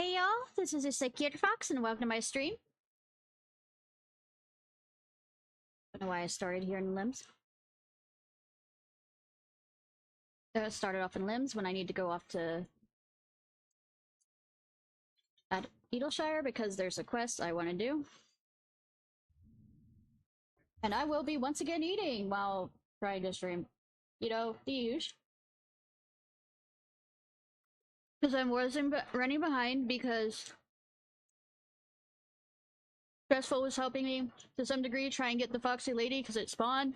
Hey y'all, this is Ciarfox and welcome to my stream. I don't know why I started here in Limbs. Started off in Limbs when I need to go off to at Edelshire because there's a quest I want to do. And I will be once again eating while trying to stream. You know, the usual. Because I'm running behind because Stressful was helping me to some degree try and get the Foxy Lady because it spawned.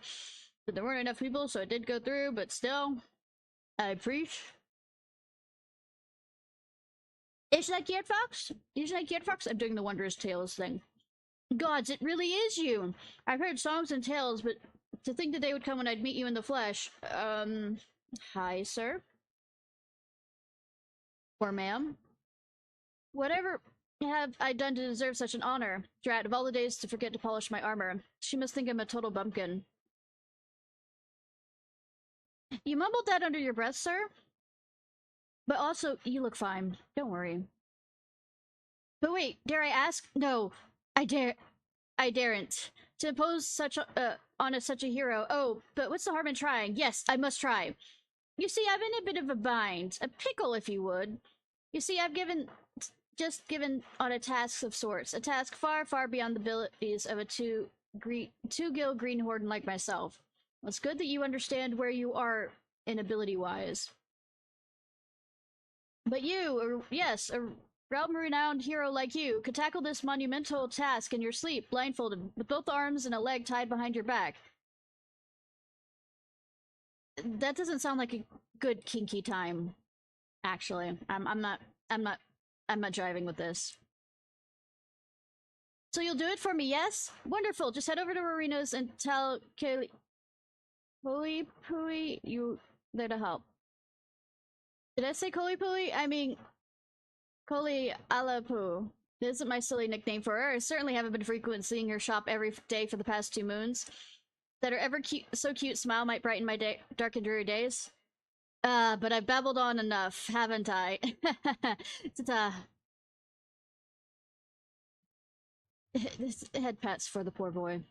But there weren't enough people, so it did go through, but still, I preach. Ishnai Ciarfox? Ishnai Ciarfox? I'm doing the Wondrous Tales thing. Gods, it really is you! I've heard songs and tales, but to think that they would come when I'd meet you in the flesh. Hi, sir? Or ma'am? Whatever have I done to deserve such an honor? Drat, of all the days to forget to polish my armor. She must think I'm a total bumpkin. You mumbled that under your breath, sir? But also, you look fine. Don't worry. But wait, dare I ask? No, I daren't. To impose such such a hero. Oh, but what's the harm in trying? Yes, I must try. You see, I'm in a bit of a bind. A pickle, if you would. You see, I've just given on a task of sorts. A task far, far beyond the abilities of a two-gill greenhorn like myself. It's good that you understand where you are in ability-wise. But you, yes, a realm-renowned hero like you, could tackle this monumental task in your sleep, blindfolded, with both arms and a leg tied behind your back. That doesn't sound like a good kinky time, actually. I'm not jiving with this. So you'll do it for me, yes? Wonderful, just head over to Arenas and tell Kaylee... Holy Pooey, you there to help. Did I say Koli Pooey? I mean... Koli Alapu. This isn't my silly nickname for her. I certainly haven't been frequent seeing her shop every day for the past 2 moons. That her so cute smile might brighten my dark and dreary days. But I've babbled on enough, haven't I? Ta-ta. This head pats for the poor boy.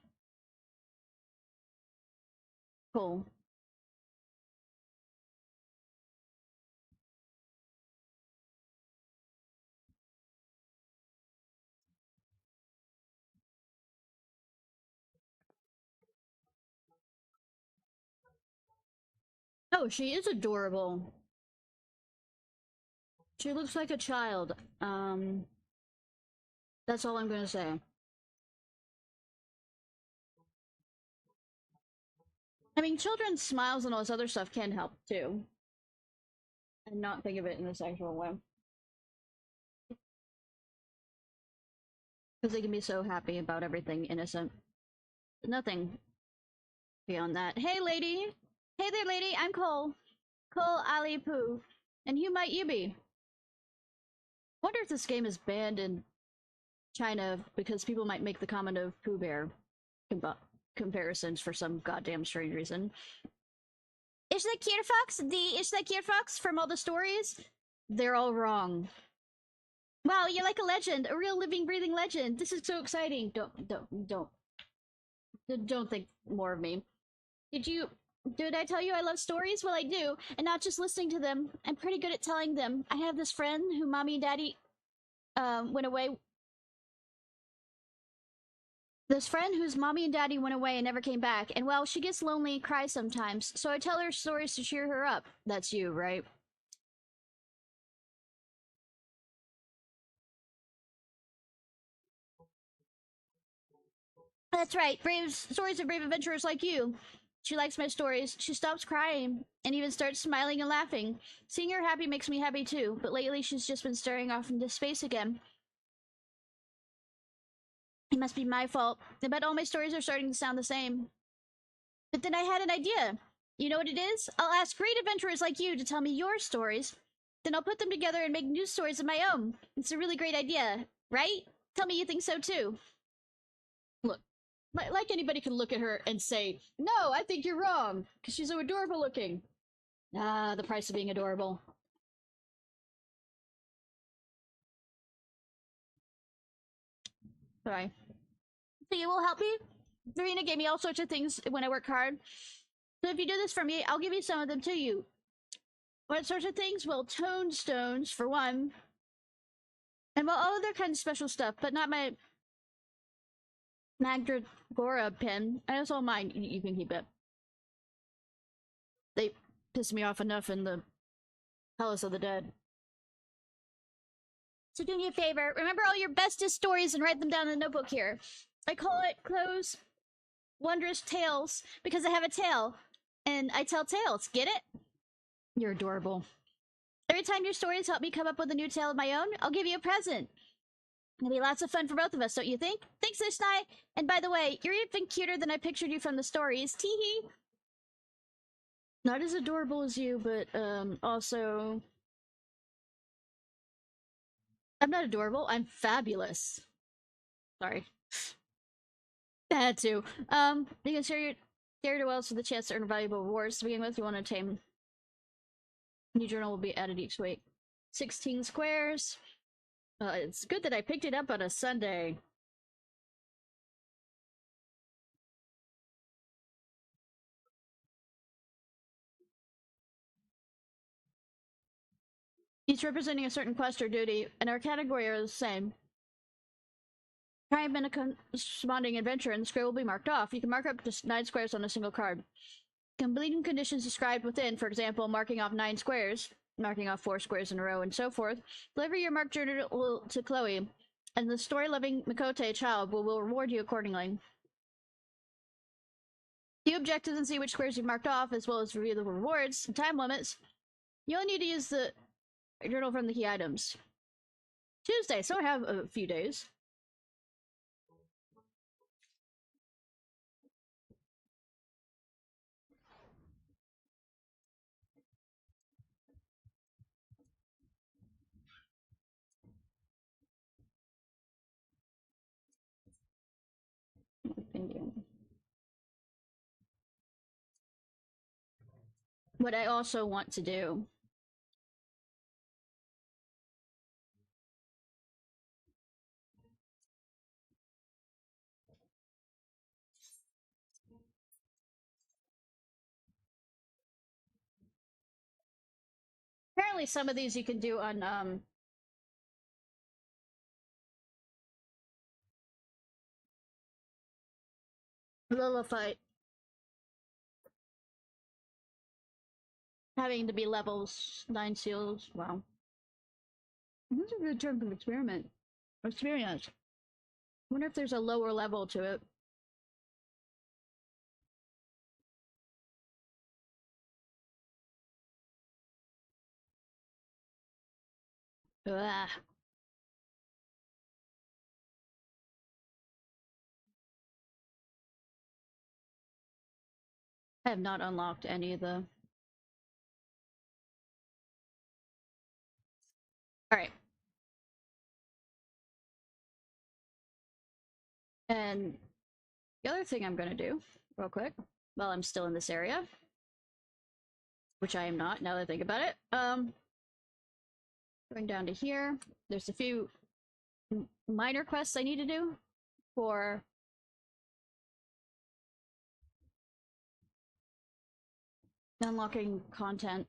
Cool. Oh, she is adorable. She looks like a child. That's all I'm gonna say. I mean, children's smiles and all this other stuff can help, too. And not think of it in a sexual way. Because they can be so happy about everything innocent. Nothing beyond that. Hey, lady! Hey there, lady! I'm Cole. Cole Ali Poo. And who might you be? Wonder if this game is banned in China because people might make the comment of Pooh Bear comparisons for some goddamn strange reason. Is that Ciarfox? Is that Ciarfox from all the stories? They're all wrong. Wow, you're like a legend, a real living, breathing legend. This is so exciting. Don't think more of me. Did I tell you I love stories? Well, I do, and not just listening to them. I'm pretty good at telling them. I have this friend who mommy and daddy went away. This friend whose mommy and daddy went away and never came back, and well, she gets lonely and cries sometimes, so I tell her stories to cheer her up. That's you, right? That's right, stories of brave adventurers like you. She likes my stories. She stops crying and even starts smiling and laughing. Seeing her happy makes me happy too, but lately she's just been staring off into space again. It must be my fault. I bet all my stories are starting to sound the same. But then I had an idea. You know what it is? I'll ask great adventurers like you to tell me your stories. Then I'll put them together and make new stories of my own. It's a really great idea, right? Tell me you think so too. Look, like anybody can look at her and say, no, I think you're wrong, because she's so adorable looking. Ah, the price of being adorable. Sorry. So you will help me? Verena gave me all sorts of things when I work hard. So if you do this for me, I'll give you some of them to you. What sorts of things? Well, tone stones, for one. And well, all other kinds of special stuff, but not my Mandragora pen. And it's all mine. You can keep it. They pissed me off enough in the Palace of the Dead. So do me a favor, remember all your bestest stories and write them down in the notebook here. I call it Chloe's Wondrous Tales because I have a tail. And I tell tales. Get it? You're adorable. Every time your stories help me come up with a new tale of my own, I'll give you a present. It'll be lots of fun for both of us, don't you think? Thanks, Ishnai! And by the way, you're even cuter than I pictured you from the stories. Teehee! Not as adorable as you, but, also... I'm not adorable, I'm fabulous. Sorry. I had to. You can share your wells for the chance to earn valuable rewards. To begin with, you want to tame. New journal will be added each week. 16 squares. It's good that I picked it up on a Sunday. Each representing a certain quest or duty, and our category are the same. Try and a corresponding adventure, and the square will be marked off. You can mark up to 9 squares on a single card. Completing conditions described within, for example, marking off 9 squares, marking off 4 squares in a row, and so forth. Deliver your marked journal to Chloe, and the story-loving Mikote child will reward you accordingly. View objectives and see which squares you've marked off, as well as review the rewards and time limits. You only need to use the journal from the key items. Tuesday, so I have a few days. What I also want to do apparently some of these you can do on Lilithite. Having to be levels 9 seals. Wow. That's a good term of experiment. Experience. I wonder if there's a lower level to it. Ugh. I have not unlocked any of the... Alright. And the other thing I'm gonna do, real quick, while I'm still in this area, which I am not, now that I think about it, going down to here, there's a few minor quests I need to do for unlocking content.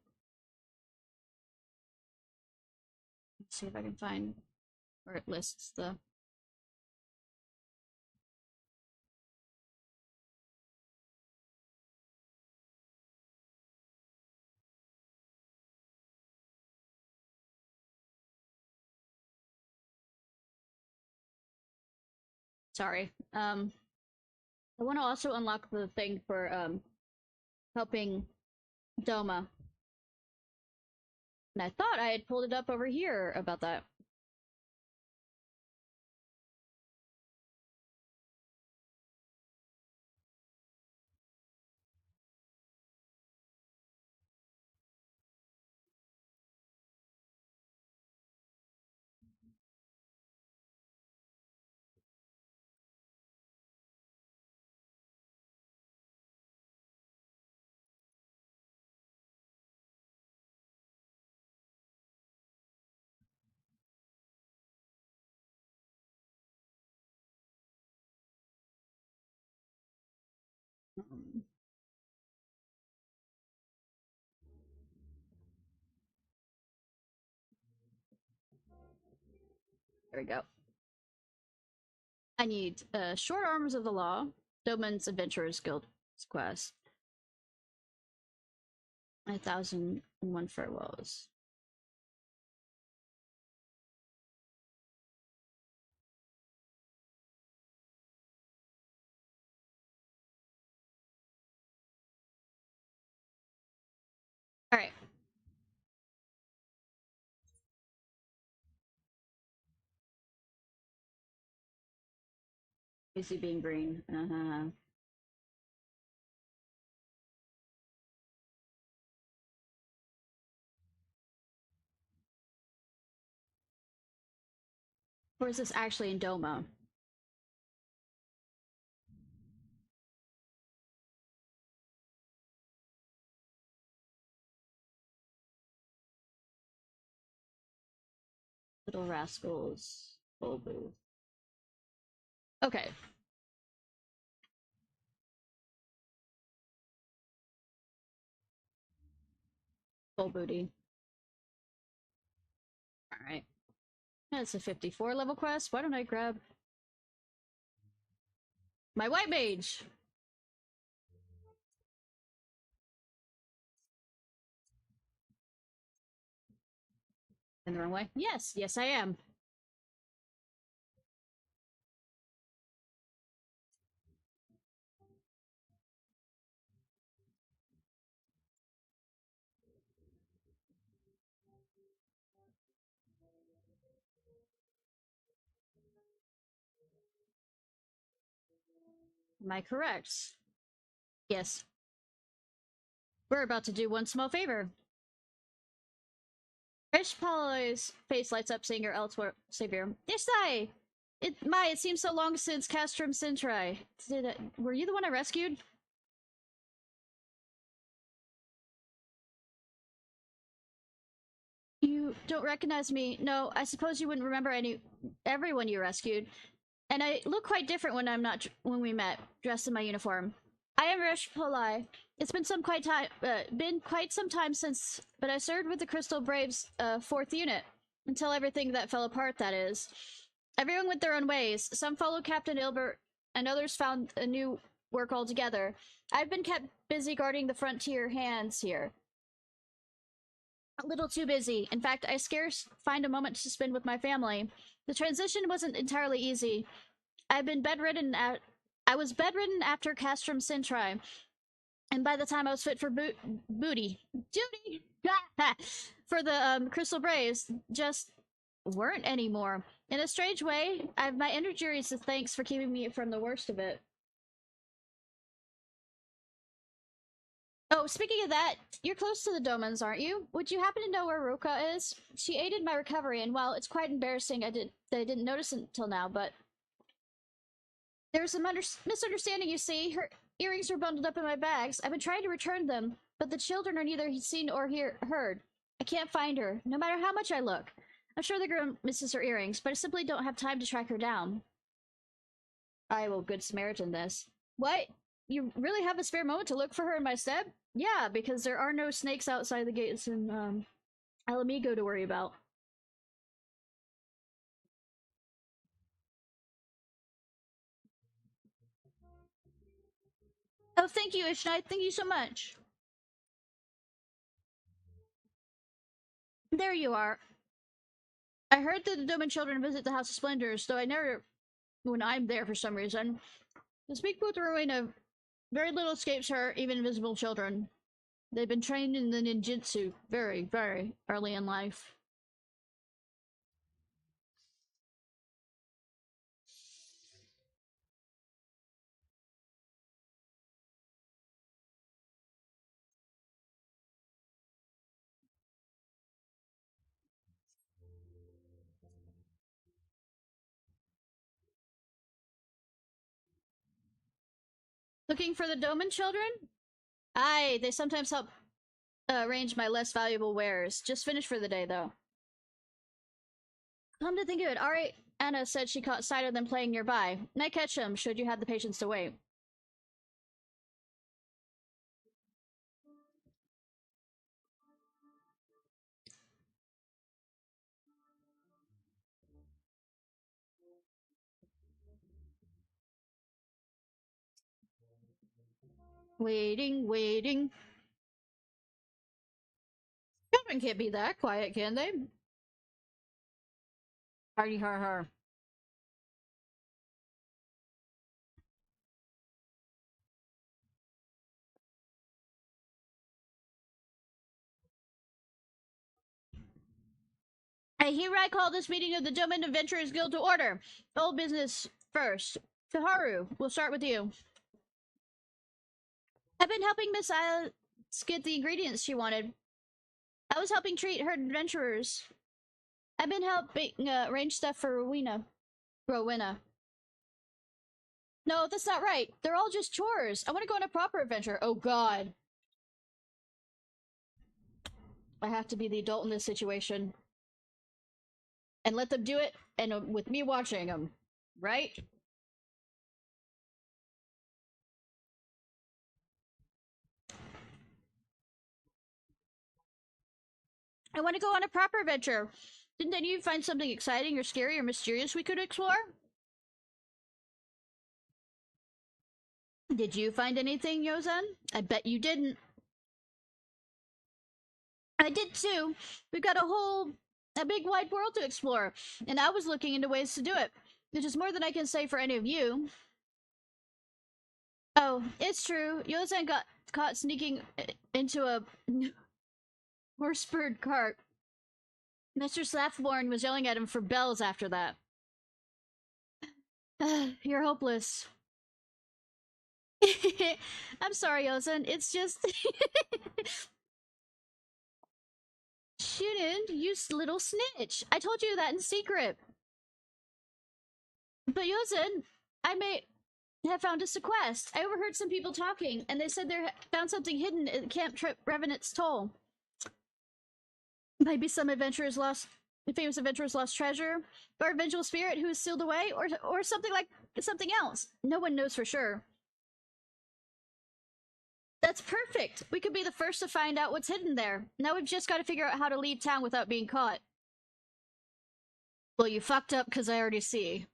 Let's see if I can find where it lists the... Sorry. I want to also unlock the thing for helping Doma. And I thought I had pulled it up over here about that. Um, there we go. I need Short Arms of the Law, Doman's Adventurers Guild quest, 1,001 Farewells. Alright. Easy being green. Or is this actually in Doma? Little Rascals. Bulbu. Okay. Full booty. Alright. That's a 54 level quest. Why don't I grab my white mage? In the wrong way? Yes, yes I am. Am I correct? Yes. We're about to do one small favor. Fish Paul's face lights up seeing your elsewhere savior. Ishnai! It seems so long since Castrum Sintrai. Were you the one I rescued? You don't recognize me. No, I suppose you wouldn't remember everyone you rescued. And I look quite different when I'm not when we met, dressed in my uniform. I am Resh Polai. It's been quite some time since, but I served with the Crystal Braves' 4th unit until everything that fell apart. That is, everyone went their own ways. Some followed Captain Ilbert, and others found a new work altogether. I've been kept busy guarding the frontier hands here. A little too busy. In fact, I scarce find a moment to spend with my family. The transition wasn't entirely easy. I've been bedridden I was bedridden after Castrum Sintrai, and by the time I was fit for booty duty for the Crystal Braves, just weren't anymore. In a strange way, I've my injuries to thanks for keeping me from the worst of it. Oh, speaking of that, you're close to the Domans, aren't you? Would you happen to know where Roka is? She aided my recovery, and while it's quite embarrassing, I didn't notice until now, but there's some misunderstanding, you see. Her earrings were bundled up in my bags. I've been trying to return them, but the children are neither seen or heard. I can't find her, no matter how much I look. I'm sure the girl misses her earrings, but I simply don't have time to track her down. I will Good Samaritan this. What? You really have a spare moment to look for her in my stead? Yeah, because there are no snakes outside the gates in Alamigo to worry about. Oh, thank you, Ishnai. Thank you so much. There you are. I heard that the Doman children visit the House of Splendors, though I never when I'm there for some reason. The speak boot ruin of very little escapes her, even invisible children. They've been trained in the ninjutsu very, very early in life. Looking for the Doman children? Aye, they sometimes help arrange my less valuable wares. Just finished for the day, though. Come to think of it, Ari Anna said she caught sight of them playing nearby. Might catch them, should you have the patience to wait. Waiting, waiting. Children can't be that quiet, can they? Hardy har har. I hereby call this meeting of the Domain Adventurers Guild to order. Old business first. Kaharu, we'll start with you. I've been helping Miss Isla get the ingredients she wanted. I was helping treat her adventurers. I've been helping arrange stuff for Rowena. No, that's not right. They're all just chores. I want to go on a proper adventure. Oh god. I have to be the adult in this situation. And let them do it, and with me watching them. Right? I want to go on a proper adventure. Didn't any of you find something exciting or scary or mysterious we could explore? Did you find anything, Yozan? I bet you didn't. I did too. We've got a big wide world to explore, and I was looking into ways to do it, which is more than I can say for any of you. Oh, it's true. Yozan got caught sneaking into a horse-bird cart. Mr. Slaffborn was yelling at him for bells after that. You're hopeless. I'm sorry, Yozan. It's just... Shouldn't, you little snitch. I told you that in secret. But Yozan, I may have found us a quest. I overheard some people talking, and they said they found something hidden at Camp Revenant's Toll. Maybe some adventurers lost, famous adventurers lost treasure, or a vengeful spirit who is sealed away, or something else. No one knows for sure. That's perfect. We could be the first to find out what's hidden there. Now we've just got to figure out how to leave town without being caught. Well, you fucked up because I already see.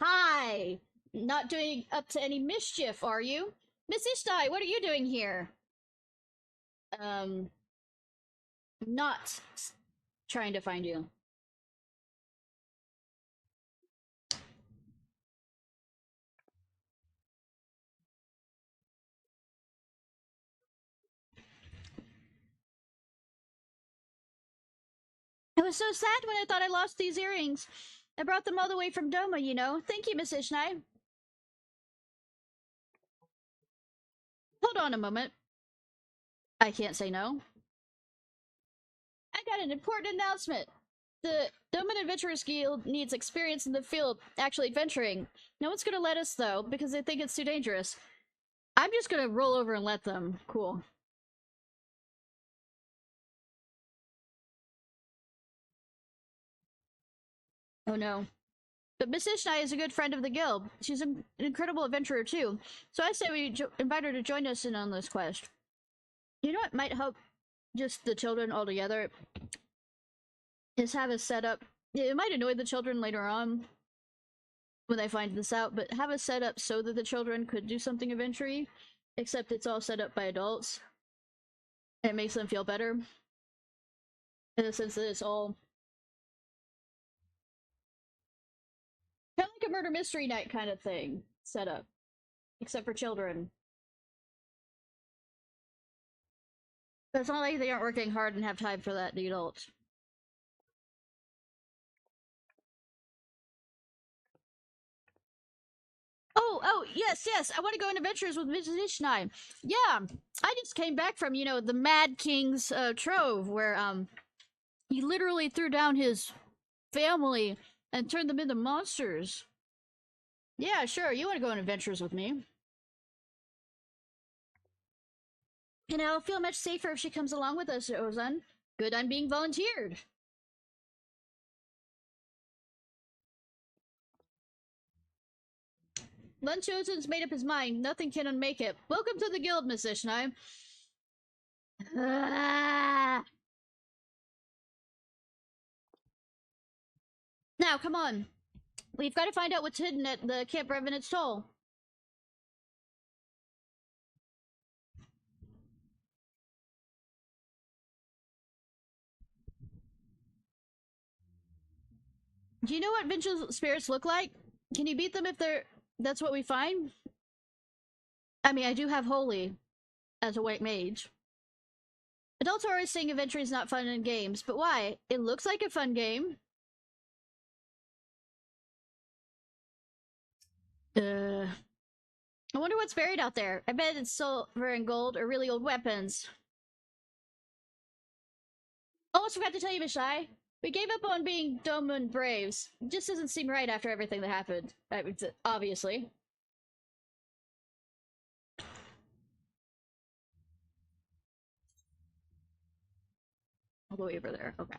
Hi! Not doing up to any mischief, are you? Miss Ishnai, what are you doing here? Not trying to find you. I was so sad when I thought I lost these earrings. I brought them all the way from Doma, you know. Thank you, Miss Ishnai. Hold on a moment. I can't say no. I got an important announcement. The Domain Adventurers Guild needs experience in the field actually adventuring. No one's gonna let us, though, because they think it's too dangerous. I'm just gonna roll over and let them. Cool. Oh no. But Miss Ishnai is a good friend of the guild. She's an incredible adventurer, too. So I say we invite her to join us in on this quest. You know what might help just the children altogether? Is have a setup. It might annoy the children later on when they find this out, but have a setup so that the children could do something eventually, except it's all set up by adults. And it makes them feel better. In the sense that it's all kind of like a murder mystery night kind of thing set up, except for children. But it's not like they aren't working hard and have time for that, the adults. Oh, yes, I want to go on adventures with Mrs. Ishnai. Yeah, I just came back from, the Mad King's Trove, where, he literally threw down his family and turned them into monsters. Yeah, sure, you want to go on adventures with me. And I'll feel much safer if she comes along with us, Ozan. Good, I'm being volunteered. Lunch Ozan's made up his mind. Nothing can unmake it. Welcome to the guild, Miss Ishnai. Now, come on. We've got to find out what's hidden at the Camp Revenant's Toll. Do you know what vengeful spirits look like? Can you beat them if that's what we find? I mean, I do have Holy as a white mage. Adults are always saying adventure is not fun in games, but why? It looks like a fun game. I wonder what's buried out there. I bet it's silver and gold or really old weapons. Almost forgot to tell you, Ishnai. We gave up on being Domun Braves. It just doesn't seem right after everything that happened. Obviously. All the way over there. Okay.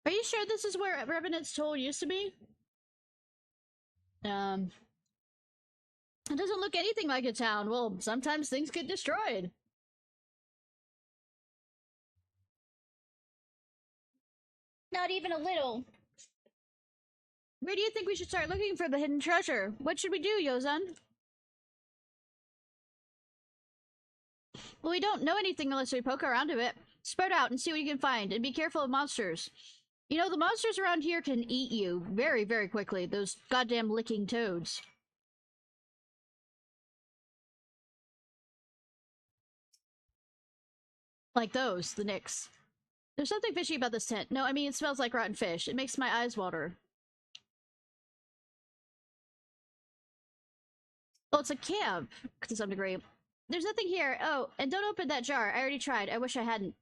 Are you sure this is where Revenant's Toll used to be? It doesn't look anything like a town. Well, sometimes things get destroyed. Not even a little. Where do you think we should start looking for the hidden treasure? What should we do, Yozan? Well, we don't know anything unless we poke around a bit. Spread out and see what you can find, and be careful of monsters. You know, the monsters around here can eat you very, very quickly. Those goddamn licking toads. Like those, the Nyx. There's something fishy about this tent. No, I mean, it smells like rotten fish. It makes my eyes water. Well, it's a camp, to some degree. There's nothing here. Oh, and don't open that jar. I already tried. I wish I hadn't.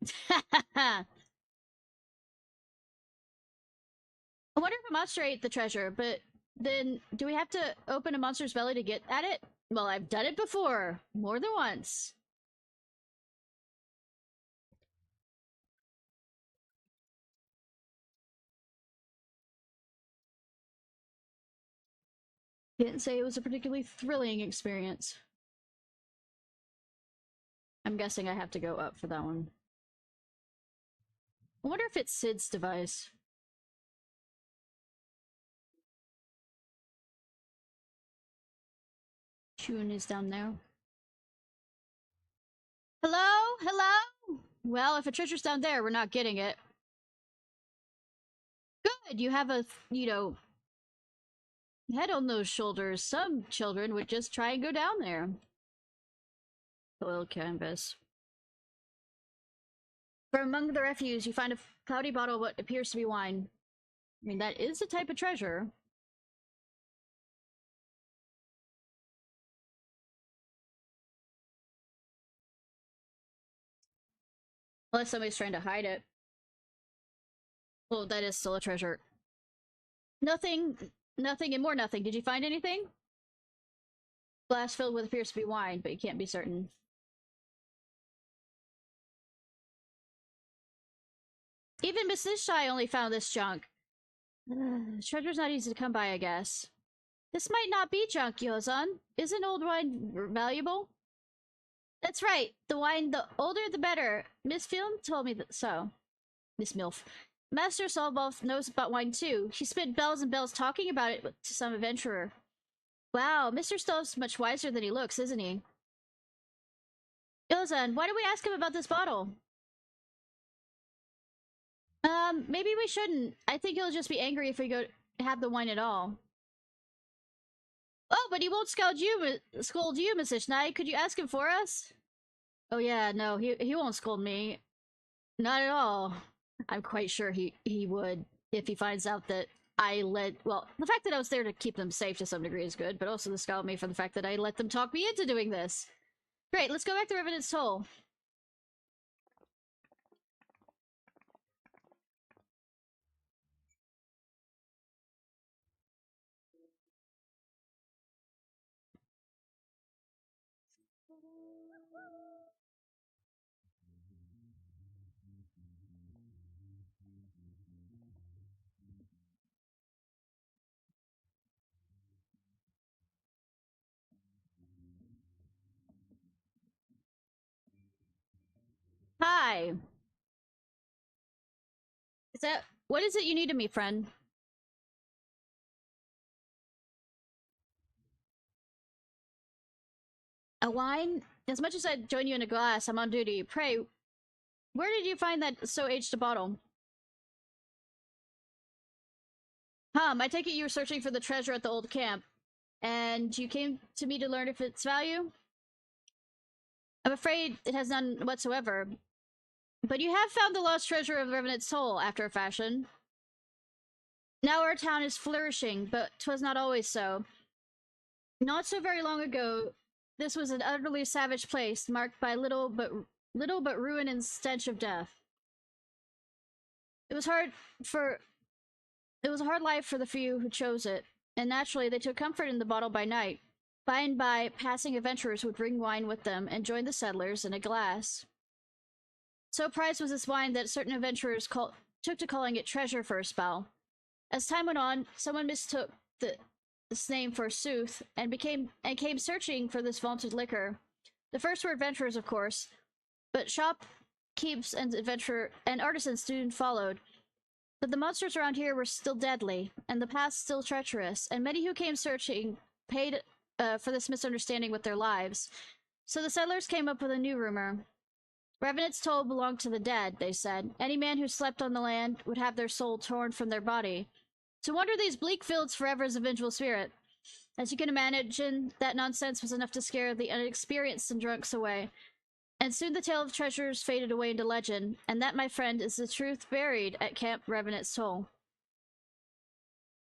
I wonder if a monster ate the treasure, but then do we have to open a monster's belly to get at it? Well, I've done it before. More than once. Didn't say it was a particularly thrilling experience. I'm guessing I have to go up for that one. I wonder if it's Sid's device. Chun is down there. Hello? Hello? Well, if a treasure's down there, we're not getting it. Good, you have a, you know, head on those shoulders. Some children would just try and go down there. Oil canvas. From among the refuse, you find a cloudy bottle of what appears to be wine. I mean, that is a type of treasure. Unless somebody's trying to hide it. Well, that is still a treasure. Nothing, nothing, and more nothing. Did you find anything? Glass filled with appears to be wine, but you can't be certain. Even Miss Ishnai only found this junk. Treasure's not easy to come by, I guess. This might not be junk, Yozan. Isn't old wine valuable? That's right. The wine, the older the better. Miss Film told me that so. Miss Milf. Master Solboff knows about wine too. He spent bells and bells talking about it to some adventurer. Wow, Mr. Stove's much wiser than he looks, isn't he? Yozan, why don't we ask him about this bottle? Maybe we shouldn't. I think he'll just be angry if we go have the wine at all. Oh, but he won't scold you, Miss Ishnai. Could you ask him for us? Oh yeah, no, he won't scold me. Not at all. I'm quite sure he would if he finds out that well, the fact that I was there to keep them safe to some degree is good, but also to scold me for the fact that I let them talk me into doing this. Great, let's go back to Revenant's Toll. Hi. Is that... What is it you need of me, friend? A wine? As much as I'd join you in a glass, I'm on duty. Pray, where did you find that so-aged a bottle? I take it you were searching for the treasure at the old camp, and you came to me to learn if its value? I'm afraid it has none whatsoever. But you have found the lost treasure of Revenant's Soul, after a fashion. Now our town is flourishing, but 'twas not always so. Not so very long ago, this was an utterly savage place, marked by little but ruin and stench of death. It was for It was a hard life for the few who chose it, and naturally they took comfort in the bottle by night. By and by, passing adventurers would bring wine with them and join the settlers in a glass. So prized was this wine that certain adventurers took to calling it treasure for a spell. As time went on, someone mistook this name for sooth and came searching for this vaunted liquor. The first were adventurers, of course, but shopkeepers and artisans soon followed. But the monsters around here were still deadly, and the paths still treacherous, and many who came searching paid for this misunderstanding with their lives. So the settlers came up with a new rumor. Revenant's Toll belonged to the dead, they said. Any man who slept on the land would have their soul torn from their body. To wander these bleak fields forever as a vengeful spirit. As you can imagine, that nonsense was enough to scare the inexperienced and drunks away. And soon the tale of treasures faded away into legend, and that, my friend, is the truth buried at Camp Revenant's Toll.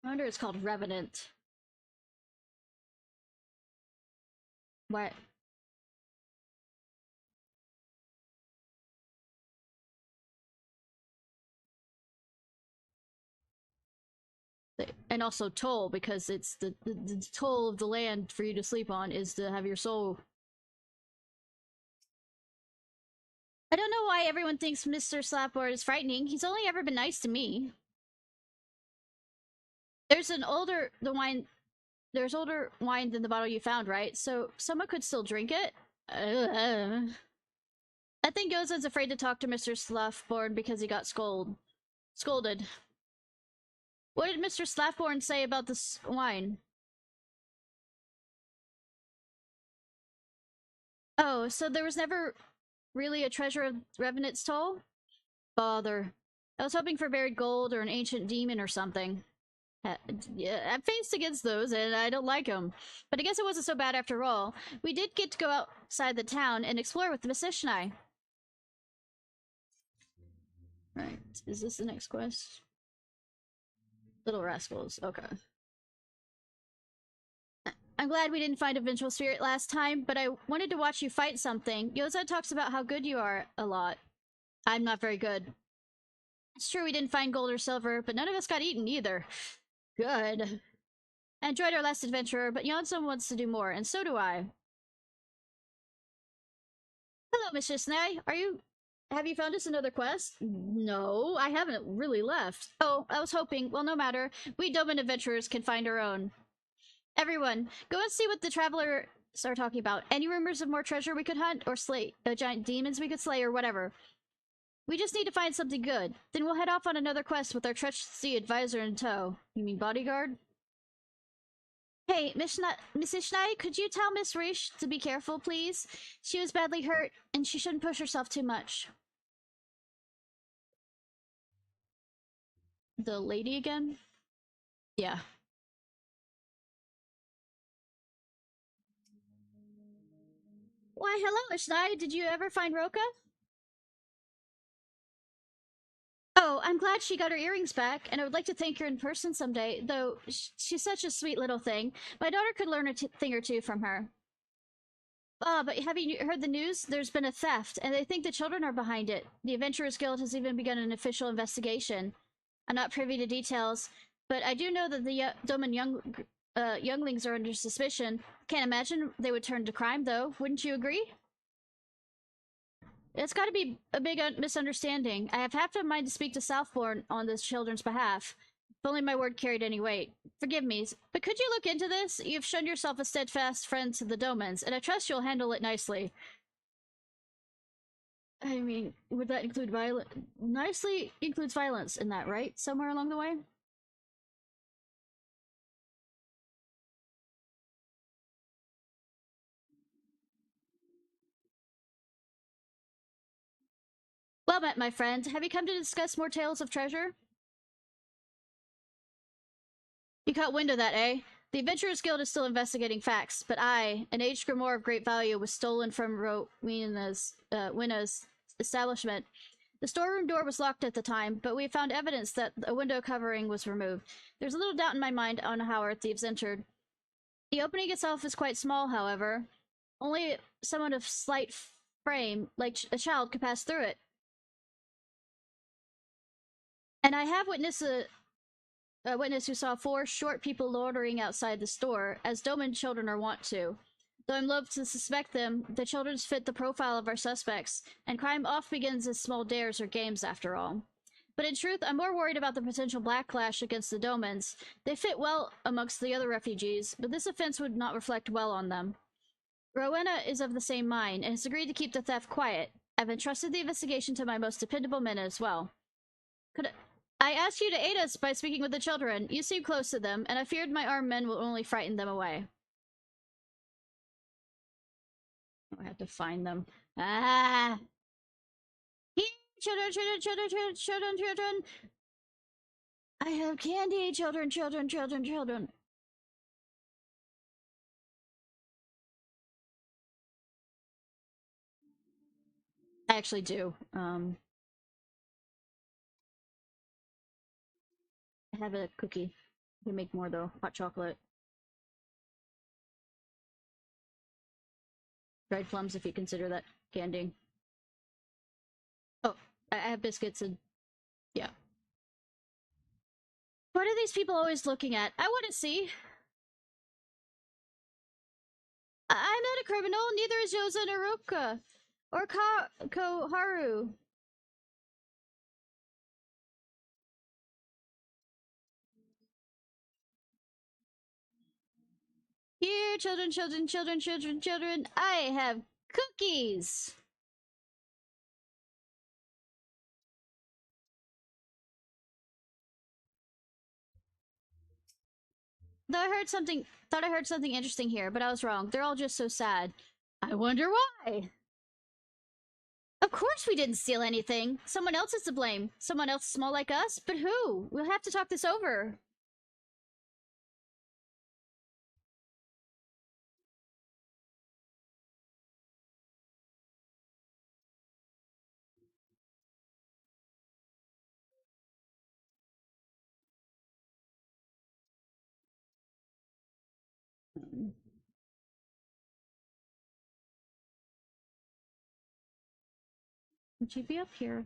I wonder it's called Revenant. What? And also toll, because it's the toll of the land for you to sleep on is to have your soul. I don't know why everyone thinks Mr. Slapboard is frightening. He's only ever been nice to me. There's older wine than the bottle you found, right? So someone could still drink it? I think Gozen's afraid to talk to Mr. Slapboard because he got scolded. What did Mr. Slapboard say about this wine? Oh, so there was never really a treasure of Revenant's Toll? Bother. I was hoping for buried gold or an ancient demon or something. Yeah, I'm faced against those, and I don't like them. But I guess it wasn't so bad after all. We did get to go outside the town and explore with Miss Ishnai. Right, is this the next quest? Little Rascals, okay. I'm glad we didn't find a vengeful spirit last time, but I wanted to watch you fight something. Yoza talks about how good you are a lot. I'm not very good. It's true we didn't find gold or silver, but none of us got eaten either. Good. I enjoyed our last adventure, but Yonson wants to do more, and so do I. Hello, Miss Ishnai. Have you found us another quest? No, I haven't really left. Oh, I was hoping. Well, no matter. We Doman adventurers can find our own. Everyone, go and see what the travelers are talking about. Any rumors of more treasure we could hunt, or slay giant demons we could slay, or whatever. We just need to find something good. Then we'll head off on another quest with our trusty advisor in tow. You mean bodyguard? Hey, Miss Ishnai, could you tell Miss Rish to be careful, please? She was badly hurt, and she shouldn't push herself too much. The lady again? Yeah. Why, hello, Ishnai. Did you ever find Roka? Oh, I'm glad she got her earrings back, and I would like to thank her in person someday, though she's such a sweet little thing. My daughter could learn a thing or two from her. Ah, but have you heard the news? There's been a theft, and they think the children are behind it. The Adventurers Guild has even begun an official investigation. I'm not privy to details, but I do know that the Doman younglings are under suspicion. Can't imagine they would turn to crime, though. Wouldn't you agree? It's got to be a big misunderstanding. I have half a mind to speak to Southbourne on this children's behalf. If only my word carried any weight. Forgive me, but could you look into this? You've shown yourself a steadfast friend to the Domans, and I trust you'll handle it nicely. I mean, would that include violence? Nicely includes violence in that, right? Somewhere along the way? Well met, my friend. Have you come to discuss more tales of treasure? You caught wind of that, eh? The Adventurers Guild is still investigating facts, but I, an aged grimoire of great value, was stolen from Winna's establishment. The storeroom door was locked at the time, but we found evidence that a window covering was removed. There's a little doubt in my mind on how our thieves entered. The opening itself is quite small, however. Only someone of slight frame, like a child, could pass through it. And I have witnessed a witness who saw four short people loitering outside the store, as Doman children are wont to. Though I'm loath to suspect them, the children fit the profile of our suspects, and crime oft begins as small dares or games after all. But in truth, I'm more worried about the potential backlash against the Domans. They fit well amongst the other refugees, but this offense would not reflect well on them. Rowena is of the same mind, and has agreed to keep the theft quiet. I've entrusted the investigation to my most dependable men as well. Could I asked you to aid us by speaking with the children. You seem close to them, and I feared my armed men will only frighten them away. I have to find them. Ah! Here, children, children, children, children, children, children! I have candy, children, children, children, children. I actually do. I have a cookie. I can make more though. Hot chocolate. Dried plums if you consider that candy. Oh, I have biscuits and yeah. What are these people always looking at? I want to see. I'm not a criminal, neither is Yosa Naruka. Or Koharu. Here, children, children, children, children, children, I have cookies! Though I heard something, thought I heard something interesting here, but I was wrong. They're all just so sad. I wonder why. Of course we didn't steal anything. Someone else is to blame. Someone else small like us? But who? We'll have to talk this over. Would you be up here?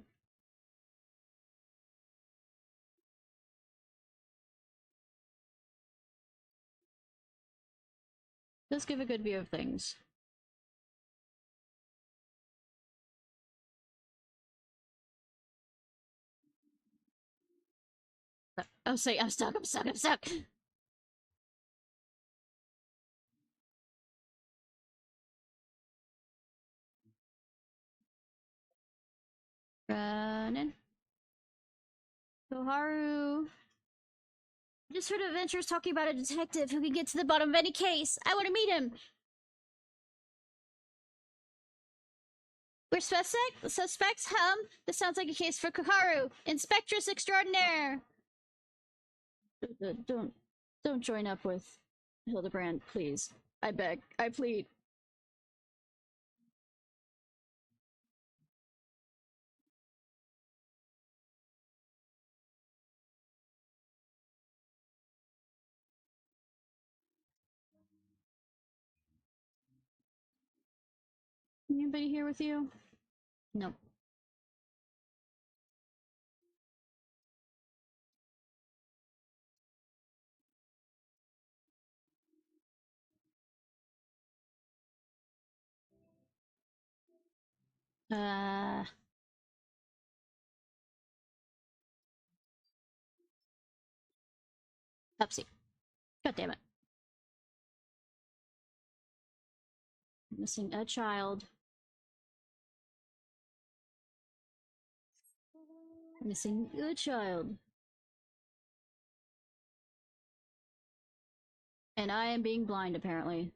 Let's give a good view of things. Oh, say, I'm stuck, I'm stuck, I'm stuck! Running. Koharu. I just heard adventurers talking about a detective who can get to the bottom of any case. I want to meet him. We're suspects? This sounds like a case for Koharu, Inspectress Extraordinaire. Don't, don't join up with Hildebrand, please. I beg, I plead. Anybody here with you? Nope. Upsie. God damn it. Missing a child. Missing a child. And I am being blind, apparently.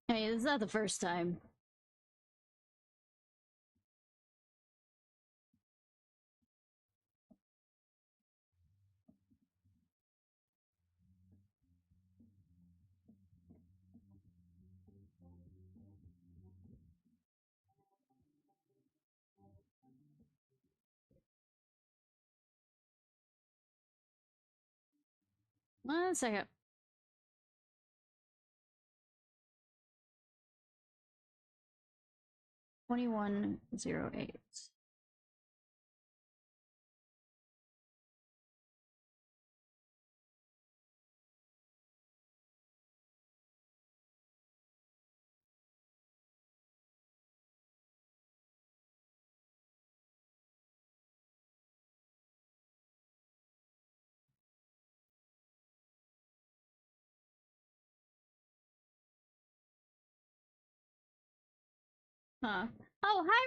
I mean, it's not the first time. One second. $21.08. Huh. Oh, hi,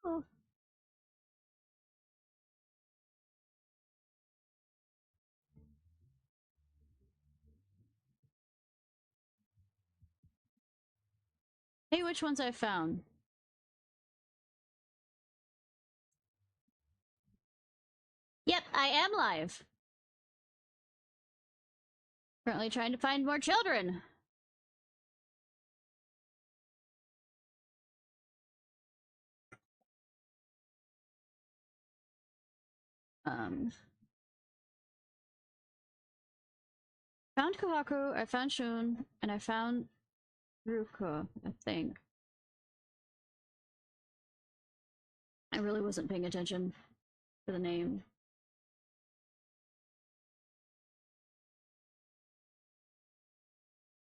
Rose! Hey, which ones I found? Yep, I am live. Currently trying to find more children. Found Kohaku, I found Shun, and I found Ruko, I think. I really wasn't paying attention to the name.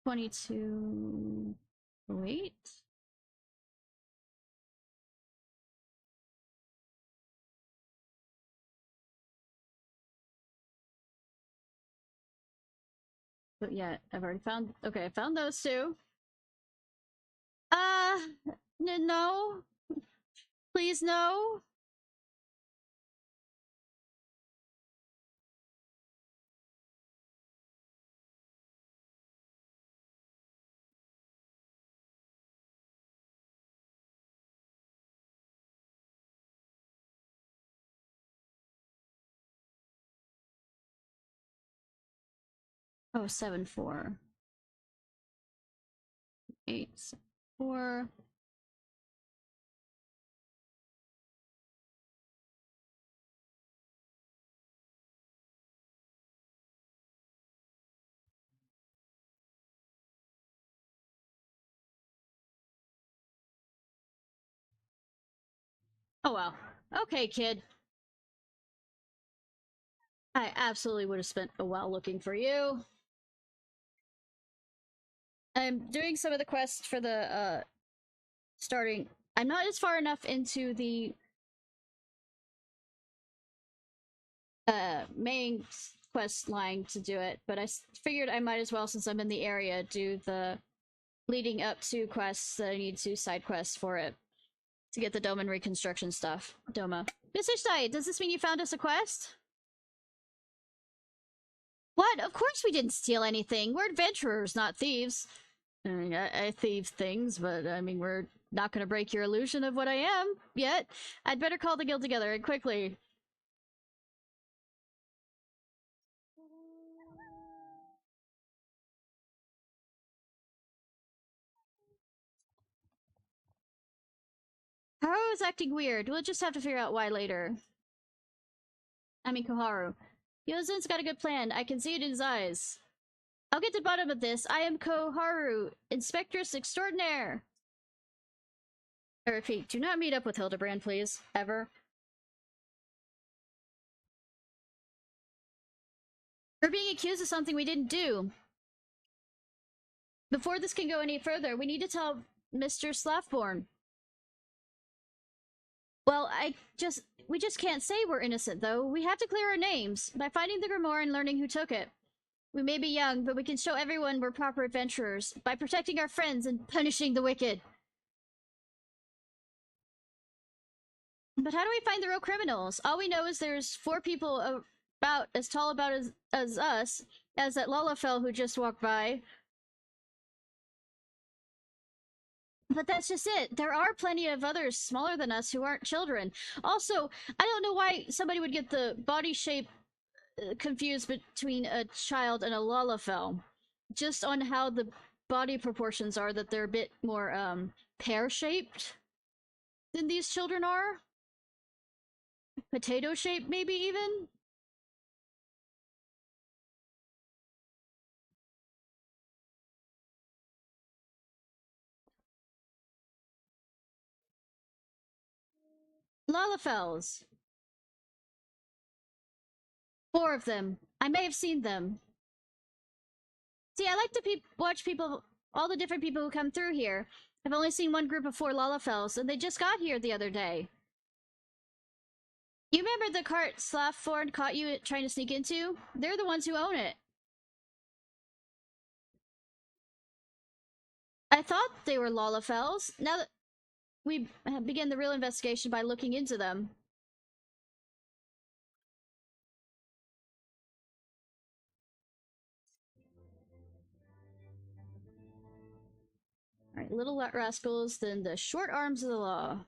$22. Wait. But yeah, I've already found. Okay, I found those two. No. Please, no. Oh, 7-4. 8-4. Oh well. Okay, kid. I absolutely would have spent a while looking for you. I'm doing some of the quests for the starting. I'm not as far enough into the main quest line to do it, but I figured I might as well, since I'm in the area, do the leading up to quests that I need to side quests for it to get the dome and reconstruction stuff. Doma. Miss Ishnai, does this mean you found us a quest? What? Of course we didn't steal anything. We're adventurers, not thieves. I mean, I thieve things, but I mean, we're not gonna break your illusion of what I am yet. I'd better call the guild together and quickly. Haru is acting weird. We'll just have to figure out why later. I mean, Koharu. Yozen's got a good plan. I can see it in his eyes. I'll get to the bottom of this. I am Koharu, Inspectress Extraordinaire. I repeat, do not meet up with Hildebrand, please. Ever. We're being accused of something we didn't do. Before this can go any further, we need to tell Mr. Slaffborn. Well, we just can't say we're innocent, though. We have to clear our names by finding the grimoire and learning who took it. We may be young, but we can show everyone we're proper adventurers by protecting our friends and punishing the wicked. But how do we find the real criminals? All we know is there's 4 people about as tall about as us, as that Lalafell who just walked by. But that's just it. There are plenty of others smaller than us who aren't children. Also, I don't know why somebody would get the body shape confused between a child and a Lalafell. Just on how the body proportions are, that they're a bit more pear-shaped than these children are. Potato-shaped, maybe even? Lalafells. 4 of them. I may have seen them. See, I like to watch people, all the different people who come through here. I've only seen one group of 4 Lalafells, and they just got here the other day. You remember the cart Slafford caught you trying to sneak into? They're the ones who own it. I thought they were Lalafells. Now that we begin the real investigation by looking into them. Alright, little rascals, then the short arms of the law.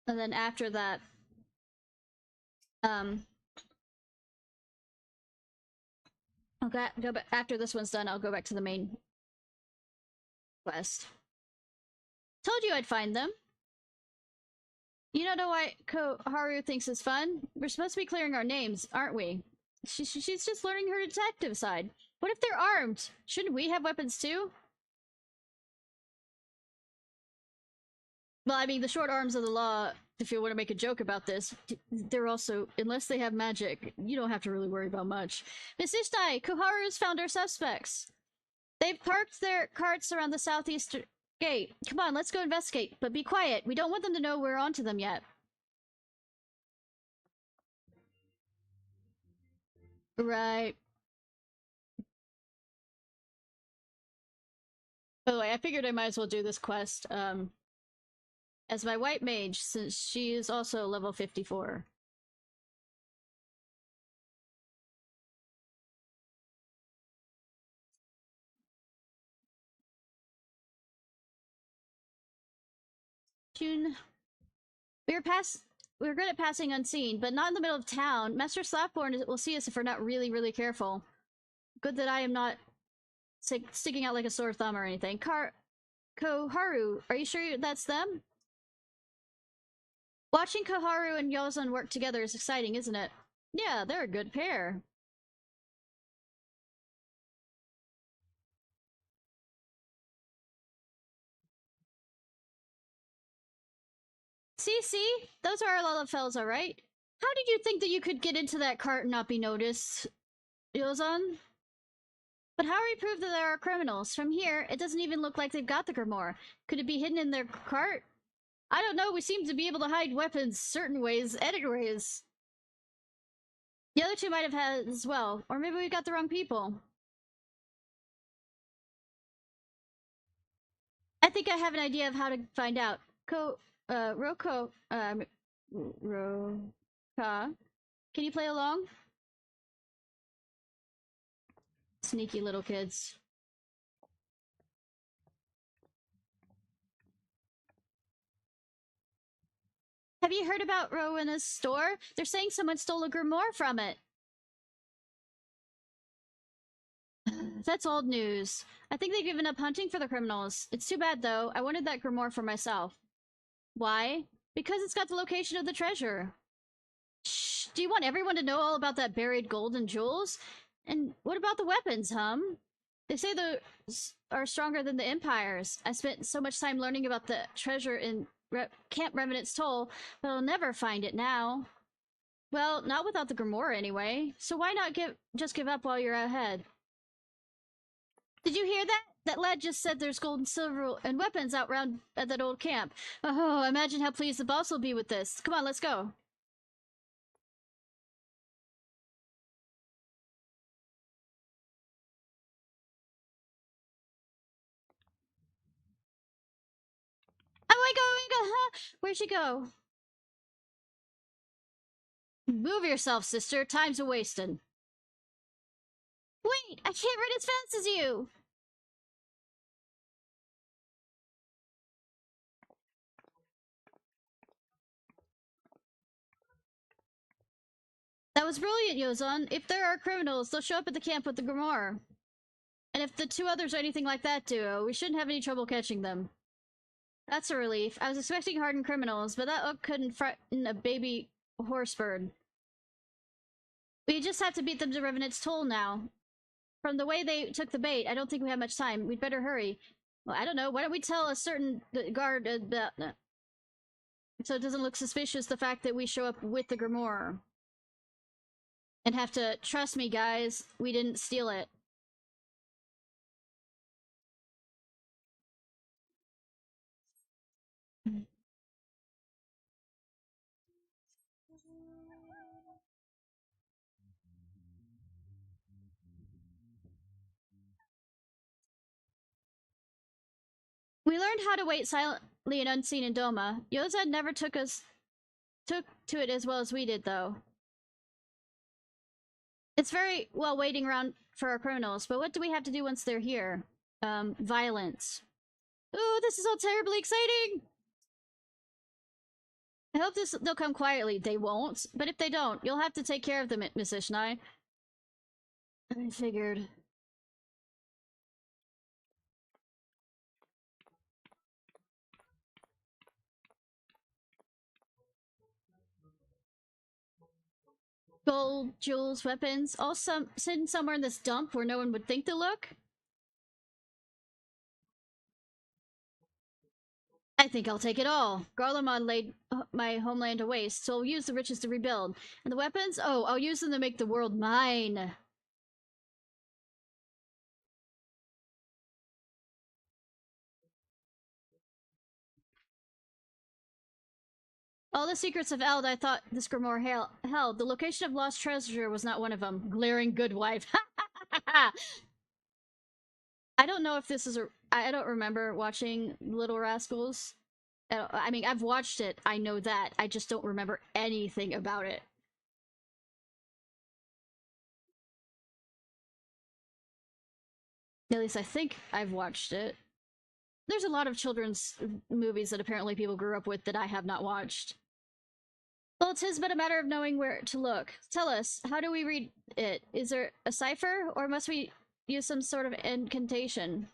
And then after that, I'll go back after this one's done. I'll go back to the main quest. Told you I'd find them. You don't know why Koharu thinks it's fun? We're supposed to be clearing our names, aren't we? She's just learning her detective side. What if they're armed? Shouldn't we have weapons too? Well, I mean, the short arms of the law, if you want to make a joke about this, they're also, unless they have magic, you don't have to really worry about much. Miss Ishnai, Koharu's found our suspects. They've parked their carts around the southeast gate. Come on, let's go investigate. But be quiet. We don't want them to know we're onto them yet. Right. By the way, I figured I might as well do this quest, as my white mage, since she is also level 54. June. We were good at passing unseen, but not in the middle of town. Master Slapborn will see us if we're not really, really careful. Good that I am not sticking out like a sore thumb or anything. Koharu, are you sure that's them? Watching Koharu and Yozan work together is exciting, isn't it? Yeah, they're a good pair. See? Those are our Lalafells, alright? How did you think that you could get into that cart and not be noticed, Yozan? But how are we prove that there are criminals? From here, it doesn't even look like they've got the grimoire. Could it be hidden in their cart? I don't know, we seem to be able to hide weapons certain ways, anyways. The other 2 might have had as well, or maybe we got the wrong people. I think I have an idea of how to find out. Roka, can you play along? Sneaky little kids. Have you heard about Rowena's store? They're saying someone stole a grimoire from it. That's old news. I think they've given up hunting for the criminals. It's too bad, though. I wanted that grimoire for myself. Why? Because it's got the location of the treasure. Shh! Do you want everyone to know all about that buried gold and jewels? And what about the weapons, They say those are stronger than the Empire's. I spent so much time learning about the treasure in Camp Revenant's Toll, but I'll never find it now. Well, not without the grimoire anyway. So why not just give up while you're ahead? Did you hear that? That lad just said there's gold and silver and weapons out round at that old camp. Oh, imagine how pleased the boss will be with this. Come on, let's go. Oh, I go. Where'd she go? Move yourself, sister. Time's a wasting. Wait, I can't run as fast as you. That was brilliant, Yozon. If there are criminals, they'll show up at the camp with the grimoire. And if the two others are anything like that duo, we shouldn't have any trouble catching them. That's a relief. I was expecting hardened criminals, but that oak couldn't frighten a baby horse bird. We just have to beat them to Revenant's Toll now. From the way they took the bait, I don't think we have much time. We'd better hurry. Well, I don't know. Why don't we tell a certain guard about... so it doesn't look suspicious, the fact that we show up with the grimoire. And have to... Trust me, guys. We didn't steal it. We learned how to wait silently and unseen in Doma. Yozad never took to it as well as we did, though. It's very well waiting around for our criminals, but what do we have to do once they're here? Violence. Ooh, this is all terribly exciting! I hope they'll come quietly. They won't, but if they don't, you'll have to take care of them, Miss Ishnai. I figured. Gold, jewels, weapons, all sitting somewhere in this dump where no one would think to look? I think I'll take it all. Garlemald laid my homeland to waste, so I'll use the riches to rebuild. And the weapons? Oh, I'll use them to make the world mine. All the secrets of Eld I thought this grimoire held. The location of lost treasure was not one of them. Glaring good wife. I don't know if this is a... I don't remember watching Little Rascals. I mean, I've watched it. I know that. I just don't remember anything about it. At least I think I've watched it. There's a lot of children's movies that apparently people grew up with that I have not watched. Well, 'tis but a matter of knowing where to look. Tell us, how do we read it? Is there a cipher, or must we use some sort of incantation?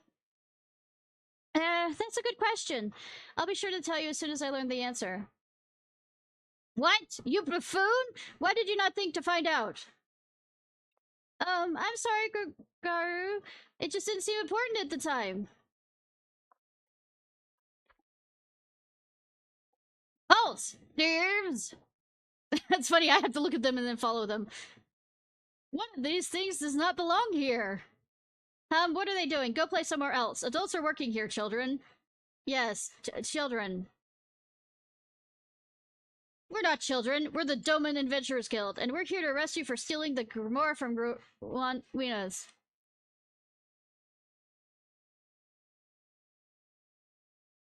That's a good question. I'll be sure to tell you as soon as I learn the answer. What? You buffoon? Why did you not think to find out? I'm sorry, Garu. It just didn't seem important at the time. Halt! Dears! That's funny, I have to look at them and then follow them. One of these things does not belong here. What are they doing? Go play somewhere else. Adults are working here, children. Yes, children. We're not children. We're the Doman Adventurers Guild, and we're here to arrest you for stealing the grimoire from Winas.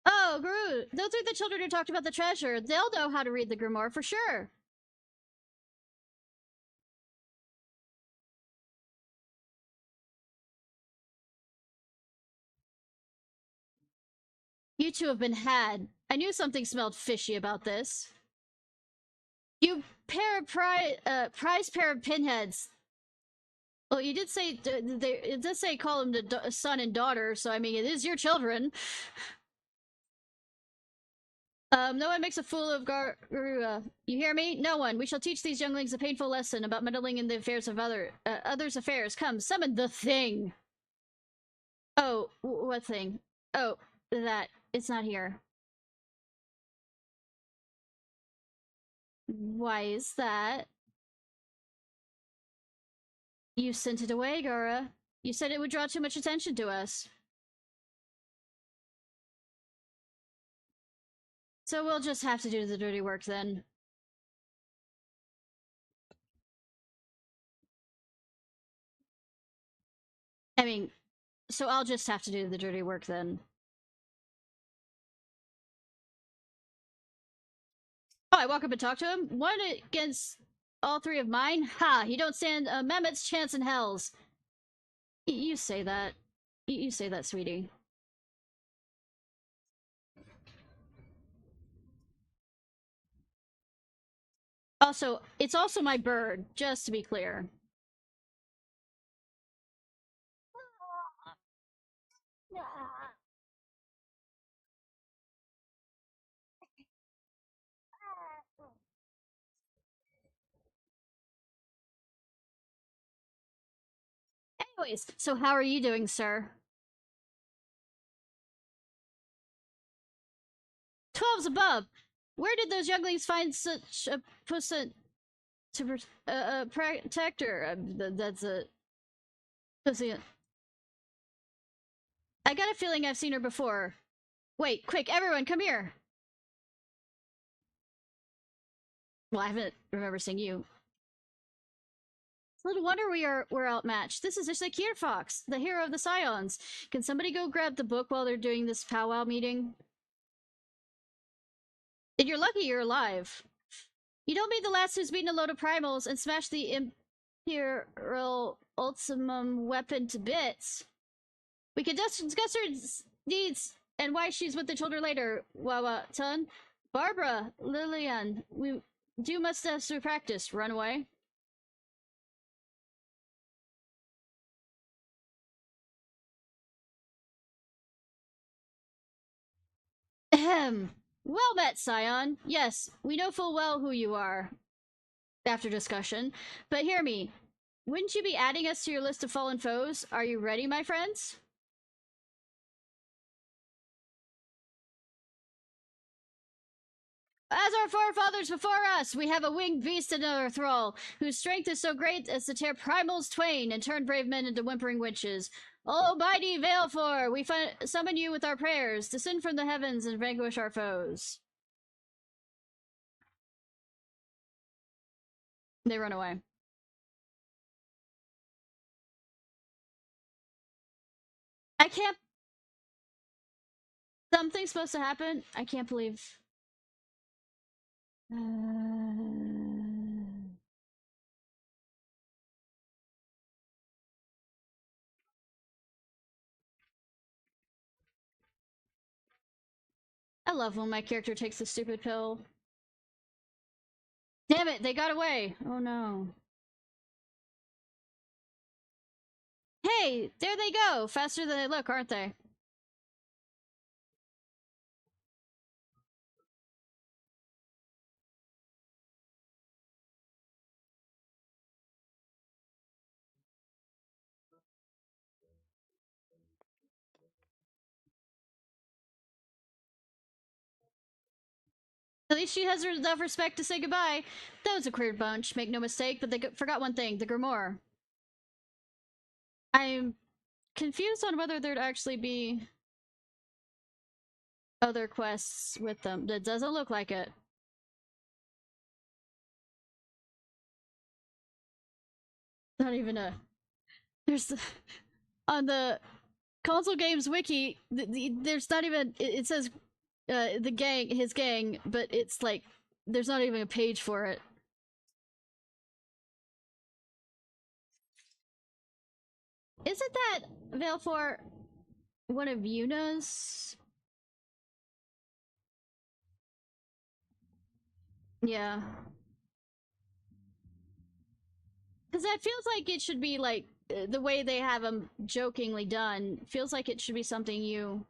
Oh, Gru! Those are the children who talked about the treasure. They'll know how to read the grimoire for sure. You two have been had. I knew something smelled fishy about this. You prize pair of pinheads. Well, you did say it does say call him the son and daughter, so I mean it is your children. No one makes a fool of Garua. You hear me? No one. We shall teach these younglings a painful lesson about meddling in the affairs of others' affairs. Come, summon the thing. Oh, what thing? Oh, that. It's not here. Why is that? You sent it away, Gara. You said it would draw too much attention to us. So we'll just have to do the dirty work then. I mean, so I'll just have to do the dirty work then. Oh, I walk up and talk to him? One against all three of mine? Ha! You don't stand a mammoth's chance in hells. You say that. You say that, sweetie. Also, it's also my bird, just to be clear. Anyways, so how are you doing, sir? 12's above! Where did those younglings find such a pussant to protector? That's a pussy. I got a feeling I've seen her before. Wait, quick, everyone, come here! Well, I haven't remember seeing you. It's little wonder we're outmatched. This is Ishnai Ciarfox, the hero of the Scions. Can somebody go grab the book while they're doing this powwow meeting? And you're lucky you're alive. You don't mean the last who's beaten a load of primals and smashed the Imperial Ultimum weapon to bits. We can discuss her needs and why she's with the children later, Wawa Tun. Barbara, Lillian, we do must have to practice. Run away. Ahem. Well met, Scion. Yes, we know full well who you are, after discussion. But hear me. Wouldn't you be adding us to your list of fallen foes? Are you ready, my friends? As our forefathers before us, we have a winged beast in our thrall, whose strength is so great as to tear primals twain and turn brave men into whimpering witches. Almighty Valefor, we summon you with our prayers, descend from the heavens and vanquish our foes. They run away. I can't. Something's supposed to happen. I can't believe. I love when my character takes the stupid pill. Damn it, they got away. Oh no. Hey, there they go. Faster than they look, aren't they? At least she has enough respect to say goodbye. That was a queer bunch, make no mistake, but they forgot one thing, the Grimoire. I'm confused on whether there'd actually be other quests with them. That doesn't look like it. Not even a... There's... On the console games wiki, there's not even... It says the gang, his gang, but it's like... There's not even a page for it. Isn't that Valefor one of Yuna's? Yeah. Because that feels like it should be, like, the way they have them jokingly done feels like it should be something you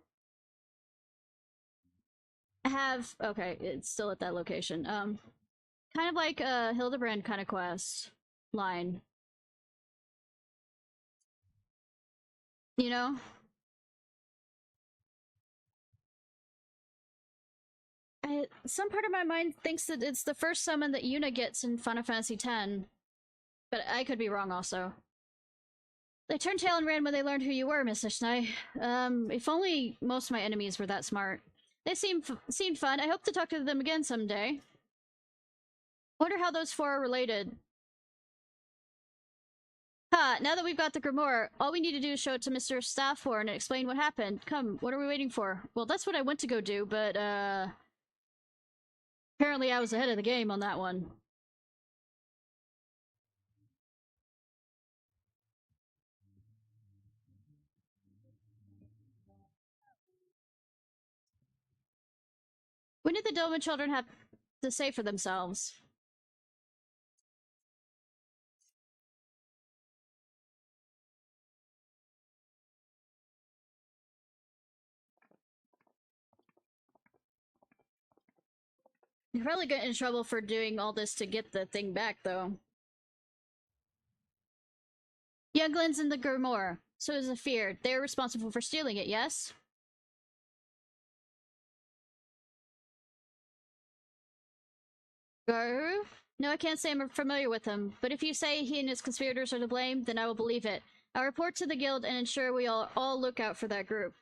have. Okay, it's still at that location. Kind of like a Hildebrand kind of quest line, you know? Some part of my mind thinks that it's the first summon that Yuna gets in Final Fantasy X, but I could be wrong also. They turned tail and ran when they learned who you were, Miss Ishnai. If only most of my enemies were that smart. They seemed fun. I hope to talk to them again someday. Wonder how those four are related. Ha, now that we've got the Grimoire, all we need to do is show it to Mr. Staffhorn and explain what happened. Come, what are we waiting for? Well, that's what I went to go do, but, apparently I was ahead of the game on that one. When did the Doman children have to say for themselves? You're probably getting in trouble for doing all this to get the thing back, though. Younglings in the Grimoire. So is a fear. They're responsible for stealing it, yes? Garou? No, I can't say I'm familiar with him, but if you say he and his conspirators are to blame, then I will believe it. I'll report to the guild and ensure we all look out for that group.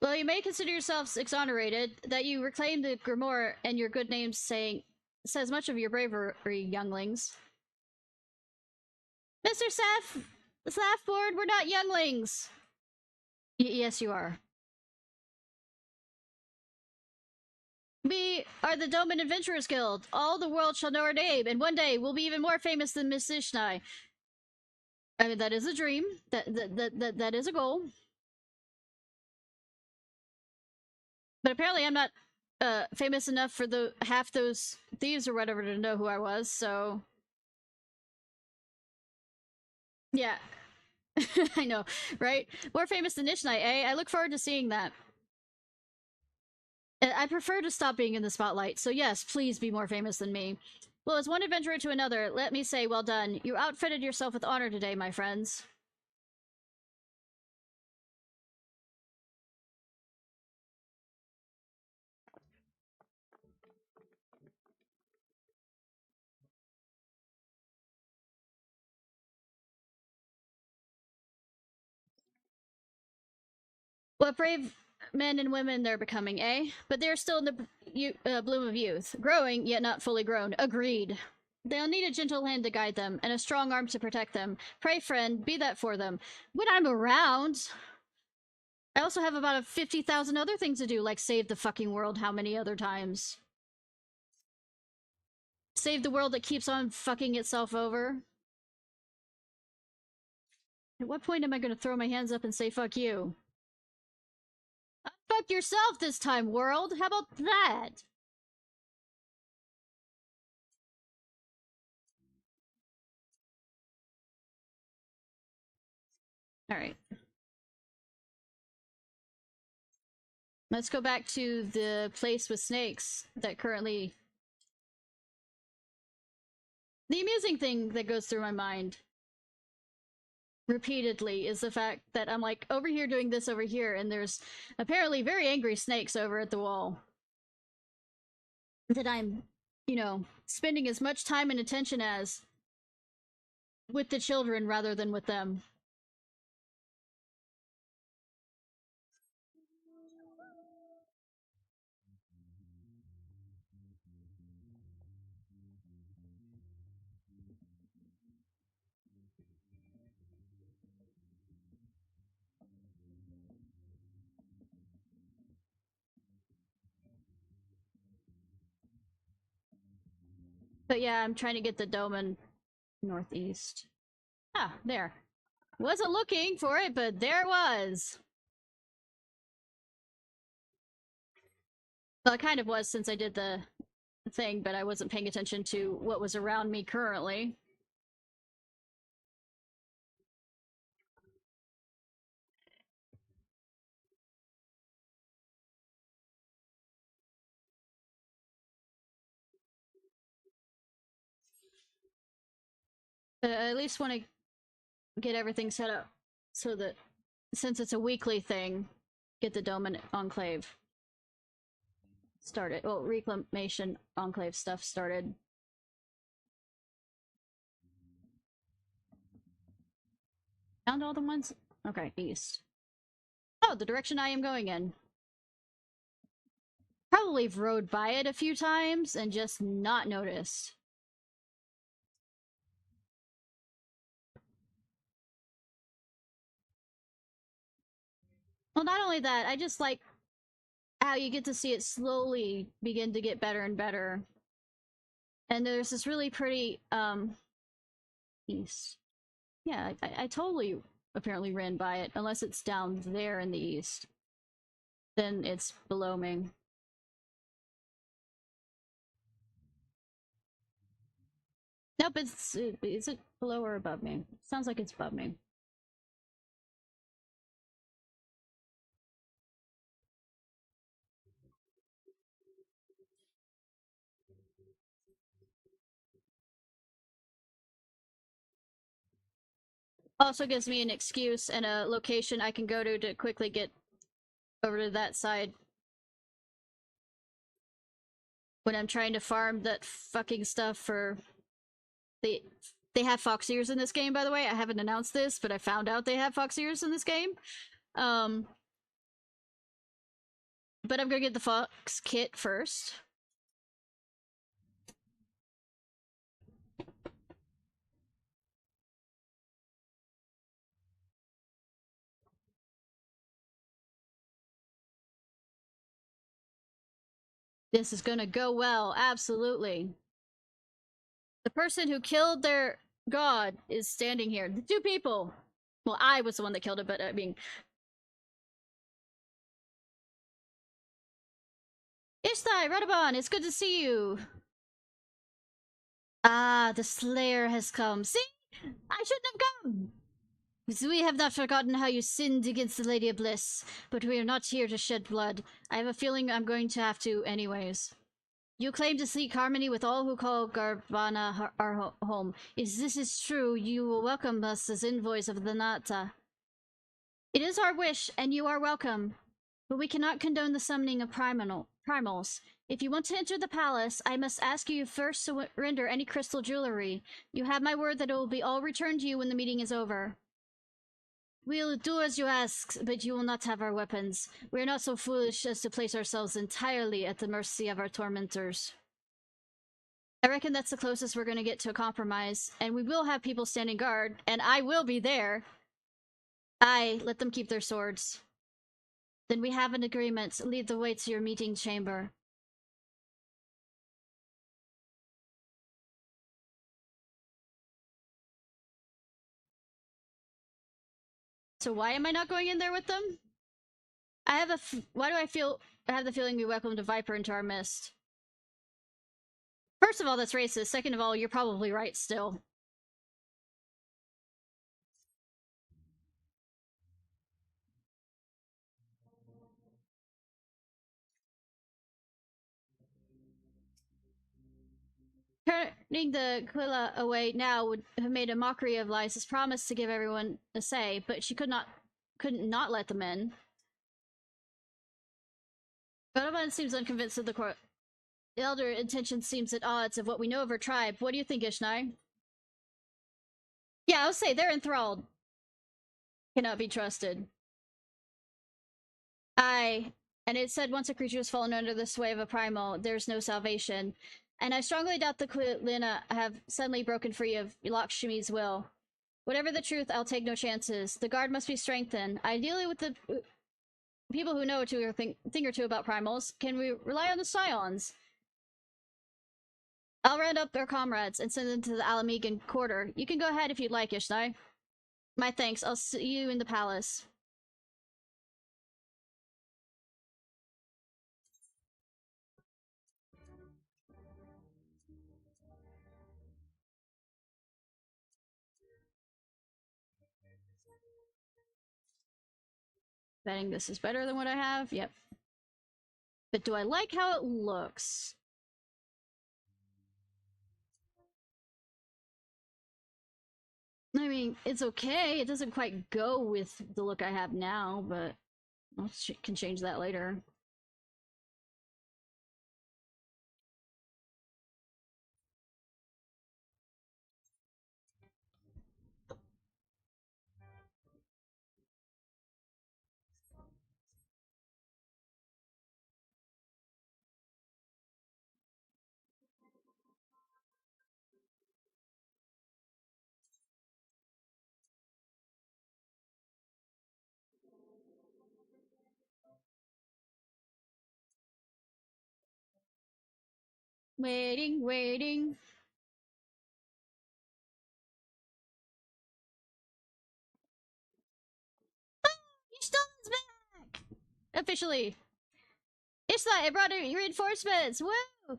Well, you may consider yourselves exonerated. That you reclaim the Grimoire and your good name says much of your bravery, younglings. Mr. Slaffboard, we're not younglings! Yes, you are. We are the Doman Adventurers Guild. All the world shall know our name, and one day we'll be even more famous than Miss Ishnai. I mean, that is a dream. That is a goal. But apparently I'm not famous enough for the half those thieves or whatever to know who I was, so... Yeah. I know, right? More famous than Ishnai, eh? I look forward to seeing that. I prefer to stop being in the spotlight, so yes, please be more famous than me. Well, as one adventurer to another, let me say well done. You outfitted yourself with honor today, my friends. What brave men and women they're becoming, eh? But they're still in the bloom of youth. Growing, yet not fully grown. Agreed. They'll need a gentle hand to guide them, and a strong arm to protect them. Pray, friend, be that for them. When I'm around... I also have about 50,000 other things to do, like save the fucking world how many other times? Save the world that keeps on fucking itself over? At what point am I gonna throw my hands up and say fuck you? Fuck yourself this time, world! How about that? Alright. Let's go back to the place with snakes that currently... The amusing thing that goes through my mind repeatedly is the fact that I'm like over here doing this over here, and there's apparently very angry snakes over at the wall. That I'm, you know, spending as much time and attention as with the children rather than with them. But yeah, I'm trying to get the Doman northeast. Ah, there. Wasn't looking for it, but there it was. Well, it kind of was since I did the thing, but I wasn't paying attention to what was around me currently. But I at least want to get everything set up so that since it's a weekly thing, get the Dome and Enclave started. Well, Reclamation Enclave stuff started. Found all the ones? Okay, east. Oh, the direction I am going in. Probably rode by it a few times and just not noticed. Well, not only that, I just like how you get to see it slowly begin to get better and better. And there's this really pretty, east. Yeah, I totally apparently ran by it, unless it's down there in the east. Then it's below me. Nope, is it below or above me? Sounds like it's above me. Also gives me an excuse and a location I can go to quickly get over to that side when I'm trying to farm that fucking stuff for the. They have fox ears in this game, by the way. I haven't announced this, but I found out they have fox ears in this game. Um, but I'm gonna get the fox kit first. This is gonna go well, absolutely. The person who killed their god is standing here. The two people. Well, I was the one that killed it, but I mean, Ishnai, Radabon, it's good to see you. Ah, the Slayer has come. See? I shouldn't have come! We have not forgotten how you sinned against the Lady of Bliss, but we are not here to shed blood. I have a feeling I'm going to have to anyways. You claim to seek harmony with all who call Garbana our home. If this is true, you will welcome us as envoys of the Nata. It is our wish, and you are welcome. But we cannot condone the summoning of primals. If you want to enter the palace, I must ask you first to surrender any crystal jewelry. You have my word that it will be all returned to you when the meeting is over. We'll do as you ask, but you will not have our weapons. We are not so foolish as to place ourselves entirely at the mercy of our tormentors. I reckon that's the closest we're going to get to a compromise, and we will have people standing guard, and I will be there. Let them keep their swords. Then we have an agreement. Lead the way to your meeting chamber. So why am I not going in there with them? Why do I have the feeling we welcomed a viper into our midst? First of all, that's racist. Second of all, you're probably right still. Turning the Quilla away now would have made a mockery of Lysa's promise to give everyone a say, but she couldn't not let them in. Donovan seems unconvinced of the court. The elder intention seems at odds of what we know of her tribe. What do you think, Ishnai? Yeah, I'll say they're enthralled. Cannot be trusted. And it said once a creature has fallen under the sway of a primal, there's no salvation. And I strongly doubt the Quilina have suddenly broken free of Lakashmi's will. Whatever the truth, I'll take no chances. The guard must be strengthened, ideally with the people who know a thing or two about primals. Can we rely on the scions? I'll round up their comrades and send them to the Alamegan quarter. You can go ahead if you'd like, Ishnai. My thanks. I'll see you in the palace. Betting this is better than what I have? Yep. But do I like how it looks? mean, it's okay. It doesn't quite go with the look I have now, but I can change that later. Waiting, waiting. Ishto's back! Officially. Ishnai, I brought reinforcements! Woo!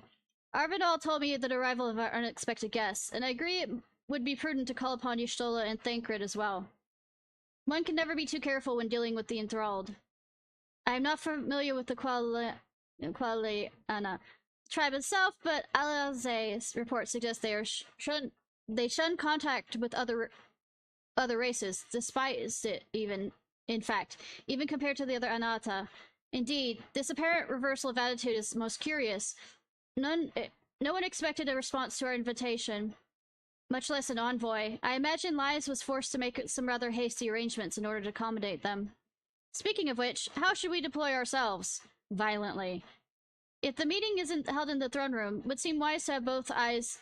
Arvidal told me the arrival of our unexpected guests, and I agree it would be prudent to call upon Y'shtola and Thancred as well. One can never be too careful when dealing with the enthralled. I am not familiar with the Qualiana tribe itself, but Alazay's report suggests they shun contact with other races, despise it even, in fact, even compared to the other Anata. Indeed, this apparent reversal of attitude is most curious. No one expected a response to our invitation, much less an envoy. I imagine Lies was forced to make some rather hasty arrangements in order to accommodate them. Speaking of which, how should we deploy ourselves? Violently. If the meeting isn't held in the throne room, it would seem wise to have both eyes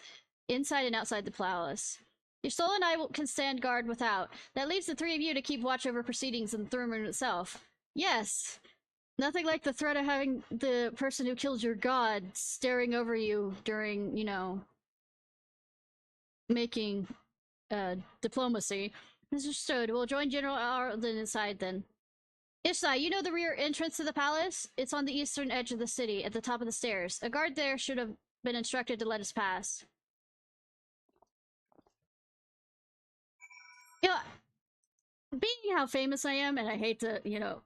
inside and outside the palace. Y'shtola and I can stand guard without. That leaves the three of you to keep watch over proceedings in the throne room itself. Yes. Nothing like the threat of having the person who killed your god staring over you during, you know, making diplomacy. Understood. We'll join General Arlen inside then. Ishnai, you know the rear entrance to the palace? It's on the eastern edge of the city, at the top of the stairs. A guard there should have been instructed to let us pass. You know, being how famous I am, and I hate to, you know,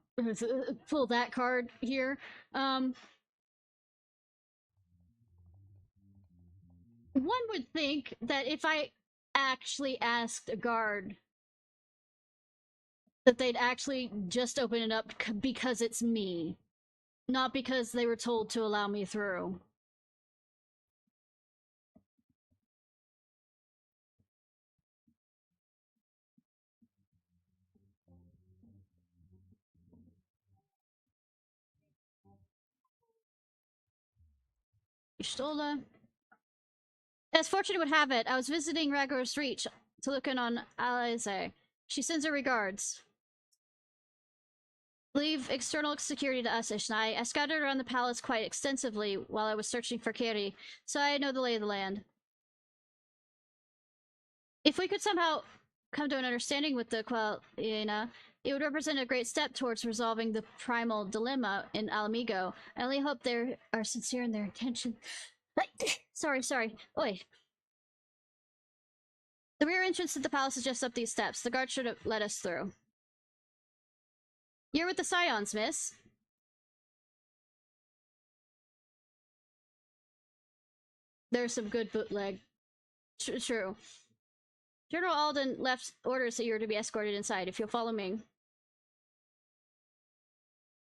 pull that card here, one would think that if I actually asked a guard that they'd actually just open it up because it's me, not because they were told to allow me through. Y'shtola. As fortune would have it, I was visiting Ragor's Reach to look in on Alize. She sends her regards. Leave external security to us, Ishnai. I scouted around the palace quite extensively while I was searching for Kiri, so I know the lay of the land. If we could somehow come to an understanding with the Qualiana, it would represent a great step towards resolving the primal dilemma in Alamigo. I only hope they are sincere in their intention. sorry. Oi. The rear entrance to the palace is just up these steps. The guard should have let us through. You're with the Scions, miss. There's some good bootleg. True. General Alden left orders that you were to be escorted inside, if you'll follow me.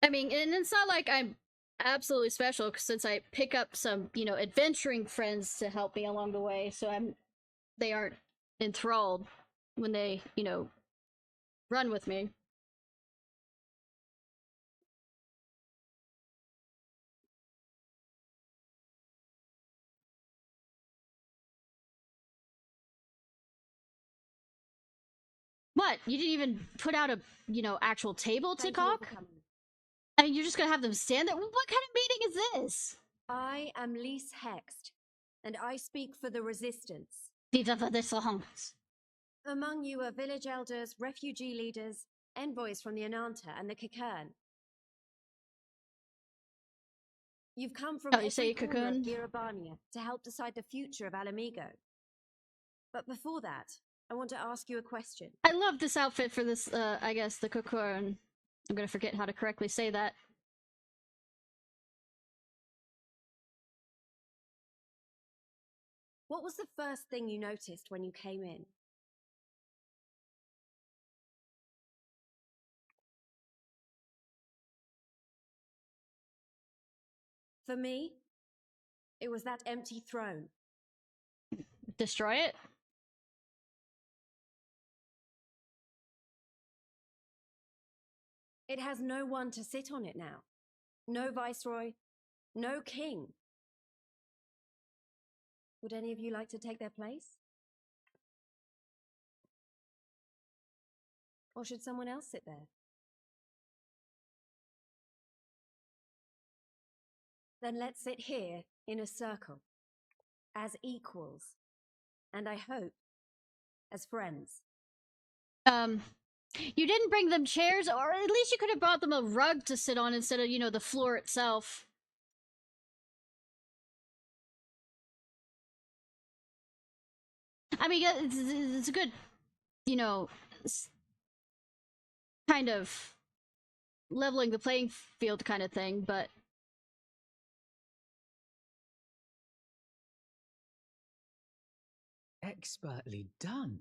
I mean, and it's not like I'm absolutely special, since I pick up some, you know, adventuring friends to help me along the way, so they aren't enthralled when they, you know, run with me. What? You didn't even put out a, you know, actual table to cock? I mean, you're just gonna have them stand there? What kind of meeting is this? I am Lise Hext, and I speak for the Resistance. Viva the Slahans. Among you are village elders, refugee leaders, envoys from the Ananta and the Kikern. You've come from you say every corner of Cocoon? Girabania to help decide the future of Alamigo. But before that, I want to ask you a question. I love this outfit for this, I guess, the Cocoon. I'm gonna forget how to correctly say that. What was the first thing you noticed when you came in? For me, it was that empty throne. Destroy it? It has no one to sit on it now. No viceroy, no king. Would any of you like to take their place? Or should someone else sit there? Then let's sit here in a circle, as equals, and I hope, as friends. You didn't bring them chairs, or at least you could have brought them a rug to sit on instead of, you know, the floor itself. I mean, it's a good, you know, kind of leveling the playing field kind of thing, but... Expertly done.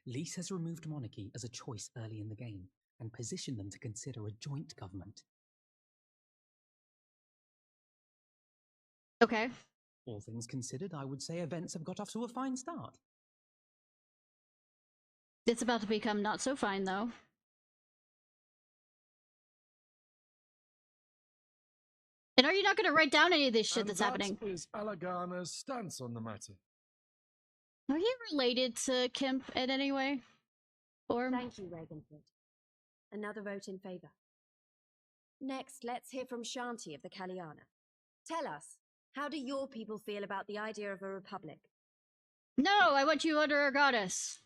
Lys has removed monarchy as a choice early in the game, and positioned them to consider a joint government. Okay. All things considered, I would say events have got off to a fine start. It's about to become not so fine, though. And are you not going to write down any of this shit that's happening? That is Alagana's stance on the matter. Are you related to Kemp in any way? Or... Thank you, Ravenford. Another vote in favor. Next, let's hear from Shanti of the Kalyana. Tell us, how do your people feel about the idea of a republic? No, I want you under a goddess.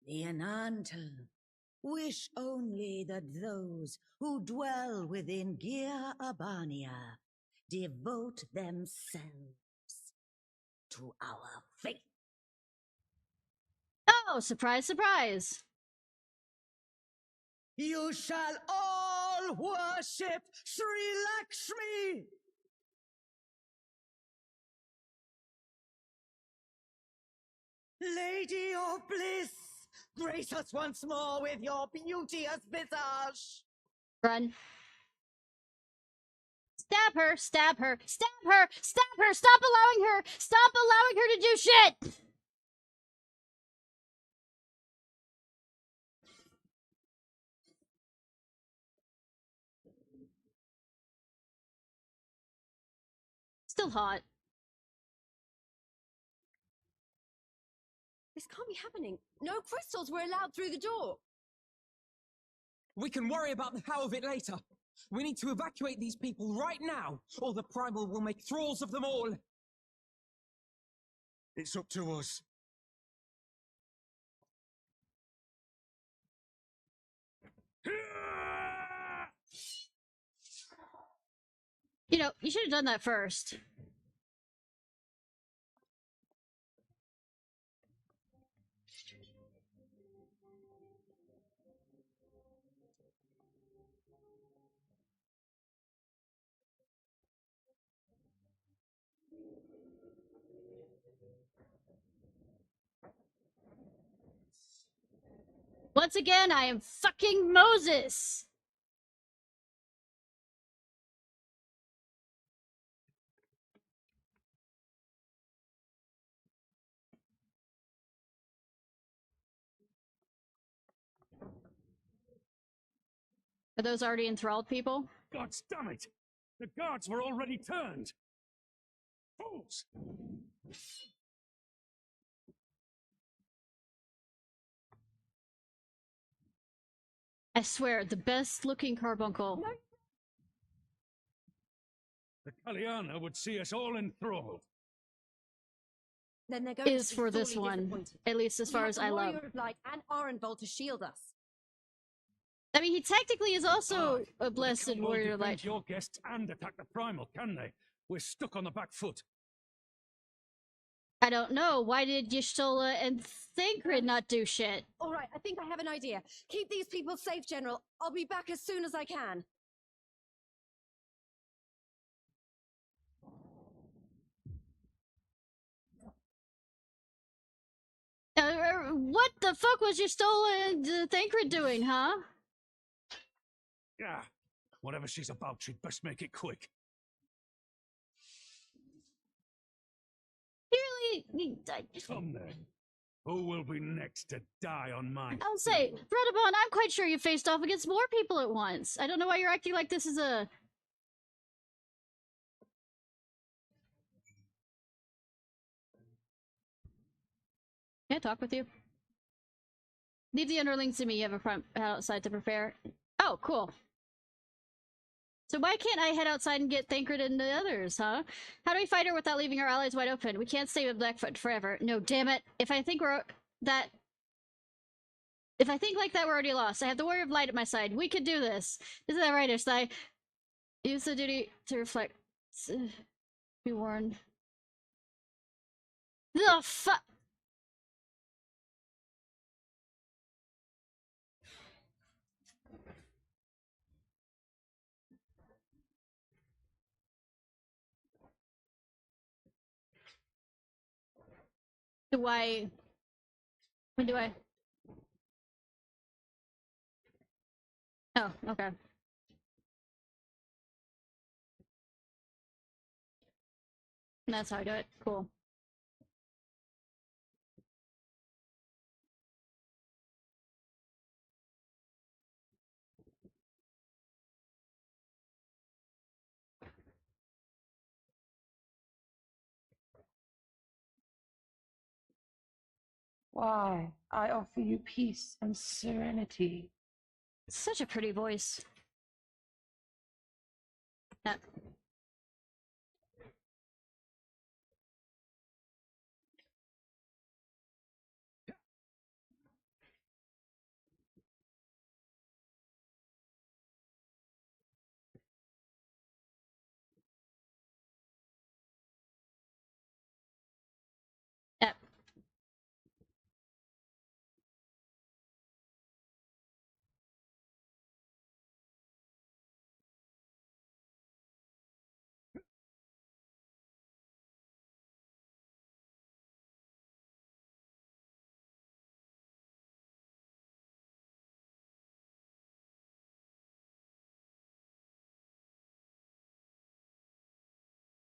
The Ananta wish only that those who dwell within Gir Abania devote themselves to our faith. Oh, surprise, surprise. You shall all worship Sri Lakashmi! Lady of bliss, grace us once more with your beauteous visage! Run. Stab her, stab her, stab her, stab her! Stop allowing her to do shit! Still hot. This can't be happening. No crystals were allowed through the door. We can worry about the how of it later. We need to evacuate these people right now, or the Primal will make thralls of them all. It's up to us. You know, you should have done that first. Once again, I am fucking Moses! Are those already enthralled people? God damn it! The guards were already turned! Fools! I swear, the best looking carbuncle. The Kalyana would see us all enthralled. Then they're going Is to be for this sorely one, disappointed. at least as We far have as the I love. Warrior of Light and Arenvold to shield us. I mean, he technically is also Aye, a but they blessed can't all warrior defend light. your guests and attack the Primal, can they? We're stuck on the back foot. I don't know. Why did Y'shtola and Thancred not do shit? All right, I think I have an idea. Keep these people safe, General. I'll be back as soon as I can. Yeah, what the fuck was your stolen Thancred doing, huh? Yeah. Whatever she's about, she'd best make it quick. Clearly, Come then. Who will be next to die on my I'll say, field? Redabon, I'm quite sure you faced off against more people at once. I don't know why you're acting like this is a... Can I talk with you? Leave the underlings to me. You have a front outside to prepare. Oh, cool. So why can't I head outside and get Thancred and the others, huh? How do we fight her without leaving our allies wide open? We can't stay with Blackfoot forever. No, damn it. If I think like that, we're already lost. I have the Warrior of Light at my side. We could do this. Isn't that right, Ishnai? Use the duty to reflect. Be warned. The fuck? When do I? Oh, okay. That's how I do it. Cool. Why, I offer you peace and serenity. Such a pretty voice. Yeah. Yeah.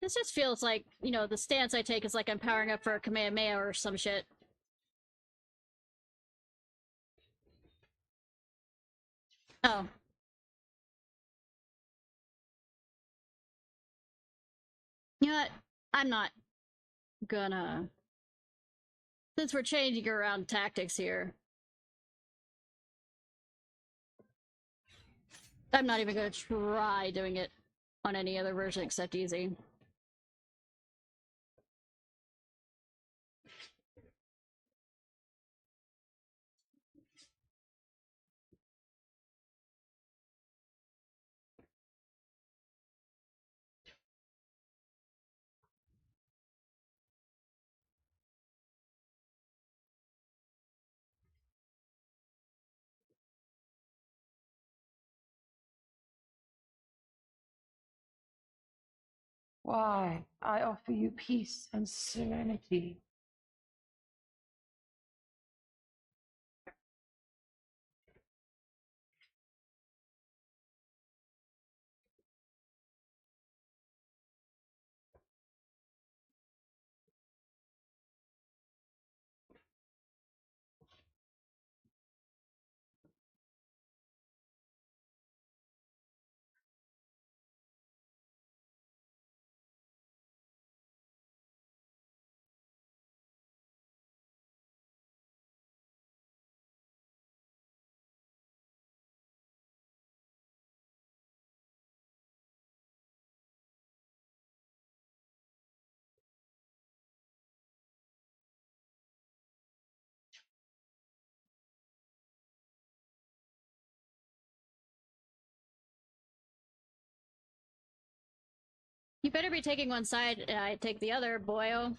This just feels like, you know, the stance I take is like I'm powering up for a Kamehameha or some shit. Oh. You know what? I'm not gonna... Since we're changing around tactics here, I'm not even gonna try doing it on any other version except easy. Why, I offer you peace and serenity. You better be taking one side and I take the other, boyo.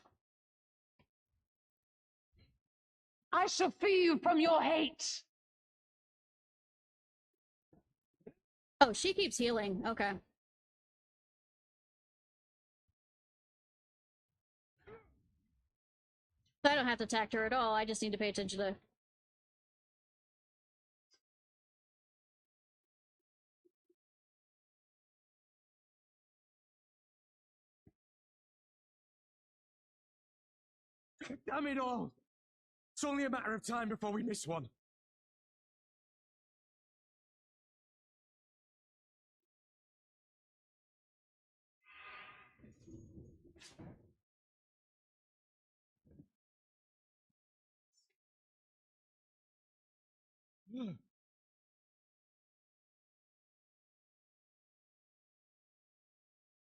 I shall free you from your hate! Oh, she keeps healing. Okay. I don't have to attack her at all, I just need to pay attention to... Damn it all! It's only a matter of time before we miss one.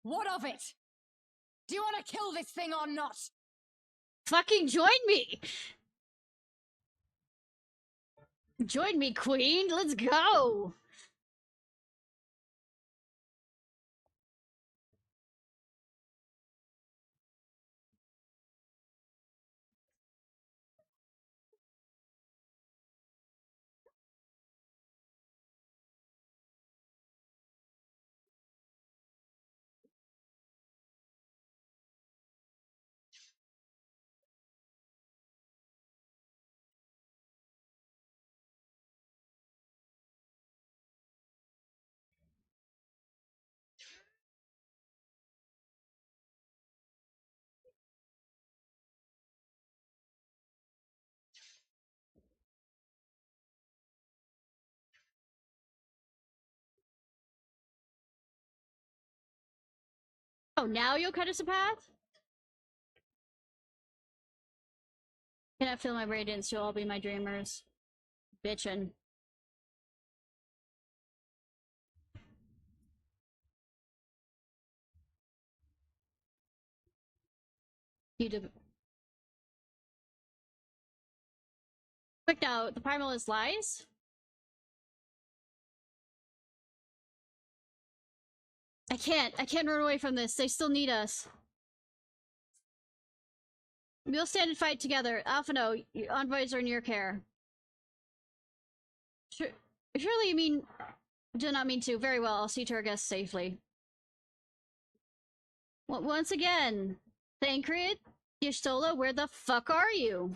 What of it? Do you want to kill this thing or not? Fucking join me! Join me, queen! Let's go! Oh, now you'll cut us a path? Cannot feel my radiance, you'll all be my dreamers. Bitchin'. You did. Quick now, the primal is lies? I can't run away from this, they still need us. We'll stand and fight together. Alphino, your envoys are in your care. Surely you mean... Do not mean to. Very well, I'll see to our guests safely. Once again, Thancred, Y'shtola, where the fuck are you?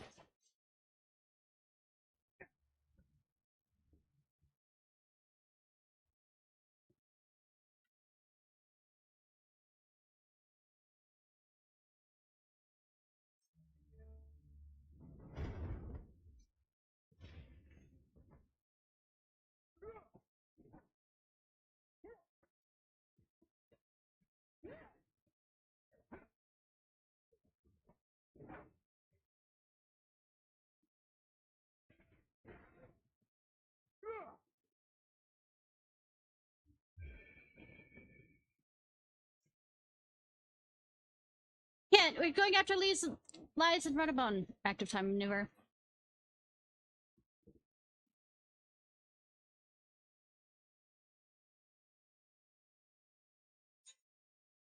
Can't. We're going after Lies and Runabone. Active time maneuver.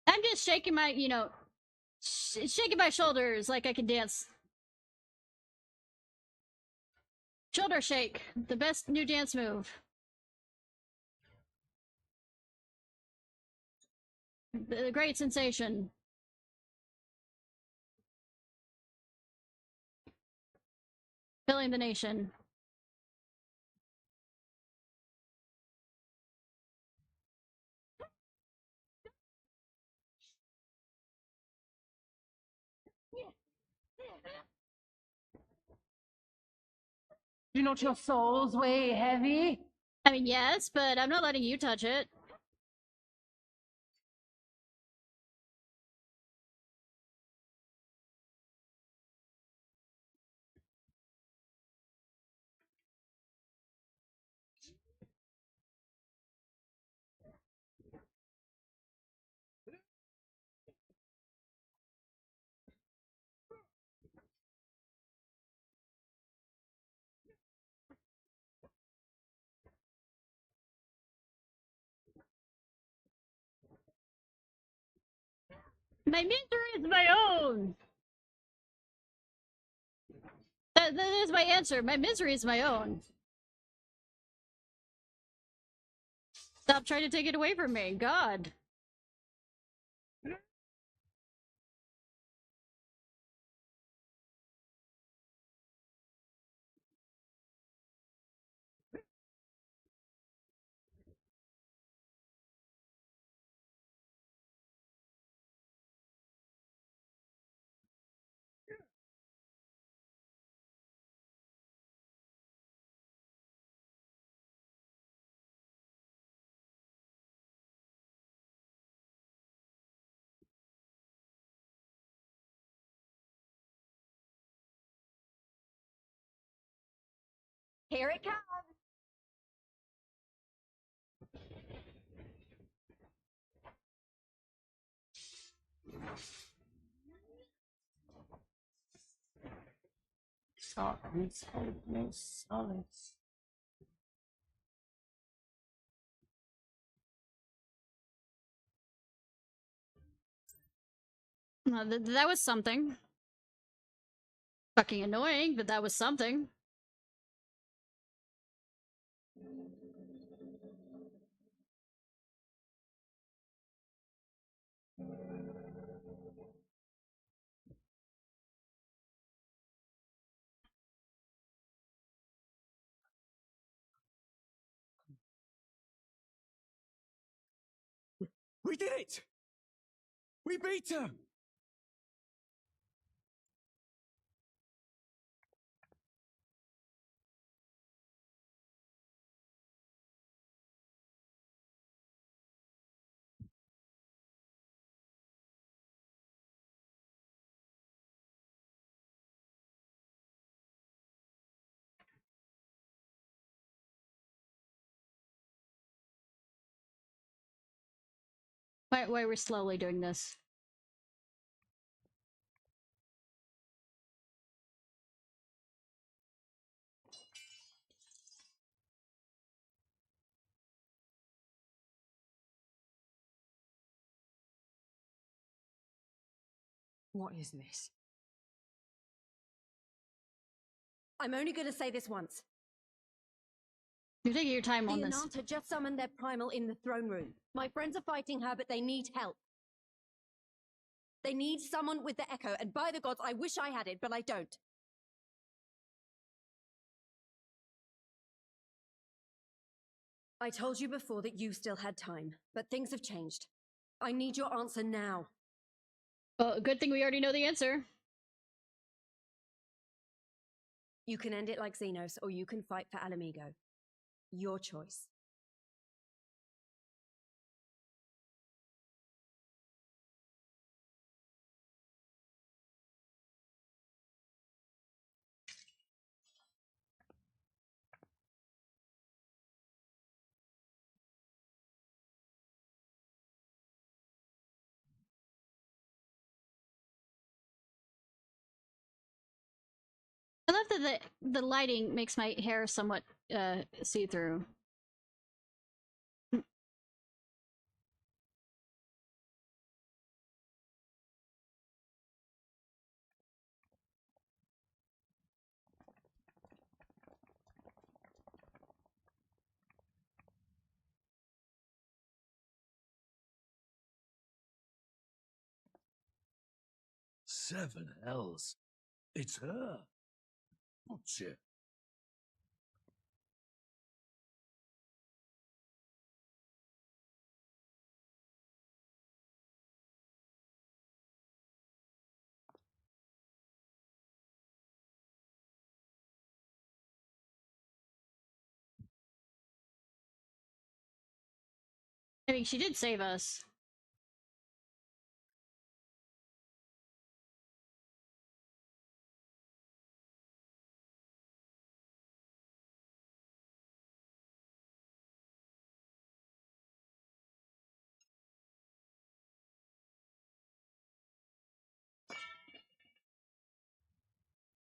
I'm just shaking my, you know, shaking my shoulders like I can dance. Shoulder shake, the best new dance move. The great sensation. Filling the nation. You know your soul's way heavy? I mean, yes, but I'm not letting you touch it. My misery is my own! That is my answer. My misery is my own. Stop trying to take it away from me. God. Here it comes! Darkness hold no solace. That was something. Fucking annoying, but that was something. We did it! We beat her! Why we're slowly doing this? What is this? I'm only gonna say this once. You're taking your time on The this. Ananta just summoned their primal in the throne room. My friends are fighting her, but they need help. They need someone with the echo, and by the gods, I wish I had it, but I don't. I told you before that you still had time, but things have changed. I need your answer now. Well, good thing we already know the answer. You can end it like Xenos, or you can fight for Alamigo. Your choice. I love that the lighting makes my hair somewhat see-through. Seven hells. It's her. Butcher. I mean, she did save us.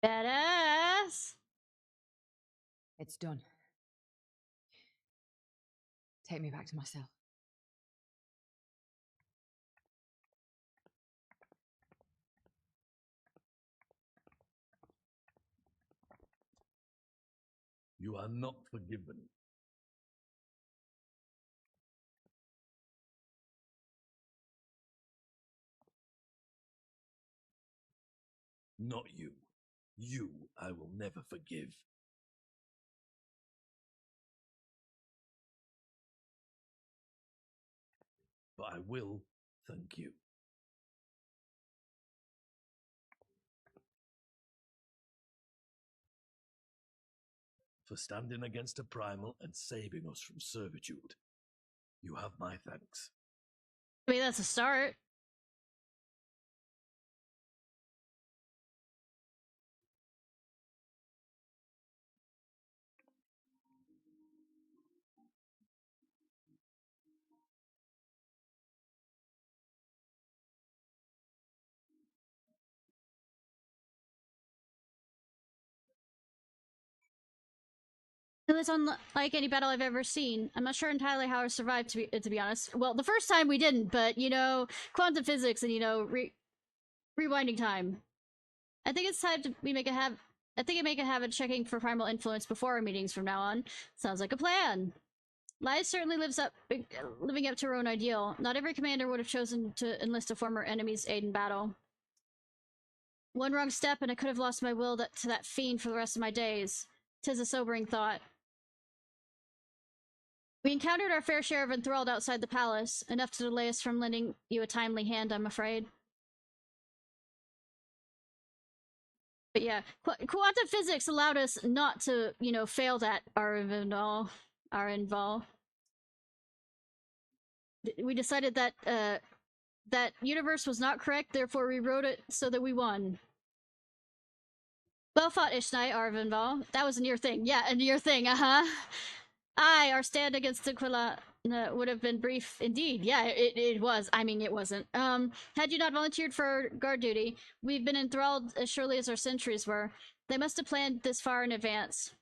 Badass! It's done. Take me back to myself. You are not forgiven. Not you. You I will never forgive. But I will thank you. For standing against a primal and saving us from servitude. You have my thanks. I mean, that's a start. It was unlike any battle I've ever seen. I'm not sure entirely how I survived, to be honest. Well, the first time we didn't, but, you know, quantum physics and, you know, rewinding time. I think it's time we make a habit. I think I make a habit of checking for primal influence before our meetings from now on. Sounds like a plan. Lai certainly living up to her own ideal. Not every commander would have chosen to enlist a former enemy's aid in battle. One wrong step and I could have lost my will to that fiend for the rest of my days. 'Tis a sobering thought. We encountered our fair share of enthralled outside the palace, enough to delay us from lending you a timely hand, I'm afraid. But yeah, quantum physics allowed us not to, you know, fail that our invol. We decided that that universe was not correct, therefore we wrote it so that we won. Well fought, Ishnai, Arvinval. That was a near thing. Yeah, a near thing, our stand against Aquila would have been brief indeed. Yeah, it was. I mean, it wasn't. Had you not volunteered for guard duty, we've been enthralled as surely as our sentries were. They must have planned this far in advance.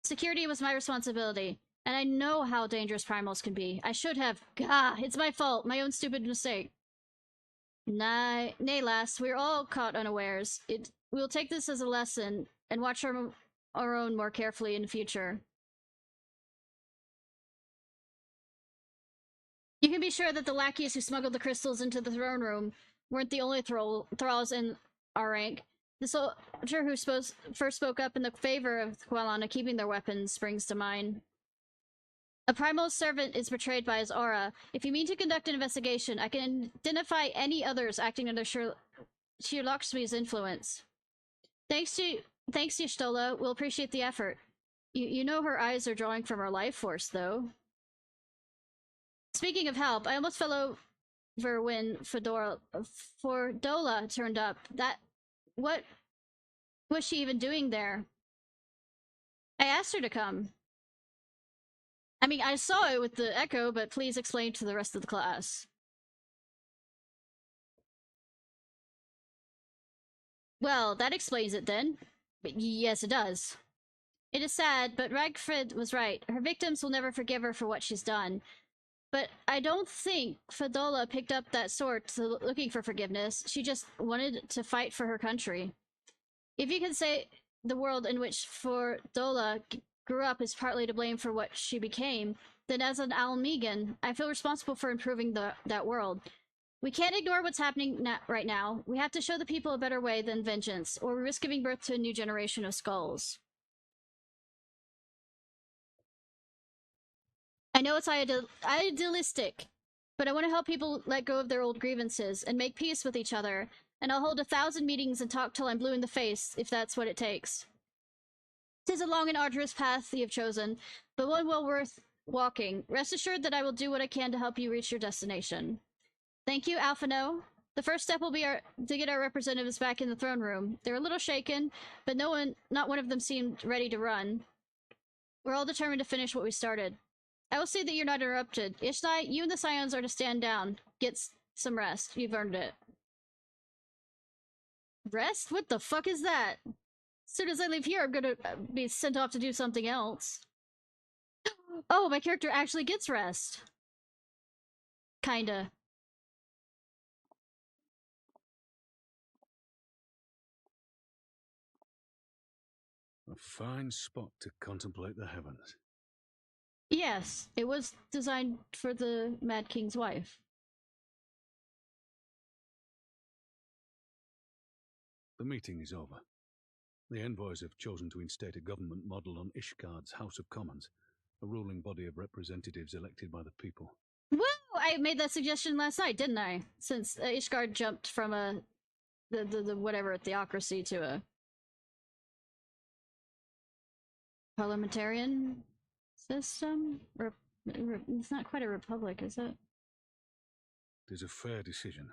Security was my responsibility, and I know how dangerous primals can be. I should have. Gah, it's my fault. My own stupid mistake. Nay, lass, we're all caught unawares. We'll take this as a lesson and watch our own more carefully in the future. You can be sure that the lackeys who smuggled the crystals into the throne room weren't the only thralls in our rank. The soldier who first spoke up in the favor of Kualana keeping their weapons springs to mind. A primal servant is betrayed by his aura. If you mean to conduct an investigation, I can identify any others acting under Lakashmi's influence. Thanks to Stola, we'll appreciate the effort. You know her eyes are drawing from her life force, though. Speaking of help, I almost fell over when Fordola turned up. What was she even doing there? I asked her to come. I mean, I saw it with the echo, but please explain to the rest of the class. Well, that explains it then. But yes, it does. It is sad, but Ragfrid was right. Her victims will never forgive her for what she's done. But I don't think Fadola picked up that sword looking for forgiveness. She just wanted to fight for her country. If you can say the world in which Fadola grew up is partly to blame for what she became, then as an Almegan, I feel responsible for improving that world. We can't ignore what's happening right now. We have to show the people a better way than vengeance, or we risk giving birth to a new generation of skulls. I know it's idealistic, but I want to help people let go of their old grievances and make peace with each other, and I'll hold 1,000 meetings and talk till I'm blue in the face, if that's what it takes. 'Tis a long and arduous path you have chosen, but one well worth walking. Rest assured that I will do what I can to help you reach your destination. Thank you, Alphino. The first step will be to get our representatives back in the throne room. They're a little shaken, but not one of them seemed ready to run. We're all determined to finish what we started. I will see that you're not interrupted. Ishnai, you and the Scions are to stand down. Get some rest. You've earned it. Rest? What the fuck is that? As soon as I leave here, I'm gonna be sent off to do something else. Oh, my character actually gets rest. Kinda. A fine spot to contemplate the heavens. Yes, it was designed for the Mad King's wife. The meeting is over. The envoys have chosen to instate a government model on Ishgard's House of Commons, a ruling body of representatives elected by the people. Woo! I made that suggestion last night, didn't I? Since Ishgard jumped from the whatever theocracy to a parliamentarian system? It's not quite a republic, is it? It is a fair decision,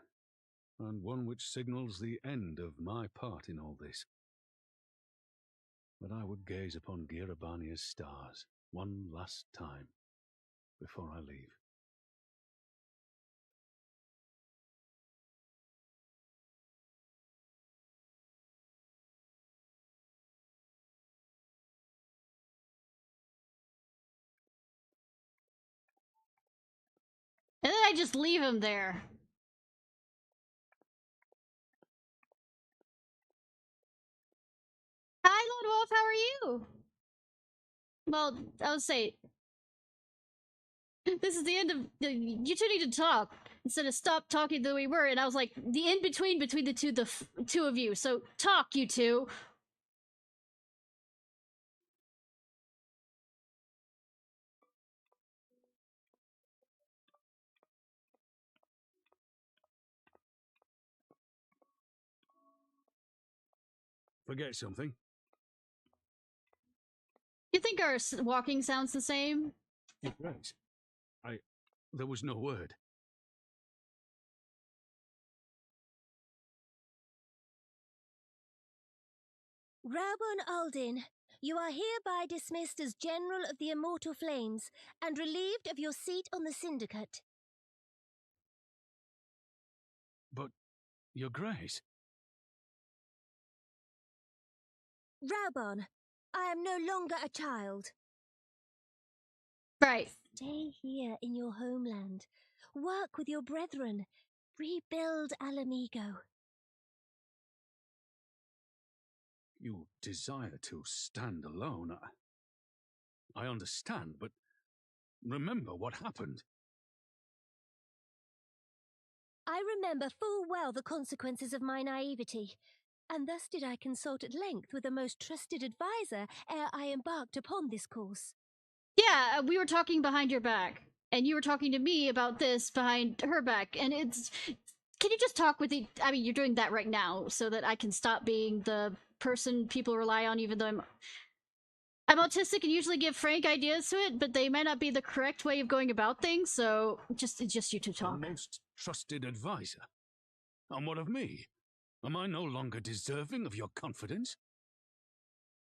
and one which signals the end of my part in all this. But I would gaze upon Girabania's stars one last time before I leave. might just leave him there. Hi, Lord Wolf, how are you? Well, I would say this is the end of you two need to talk instead of stop talking the way we were. And I was like, the in between the two of you. So talk, you two. Forget something? You think our walking sounds the same? It does. There was no word. Raubun Aldin, you are hereby dismissed as General of the Immortal Flames and relieved of your seat on the Syndicate. But, Your Grace. Raubun, I am no longer a child. Right. Stay here in your homeland. Work with your brethren. Rebuild Alamigo. You desire to stand alone. I understand, but remember what happened. I remember full well the consequences of my naivety, and thus did I consult at length with a most trusted adviser ere I embarked upon this course. Yeah, we were talking behind your back, and you were talking to me about this behind her back, and it's... Can you just talk with the... I mean, you're doing that right now, so that I can stop being the person people rely on, even though I'm autistic and usually give frank ideas to it, but they might not be the correct way of going about things, so it's just you to talk. A most trusted advisor? And what of me? Am I no longer deserving of your confidence?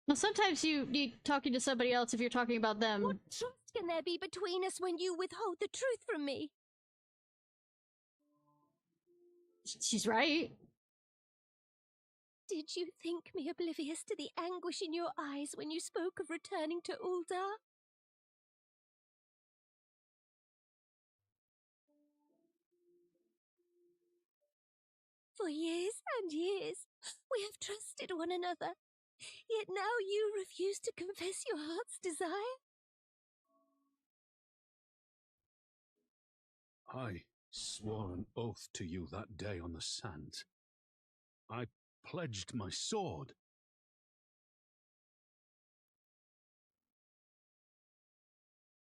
Well, sometimes you need talking to somebody else if you're talking about them. What trust can there be between us when you withhold the truth from me? She's right. Did you think me oblivious to the anguish in your eyes when you spoke of returning to Uldar? For years and years, we have trusted one another, yet now you refuse to confess your heart's desire? I swore an oath to you that day on the sands. I pledged my sword.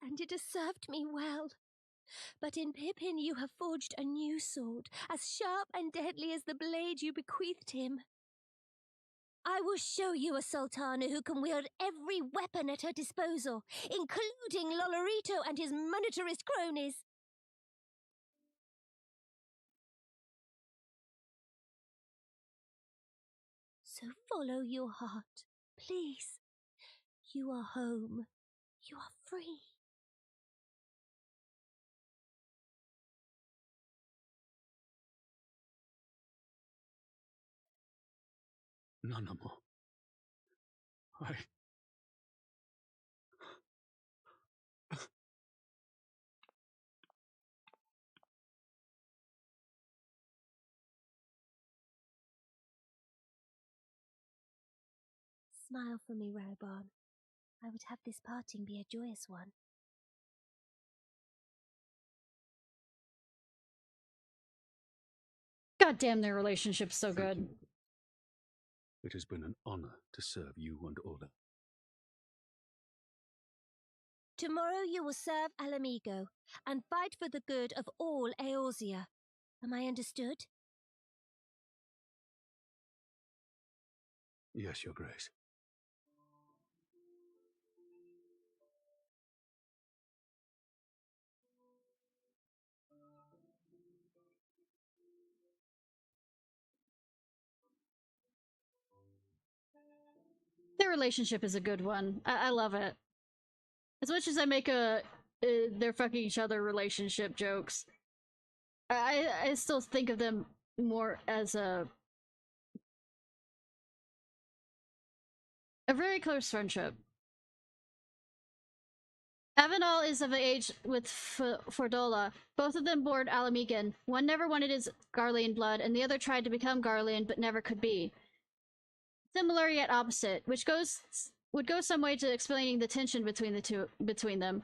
And it has served me well. But in Pippin you have forged a new sword, as sharp and deadly as the blade you bequeathed him. I will show you a Sultana who can wield every weapon at her disposal, including Lolorito and his monetarist cronies. So follow your heart, please. You are home. You are free. None more. Smile for me, Raubun. I would have this parting be a joyous one. God damn, their relationship's so good. It has been an honor to serve you and Oda. Tomorrow you will serve Alamigo and fight for the good of all Eorzea. Am I understood? Yes, Your Grace. Their relationship is a good one. I love it. As much as I make they're fucking each other relationship jokes, I still think of them more as a very close friendship. Avenal is of age with Fordola. Both of them born Alamigan. One never wanted his Garlean blood, and the other tried to become Garlean, but never could be. Similar yet opposite, which would go some way to explaining the tension between them.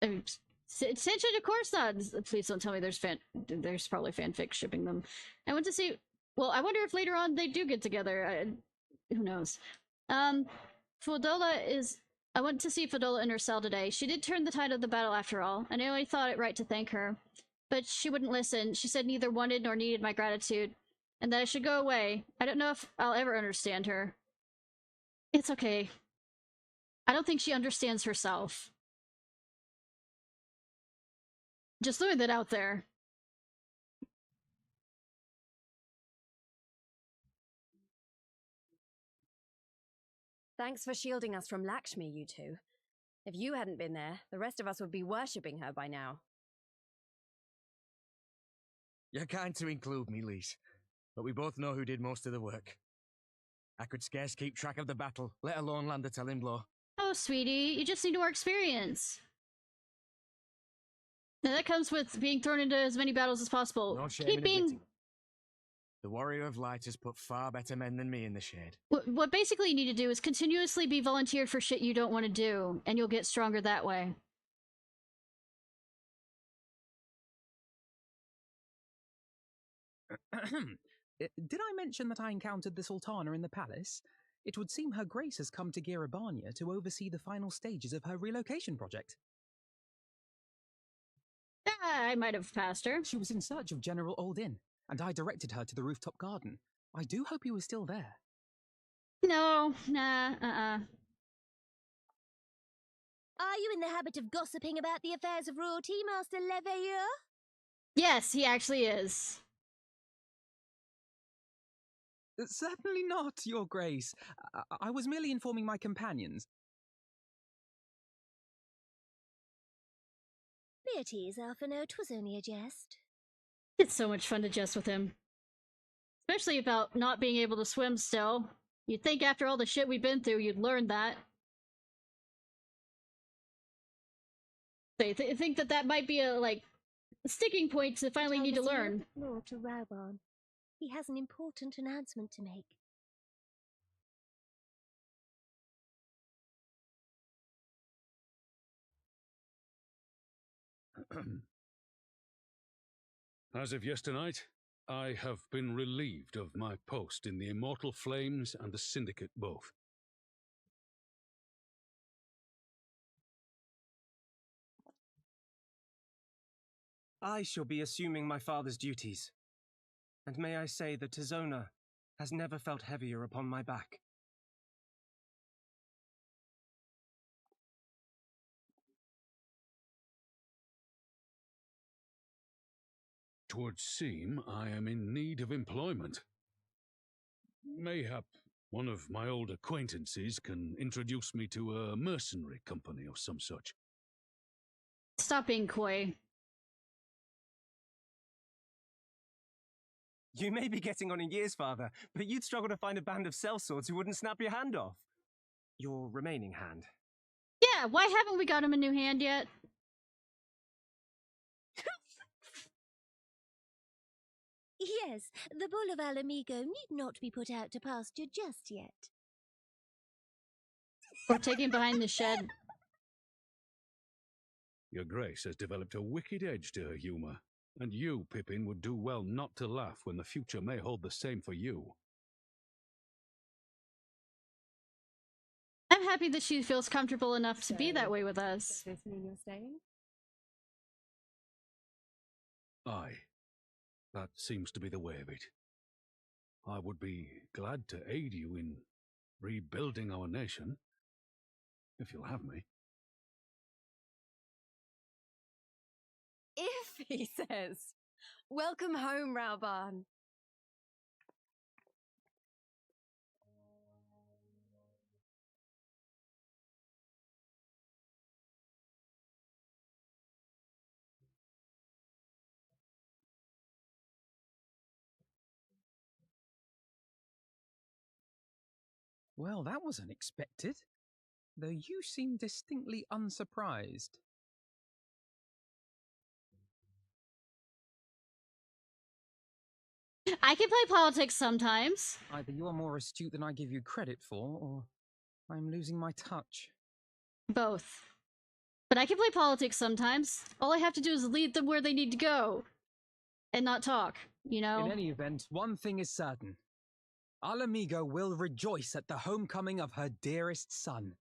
I mean, tension, of course not. Please don't tell me there's probably fanfic shipping them. I went to see. Well, I wonder if later on they do get together. Who knows? Fordola is. I went to see Fordola in her cell today. She did turn the tide of the battle after all, and I only thought it right to thank her. But she wouldn't listen. She said neither wanted nor needed my gratitude, and that I should go away. I don't know if I'll ever understand her. It's okay. I don't think she understands herself. Just throwing that out there. Thanks for shielding us from Lakashmi, you two. If you hadn't been there, the rest of us would be worshipping her by now. You're kind to include me, Lise, but we both know who did most of the work. I could scarce keep track of the battle, let alone land a telling blow. Oh, sweetie, you just need more experience. Now that comes with being thrown into as many battles as possible. No shame Keep in being... admitting. The Warrior of Light has put far better men than me in the shade. What basically you need to do is continuously be volunteered for shit you don't want to do, and you'll get stronger that way. Did I mention that I encountered the Sultana in the palace? It would seem Her Grace has come to Girabania to oversee the final stages of her relocation project. I might have passed her. She was in search of General Oldin, and I directed her to the rooftop garden. I do hope he was still there. No, nah, Are you in the habit of gossiping about the affairs of royalty, Master Leveilleur? Yes, he actually is. Certainly not, Your Grace. I was merely informing my companions. Be at ease, Alphino. 'Twas only a jest. It's so much fun to jest with him. Especially about not being able to swim still. You'd think after all the shit we've been through, you'd learn that. I think that might be a, sticking point to finally need to learn. Lord to Rauban. He has an important announcement to make. As of yesternight, I have been relieved of my post in the Immortal Flames and the Syndicate both. I shall be assuming my father's duties. And may I say that Tizona has never felt heavier upon my back. Twould seem I am in need of employment. Mayhap one of my old acquaintances can introduce me to a mercenary company of some such. Stop being coy. You may be getting on in years, father, but you'd struggle to find a band of sellswords who wouldn't snap your hand off. Your remaining hand. Yeah, why haven't we got him a new hand yet? Yes, the bull of Alamigo need not be put out to pasture just yet. Or taking behind the shed. Your Grace has developed a wicked edge to her humour, and you, Pippin, would do well not to laugh when the future may hold the same for you. I'm happy that she feels comfortable enough to be that way with us. Does this mean you're staying? Aye. That seems to be the way of it. I would be glad to aid you in rebuilding our nation, if you'll have me. If, he says. Welcome home, Rauban. Well, that was unexpected. though you seem distinctly unsurprised. I can play politics sometimes. Either you are more astute than I give you credit for, or I'm losing my touch. Both. But I can play politics sometimes. All I have to do is lead them where they need to go. And not talk, you know? In any event, one thing is certain. Alamigo will rejoice at the homecoming of her dearest son.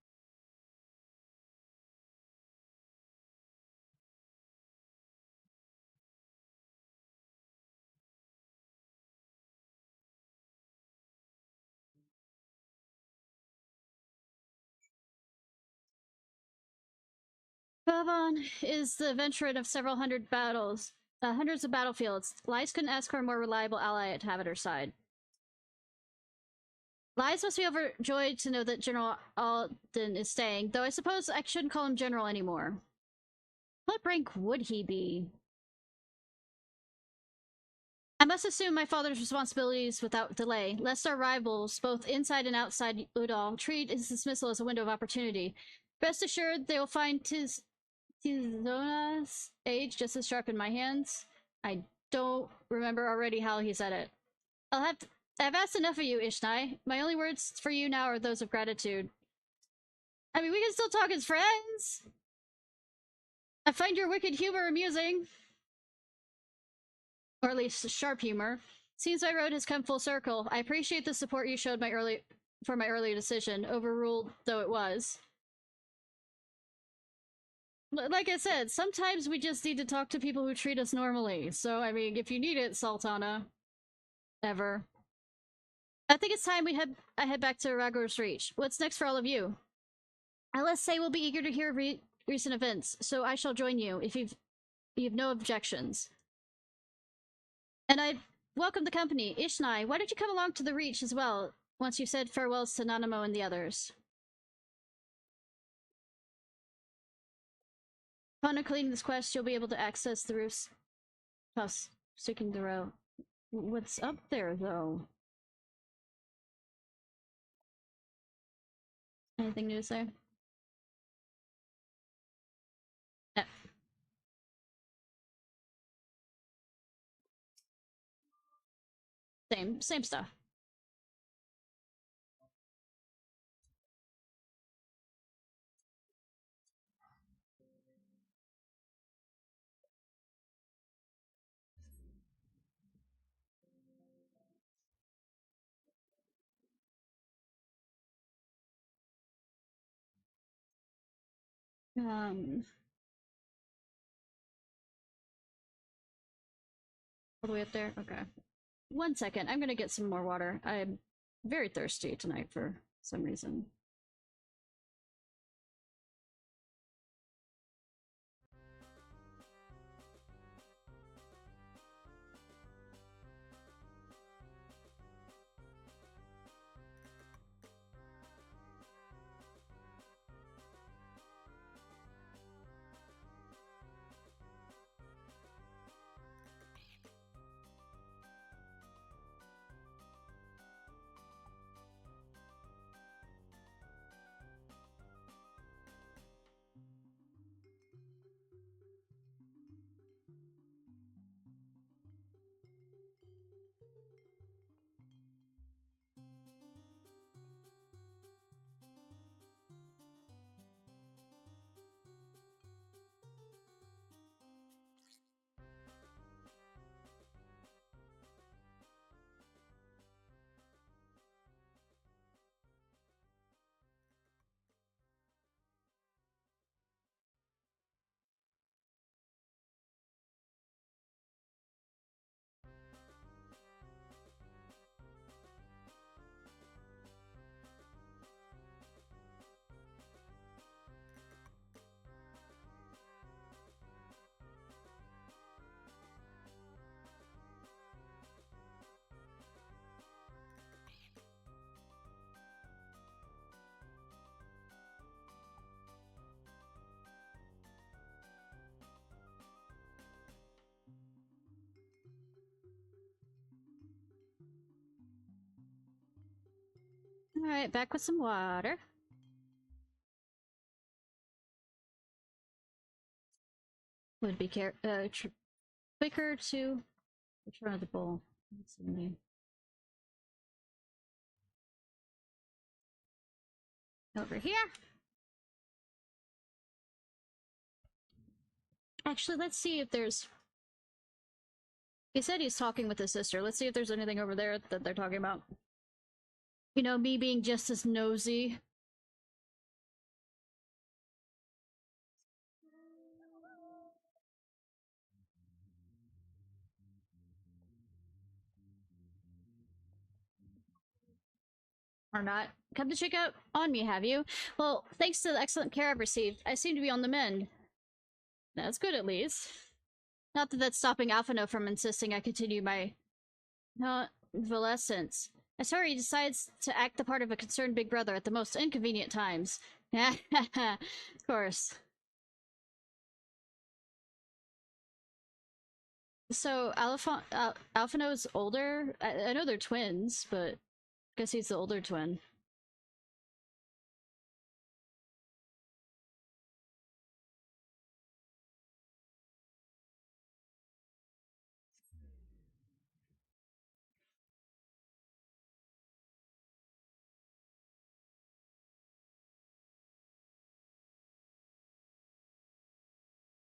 Bavan is the veteran of several hundreds of battlefields. Lies couldn't ask for a more reliable ally to have at her side. Lies must be overjoyed to know that General Alden is staying, though I suppose I shouldn't call him General anymore. What rank would he be? I must assume my father's responsibilities without delay, lest our rivals, both inside and outside Udall, treat his dismissal as a window of opportunity. Rest assured, they will find Tizona's age just as sharp in my hands. I don't remember already how he said it. I've asked enough of you, Ishnai. My only words for you now are those of gratitude. I mean, we can still talk as friends. I find your wicked humor amusing. Or at least sharp humor. Seems my road has come full circle. I appreciate the support you showed for my earlier decision, overruled though it was. Like I said, sometimes we just need to talk to people who treat us normally. So, I mean, if you need it, Sultana. Ever. I think it's time I head back to Ragor's Reach. What's next for all of you? Let's say we'll be eager to hear recent events, so I shall join you if you've no objections. And I'd welcome the company. Ishnai, why don't you come along to the Reach as well, once you've said farewells to Nanamo and the others? Upon completing this quest, you'll be able to access the roofs. Plus, seeking the row. What's up there, though? Anything new to say? Yeah. Same stuff. All the way up there? Okay. 1 second, I'm gonna get some more water. I'm very thirsty tonight for some reason. Alright, back with some water. would be quicker to return of the bull. Let's see. Over here. Actually, let's see if there's... He said he's talking with his sister. Let's see if there's anything over there that they're talking about. You know, me being just as nosy. Or not. Come to check out on me, have you? Well, thanks to the excellent care I've received, I seem to be on the mend. That's good, at least. Not that that's stopping Alphino from insisting I continue my... convalescence. I swear he decides to act the part of a concerned big brother at the most inconvenient times. Of course. So, Alphino's older? I know they're twins, but... I guess he's the older twin.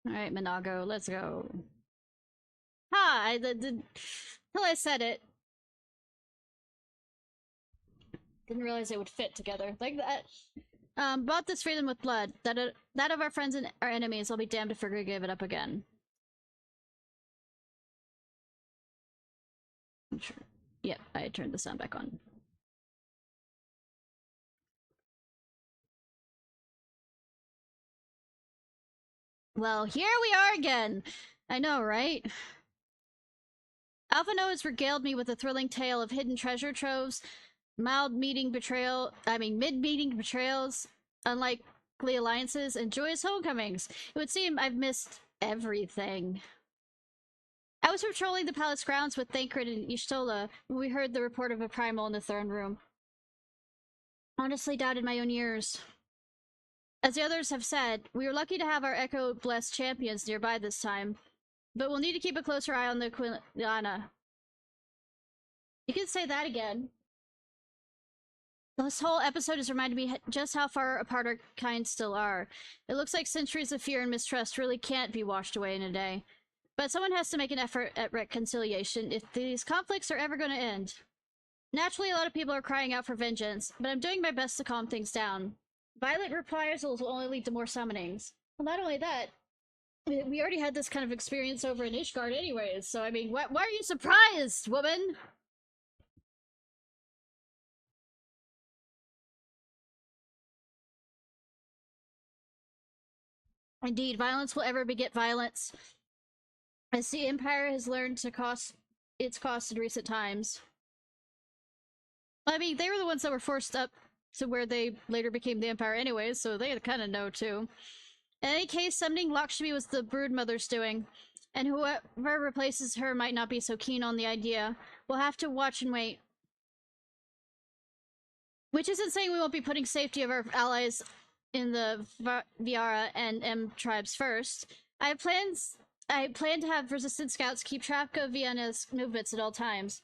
Alright, Minago, let's go. Ha! Till I said it. Didn't realize they would fit together like that. Bought this freedom with blood. That of our friends and our enemies, I'll be damned if we're gonna give it up again. I'm sure. Yep, I turned the sound back on. Well, here we are again! I know, right? Alphino has regaled me with a thrilling tale of hidden treasure troves, mid-meeting betrayals, unlikely alliances, and joyous homecomings. It would seem I've missed everything. I was patrolling the palace grounds with Thancred and Y'shtola when we heard the report of a primal in the throne room. Honestly doubted my own ears. As the others have said, we were lucky to have our Echo-blessed champions nearby this time, but we'll need to keep a closer eye on the Quiliana. You can say that again. This whole episode has reminded me just how far apart our kinds still are. It looks like centuries of fear and mistrust really can't be washed away in a day. But someone has to make an effort at reconciliation if these conflicts are ever going to end. Naturally, a lot of people are crying out for vengeance, but I'm doing my best to calm things down. Violent reprisals will only lead to more summonings. Well, not only that, we already had this kind of experience over in Ishgard anyways, so I mean, why are you surprised, woman? Indeed, violence will ever beget violence, as the Empire has learned to cost its cost in recent times. I mean, they were the ones that were forced up to where they later became the Empire anyways, so they kind of know too. In any case, summoning Lakashmi was the Broodmother's doing, and whoever replaces her might not be so keen on the idea. We'll have to watch and wait. Which isn't saying we won't be putting safety of our allies in the Viara and M tribes first. I plan to have resistance scouts keep track of Vienna's movements at all times.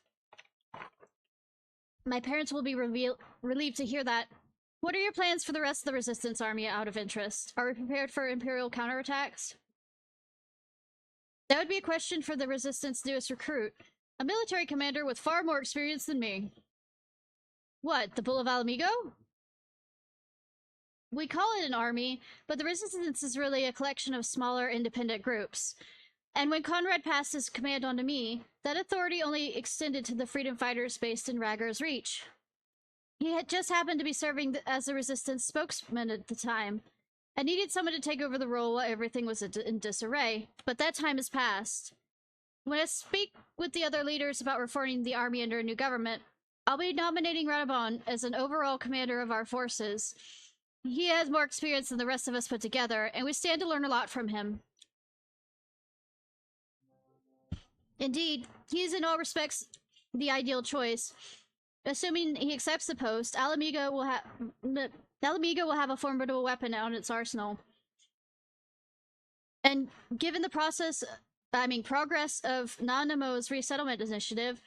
My parents will be relieved to hear that. What are your plans for the rest of the resistance army out of interest? Are we prepared for Imperial counterattacks? That would be a question for the resistance newest recruit, a military commander with far more experience than me. What, the Bull of Alamigo? We call it an army, but the resistance is really a collection of smaller independent groups. And when Conrad passed his command on to me, that authority only extended to the freedom fighters based in Raggar's Reach. He had just happened to be serving as the resistance spokesman at the time. I needed someone to take over the role while everything was in disarray, but that time has passed. When I speak with the other leaders about reforming the army under a new government, I'll be nominating Radabon as an overall commander of our forces. He has more experience than the rest of us put together, and we stand to learn a lot from him. Indeed, he is in all respects the ideal choice. Assuming he accepts the post, Alamigo will have a formidable weapon on its arsenal. And given the progress of Nanamo's resettlement initiative,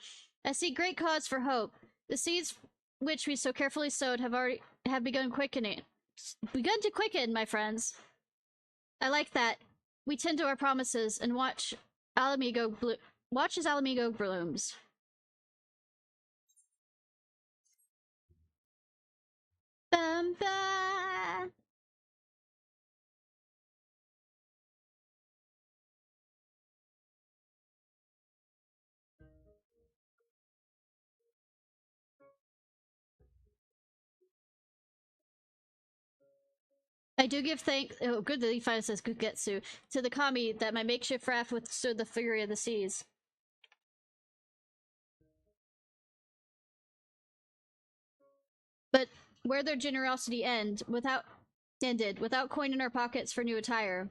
I see great cause for hope. The seeds which we so carefully sowed have begun to quicken, my friends. I like that. We tend to our promises and watch as Alamigo blooms. Bum, ba. I do give thanks. Oh, good that he finally says Gugetsu to the kami that my makeshift raft withstood the fury of the seas. But where their generosity ended, without coin in our pockets for new attire,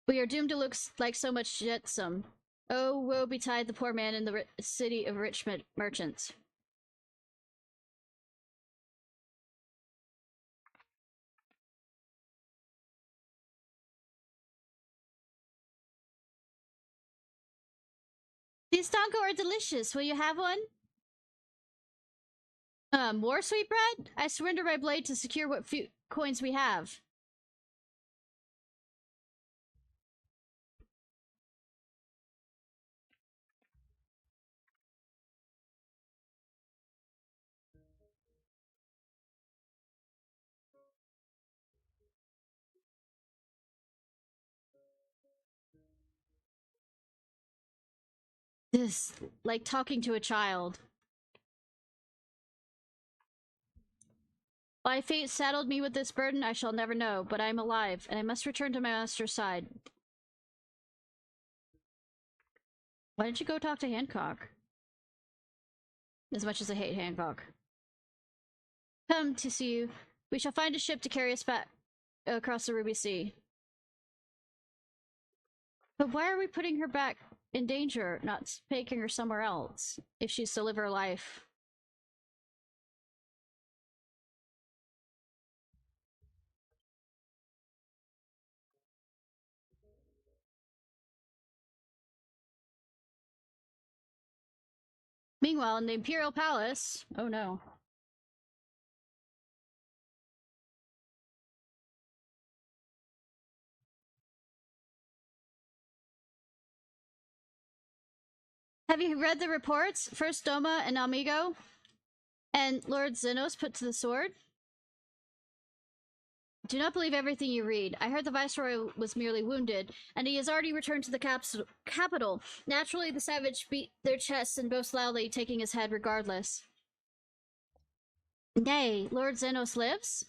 we are doomed to look like so much jetsam. Oh, woe betide the poor man in the city of rich merchants. These dango are delicious. Will you have one? More sweetbread? I surrender my blade to secure what few coins we have. This, like talking to a child. Why fate saddled me with this burden, I shall never know, but I am alive, and I must return to my master's side. Why didn't you go talk to Hancock? As much as I hate Hancock. Come to see you. We shall find a ship to carry us back across the Ruby Sea. But why are we putting her back in danger, not taking her somewhere else, if she's to live her life? Meanwhile, in the Imperial Palace... Oh no. Have you read the reports? First Doma and Amigo, and Lord Zenos put to the sword? Do not believe everything you read. I heard the Viceroy was merely wounded, and he has already returned to the capital. Naturally, the savage beat their chests and boast loudly, taking his head regardless. Nay, Lord Zenos lives?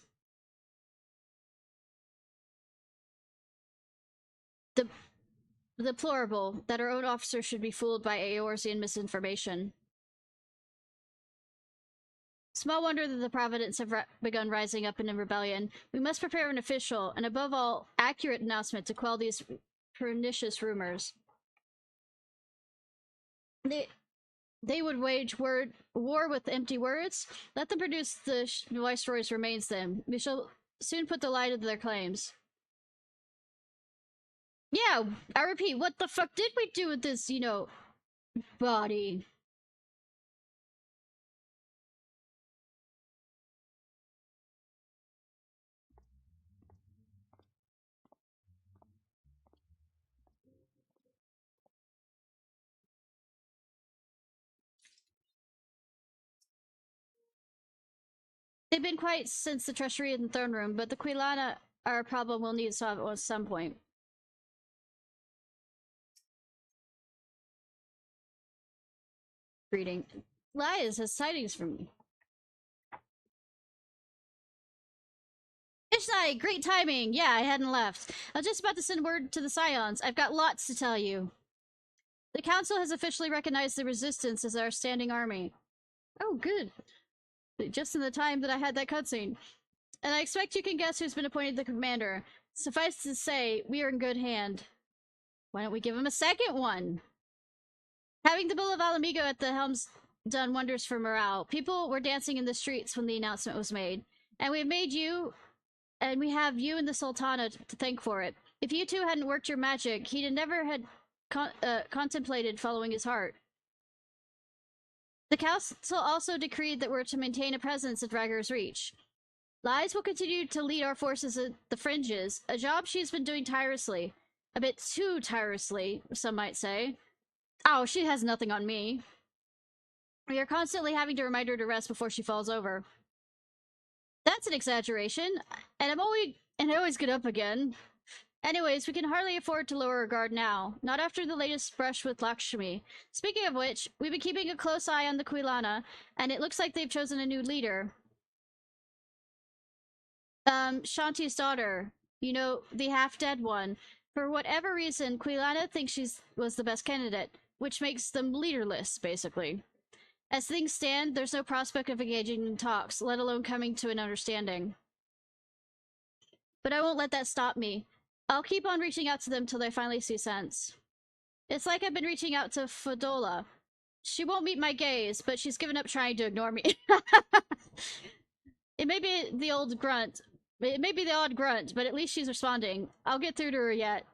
Deplorable that our own officers should be fooled by Eorzean misinformation. Small wonder that the Providence have begun rising up in rebellion. We must prepare an official, and above all, accurate announcement to quell these pernicious rumors. They would wage war with empty words? Let them produce the Viceroy's remains then. We shall soon put the lie to their claims. Yeah, I repeat, what the fuck did we do with this, body? They've been quiet since the treasury and throne room, but the Quilana are a problem we'll need to solve at some point. Greeting. Lias has sightings from me. Ishnai, great timing! Yeah, I hadn't left. I was just about to send word to the Scions. I've got lots to tell you. The Council has officially recognized the Resistance as our standing army. Oh, good. Just in the time that I had that cutscene. And I expect you can guess who's been appointed the commander. Suffice to say, we are in good hand. Why don't we give him a second one? Having the Bull of Alamigo at the helm's done wonders for morale. People were dancing in the streets when the announcement was made. And we've made you and we have you and the Sultana to thank for it. If you two hadn't worked your magic, he'd have never had contemplated following his heart. The council also decreed that we're to maintain a presence at Draggor's Reach. Lies will continue to lead our forces at the fringes, a job she's been doing tirelessly. A bit too tirelessly, some might say. Oh, she has nothing on me. We are constantly having to remind her to rest before she falls over. That's an exaggeration, and I always get up again. Anyways, we can hardly afford to lower our guard now, not after the latest brush with Lakashmi. Speaking of which, we've been keeping a close eye on the Quilana, and it looks like they've chosen a new leader. Shanti's daughter, you know, the half-dead one. For whatever reason, Quilana thinks she was the best candidate, which makes them leaderless, basically. As things stand, there's no prospect of engaging in talks, let alone coming to an understanding. But I won't let that stop me. I'll keep on reaching out to them till they finally see sense. It's like I've been reaching out to Fodola. She won't meet my gaze, but she's given up trying to ignore me. It may be the old grunt. It may be the odd grunt, but at least she's responding. I'll get through to her yet.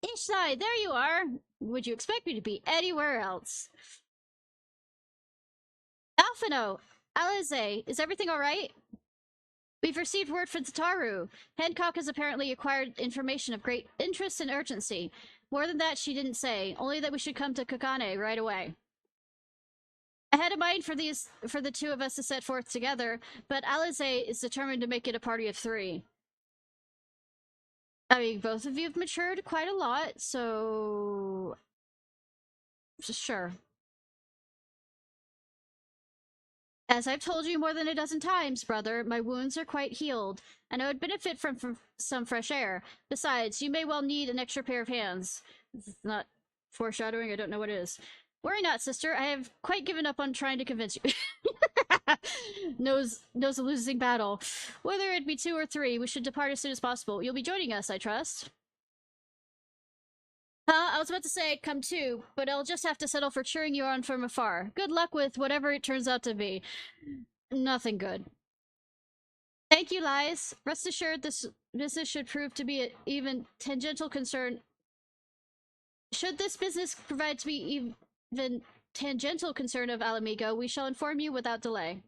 Ishnai, there you are! Would you expect me to be anywhere else? Alphino! Alize, is everything alright? We've received word from Tataru. Hancock has apparently acquired information of great interest and urgency. More than that, she didn't say, only that we should come to Kokane right away. I had a mind for the two of us to set forth together, but Alize is determined to make it a party of 3. I mean, both of you have matured quite a lot, so... sure. As I've told you more than a dozen times, brother, my wounds are quite healed, and I would benefit from some fresh air. Besides, you may well need an extra pair of hands. It's not foreshadowing, I don't know what it is. Worry not, sister, I have quite given up on trying to convince you. knows a losing battle. Whether it be 2 or 3, we should depart as soon as possible. You'll be joining us, I trust. I was about to say come too, but I'll just have to settle for cheering you on from afar. Good luck with whatever it turns out to be. Nothing good. Thank you, Lies. Rest assured this business should prove to be an even tangential concern. Should this business provide to be even tangential concern of Alamigo, we shall inform you without delay.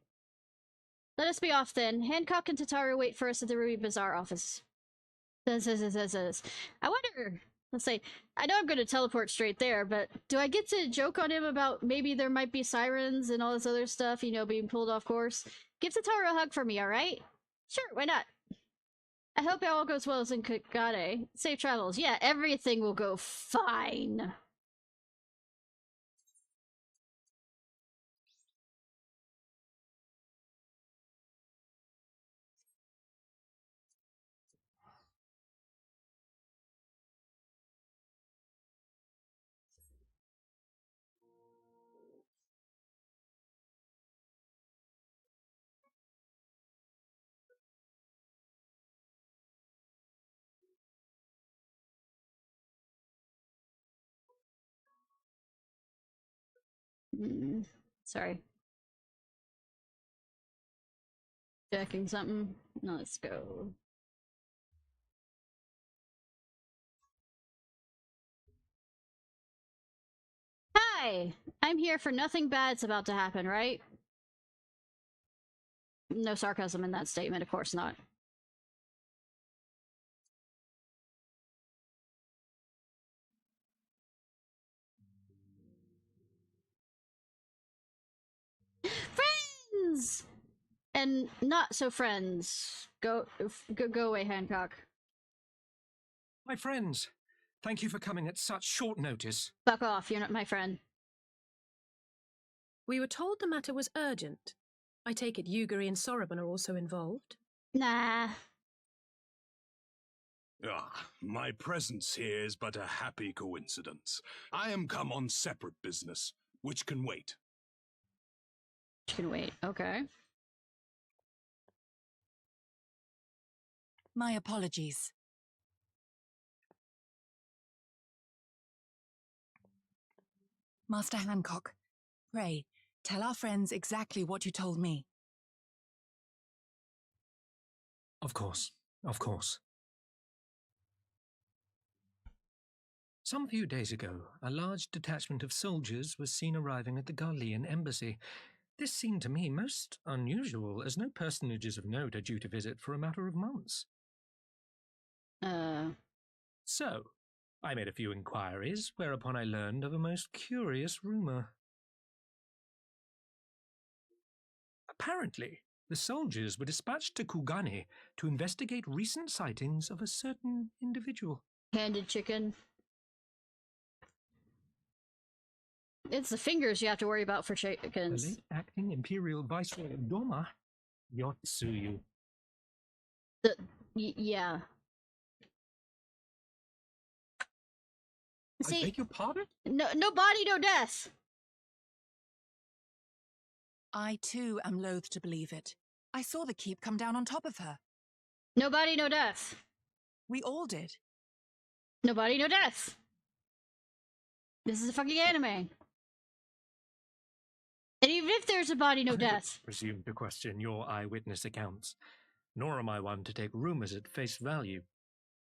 Let us be off then. Hancock and Tataru wait for us at the Ruby Bazaar office. I wonder... Let's say, I know I'm going to teleport straight there, but do I get to joke on him about maybe there might be sirens and all this other stuff, you know, being pulled off course? Give Tataru a hug for me, alright? Sure, why not? I hope it all goes well as in Kagane. Safe travels. Yeah, everything will go fine. Sorry. Checking something. No, let's go. Hi! I'm here for nothing bad's about to happen, right? No sarcasm in that statement, of course not. Friends! And not so friends. Go away, Hancock. My friends, thank you for coming at such short notice. Fuck off, you're not my friend. We were told the matter was urgent. I take it Yugiri and Soroban are also involved? Nah. My presence here is but a happy coincidence. I am come on separate business, which can wait. Which can wait, okay. My apologies. Master Hancock, pray, tell our friends exactly what you told me. Of course, of course. Some few days ago, a large detachment of soldiers was seen arriving at the Garlean embassy. This seemed to me most unusual, as no personages of note are due to visit for a matter of months. So, I made a few inquiries, whereupon I learned of a most curious rumor. Apparently, the soldiers were dispatched to Kugane to investigate recent sightings of a certain individual. Handed chicken. It's the fingers you have to worry about for chickens. The late acting Imperial Viceroy of Doma, Yotsuyu. Yeah. I beg your pardon? No body, no death. I too am loath to believe it. I saw the keep come down on top of her. No body, no death. We all did. No body, no death. This is a fucking anime. And even if there's a body, no death. I presume to question your eyewitness accounts. Nor am I one to take rumors at face value.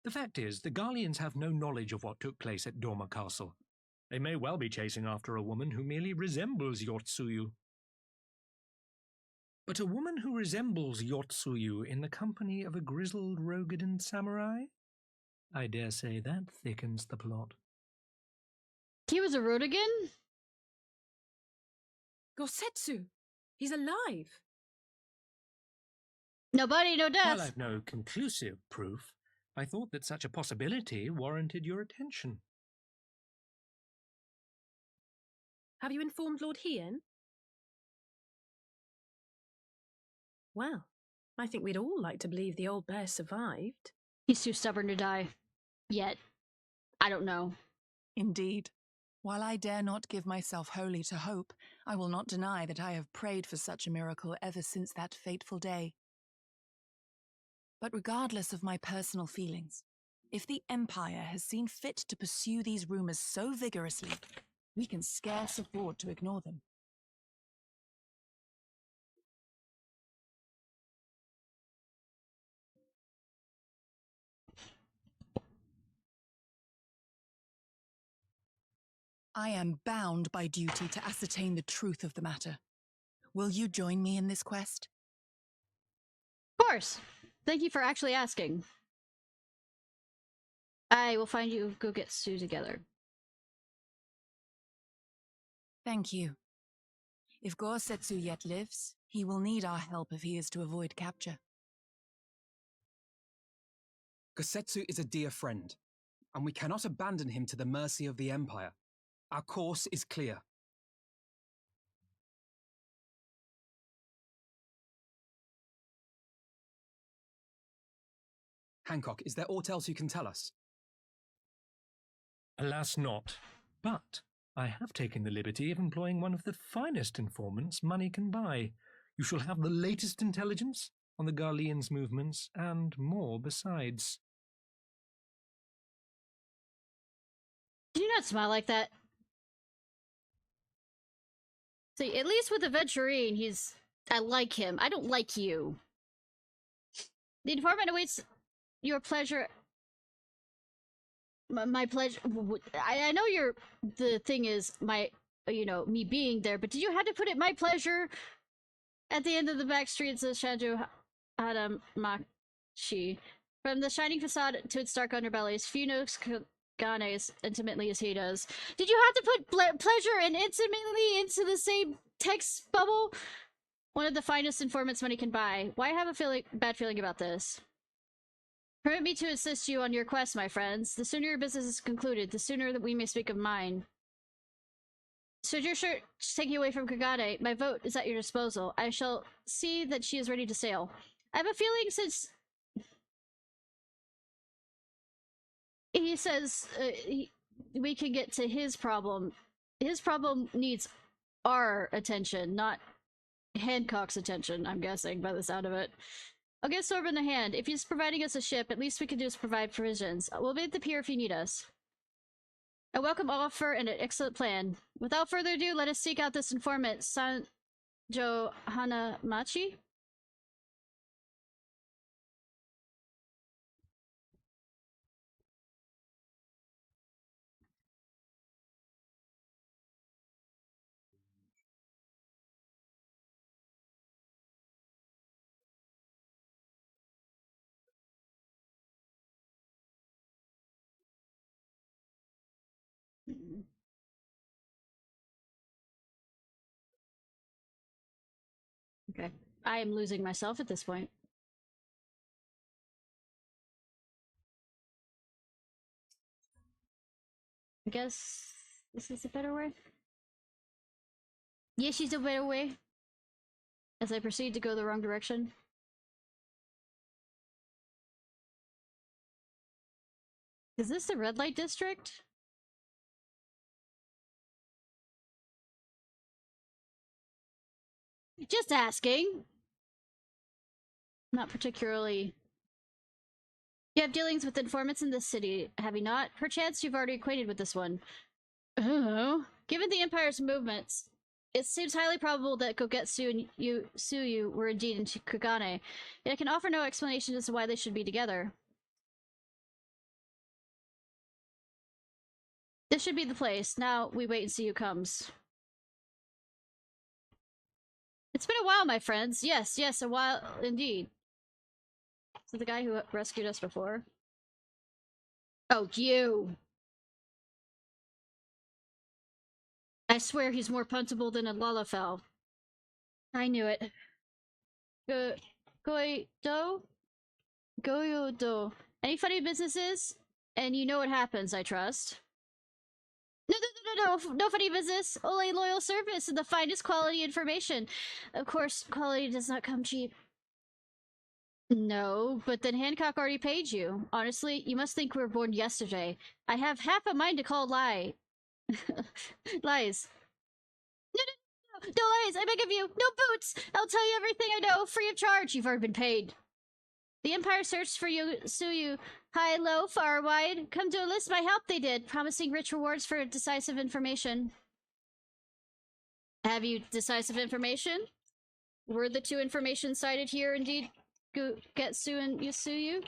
The fact is, the Garleans have no knowledge of what took place at Doma Castle. They may well be chasing after a woman who merely resembles Yotsuyu. But a woman who resembles Yotsuyu in the company of a grizzled Rogadan samurai? I dare say that thickens the plot. He was a Rogadan? Gosetsu! He's alive! No body, no death! While I've no conclusive proof, I thought that such a possibility warranted your attention. Have you informed Lord Hien? Well, I think we'd all like to believe the old bear survived. He's too stubborn to die. Yet. I don't know. Indeed. While I dare not give myself wholly to hope, I will not deny that I have prayed for such a miracle ever since that fateful day. But regardless of my personal feelings, if the Empire has seen fit to pursue these rumors so vigorously, we can scarce afford to ignore them. I am bound by duty to ascertain the truth of the matter. Will you join me in this quest? Of course. Thank you for actually asking. I will find you. Go get Sue together. Thank you. If Gosetsu yet lives, he will need our help if he is to avoid capture. Gosetsu is a dear friend, and we cannot abandon him to the mercy of the Empire. Our course is clear. Hancock, is there aught else you can tell us? Alas not, but I have taken the liberty of employing one of the finest informants money can buy. You shall have the latest intelligence on the Garleans' movements, and more besides. Did you not smile like that? See, at least with the Venturine, I like him. I don't like you. The informant awaits your pleasure. My pleasure. I know the thing is me being there, but did you have to put it my pleasure at the end of the back streets of Shanju Hadamachi? From the shining facade to its dark underbellies, few know Kugane as intimately as he does. Did you have to put pleasure and intimately into the same text bubble? One of the finest informants money can buy. Why have a bad feeling about this? Permit me to assist you on your quest, my friends. The sooner your business is concluded, the sooner that we may speak of mine. Should your shirt take you away from Kugane, my vote is at your disposal. I shall see that she is ready to sail. I have a feeling since he says we can get to his problem needs our attention, not Hancock's attention, I'm guessing, by the sound of it. I'll get Sorb in the hand. If he's providing us a ship, at least we can do is provide provisions. We'll be at the pier if you need us. A welcome offer and an excellent plan. Without further ado, let us seek out this informant, Sanjo Hanamachi. Okay. I am losing myself at this point. I guess this is a better way. Yes, she's a better way. As I proceed to go the wrong direction. Is this the red light district? Just asking. Not particularly. You have dealings with informants in this city, have you not? Perchance you've already acquainted with this one. Oh. Given the Empire's movements, it seems highly probable that Gogetsu and Suyu were indeed in Kugane, yet I can offer no explanation as to why they should be together. This should be the place. Now we wait and see who comes. It's been a while, my friends. Yes, yes, a while indeed. Is it the guy who rescued us before? Oh, you! I swear he's more puntable than a Lalafell. I knew it. Goyo-do? Any funny businesses? And you know what happens, I trust. No funny business. Only loyal service and the finest quality information. Of course, quality does not come cheap. No, but then Hancock already paid you. Honestly, you must think we were born yesterday. I have half a mind to call lie. Lies. No lies, I beg of you. No boots. I'll tell you everything I know, free of charge. You've already been paid. The Empire searched for you, Suyu. High, low, far, wide. Come to enlist my help, they did, promising rich rewards for decisive information. Have you decisive information? Were the two information cited here indeed Getsu and Yasuyu?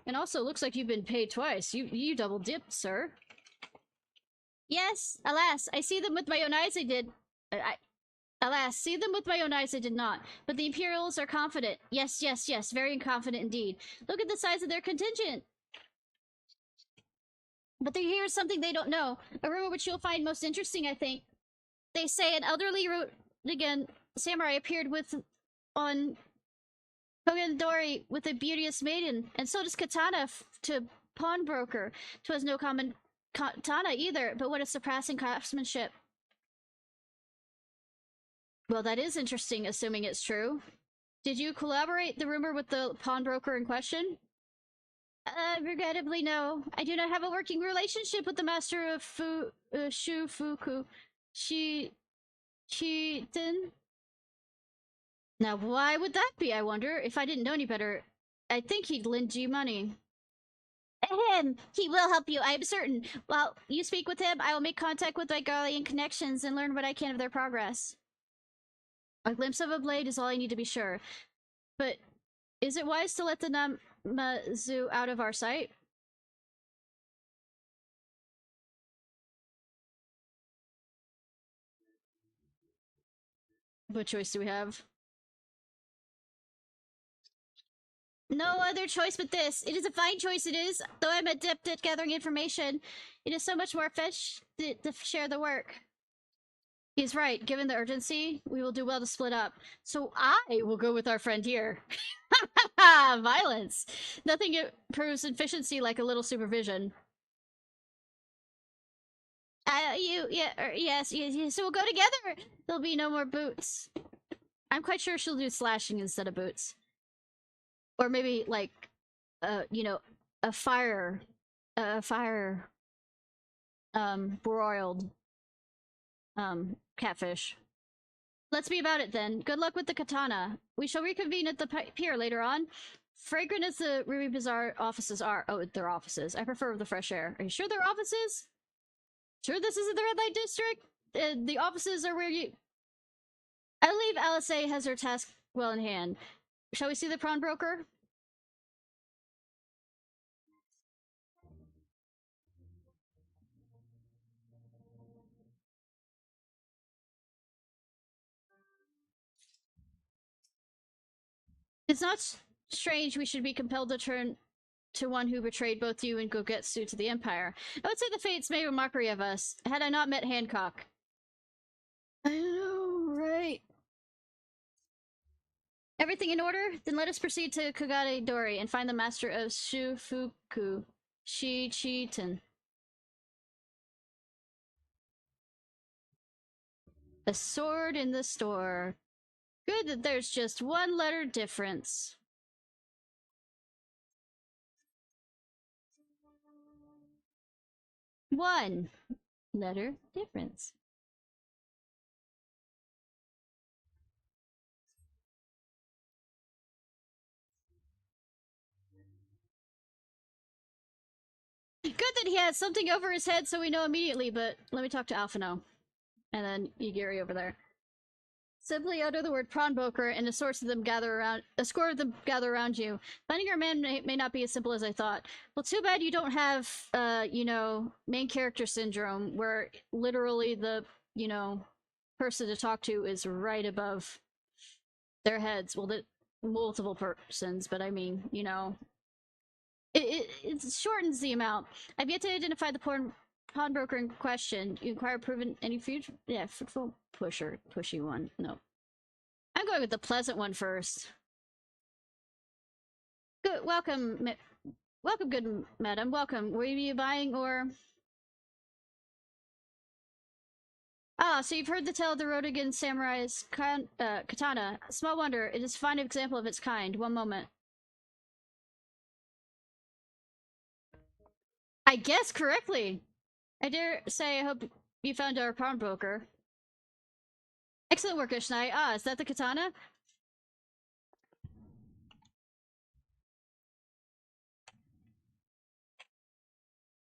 And also, looks like you've been paid twice. You double dipped, sir. Yes, alas, I see them with my own eyes I did. Alas, see them with my own eyes I did not. But the Imperials are confident. Yes, very confident indeed. Look at the size of their contingent. But here's something they don't know. A rumor which you'll find most interesting, I think. They say an elderly again samurai appeared on Kogandori with a beauteous maiden, and so does Katana to pawnbroker. 'Twas no common katana either, but what a surpassing craftsmanship. Well, that is interesting, assuming it's true. Did you collaborate the rumor with the pawnbroker in question? Regrettably, no. I do not have a working relationship with the master of Shufuku. Shiten? Now, why would that be, I wonder? If I didn't know any better, I think he'd lend you money. Ahem! He will help you, I am certain. While you speak with him, I will make contact with my Garlean connections and learn what I can of their progress. A glimpse of a blade is all I need to be sure. But is it wise to let the Namazu out of our sight? What choice do we have? No other choice but this. It is a fine choice, it is. Though I'm adept at gathering information, it is so much more fetched to share the work. He's right. Given the urgency, we will do well to split up. So I will go with our friend here. Violence. Nothing improves efficiency like a little supervision. Yes. So we'll go together. There'll be no more boots. I'm quite sure she'll do slashing instead of boots. Or maybe like, you know, a fire, broiled, catfish. Let's be about it then. Good luck with the katana. We shall reconvene at the pier later on. Fragrant as the Ruby Bazaar offices are. Oh, they're offices. I prefer the fresh air. Are you sure they're offices? Sure this isn't the red light district? The offices are where you... I believe Alice has her task well in hand. Shall we see the pawnbroker? It's not strange we should be compelled to turn to one who betrayed both you and Gogetsu to the Empire. I would say the fates made a mockery of us, had I not met Hancock. I know, right? Everything in order? Then let us proceed to Kogane Dori and find the master of Shufuku, Shichitan. A sword in the store. Good that there's just one letter difference. One letter difference. Good that he has something over his head so we know immediately, but let me talk to Alphino. And then Yugiri over there. Simply utter the word prawnbroker and a score of them gather around you. Finding our man may not be as simple as I thought. Well, too bad you don't have, you know, main character syndrome, where literally the, you know, person to talk to is right above their heads. Well, the multiple persons, but I mean, you know, it shortens the amount. I've yet to identify the pawnbroker in question. You inquire proven any future? Yeah, fruitful pushy one. No. I'm going with the pleasant one first. Good, welcome, good madam, welcome. Were you buying or? Ah, so you've heard the tale of the Rodigan Samurai's katana. Small wonder, it is a fine example of its kind. One moment. I guessed correctly. I dare say I hope you found our pawnbroker. Excellent work, Ishnai. Ah, is that the katana?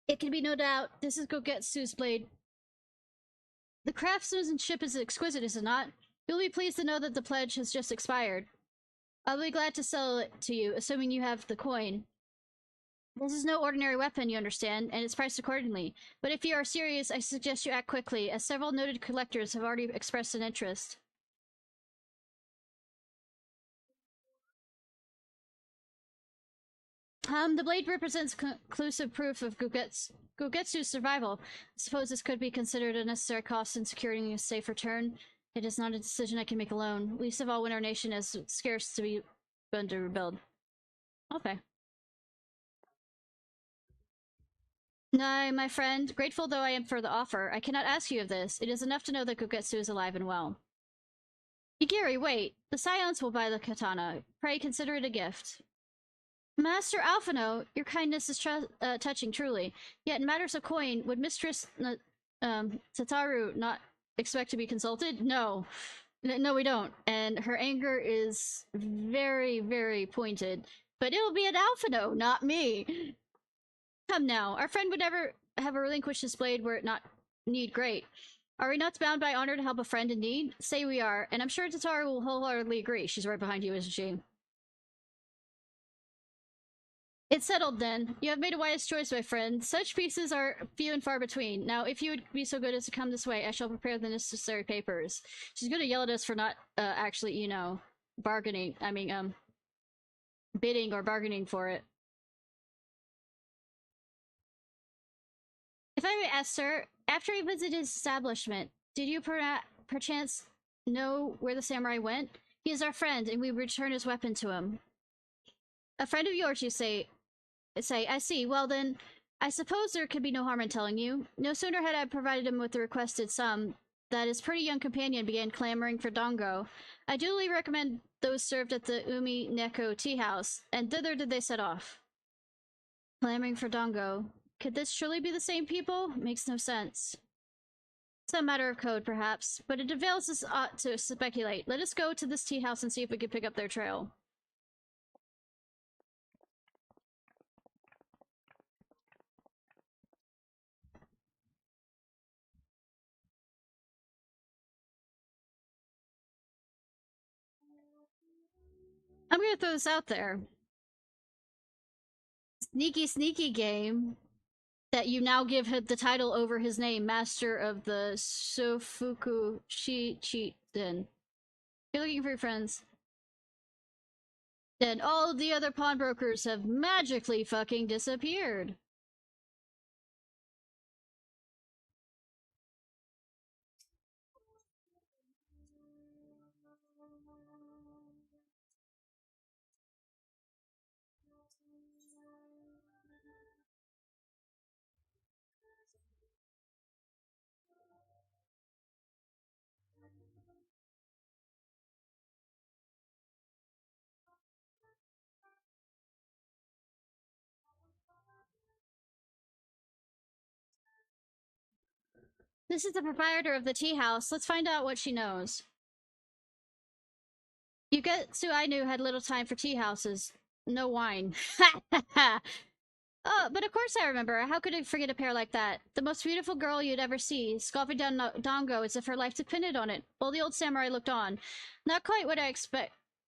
It can be no doubt. This is Gogetsu's blade. The craftsmanship is exquisite, is it not? You'll be pleased to know that the pledge has just expired. I'll be glad to sell it to you, assuming you have the coin. This is no ordinary weapon, you understand, and it's priced accordingly. But if you are serious, I suggest you act quickly, as several noted collectors have already expressed an interest. The blade represents conclusive proof of Gogetsu's survival. I suppose this could be considered a necessary cost in securing a safe return. It is not a decision I can make alone, least of all when our nation is scarce to be going to rebuild. Okay. No, my friend, grateful though I am for the offer, I cannot ask you of this. It is enough to know that Gogetsu is alive and well. Igiri, wait. The Scions will buy the katana. Pray consider it a gift. Master Alphino, your kindness is touching, truly. Yet in matters of coin, would Mistress Tataru not expect to be consulted? No. No, we don't. And her anger is very, very pointed. But it'll be an Alphino, not me. Come now, our friend would never have relinquished his blade were it not need great. Are we not bound by honor to help a friend in need? Say we are, and I'm sure Tataru will wholeheartedly agree. She's right behind you, isn't she? It's settled then. You have made a wise choice, my friend. Such pieces are few and far between. Now, if you would be so good as to come this way, I shall prepare the necessary papers. She's gonna yell at us for not, actually, you know, bargaining. I mean, bidding or bargaining for it. If I may ask, sir, after you visited his establishment, did you perchance know where the samurai went? He is our friend, and we return his weapon to him. A friend of yours, you say? I see. Well then, I suppose there could be no harm in telling you. No sooner had I provided him with the requested sum, that his pretty young companion began clamoring for dongo. I duly recommend those served at the Umi Neko tea house, and thither did they set off. Clamoring for dongo. Could this truly be the same people? Makes no sense. Some matter of code, perhaps, but it avails us to speculate. Let us go to this tea house and see if we can pick up their trail. I'm gonna throw this out there. Sneaky game that you now give him the title over his name, Master of the Sofuku Shichiten. You're looking for your friends. Then all the other pawnbrokers have magically fucking disappeared. This is the proprietor of the tea house. Let's find out what she knows. Yugetsu I knew had little time for tea houses. No wine. Oh, but of course I remember. How could I forget a pair like that? The most beautiful girl you'd ever see, scoffing down Dango as if her life depended on it, while the old samurai looked on. Not quite what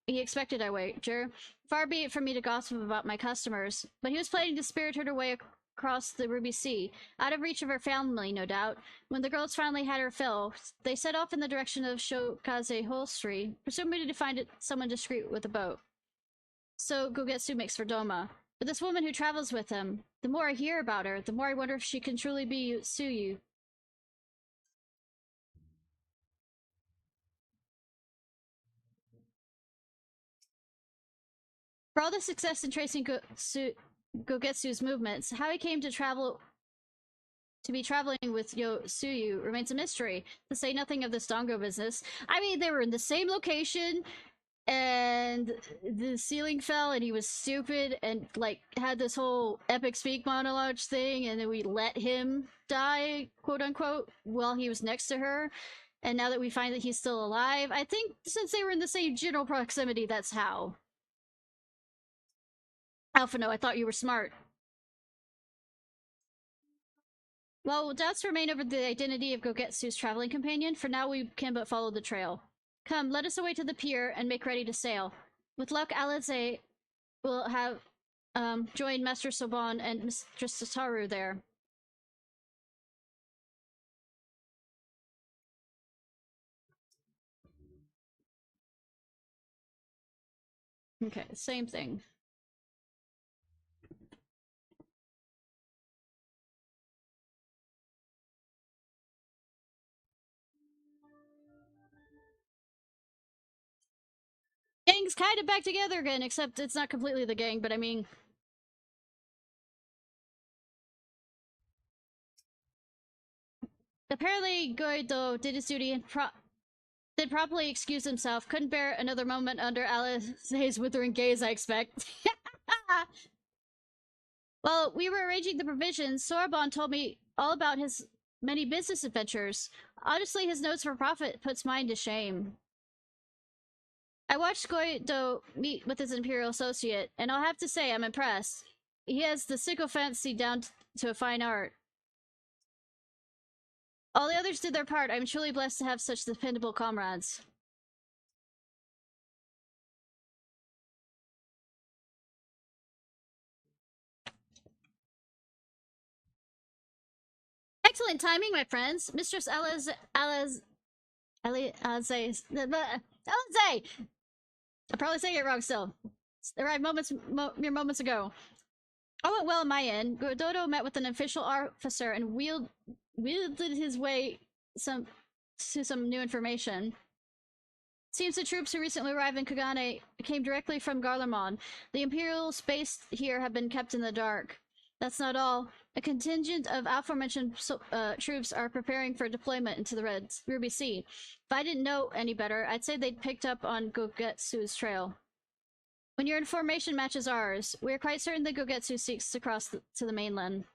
he expected, I wager. Far be it from me to gossip about my customers, but he was planning to spirit her away across the Ruby Sea, out of reach of her family, no doubt. When the girls finally had her fill, they set off in the direction of Shokaze Holstry, presumably to find someone discreet with a boat. So Gogetsu makes for Doma. But this woman who travels with him, the more I hear about her, the more I wonder if she can truly be Tsuyu. For all the success in tracing Gogetsu's movements, how he came to be traveling with Tsuyu remains a mystery, to say nothing of this Dango business. I mean, they were in the same location, and the ceiling fell and he was stupid and like had this whole epic speak monologue thing, and then we let him die, quote unquote, while he was next to her. And now that we find that he's still alive, I think since they were in the same general proximity, that's how. Alphino, I thought you were smart. Well, doubts remain over the identity of Gogetsu's traveling companion. For now, we can but follow the trail. Come, let us away to the pier and make ready to sail. With luck, Alize will have joined Master Soban and Mistress Satoru there. Okay, same thing. Gang's kind of back together again, except it's not completely the gang, but I mean... Apparently, Goido did his duty and did properly excuse himself. Couldn't bear another moment under Alice's withering gaze, I expect. While we were arranging the provisions, Sorbonne told me all about his many business adventures. Honestly, his notes for profit puts mine to shame. I watched Goido meet with his Imperial associate, and I'll have to say I'm impressed. He has the sycophancy down to a fine art. All the others did their part. I'm truly blessed to have such dependable comrades. Excellent timing, my friends. Mistress Alize. I'm probably saying it wrong still. Arrived mere moments ago. All went well on my end. Gododo met with an official officer and wielded his way to some new information. Seems the troops who recently arrived in Kagane came directly from Garlemald. The Imperials based here have been kept in the dark. That's not all. A contingent of aforementioned troops are preparing for deployment into the Ruby Sea. If I didn't know any better, I'd say they'd picked up on Gogetsu's trail. When your information matches ours, we are quite certain that Gogetsu seeks to cross to the mainland.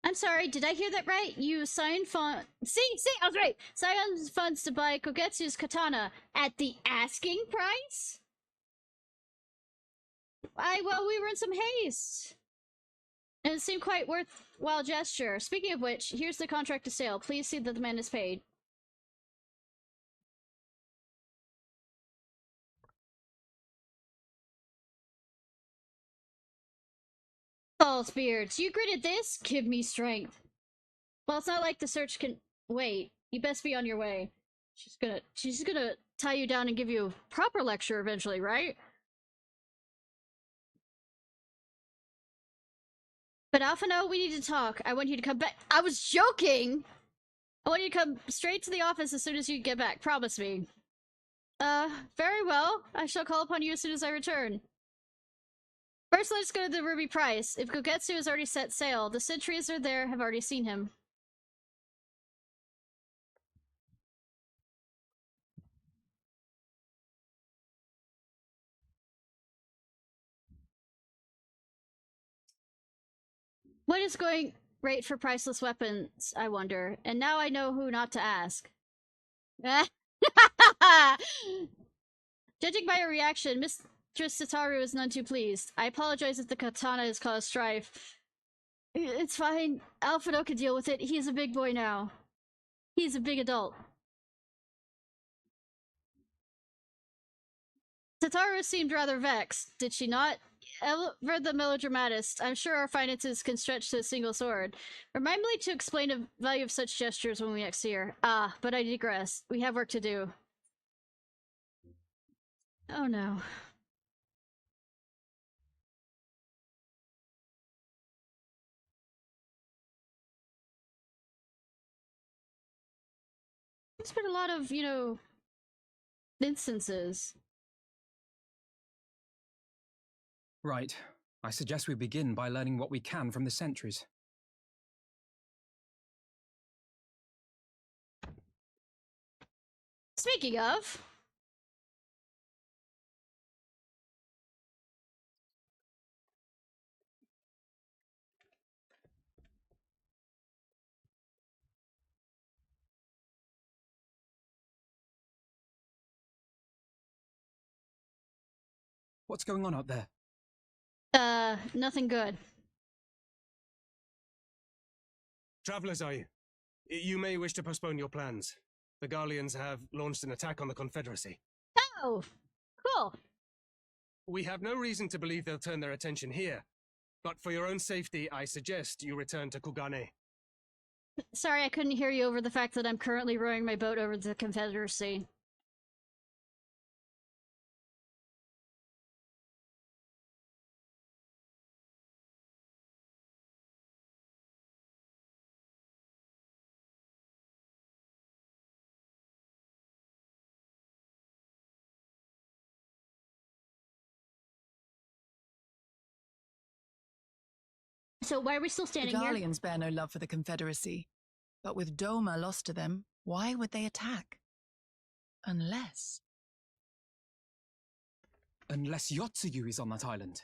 I'm sorry, did I hear that right? You signed funds... See, I was right! Signed funds to buy Kogetsu's katana at the asking price? Well, we were in some haste. And it seemed quite worthwhile gesture. Speaking of which, here's the contract to sale. Please see that the man is paid. False beards, you gritted this? Give me strength. Well, it's not like the search can wait. You best be on your way. She's gonna tie you down and give you a proper lecture eventually, right? But Alphino, we need to talk. I want you to come back. I was joking! I want you to come straight to the office as soon as you get back. Promise me. Very well. I shall call upon you as soon as I return. First, let's go to the Ruby Price. If Gogetsu has already set sail, the sentries are there have already seen him. What is going rate for priceless weapons, I wonder? And now I know who not to ask. Judging by your reaction, Mistress Sitaru is none too pleased. I apologize if the katana has caused strife. It's fine. Alfredo can deal with it. He's a big boy now. He's a big adult. Sitaru seemed rather vexed, did she not? Ever the melodramatist, I'm sure our finances can stretch to a single sword. Remind me to explain the value of such gestures when we next see her. Ah, but I digress. We have work to do. Oh no. There's been a lot of, you know, instances. Right. I suggest we begin by learning what we can from the sentries. Speaking of... What's going on up there? Nothing good. Travelers, are you? You may wish to postpone your plans. The Garleans have launched an attack on the Confederacy. Oh! Cool. We have no reason to believe they'll turn their attention here. But for your own safety, I suggest you return to Kugane. Sorry, I couldn't hear you over the fact that I'm currently rowing my boat over to the Confederacy. So why are we still standing the here? Garleans bear no love for the Confederacy. But with Doma lost to them, why would they attack? Unless... Unless Yotsuyu is on that island.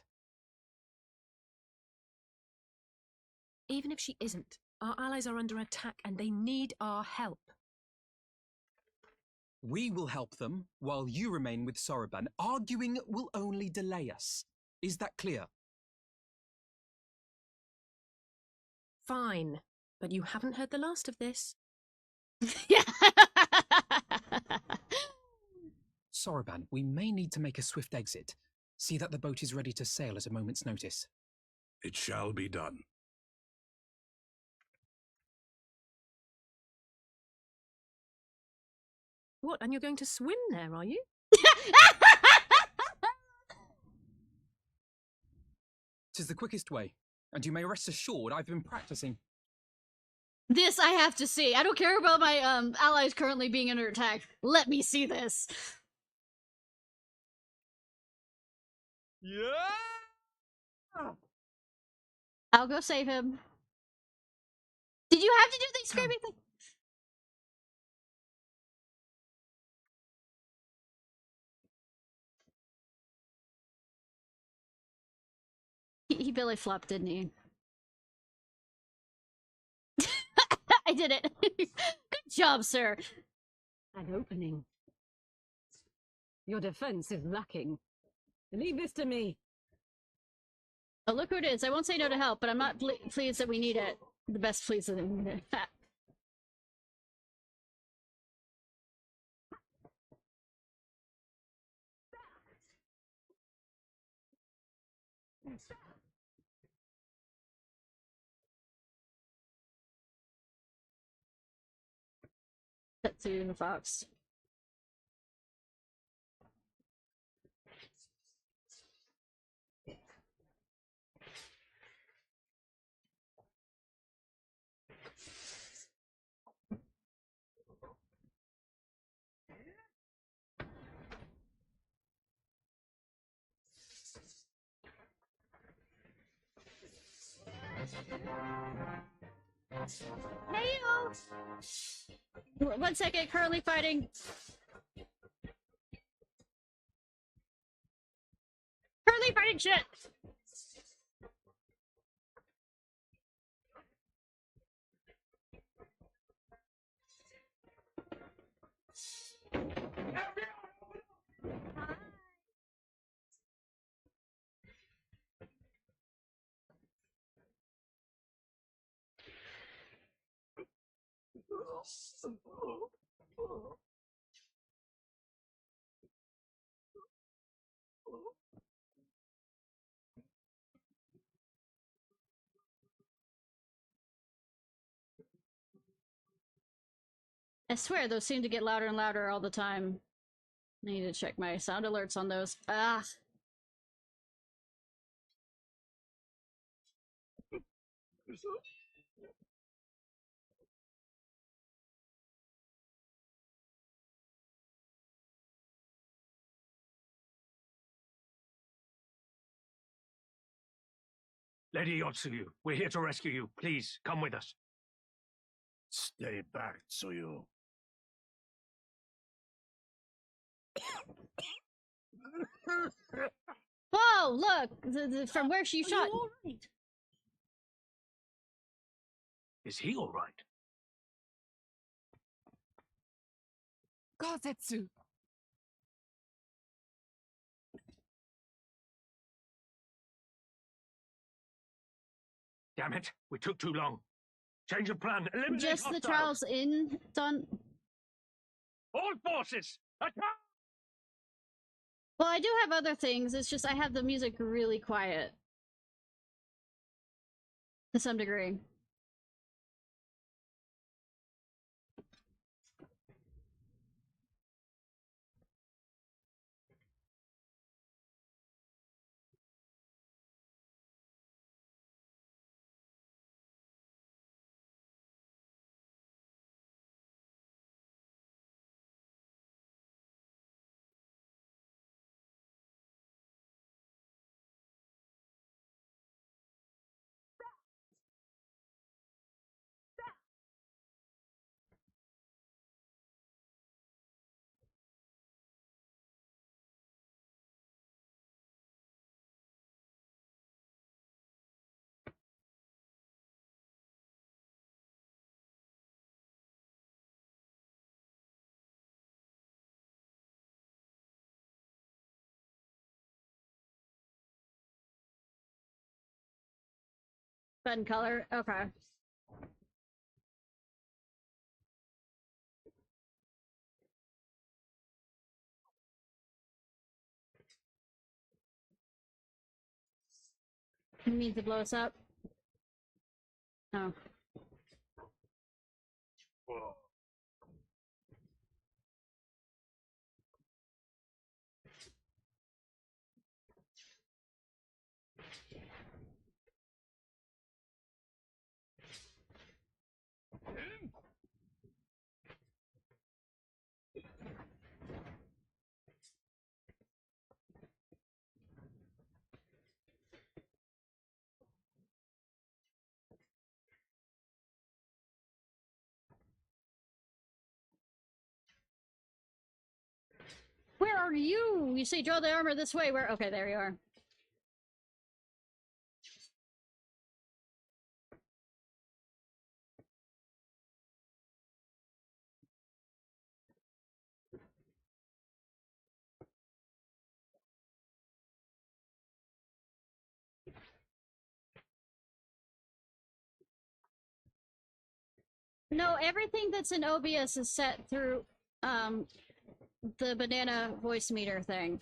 Even if she isn't, our allies are under attack and they need our help. We will help them, while you remain with Soroban. Arguing will only delay us. Is that clear? Fine, but you haven't heard the last of this. Soroban, we may need to make a swift exit. See that the boat is ready to sail at a moment's notice. It shall be done. What, and you're going to swim there, are you? Tis the quickest way, and you may rest assured I've been practicing. This I have to see. I don't care about my allies currently being under attack. Let me see this. Yeah! I'll go save him. Did you have to do the screaming thing? He belly flopped, didn't he? I did it. Good job, sir. An opening. Your defense is lacking. Leave this to me. Oh, look who it is. I won't say no to help, but I'm not pleased that we need it. The best pleased that we need it. Tetsu the fox. Hey, yo! 1 second, currently fighting. Currently fighting shit! I swear, those seem to get louder and louder all the time. I need to check my sound alerts on those. Ah. Lady Yotsuyu, we're here to rescue you. Please, come with us. Stay back, Tsuyu. Whoa, look! From where she shot. Right? Is he all right? Kozetsu! Damn it, we took too long. Change of plan. Eliminate Just the hostiles. Thralls in done. All forces, attack! Well, I do have other things. It's just I have the music really quiet. To some degree. Button color? Okay. You mean to blow us up? No. Where are you? You say draw the armor this way. Where? Okay, there you are. No, everything that's in OBS is set through the banana voice meter thing.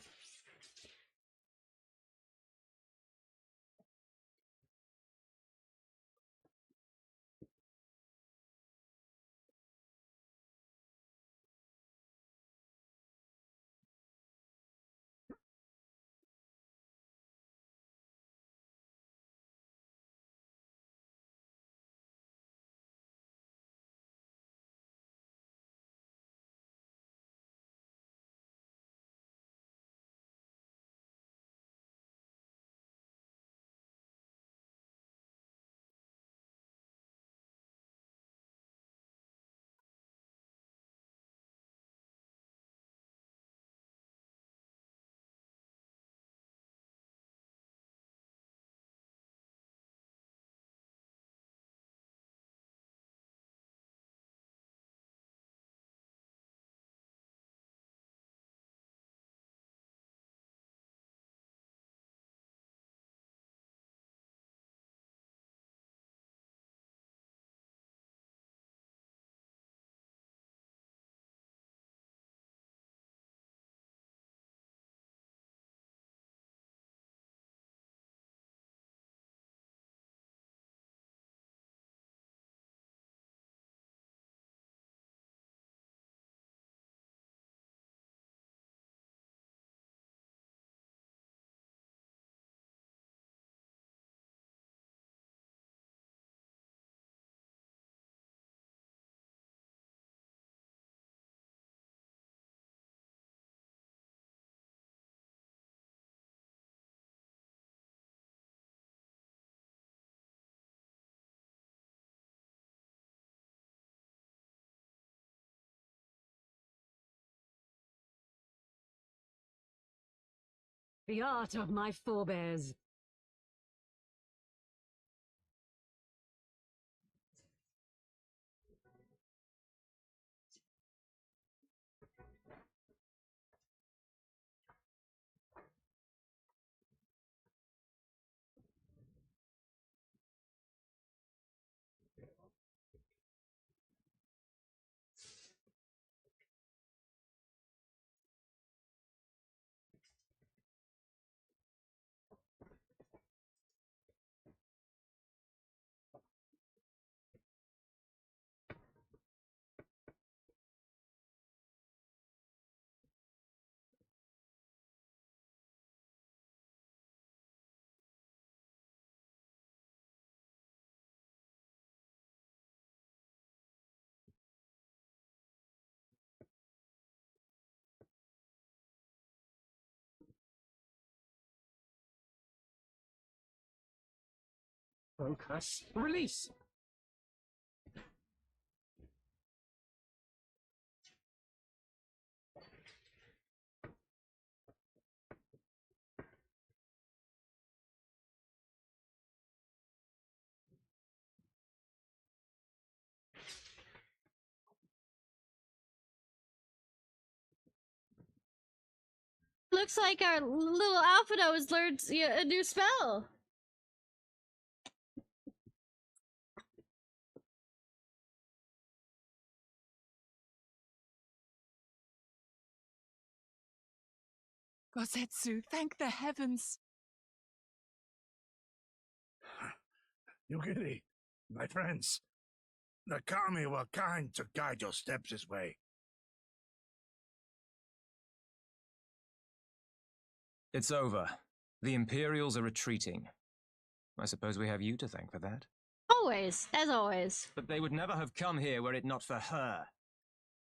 The art of my forebears. Focus. Release! Looks like our little Alphino has learned a new spell. Gosetsu, thank the heavens. Yukiri, my friends, the kami were kind to guide your steps this way. It's over. The Imperials are retreating. I suppose we have you to thank for that. Always, as always. But they would never have come here were it not for her.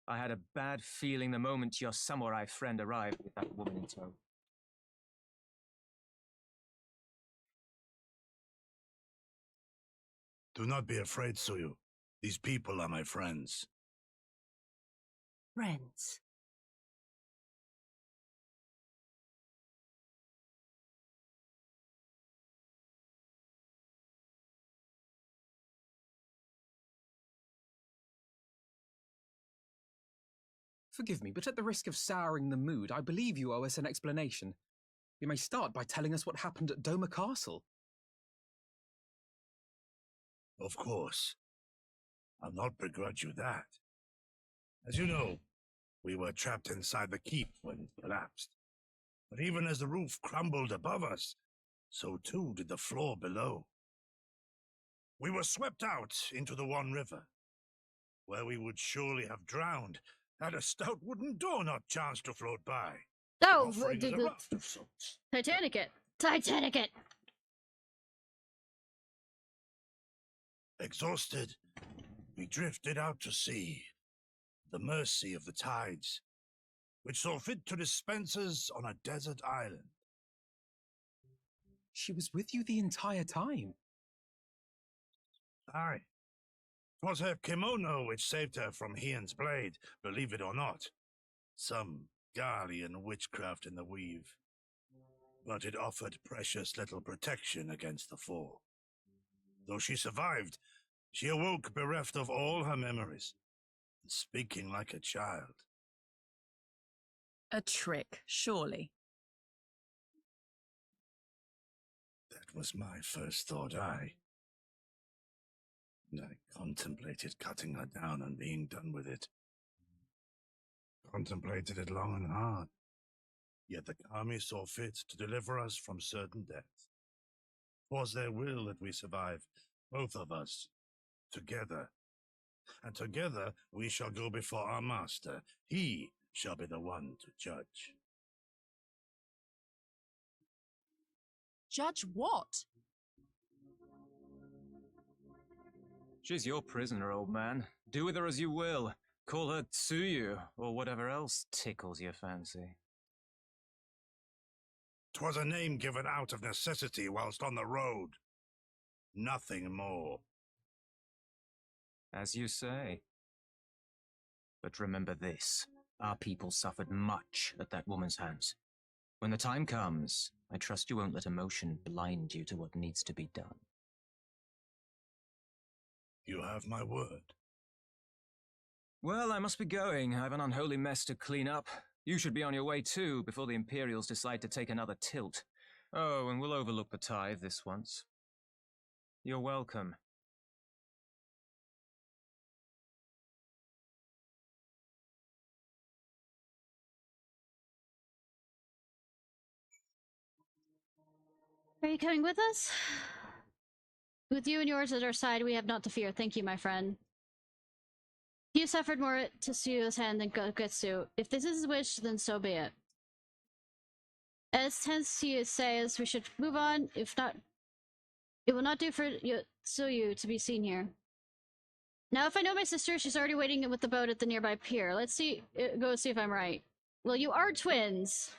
I had a bad feeling the moment your samurai friend arrived with that woman in tow. Do not be afraid, Suyu. These people are my friends. Friends. Forgive me, but at the risk of souring the mood, I believe you owe us an explanation. You may start by telling us what happened at Doma Castle. Of course. I'll not begrudge you that. As you know, we were trapped inside the keep when it collapsed. But even as the roof crumbled above us, so too did the floor below. We were swept out into the One River, where we would surely have drowned had a stout wooden door not chanced to float by. Oh, offering us a raft of sorts. Titanic it. Titanic it. Exhausted, we drifted out to sea, the mercy of the tides, which saw fit to dispense us on a desert island. She was with you the entire time. Aye. 'Twas her kimono which saved her from Hien's blade, believe it or not. Some Garlean witchcraft in the weave. But it offered precious little protection against the fall. Though she survived, she awoke bereft of all her memories, and speaking like a child. A trick, surely. That was my first thought, aye. And I contemplated cutting her down and being done with it. Contemplated it long and hard. Yet the kami saw fit to deliver us from certain death. 'Twas their will that we survive, both of us, together. And together we shall go before our master. He shall be the one to judge. Judge what? She's your prisoner, old man. Do with her as you will. Call her Tsuyu, or whatever else tickles your fancy. 'Twas a name given out of necessity whilst on the road. Nothing more. As you say. But remember this. Our people suffered much at that woman's hands. When the time comes, I trust you won't let emotion blind you to what needs to be done. You have my word. Well, I must be going. I have an unholy mess to clean up. You should be on your way too, before the Imperials decide to take another tilt. Oh, and we'll overlook the tithe this once. You're welcome. Are you coming with us? With you and yours at our side, we have naught to fear. Thank you, my friend. You suffered more at Tetsuo's hand than Gogetsu. If this is his wish, then so be it. As Tetsuo says, we should move on. If not, it will not do for Tsuyu to be seen here. Now, if I know my sister, she's already waiting with the boat at the nearby pier. Let's see, go see if I'm right. Well, you are twins.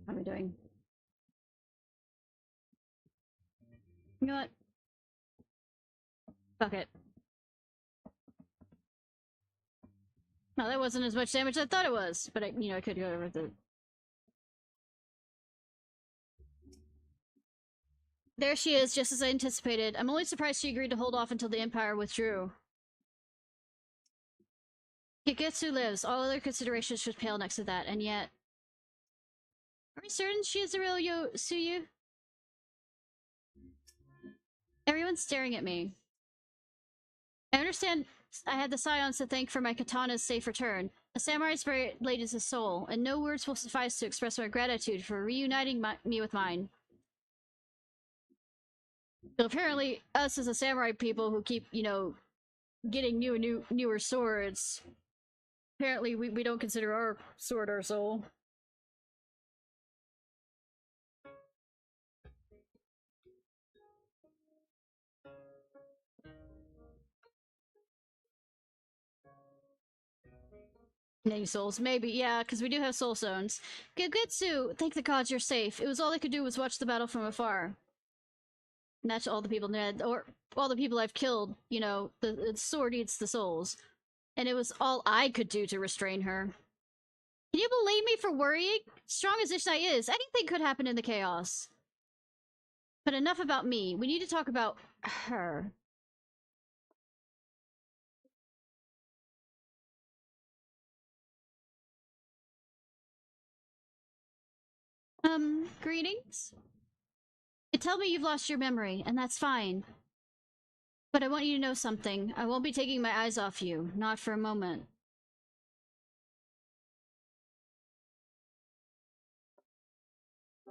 How are we doing? You know what? Fuck it. No, that wasn't as much damage as I thought it was, but I could go over the... There she is, just as I anticipated. I'm only surprised she agreed to hold off until the Empire withdrew. Kigetsu lives. All other considerations should pale next to that, and yet... Are we certain she is the real Tsuyu? Everyone's staring at me. I understand I had the Scions to thank for my katana's safe return. A samurai's blade is his soul, and no words will suffice to express my gratitude for reuniting me with mine. So apparently, us as a samurai people who keep, getting newer swords, apparently we don't consider our sword our soul. Many souls, maybe, yeah, because we do have soul stones. Gogetsu, thank the gods you're safe. It was all I could do was watch the battle from afar. And that's all the people dead, or all the people I've killed, the sword eats the souls. And it was all I could do to restrain her. Can you blame me for worrying? Strong as Ishnai is, anything could happen in the chaos. But enough about me. We need to talk about her. Greetings? You tell me you've lost your memory, and that's fine. But I want you to know something. I won't be taking my eyes off you, not for a moment.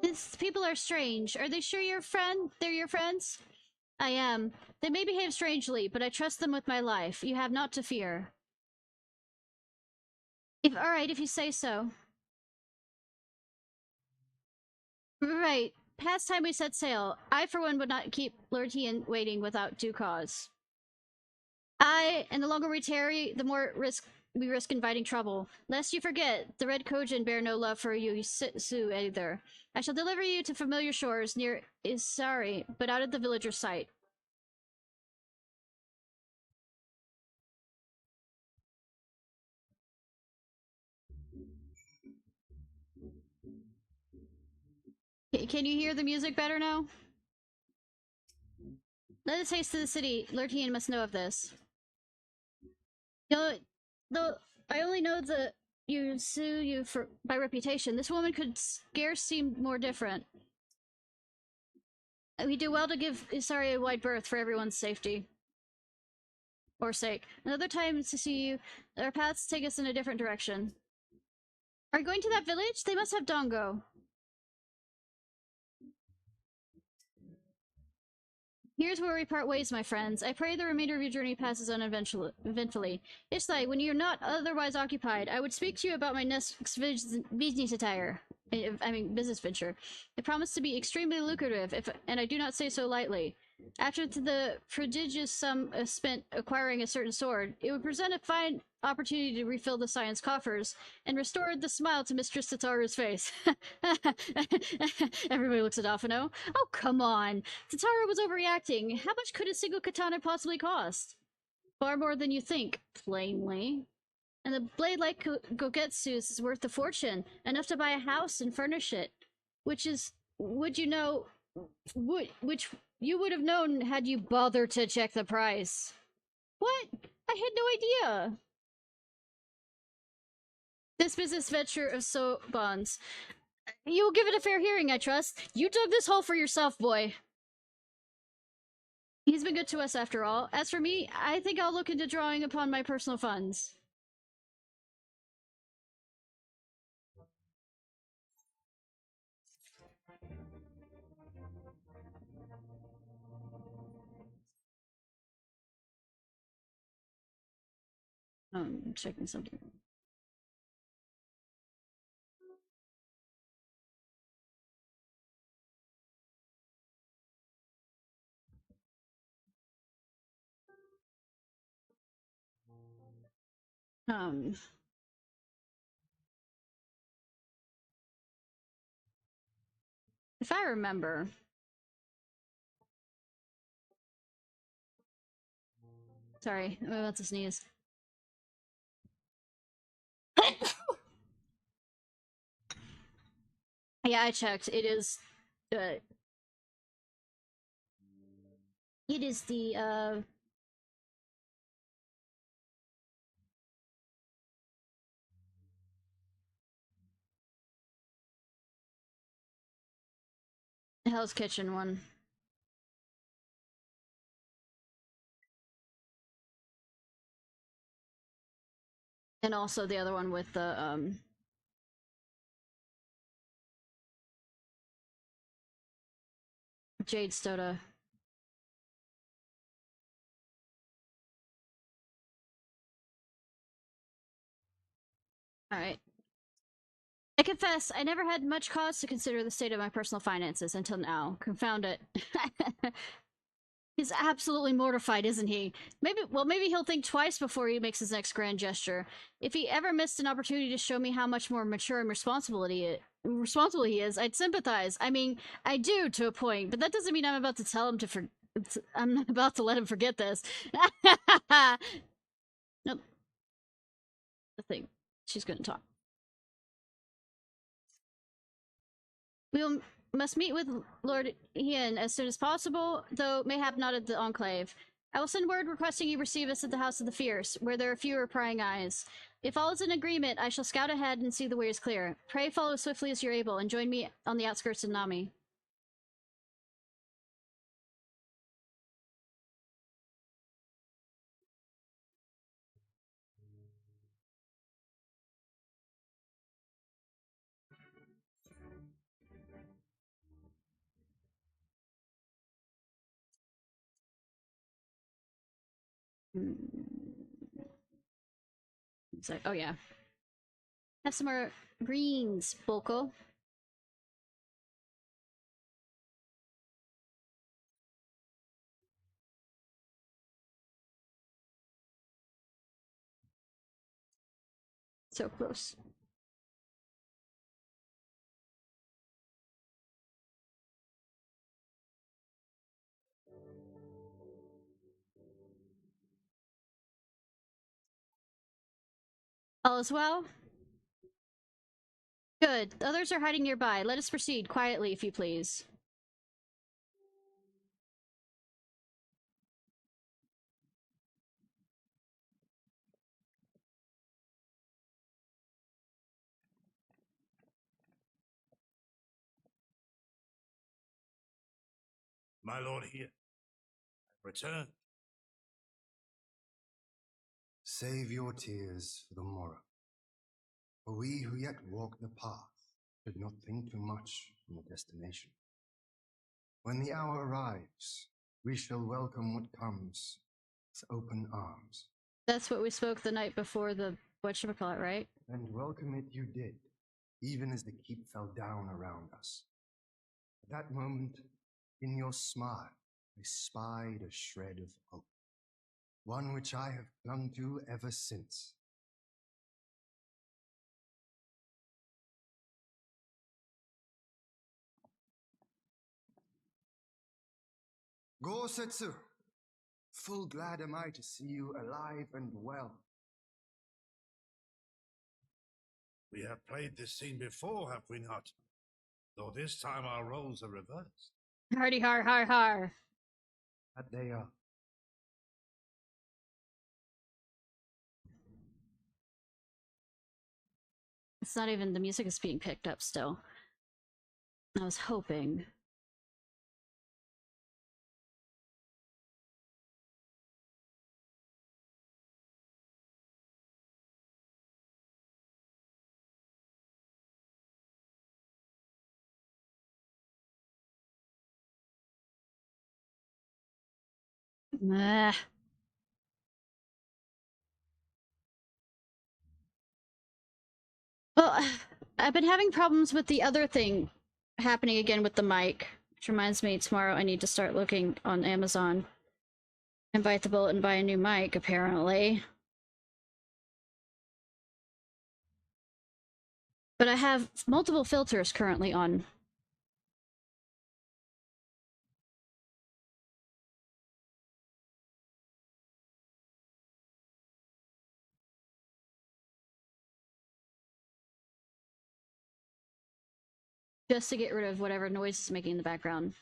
These people are strange. Are they sure they're your friends? I am. They may behave strangely, but I trust them with my life. You have naught to fear. Alright, if you say so. Right. Past time we set sail, I for one would not keep Lord Hien waiting without due cause. And the longer we tarry, the more we risk inviting trouble. Lest you forget, the Red Kojin bear no love for you Sue either. I shall deliver you to familiar shores near Isari, but out of the villager's sight. Can you hear the music better now? Let us haste to the city. Lord Hien must know of this. Though I only know the Tsuyu by reputation, this woman could scarce seem more different. We do well to give Isari a wide berth for everyone's safety. Or sake. Another time to see you, our paths take us in a different direction. Are you going to that village? They must have Dongo. Here's where we part ways, my friends. I pray the remainder of your journey passes uneventfully. Ishnai, when you're not otherwise occupied, I would speak to you about my next business attire. I mean, business venture. It promised to be extremely lucrative, and I do not say so lightly. After the prodigious sum spent acquiring a certain sword, it would present a fine opportunity to refill the science coffers and restore the smile to Mistress Tataru's face. Everybody looks at Afano. Oh, come on. Tataru was overreacting. How much could a single katana possibly cost? Far more than you think, plainly. And the blade like Gogetsu's is worth a fortune, enough to buy a house and furnish it. Which you would have known had you bothered to check the price. What? I had no idea. This business venture of bonds. You'll give it a fair hearing, I trust. You dug this hole for yourself, boy. He's been good to us after all. As for me, I think I'll look into drawing upon my personal funds. I'm checking something. If I remember... Sorry, I'm about to sneeze. Yeah, I checked. It is the Hell's Kitchen one. And also the other one with the Jade Stoda. Alright. I confess, I never had much cause to consider the state of my personal finances until now. Confound it. He's absolutely mortified, isn't he? Maybe he'll think twice before he makes his next grand gesture. If he ever missed an opportunity to show me how much more mature and responsible he is, I'd sympathize. I mean, I do to a point, but that doesn't mean I'm about to tell him I'm not about to let him forget this. Nope. The thing. She's gonna talk. We must meet with Lord Hien as soon as possible, though mayhap not at the Enclave. I will send word requesting you receive us at the House of the Fierce, where there are fewer prying eyes. If all is in agreement, I shall scout ahead and see the way is clear. Pray follow as swiftly as you're able, and join me on the outskirts of Nami. It's like, oh yeah. Have some more greens, Boko. So close. All is well? Good. The others are hiding nearby. Let us proceed quietly, if you please. My lord here. Return. Save your tears for the morrow. For we who yet walk the path should not think too much on the destination. When the hour arrives, we shall welcome what comes with open arms. That's what we spoke the night before the whatchamacallit, right? And welcome it you did. even as the keep fell down around us. At that moment, in your smile, I spied a shred of hope, one which I have clung to ever since. Gosetsu, full glad am I to see you alive and well. We have played this scene before, have we not? Though this time our roles are reversed. Hardy har har har. That they are. It's not even, the music is being picked up still. I was hoping. Nah. Well, I've been having problems with the other thing happening again with the mic, which reminds me tomorrow I need to start looking on Amazon and bite the bullet and buy a new mic, apparently. But I have multiple filters currently on. Just to get rid of whatever noise is making in the background.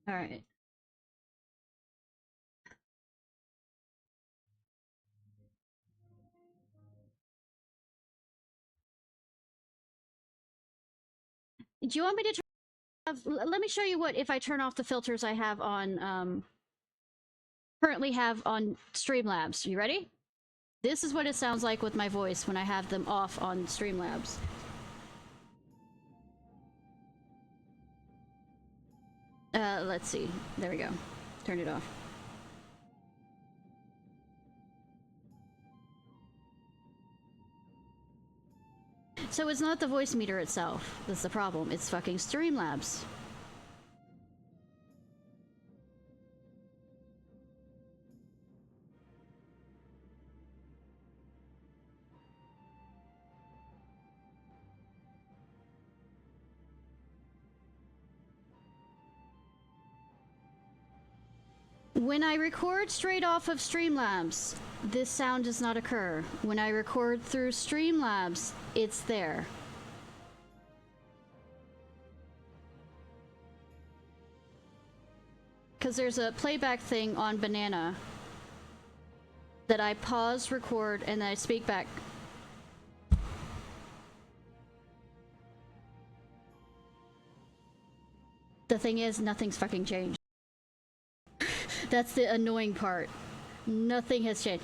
All right. Do you want me to let me show you what, if I turn off the filters I have on, currently have on Streamlabs. You ready? This is what it sounds like with my voice when I have them off on Streamlabs. Let's see. There we go. Turn it off. So it's not the voice meter itself that's the problem, it's fucking Streamlabs. When I record straight off of Streamlabs, this sound does not occur. When I record through Streamlabs, it's there. Because there's a playback thing on Banana that I pause, record, and then I speak back. The thing is, nothing's fucking changed. That's the annoying part. Nothing has changed.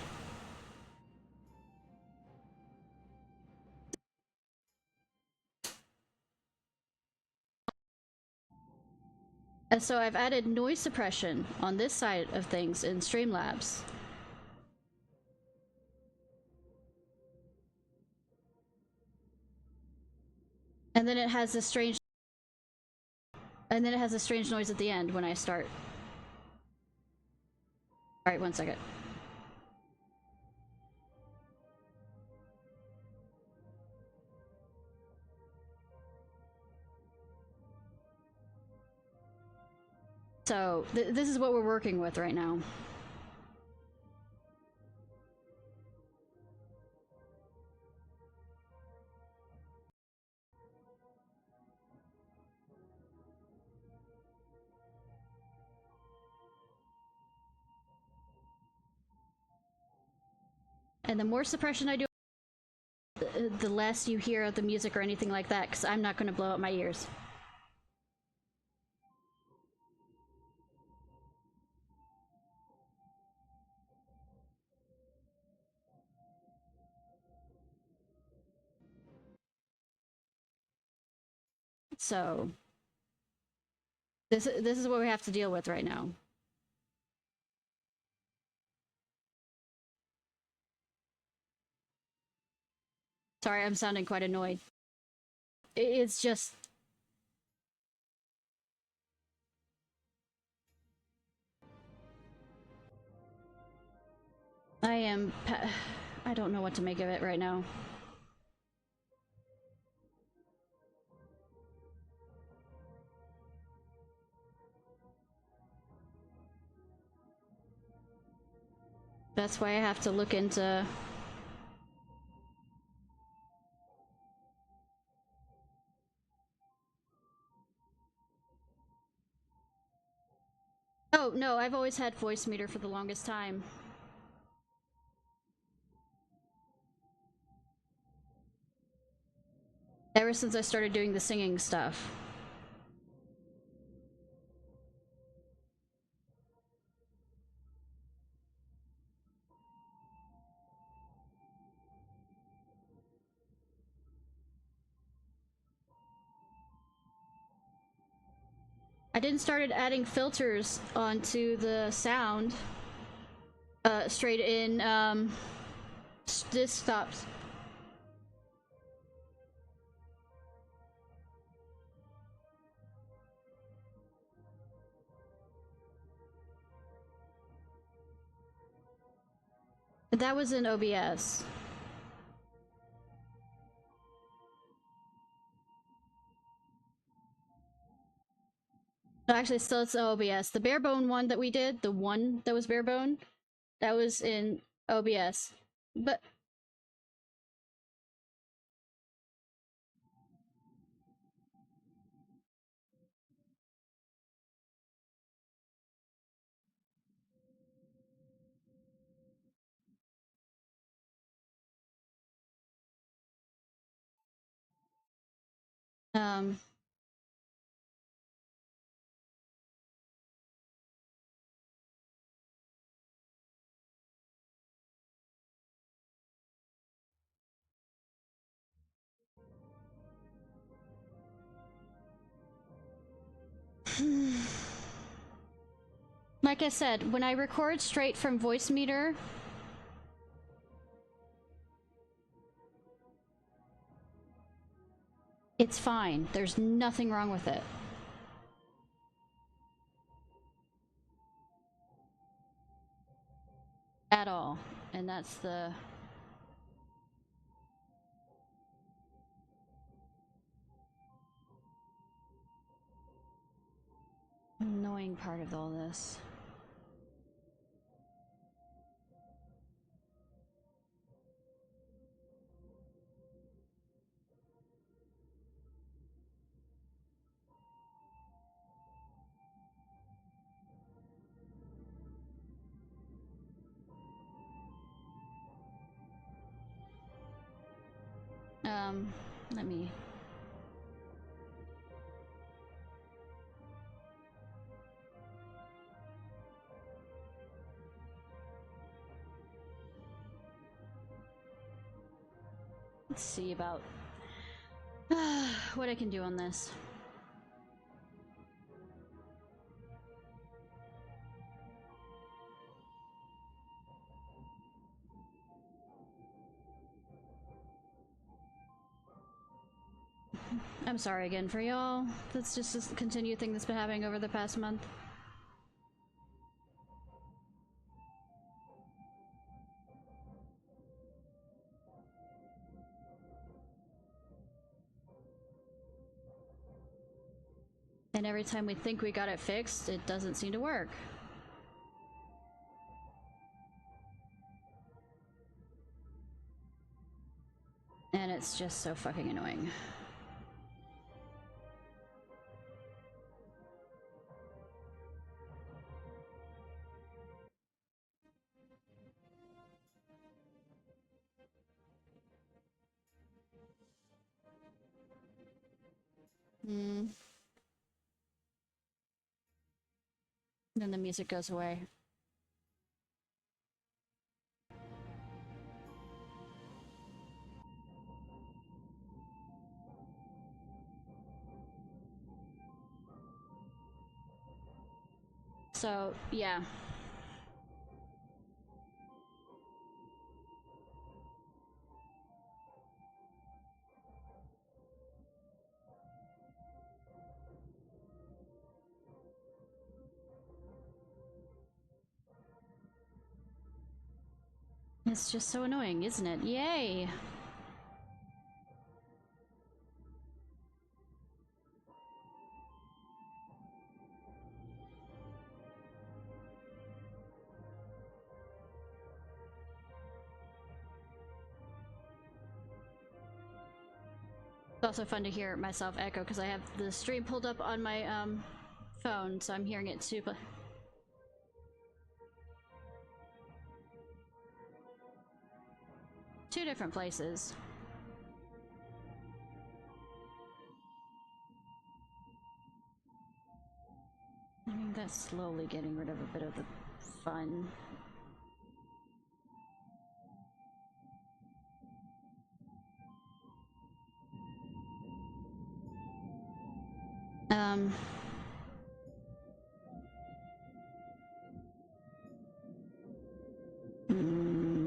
And so I've added noise suppression on this side of things in Streamlabs. And then it has this strange... And then it has a strange noise at the end when I start. Alright, 1 second. So, this is what we're working with right now. And the more suppression I do, the less you hear the music or anything like that, because I'm not going to blow out my ears. So this is what we have to deal with right now. Sorry, I'm sounding quite annoyed. It's just... I don't know what to make of it right now. That's why I have to look into... Oh, no, I've always had voice meter for the longest time. Ever since I started doing the singing stuff. I didn't start adding filters onto the sound straight in desktops. That was in OBS. No, actually, still it's OBS. The barebone one that we did, the one that was barebone, that was in OBS. But like I said, when I record straight from voice meter, it's fine. There's nothing wrong with it. At all. And that's the... annoying part of all this. Let me... let's see about what I can do on this. I'm sorry again for y'all. That's just a continued thing that's been happening over the past month. And every time we think we got it fixed, it doesn't seem to work. And it's just so fucking annoying. Then the music goes away. So, yeah. It's just so annoying, isn't it? Yay! It's also fun to hear myself echo because I have the stream pulled up on my phone, so I'm hearing it too. Two different places. I mean, that's slowly getting rid of a bit of the fun.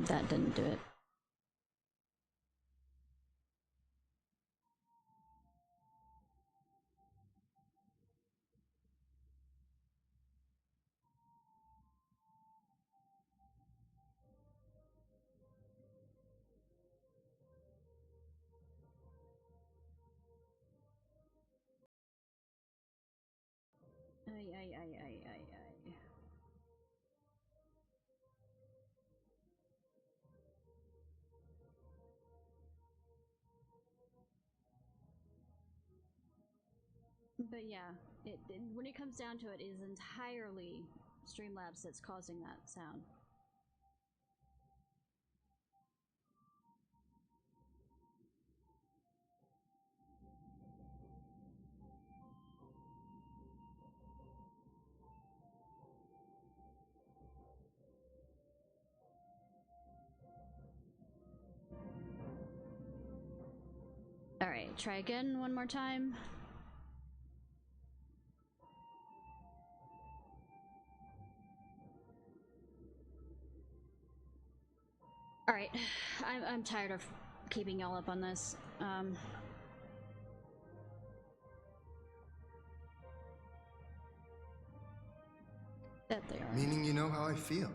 That didn't do it. Ay. But yeah, when it comes down to it, is entirely Streamlabs that's causing that sound. Alright, try again one more time. Alright, I'm tired of keeping y'all up on this. That they are. Meaning you know how I feel.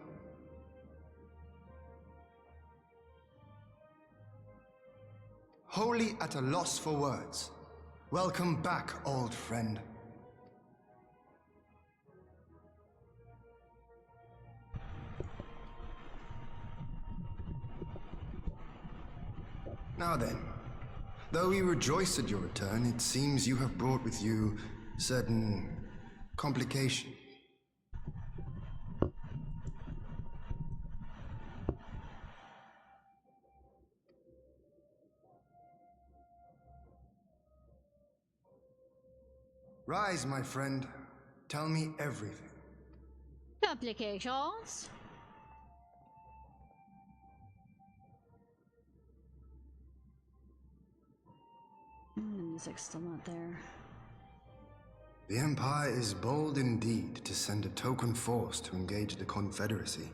Wholly at a loss for words. Welcome back, old friend. Now then, though we rejoice at your return, it seems you have brought with you certain complications. Rise, my friend. Tell me everything. Complications? The music's still not there. The Empire is bold indeed to send a token force to engage the Confederacy.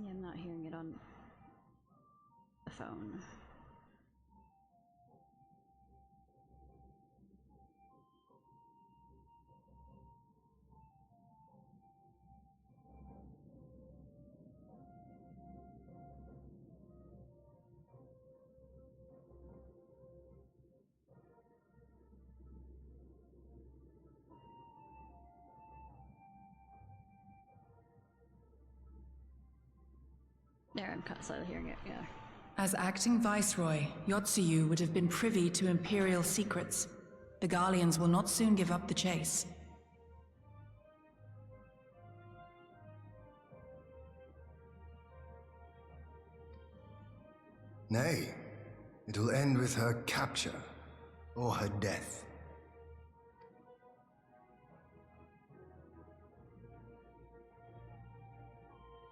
Yeah, I'm not hearing it on the phone. There, I'm slightly hearing it, yeah. As acting viceroy, Yotsuyu would have been privy to Imperial secrets. The Garleans will not soon give up the chase. Nay, It will end with her capture or her death.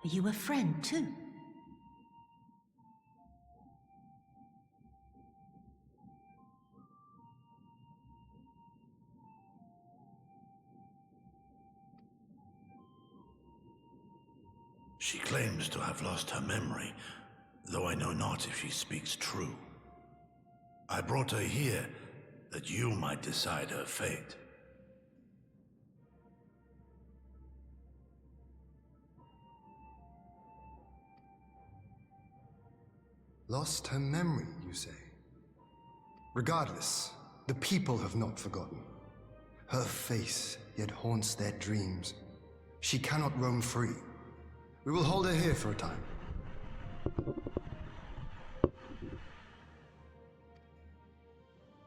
Are you a friend too? She claims to have lost her memory, though I know not if she speaks true. I brought her here that you might decide her fate. Lost her memory, you say? Regardless, the people have not forgotten. Her face yet haunts their dreams. She cannot roam free. We will hold her here for a time.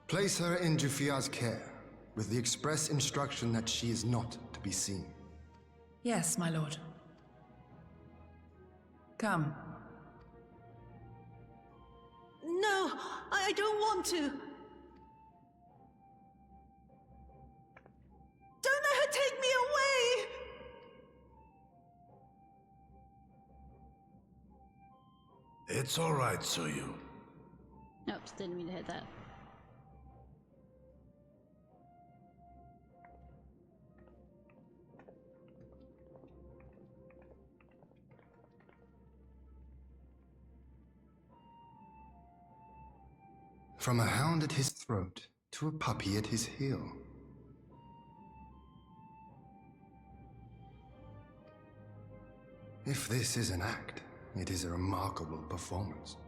Place her in Jufia's care, with the express instruction that she is not to be seen. Yes, my lord. Come. No, I don't want to. Don't let her take me away! It's all right, Soyu. Nope, didn't mean to hit that. From a hound at his throat to a puppy at his heel. If this is an act, it is a remarkable performance.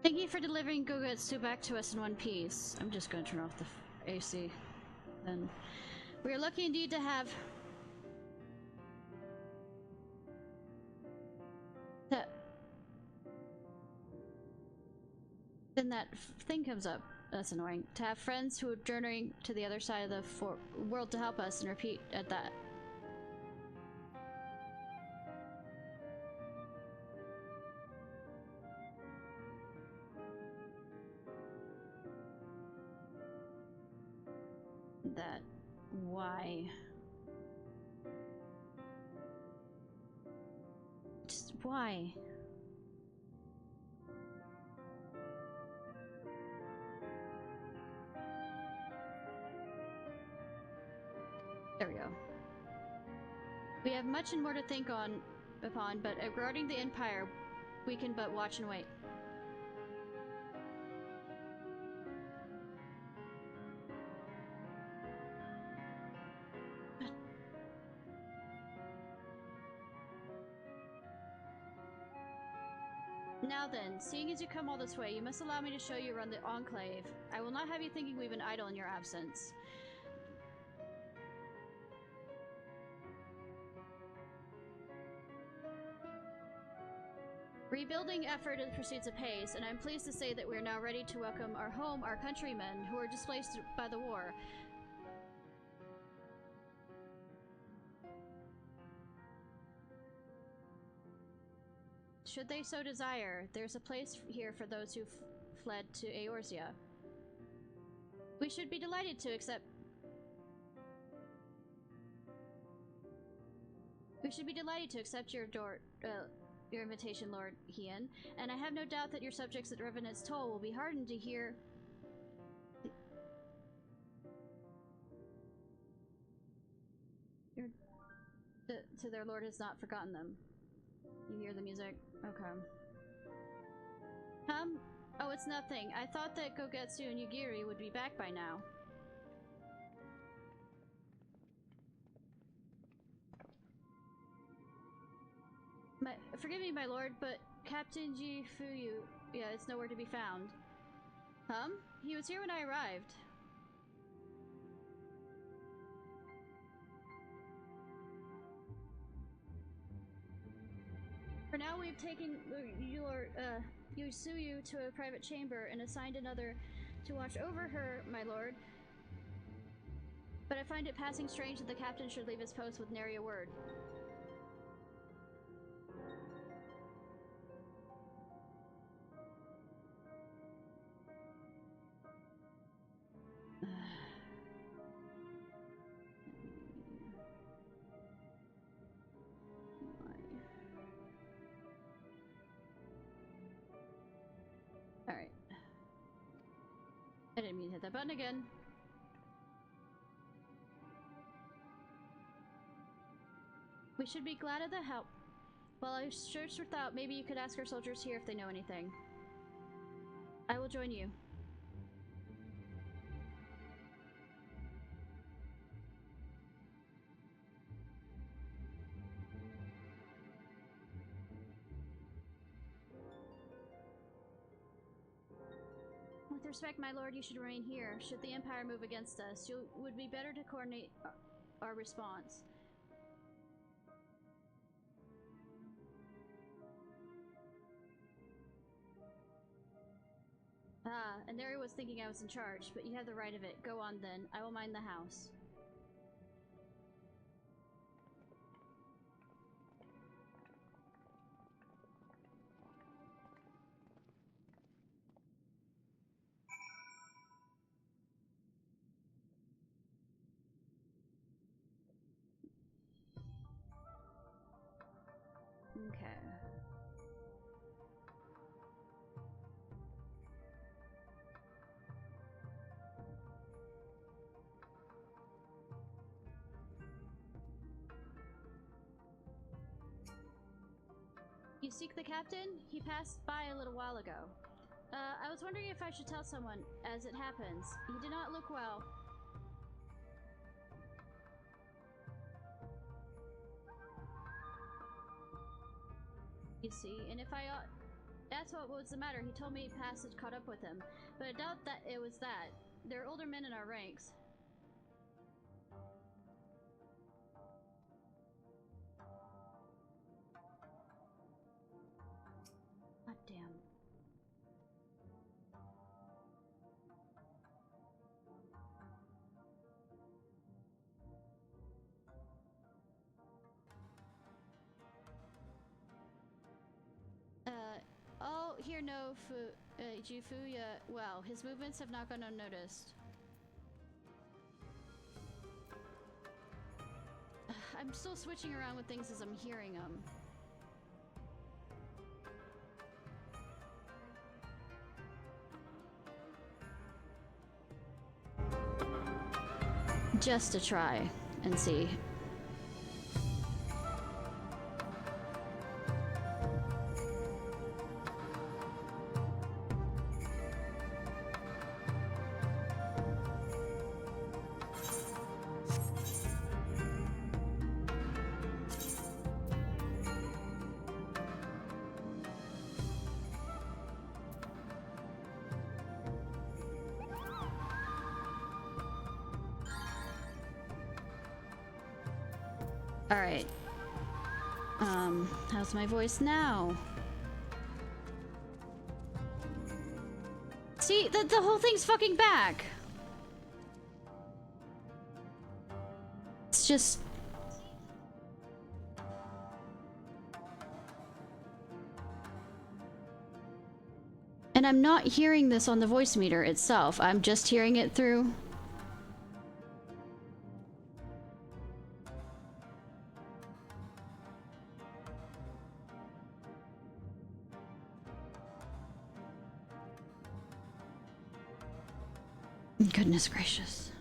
Thank you for delivering Gogetsu back to us in one piece. I'm just going to turn off the AC. Then we are lucky indeed to have that. Then that thing comes up. That's annoying. To have friends who are journeying to the other side of the world to help us, and repeat at that. That why? Just why? There we go. We have much and more to think upon, but regarding the Empire, we can but watch and wait. Now then, seeing as you come all this way, you must allow me to show you around the Enclave. I will not have you thinking we've been idle in your absence. Rebuilding effort proceeds apace, and I'm pleased to say that we are now ready to welcome our countrymen who were displaced by the war. Should they so desire, there's a place here for those who fled to Eorzea. We should be delighted to accept. We should be delighted to accept your invitation, Lord Hien, and I have no doubt that your subjects at Revenant's Toll will be heartened to hear. To their lord has not forgotten them. You hear the music? Okay. Oh, it's nothing. I thought that Gogetsu and Yugiri would be back by now. Forgive me, my lord, but Captain Ji Fuyu. Yeah, it's nowhere to be found. He was here when I arrived. For now, we've taken your Yusuyu to a private chamber and assigned another to watch over her, my lord. But I find it passing strange that the captain should leave his post with nary a word. Alright. I didn't mean to hit that button again. We should be glad of the help. While I search for thought, maybe you could ask our soldiers here if they know anything. I will join you. With respect, my lord, you should remain here. Should the Empire move against us, it would be better to coordinate our response. Ah, and there he was thinking I was in charge, but you have the right of it. Go on then. I will mind the house. Okay. You seek the captain? He passed by a little while ago. I was wondering if I should tell someone. As it happens, he did not look well. You see, and if I that's what was the matter. He told me Pass had caught up with him, but I doubt that it was that. There are older men in our ranks. God damn. I'll here know Jifuya well. His movements have not gone unnoticed. I'm still switching around with things as I'm hearing them. Just to try and see. Alright. How's my voice now? See, the whole thing's fucking back! It's just... And I'm not hearing this on the voice meter itself, I'm just hearing it through... Goodness gracious.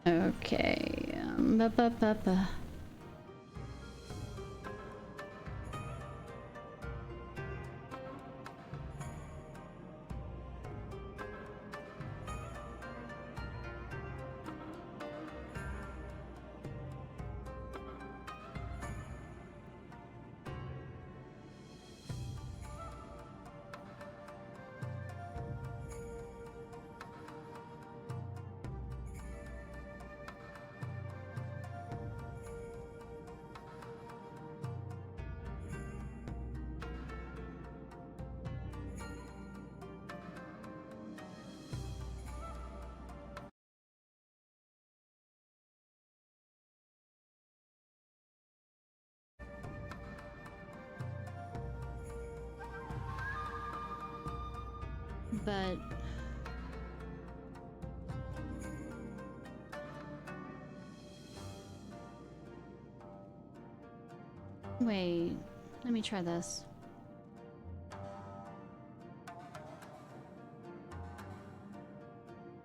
Okay. Ba -ba -ba -ba. But wait, let me try this.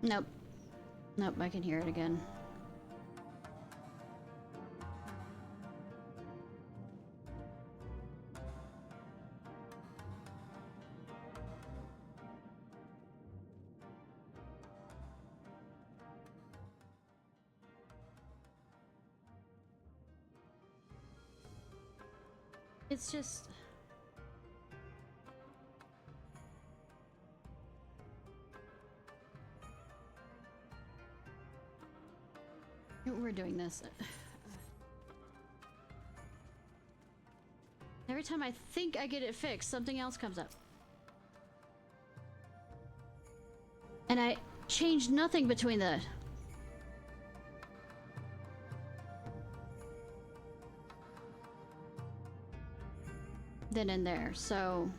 Nope. Nope, I can hear it again. It's just... We're doing this. Every time I think I get it fixed, something else comes up. And I changed nothing between the... then and there, so...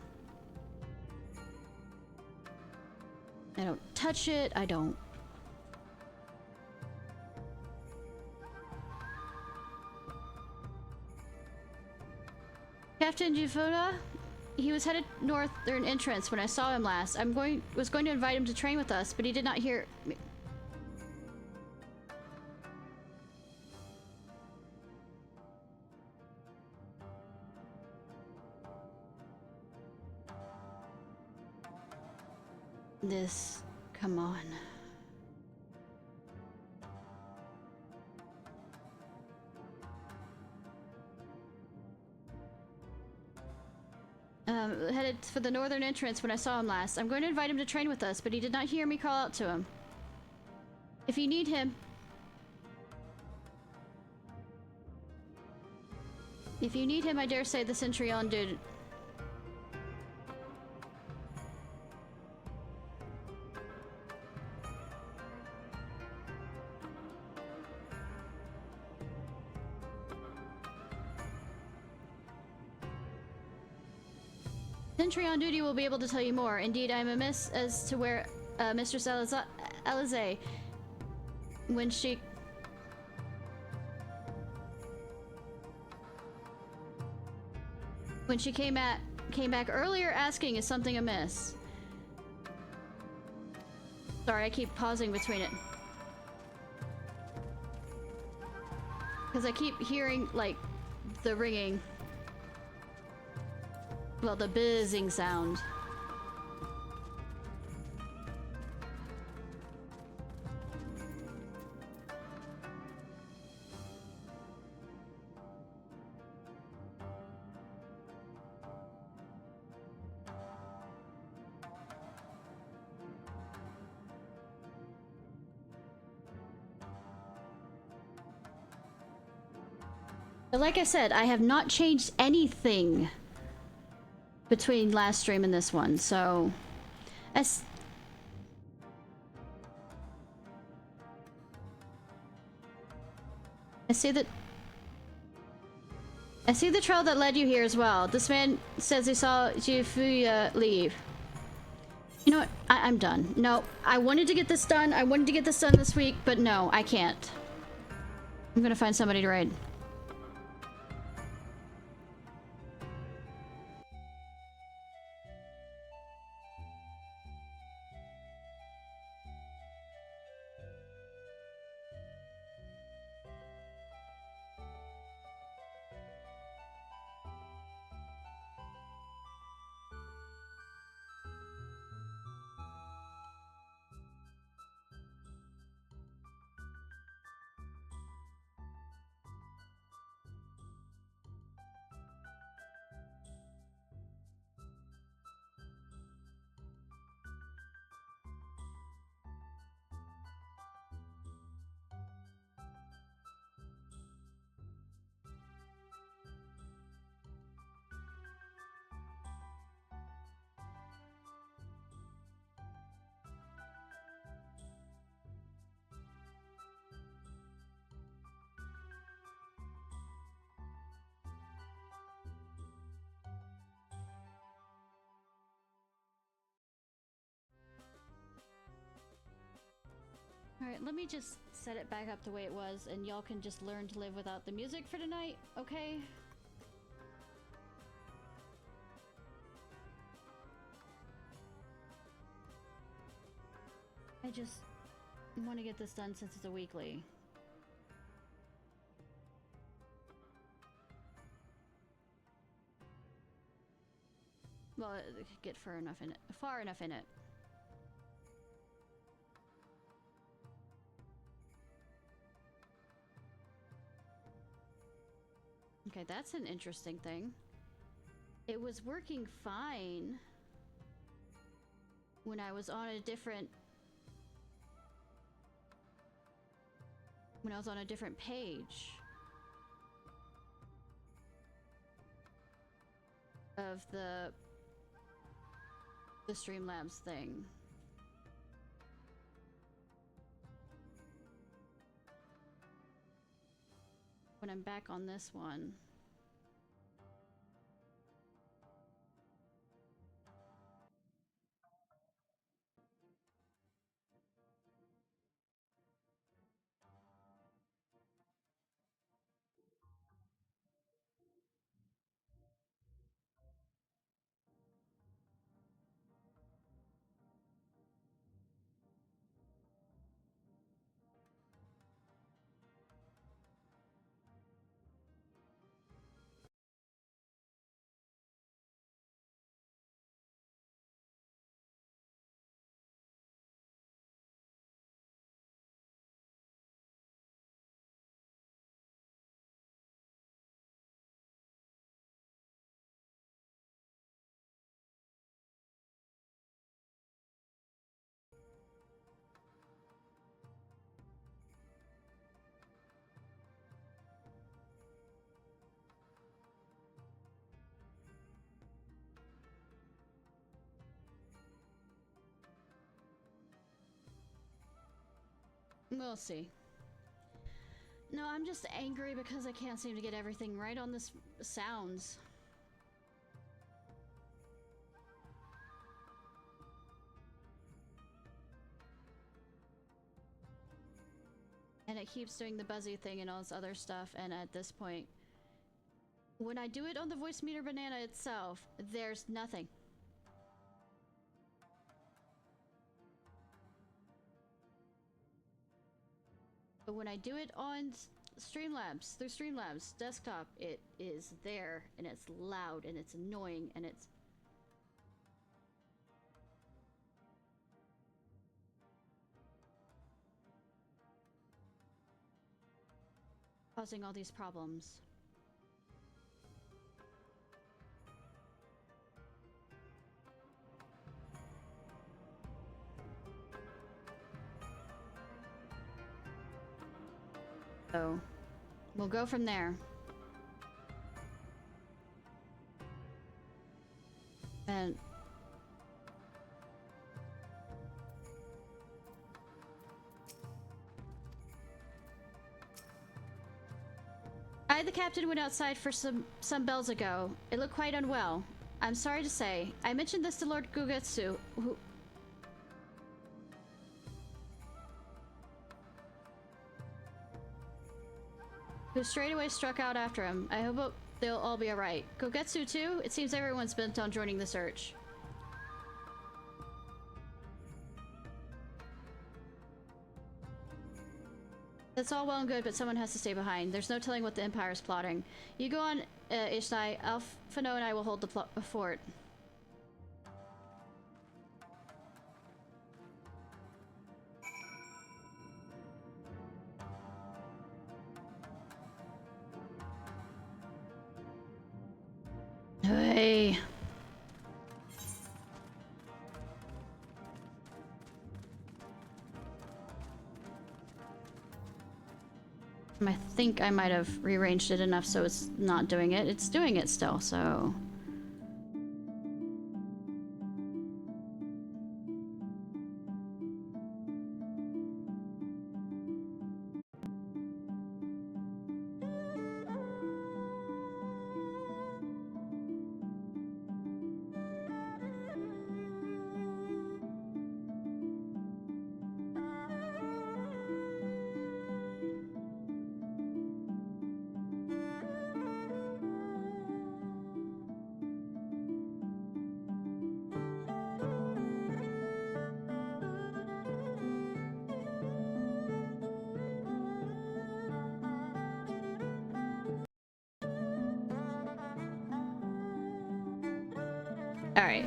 I don't touch it, I don't... Captain Jufuda? He was headed northern entrance when I saw him last. Was going to invite him to train with us, but he did not hear me. This, come on. Headed for the northern entrance when I saw him last. I'm going to invite him to train with us, but he did not hear me call out to him. If you need him... If you need him, I dare say the Centurion did. Sentry on duty will be able to tell you more. Indeed, I am amiss as to where Mistress Alize, when she came back earlier asking, is something amiss? Sorry, I keep pausing between it. Because I keep hearing, like, the ringing. Well, the buzzing sound. But like I said, I have not changed anything between last stream and this one, so I see the trail that led you here as well. This man says he saw Jifuya leave. You know what? I'm done. No, I wanted to get this done. I wanted to get this done this week, but no, I can't. I'm gonna find somebody to raid. Alright, let me just set it back up the way it was, and y'all can just learn to live without the music for tonight, okay? I just want to get this done since it's a weekly. Well, it could get far enough in it. Okay, that's an interesting thing. It was working fine when I was on a different page of the Streamlabs thing. When I'm back on this one. We'll see. No, I'm just angry because I can't seem to get everything right on this sounds. And it keeps doing the buzzy thing and all this other stuff, and at this point, when I do it on the voice meter banana itself, there's nothing. But when I do it on Streamlabs, through Streamlabs desktop, it is there, and it's loud, and it's annoying, and it's... causing all these problems. So, we'll go from there. And... the captain went outside for some bells ago. It looked quite unwell. I'm sorry to say. I mentioned this to Lord Gugetsu, who straight away struck out after him. I hope they'll all be alright. Gogetsu too? It seems everyone's bent on joining the search. That's all well and good, but someone has to stay behind. There's no telling what the Empire's plotting. You go on, Ishnai. Alphino and I will hold the fort. Hey. I think I might have rearranged it enough so it's not doing it. It's doing it still, so... Alright.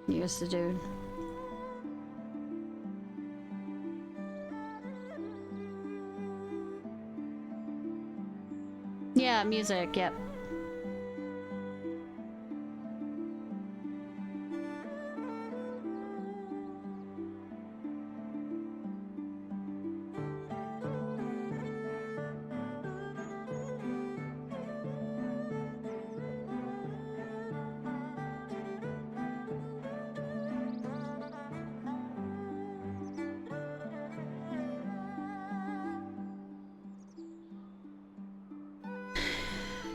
Use the dude. Yeah, music, yep.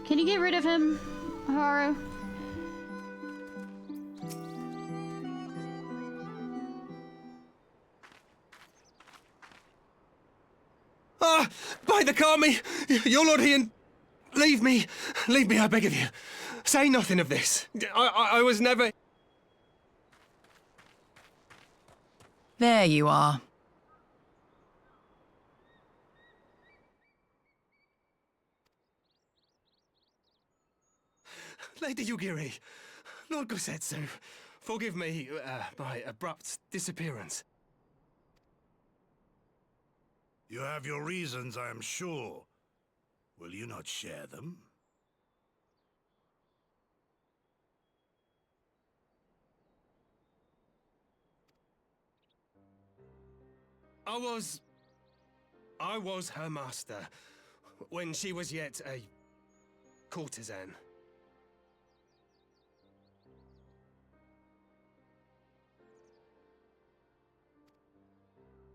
Can you get rid of him, Haru? Ah! By the Kami! Your Lord Ian! Leave me! Leave me, I beg of you. Say nothing of this. I was never... There you are. Lady Yugiri, Lord Gosetsu, forgive me my abrupt disappearance. You have your reasons, I am sure. Will you not share them? I was her master when she was yet a courtesan.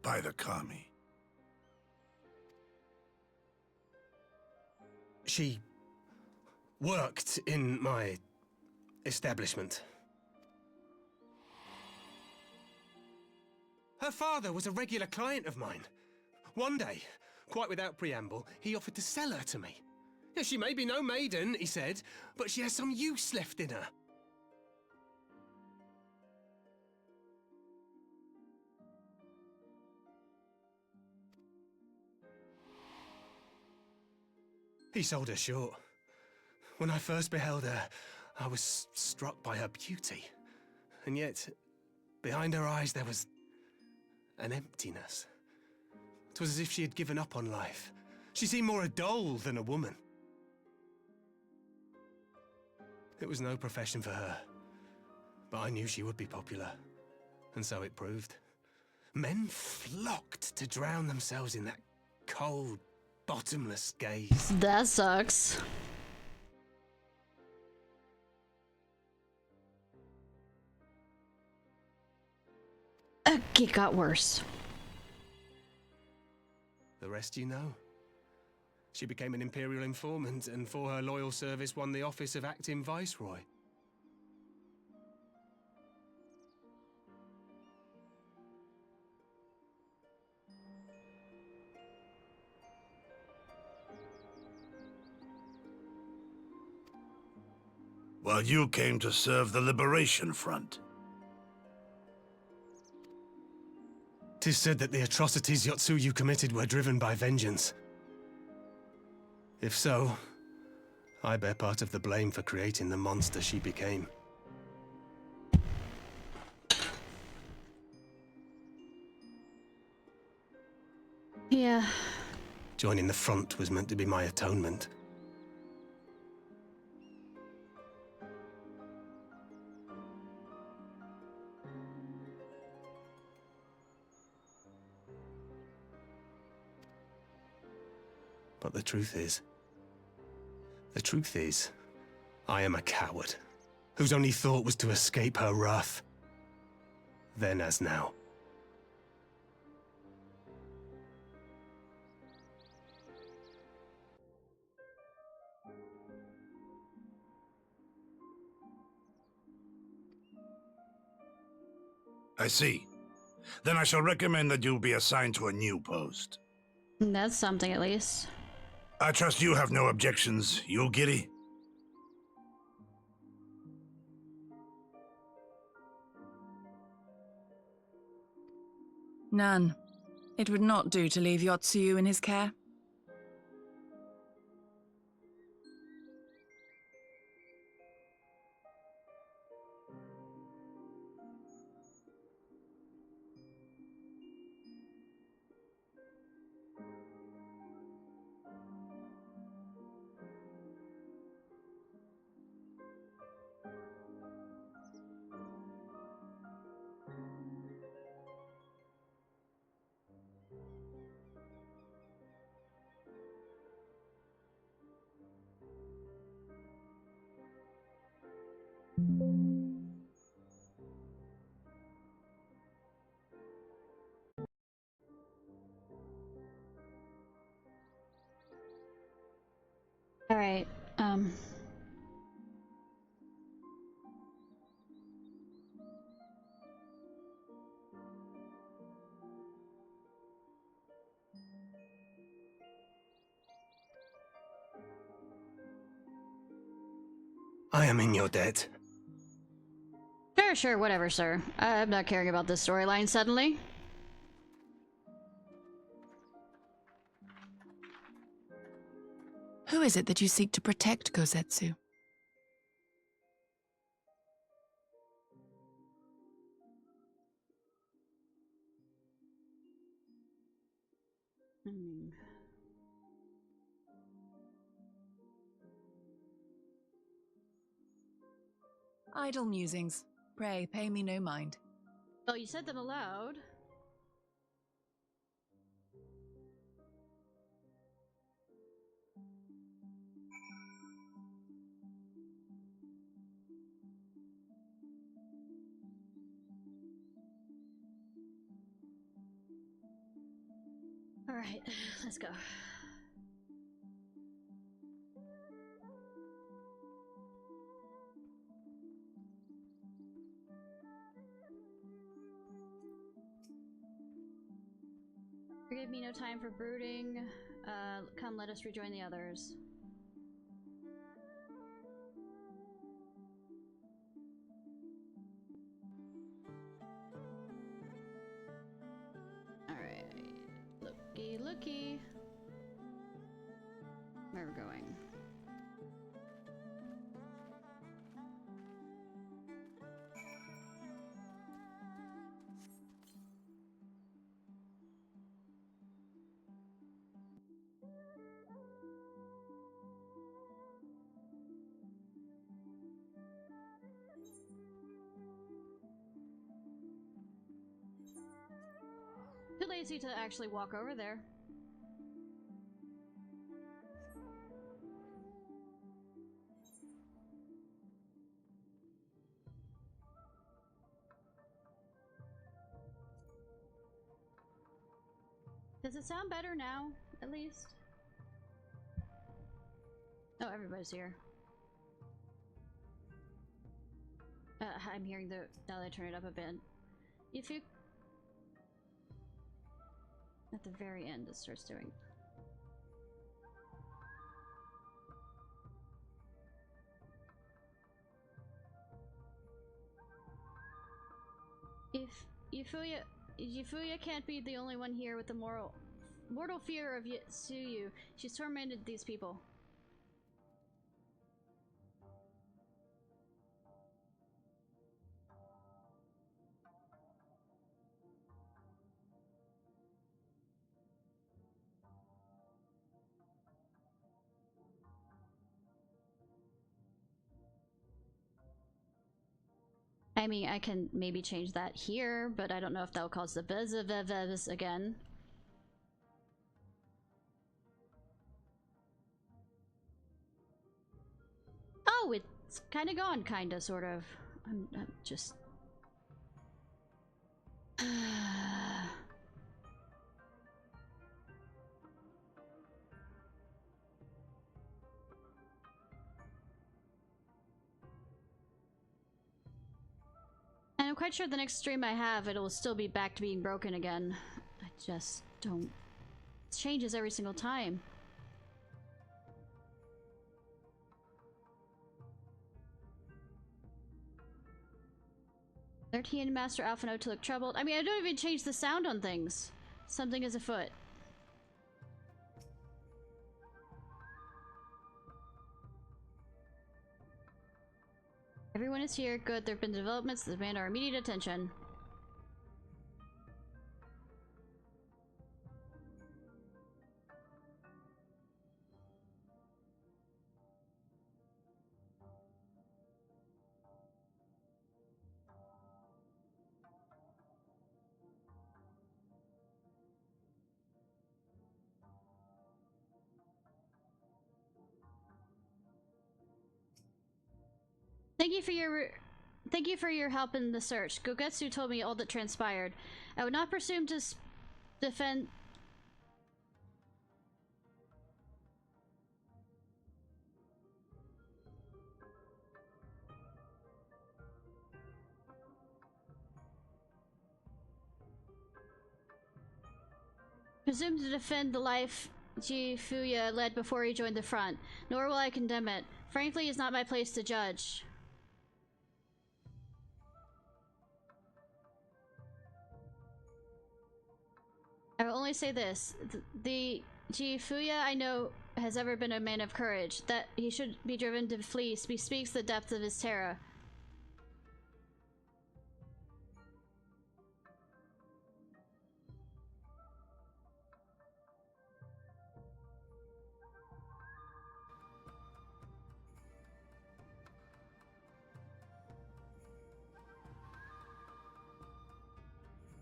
By the Kami. She worked in my establishment. Her father was a regular client of mine. One day, quite without preamble, he offered to sell her to me. Yeah, she may be no maiden, he said, but she has some use left in her. He sold her short. When I first beheld her, I was struck by her beauty. And yet, behind her eyes there was an emptiness. 'Twas as if she had given up on life. She seemed more a doll than a woman. It was no profession for her, but I knew she would be popular, and so it proved. Men flocked to drown themselves in that cold, bottomless gaze. That sucks. It got worse. The rest you know. She became an Imperial informant, and for her loyal service won the office of acting Viceroy. While you came to serve the Liberation Front. 'Tis said that the atrocities Yotsuyu committed were driven by vengeance. If so, I bear part of the blame for creating the monster she became. Yeah. Joining the front was meant to be my atonement. But the truth is, I am a coward, whose only thought was to escape her wrath. Then as now. I see. Then I shall recommend that you be assigned to a new post. That's something, at least. I trust you have no objections, you Giddy? None. It would not do to leave Yotsuyu in his care. Alright, I am in your debt. Sure, whatever, sir. I'm not caring about this storyline suddenly. Who is it that you seek to protect, Kozetsu? Idle musings. Pray, pay me no mind. Oh, you said them aloud. Alright, let's go. Forgive me, no time for brooding. Come, let us rejoin the others. Alright. Looky. Where are we going? Too lazy to actually walk over there. Does it sound better now, at least? Oh, everybody's here. I'm hearing the... now that I turn it up a bit. If you... at the very end, it starts doing... If Yufuya can't be the only one here with the mortal fear of Yotsuyu. She's tormented these people. I mean, I can maybe change that here, but I don't know if that will cause the buzz again. Oh, it's kind of gone, kinda, sort of. I'm just... And of quite sure the next stream I have, it'll still be back to being broken again. I just don't... It changes every single time. "13 Master Alphino to look troubled." I mean, I don't even change the sound on things. "Something is afoot." "Everyone is here. Good. There have been developments that demand our immediate attention." Thank you for your help in the search. Gogetsu told me all that transpired. I would not presume to defend... Presume to defend the life Fuya led before he joined the front, nor will I condemn it. Frankly, it's not my place to judge. I will only say this. The Fuya I know has ever been a man of courage. That he should be driven to flee speaks the depth of his terror.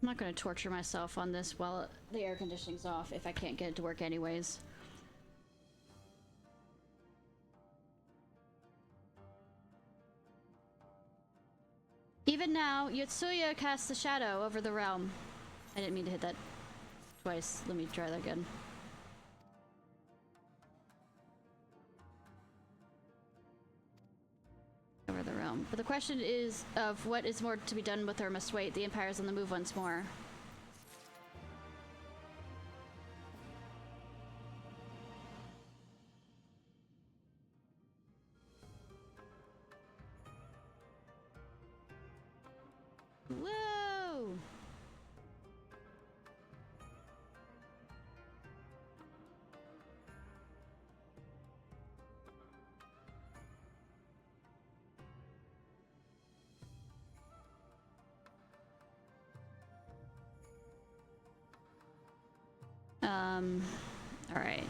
I'm not going to torture myself on this while the air conditioning's off if I can't get it to work anyways. Even now, Yotsuya casts a shadow over the realm. I didn't mean to hit that twice. Let me try that again. Over the realm. But the question is of what is more to be done with or must wait. The Empire is on the move once more. Whoa! All right.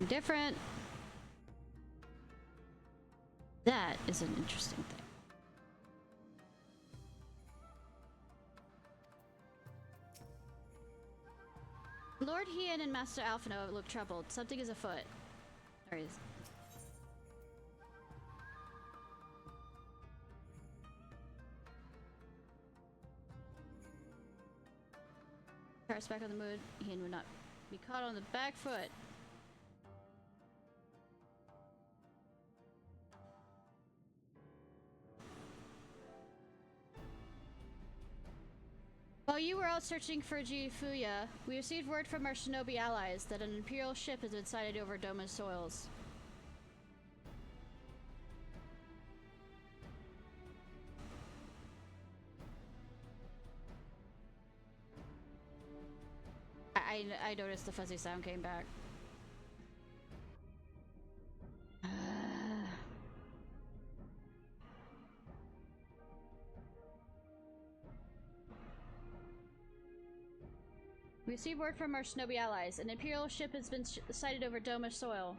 Different. That is an interesting thing. Lord Hien and Master Alphino look troubled. Something is afoot. There he is. Paris back on the mood. Hien would not be caught on the back foot. While you were out searching for Fuya, we received word from our shinobi allies that an Imperial ship has been sighted over Doma's soils. I noticed the fuzzy sound came back. We received word from our shinobi allies. An Imperial ship has been sighted over Doma soil.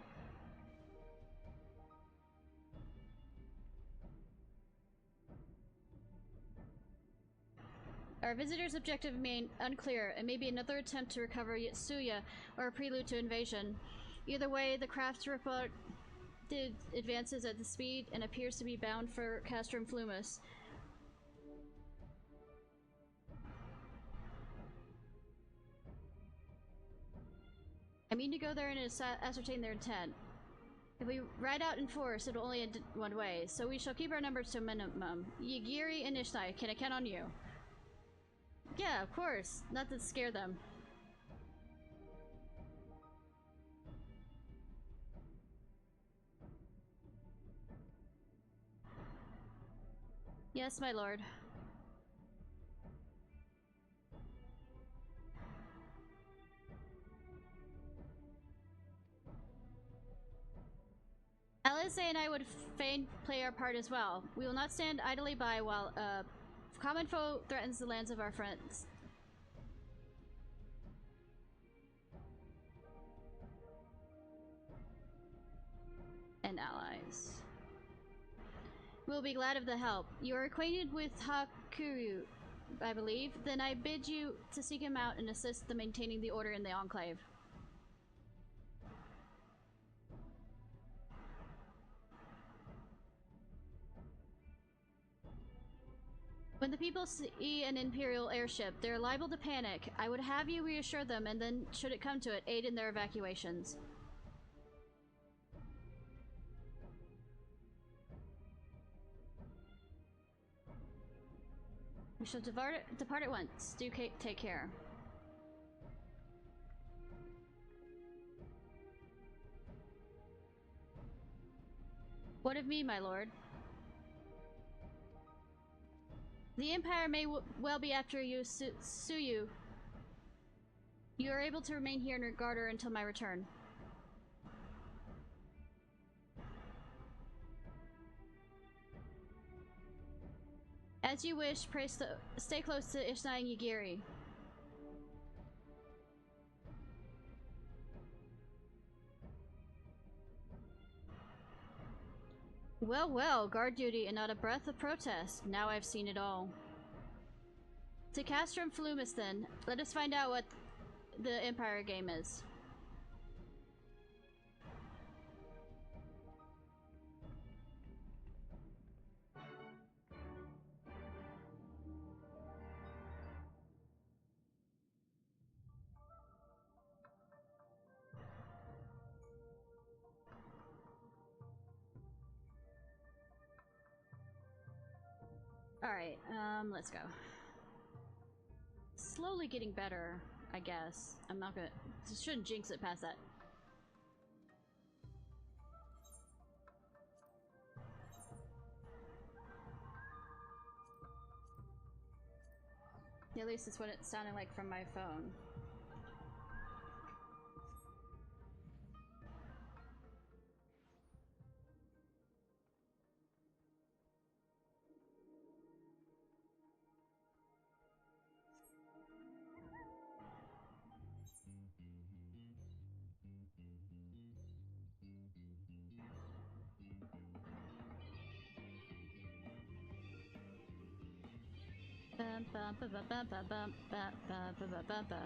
Our visitor's objective remained unclear. It may be another attempt to recover Yotsuya or a prelude to invasion. Either way, the craft reported advances at the speed and appears to be bound for Castrum Flumus. I mean to go there and ascertain their intent. If we ride out in force, it'll only end one way, so we shall keep our numbers to a minimum. Yagiri and Ishnai, can I count on you? Yeah, of course. Not to scare them. Yes, my lord. Alice and I would fain play our part as well. We will not stand idly by while common foe threatens the lands of our friends. And allies. We'll be glad of the help. You are acquainted with Hakuru, I believe. Then I bid you to seek him out and assist the maintaining the order in the Enclave. When the people see an Imperial airship, they're liable to panic. I would have you reassure them, and then, should it come to it, aid in their evacuations. We shall depart at once. Do take care. What of me, my lord? The Empire may well be after you, Suyu. You are able to remain here and guard her until my return. As you wish, pray stay close to Ishnai and Yagiri. Well, well, guard duty and not a breath of protest. Now I've seen it all. To Castrum Flumis then, let us find out what the Empire game is. Alright, let's go. Slowly getting better, I guess. I'm not gonna... shouldn't jinx it past that. Yeah, at least it's what it sounded like from my phone. Bum, bum, ba, ba, ba, ba, bum, ba, ba, ba, ba, ba, ba.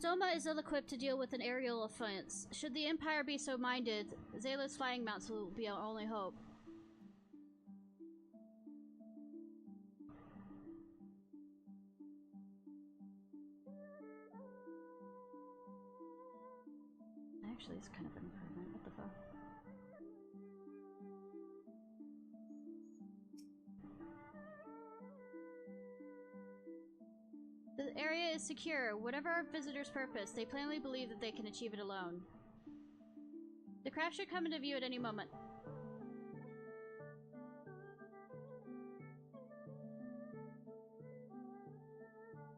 Doma is ill-equipped to deal with an aerial offense. Should the Empire be so minded, Zayla's flying mounts will be our only hope. Actually, it's kind of an improvement. What the fuck? The area is secure. Whatever our visitors' purpose, they plainly believe that they can achieve it alone. The craft should come into view at any moment.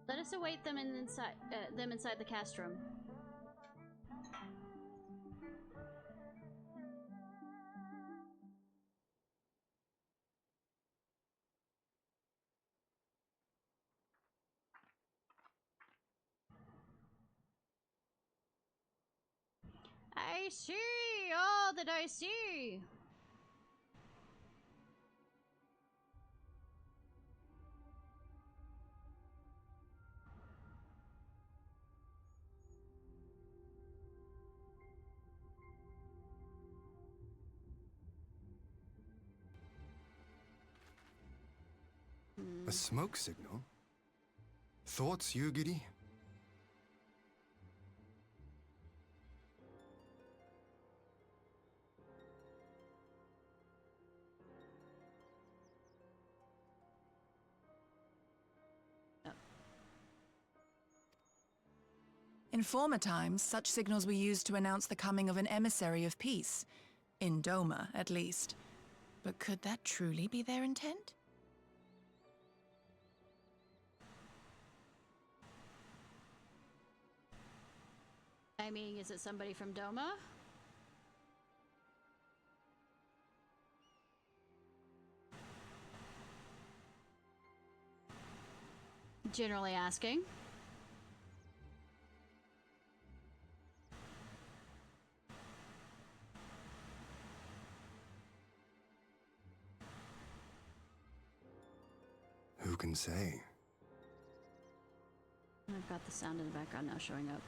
Let us await them inside the castrum. I see! All that I see! A smoke signal? Thoughts, Yugiri? In former times, such signals were used to announce the coming of an emissary of peace. In Doma, at least. But could that truly be their intent? I mean, is it somebody from Doma? Generally asking. Who can say? I've got the sound in the background now showing up.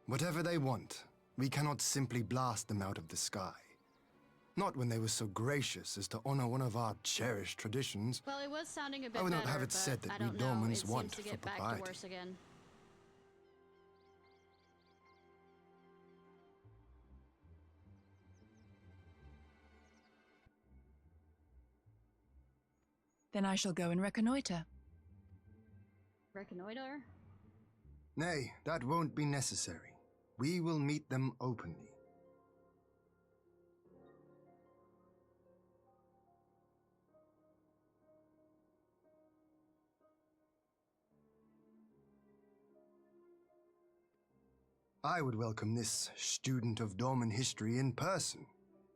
Whatever they want, we cannot simply blast them out of the sky. Not when they were so gracious as to honor one of our cherished traditions. Well, it was sounding a bit I would not better, have it but said that I we don't know. Dormans It want seems to for get back to propriety. worse again. Then I shall go and reconnoiter. Reconnoiter? Nay, that won't be necessary. We will meet them openly. I would welcome this student of Dorman history in person,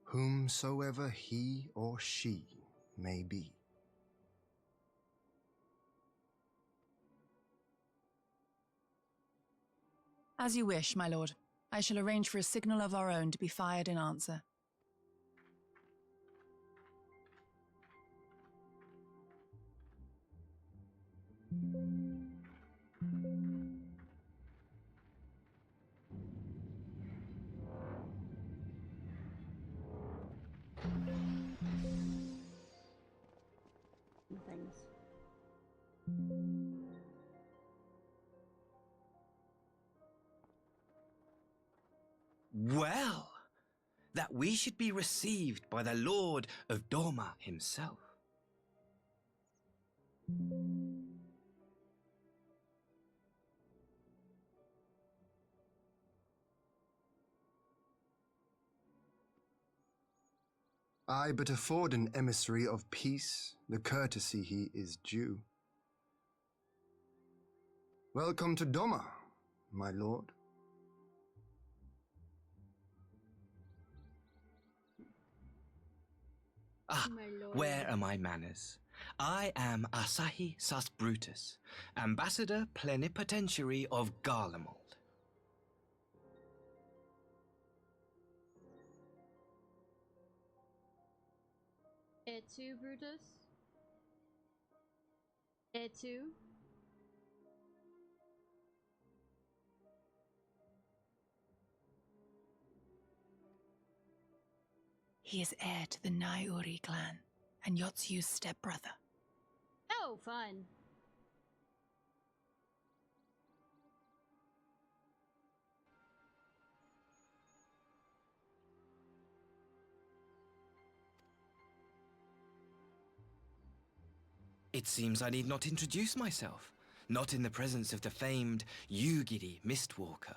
whomsoever he or she may be. As you wish, my lord. I shall arrange for a signal of our own to be fired in answer. Things. Well, that we should be received by the Lord of Doma himself. I but afford an emissary of peace the courtesy he is due. Welcome to Doma, my lord. Ah, where are my manners? I am Asahi Sus Brutus, Ambassador Plenipotentiary of Garlemald. Etu, Brutus? Etu? He is heir to the Naiuri clan, and Yotsu's stepbrother. Oh, fun. It seems I need not introduce myself, not in the presence of the famed Yugiri Mistwalker.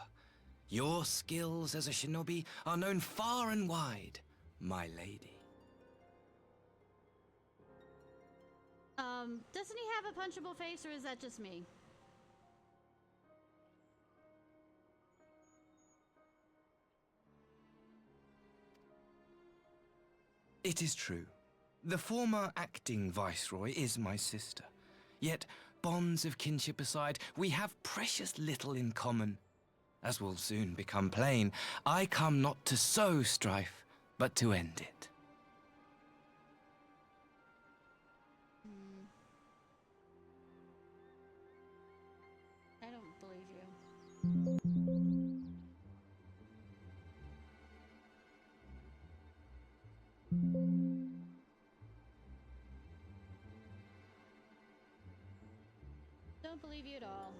Your skills as a shinobi are known far and wide, my lady. Doesn't he have a punchable face, or is that just me? It is true. The former acting viceroy is my sister. Yet, bonds of kinship aside, we have precious little in common. As will soon become plain, I come not to sow strife, but to end it. I don't believe you. Don't believe you at all.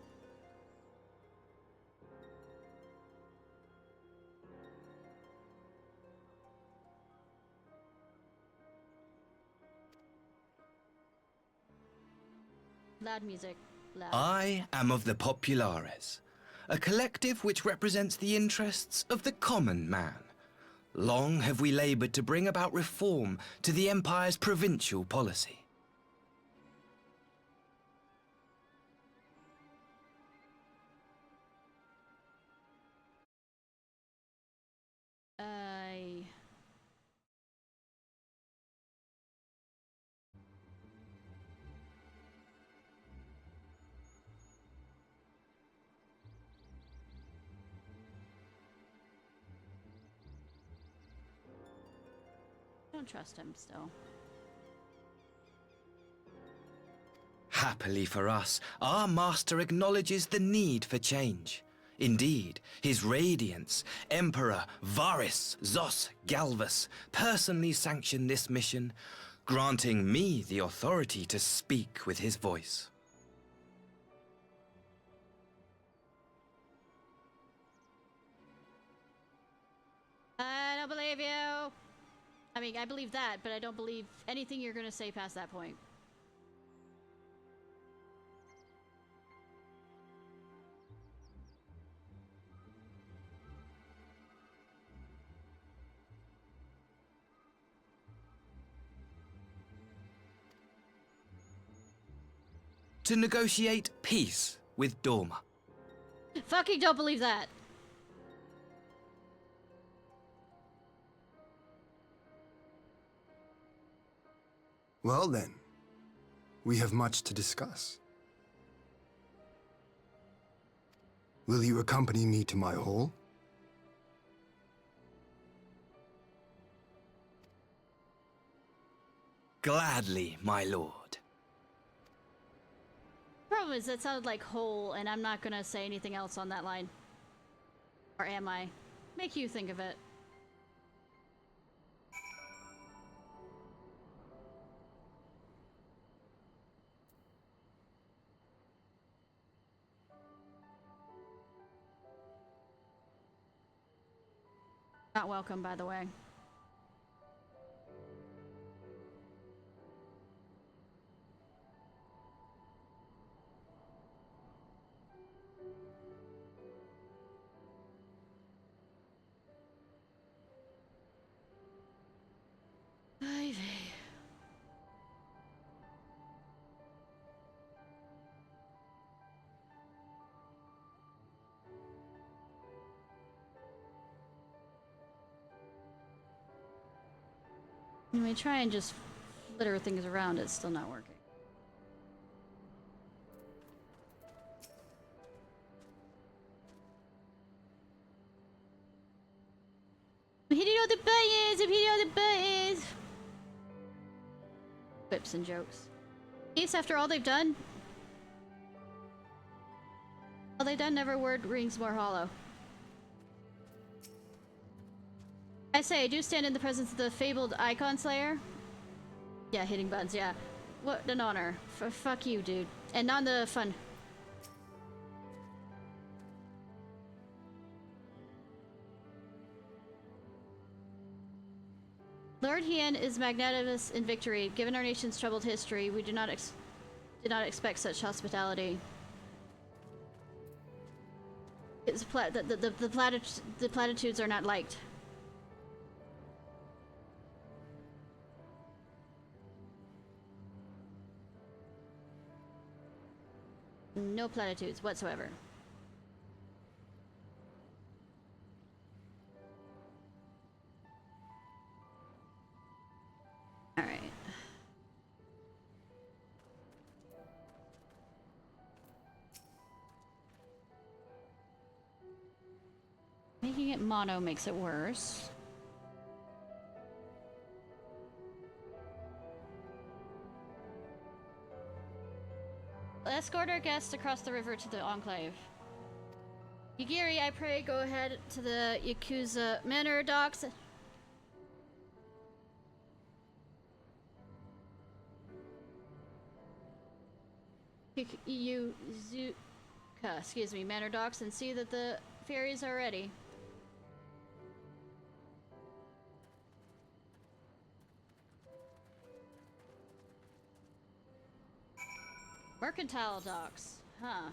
Loud music. Loud. I am of the Populares, a collective which represents the interests of the common man. Long have we labored to bring about reform to the Empire's provincial policy. Don't trust him still. Happily for us, our master acknowledges the need for change. Indeed, his radiance, Emperor Varys Zos Galvus, personally sanctioned this mission, granting me the authority to speak with his voice. I don't believe you. I mean, I believe that, but I don't believe anything you're gonna say past that point. To negotiate peace with Dorma. Fucking don't believe that. Well then, we have much to discuss. Will you accompany me to my hall? Gladly, my lord. Problem is, that sounded like whole, and I'm not gonna say anything else on that line. Or am I? Make you think of it. Not welcome, by the way. Ivy. When we try and just litter things around, it's still not working. I'm hitting all the buttons! I'm hitting all the buttons! Quips and jokes. Ace, after all they've done? All they've done, never word rings more hollow. I say, I do stand in the presence of the fabled Icon Slayer. Yeah, hitting buttons, yeah. What an honor. Fuck you, dude. And not the fun. Lord Hien is magnanimous in victory. Given our nation's troubled history, we did not expect such hospitality. It's the platitudes are not liked. No platitudes whatsoever. Making it mono makes it worse. Escort our guests across the river to the Enclave. Yagiri, I pray go ahead to the Yakuza Manor docks. Yuzuka, excuse me, Manor docks, and see that the ferries are ready. Mercantile docks, huh?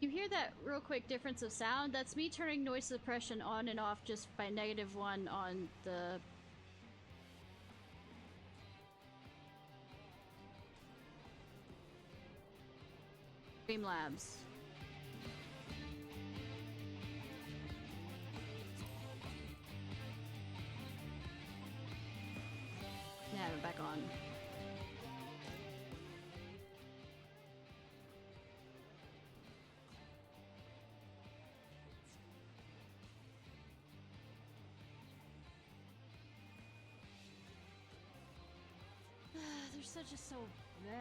You hear that real quick difference of sound? That's me turning noise suppression on and off just by -1 on the Streamlabs. Now we're back on. They're such a so bleh.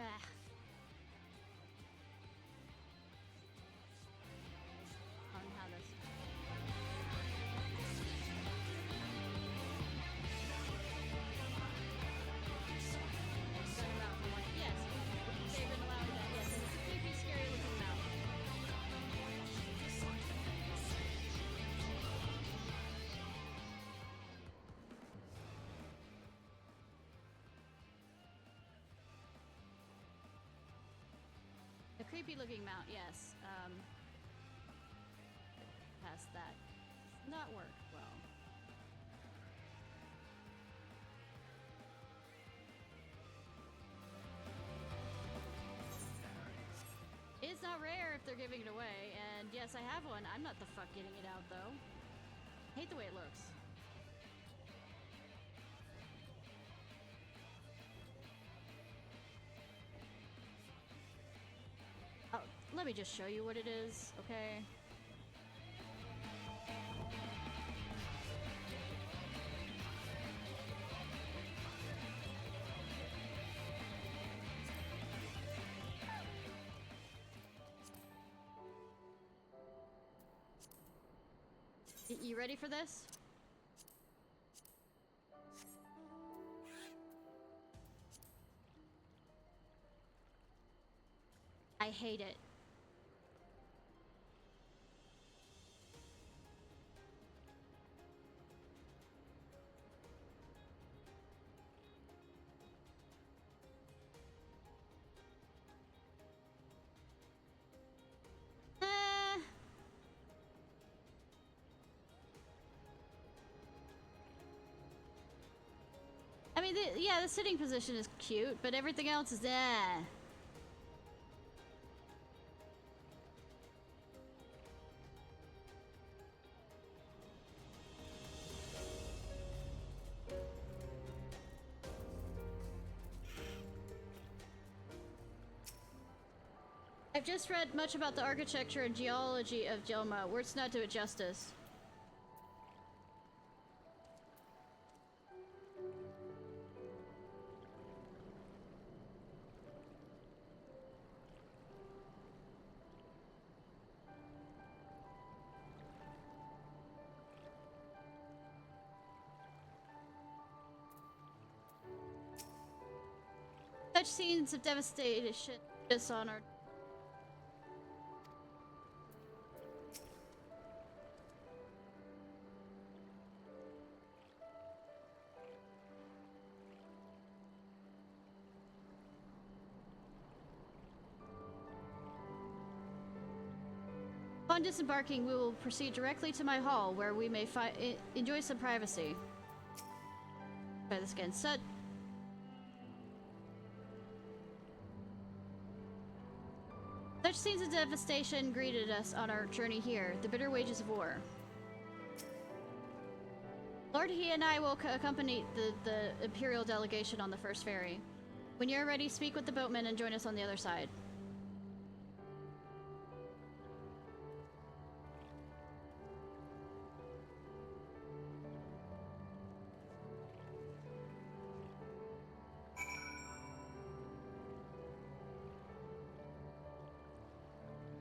On how this. Yes, they've been allowing that. Yes, and it's a creepy, scary looking mouth. A creepy looking mount, yes. Past that. Not work well. It's not rare if they're giving it away, and yes, I have one. I'm not the fuck getting it out though. Hate the way it looks. Oh, let me just show you what it is, okay? You ready for this? I hate it. I mean, yeah, the sitting position is cute, but everything else is I've just read much about the architecture and geology of Jelma. Words not do it justice. Such scenes of devastation dishonored. Upon disembarking, we will proceed directly to my hall, where we may enjoy some privacy. Try this again. Such scenes of devastation greeted us on our journey here. The bitter wages of war. Lord, he and I will accompany the Imperial delegation on the first ferry. When you're ready, speak with the boatmen and join us on the other side.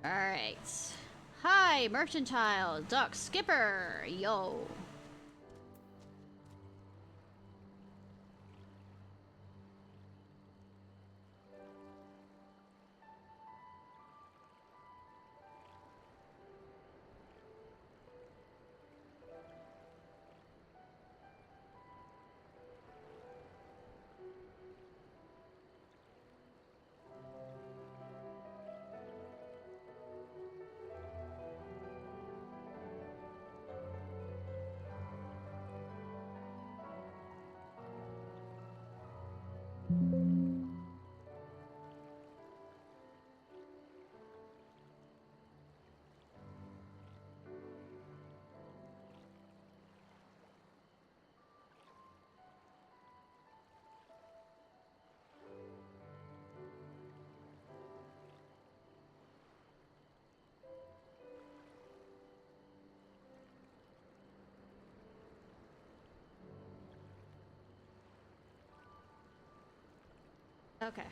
Alright. Hi, mercantile, dock skipper, yo. Okay.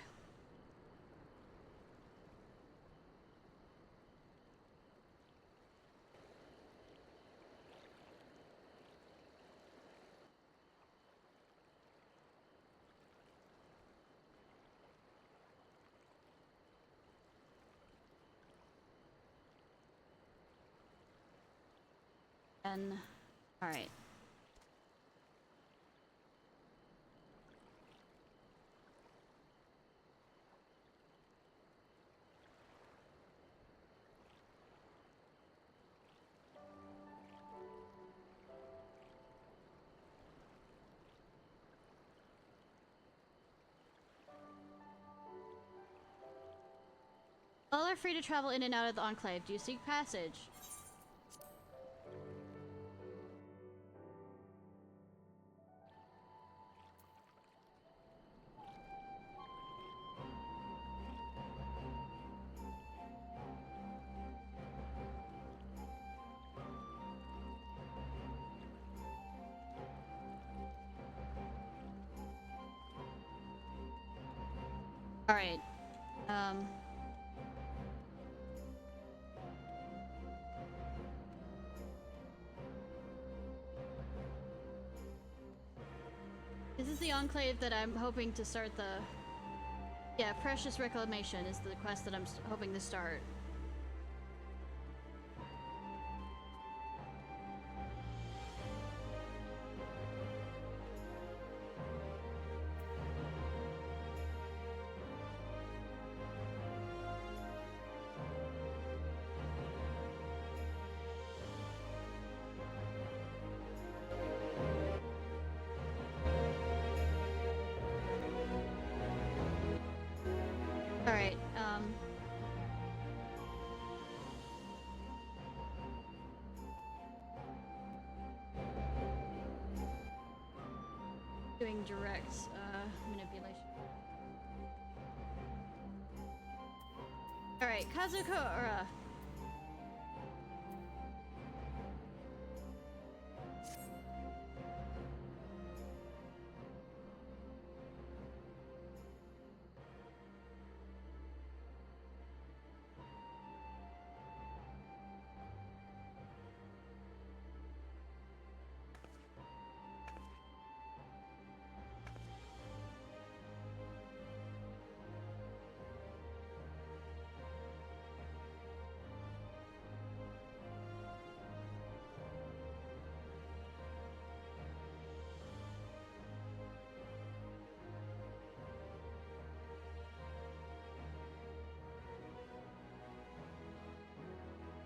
And all right. All are free to travel in and out of the Enclave. Do you seek passage? All right. This is the Enclave that I'm hoping to start the... Yeah, Precious Reclamation is the quest that I'm hoping to start. Alright, doing direct, manipulation. Alright, Kazukura!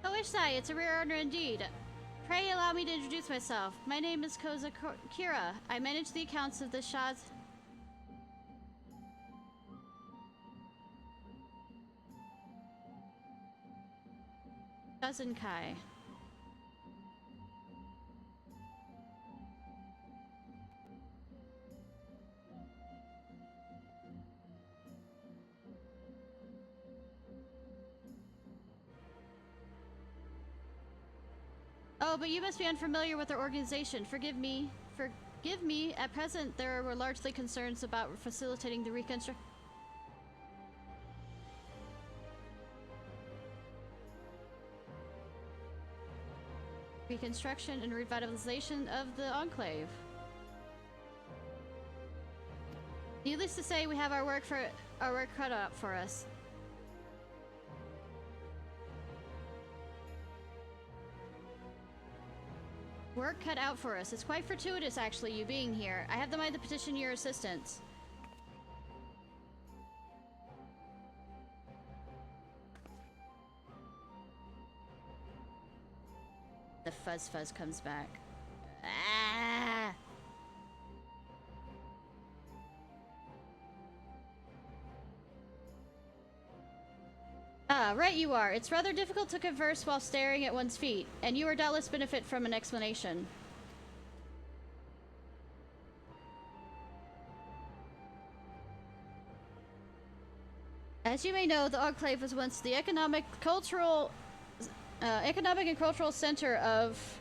Oh, Ishnai, it's a rare honor indeed. Pray allow me to introduce myself. My name is Koza Kira. I manage the accounts of the Shazenkai. Oh, but you must be unfamiliar with our organization. Forgive me. Forgive me. At present, there were largely concerns about facilitating the reconstruction and revitalization of the Enclave. Needless to say, we have our work cut out for us. Work cut out for us. It's quite fortuitous, actually, you being here. I have the mind to petition your assistance. The fuzz comes back. Ah! Ah, right you are. It's rather difficult to converse while staring at one's feet, and you will doubtless benefit from an explanation. As you may know, the Enclave was once the economic and cultural center of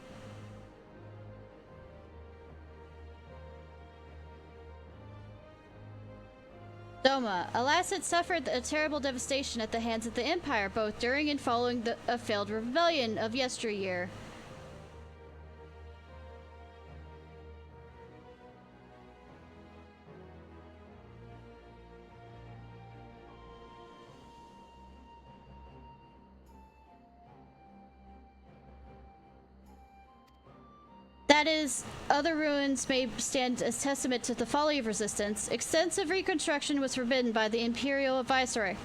Doma. Alas, it suffered a terrible devastation at the hands of the Empire, both during and following a failed rebellion of yesteryear. That is, other ruins may stand as testament to the folly of resistance. Extensive reconstruction was forbidden by the Imperial Viceroy.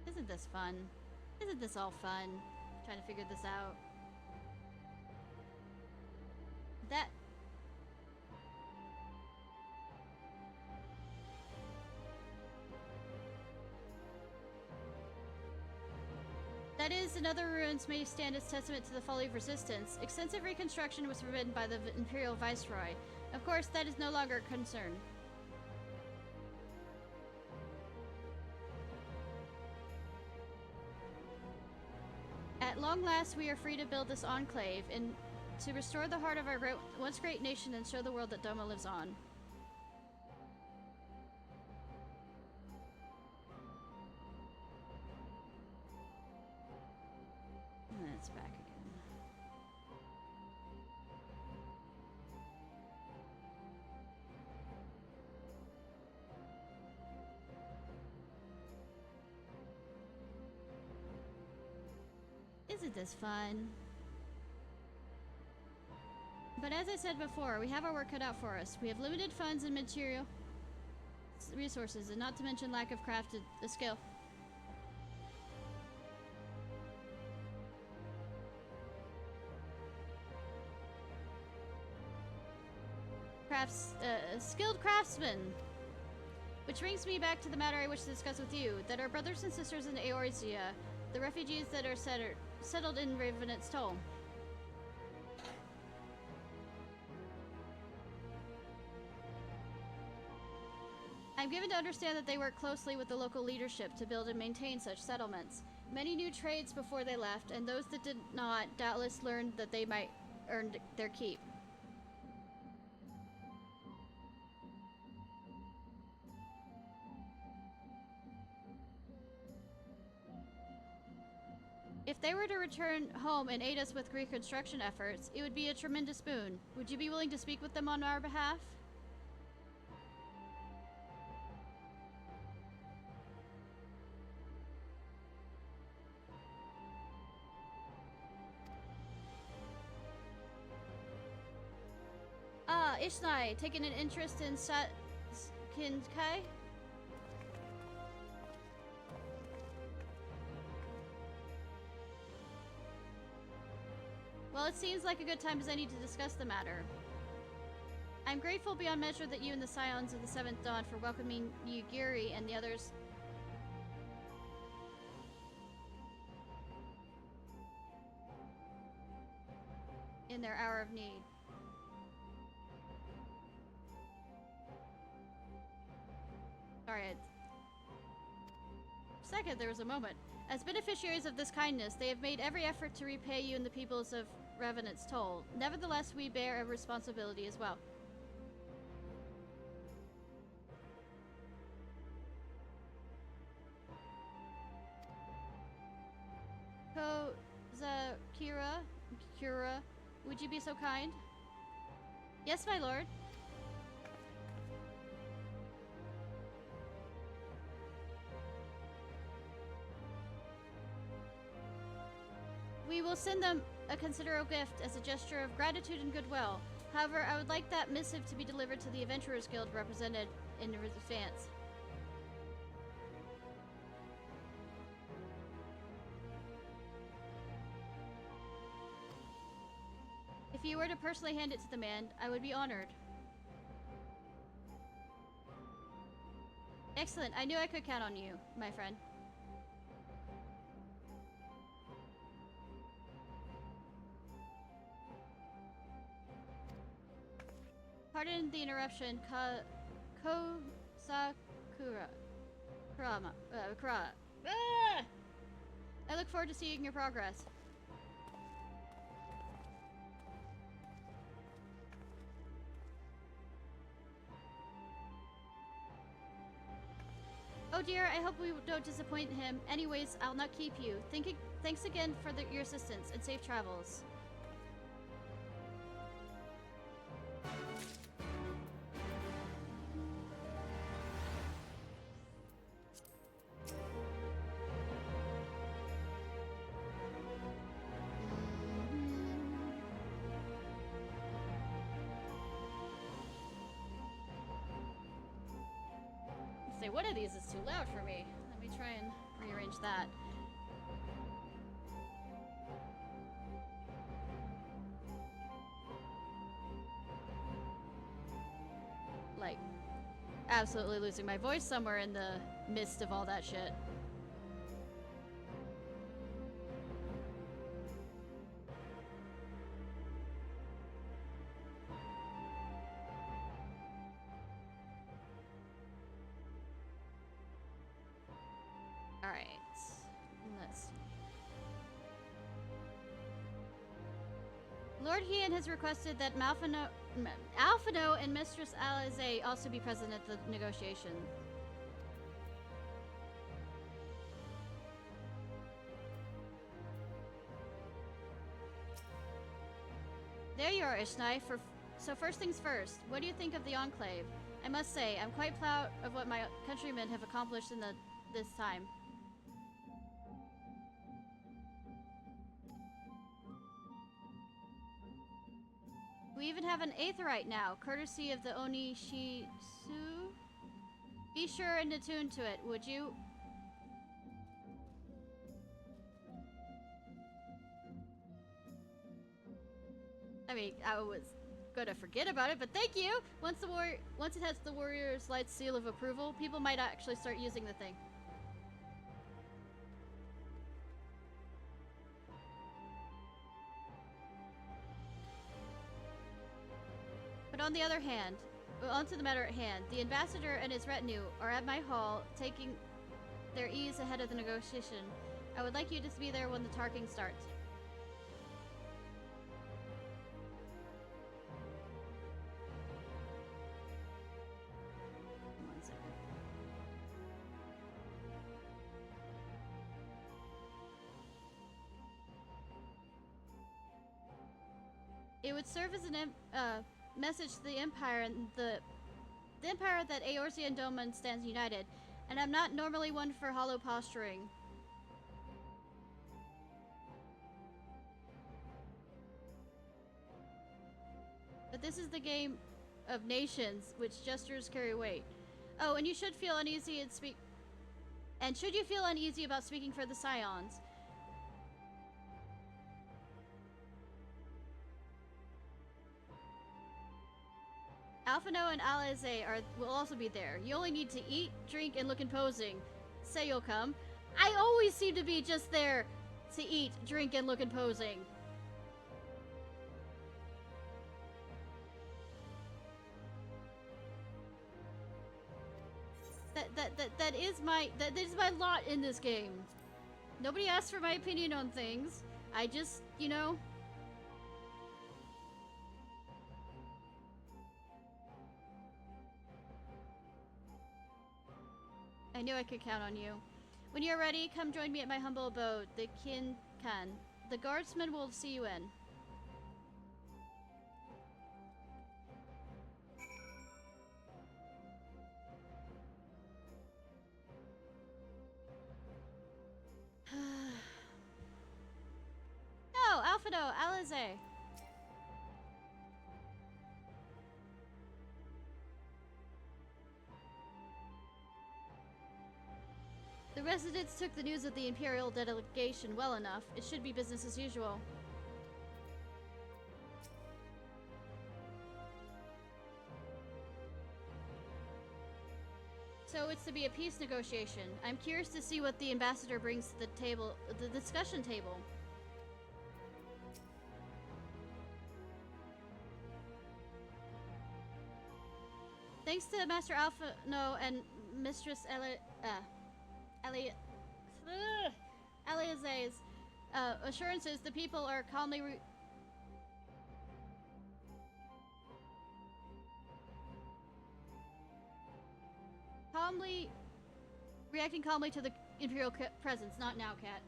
Isn't this fun? Isn't this all fun? Trying to figure this out. That is, and other ruins may stand as testament to the folly of resistance. Extensive reconstruction was forbidden by the Imperial Viceroy. Of course, that is no longer a concern. At long last, we are free to build this enclave and to restore the heart of our once great nation and show the world that Doma lives on. And it's back again. Isn't this fun? But as I said before, we have our work cut out for us. We have limited funds and material resources, and not to mention lack of crafted skill. Skilled craftsmen. Which brings me back to the matter I wish to discuss with you, that our brothers and sisters in Eorzea, the refugees that are settled in Ravenet's Toll. I'm given to understand that they work closely with the local leadership to build and maintain such settlements. Many knew trades before they left, and those that did not doubtless learned that they might earn their keep. If they were to return home and aid us with reconstruction efforts, it would be a tremendous boon. Would you be willing to speak with them on our behalf? Ishnai, taking an interest in Kinkai? Well, it seems like a good time as any to discuss the matter. I'm grateful beyond measure that you and the Scions of the Seventh Dawn for welcoming Yugiri and the others in their hour of need. Sorry, second, there was a moment. As beneficiaries of this kindness, they have made every effort to repay you and the peoples of Revenant's toll. Nevertheless, we bear a responsibility as well. Kira, would you be so kind? Yes, my lord. We will send them a considerable gift as a gesture of gratitude and goodwill. However, I would like that missive to be delivered to the Adventurers Guild represented in advance. If you were to personally hand it to the man, I would be honored. Excellent. I knew I could count on you, my friend. Pardon the interruption, Sakura. Kura. I look forward to seeing your progress. Oh dear, I hope we don't disappoint him. Anyways, I'll not keep you. Thanks again for your assistance, and safe travels. One of these is too loud for me. Let me try and rearrange that. Like, absolutely losing my voice somewhere in the midst of all that shit. Alright, let's see. Lord Hien has requested that Alphino and Mistress Alize also be present at the negotiation. There you are, Ishnai. So first things first, what do you think of the Enclave? I must say, I'm quite proud of what my countrymen have accomplished in this time. We even have an Aetherite now, courtesy of the Onishisu. Be sure and attune to it, would you? I mean, I was gonna forget about it, but thank you! Once it has the Warrior's Light seal of approval, people might actually start using the thing. But on the other hand, onto the matter at hand, the ambassador and his retinue are at my hall, taking their ease ahead of the negotiation. I would like you to be there when the talking starts. One second. It would serve as an message to the Empire and the Empire that Eorzea and Doman stands united, and I'm not normally one for hollow posturing. But this is the game of nations, which gestures carry weight. Oh, and you should feel uneasy and speak. And should you feel uneasy about speaking for the Scions? Alphino and Alize will also be there. You only need to eat, drink, and look imposing. Say you'll come. I always seem to be just there to eat, drink, and look imposing. That is my lot in this game. Nobody asked for my opinion on things. I just, you know. I knew I could count on you. When you're ready, come join me at my humble abode, the Kin Kan. The guardsmen will see you in. Oh, Alphino, Alize. The residents took the news of the Imperial delegation well enough. It should be business as usual. So it's to be a peace negotiation. I'm curious to see what the ambassador brings to the table, the discussion table. Thanks to Master Alphino and Mistress Aliaze's assurances, the people are calmly reacting calmly to the Imperial presence. Not now, Cat.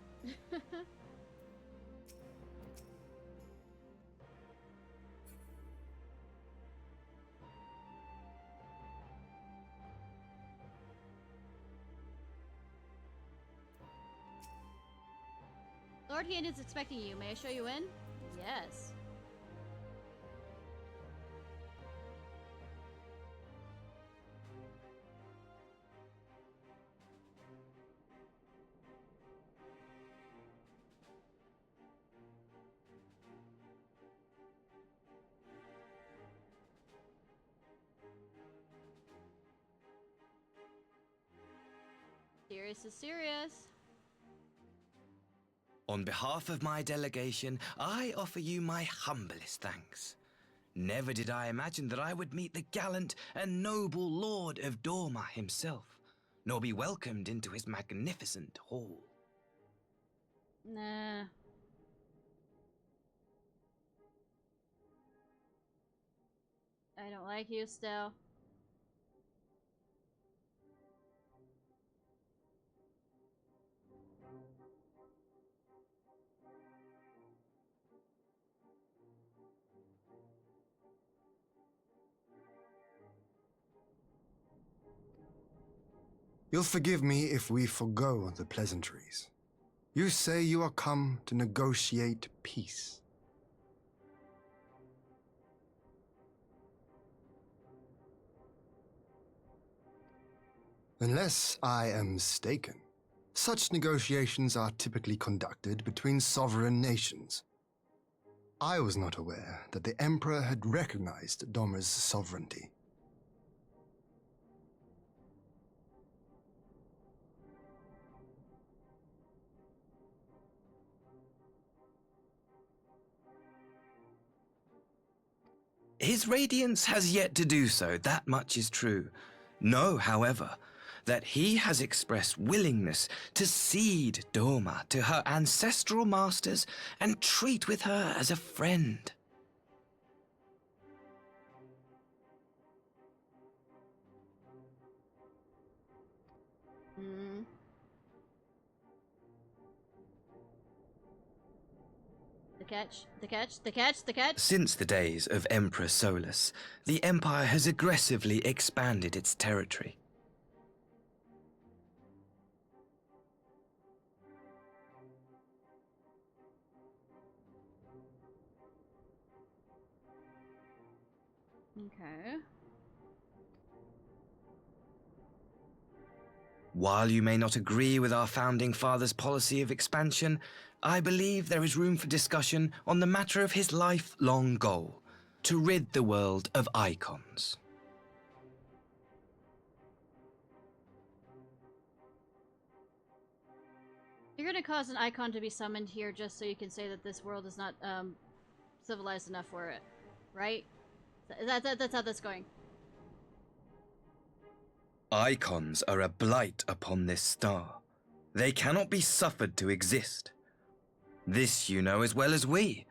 Lord Hien is expecting you. May I show you in? Yes. Serious is serious. On behalf of my delegation, I offer you my humblest thanks. Never did I imagine that I would meet the gallant and noble Lord of Dorma himself, nor be welcomed into his magnificent hall. Nah. I don't like you still. You'll forgive me if we forgo the pleasantries. You say you are come to negotiate peace. Unless I am mistaken, such negotiations are typically conducted between sovereign nations. I was not aware that the Emperor had recognized Dorma's sovereignty. His Radiance has yet to do so, that much is true. Know, however, that he has expressed willingness to cede Dorma to her ancestral masters and treat with her as a friend. The catch. Since the days of Emperor Solus, the Empire has aggressively expanded its territory. Okay. While you may not agree with our founding father's policy of expansion, I believe there is room for discussion on the matter of his lifelong goal, to rid the world of icons. You're gonna cause an icon to be summoned here just so you can say that this world is not civilized enough for it, right? That's how that's going. Icons are a blight upon this star. They cannot be suffered to exist. This you know as well as we.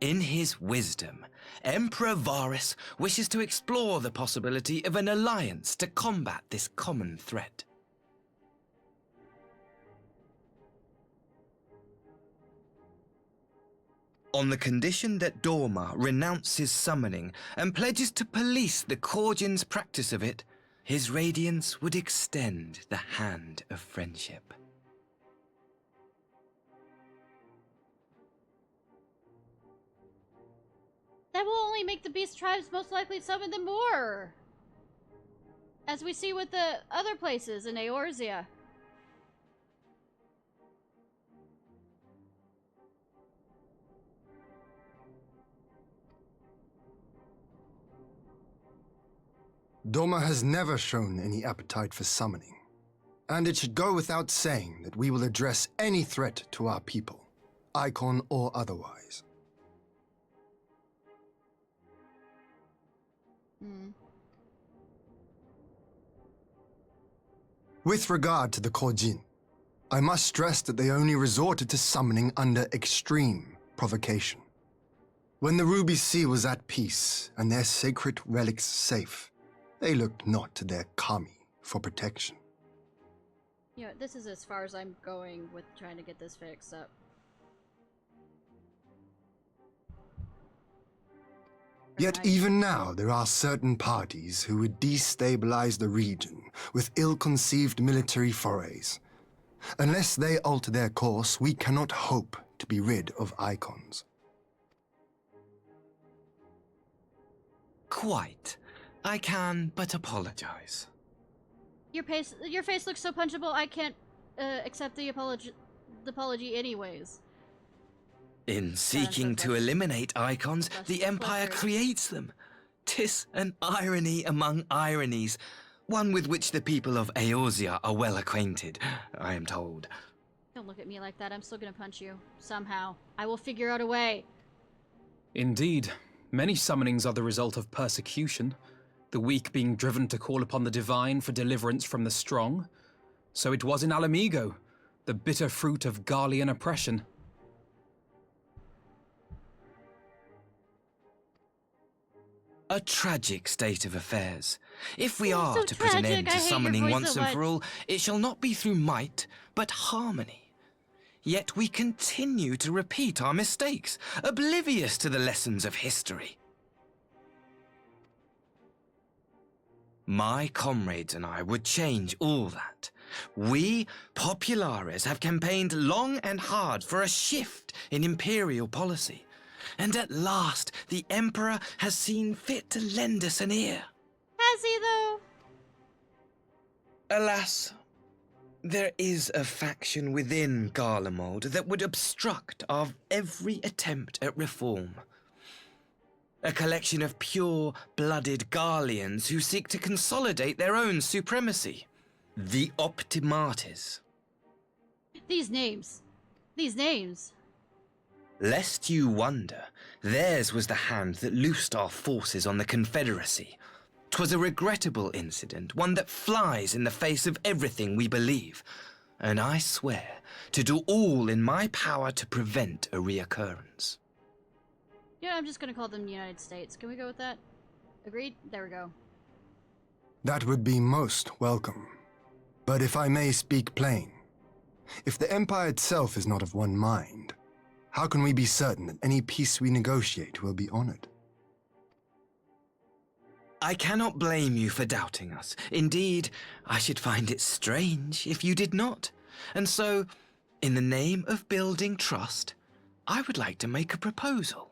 In his wisdom, Emperor Varus wishes to explore the possibility of an alliance to combat this common threat. On the condition that Dorma renounces summoning and pledges to police the Korgin's practice of it, his radiance would extend the hand of friendship. That will only make the beast tribes most likely summon them more. As we see with the other places in Eorzea. Dorma has never shown any appetite for summoning, and it should go without saying that we will address any threat to our people, icon or otherwise. With regard to the Korjin, I must stress that they only resorted to summoning under extreme provocation. When the Ruby Sea was at peace and their sacred relics safe, they looked not to their kami for protection. You know, this is as far as I'm going with trying to get this fixed up. Yet even now there are certain parties who would destabilize the region with ill-conceived military forays. Unless they alter their course, we cannot hope to be rid of icons. Quite. I can but apologize. Your face looks so punchable, I can't accept the apology anyways. In seeking to eliminate icons, the Empire creates them. 'Tis an irony among ironies, one with which the people of Eorzea are well acquainted, I am told. Don't look at me like that, I'm still gonna punch you. Somehow. I will figure out a way. Indeed. Many summonings are the result of persecution, the weak being driven to call upon the divine for deliverance from the strong. So it was in Alamigo, the bitter fruit of Garlean oppression. A tragic state of affairs. If we It's are so to put an tragic, end I to hate your summoning voice once so and for much. all, it shall not be through might, but harmony. Yet we continue to repeat our mistakes, oblivious to the lessons of history. My comrades and I would change all that. We, Populares, have campaigned long and hard for a shift in imperial policy. And at last, the Emperor has seen fit to lend us an ear. Has he, though? Alas, there is a faction within Garlemald that would obstruct our every attempt at reform. A collection of pure-blooded Garleans who seek to consolidate their own supremacy. The Optimates. These names. These names. Lest you wonder, theirs was the hand that loosed our forces on the Confederacy. 'Twas a regrettable incident, one that flies in the face of everything we believe. And I swear to do all in my power to prevent a reoccurrence. Yeah, I'm just gonna call them the United States. Can we go with that? Agreed? There we go. That would be most welcome. But if I may speak plain, if the Empire itself is not of one mind, how can we be certain that any peace we negotiate will be honored? I cannot blame you for doubting us. Indeed, I should find it strange if you did not. And so, in the name of building trust, I would like to make a proposal.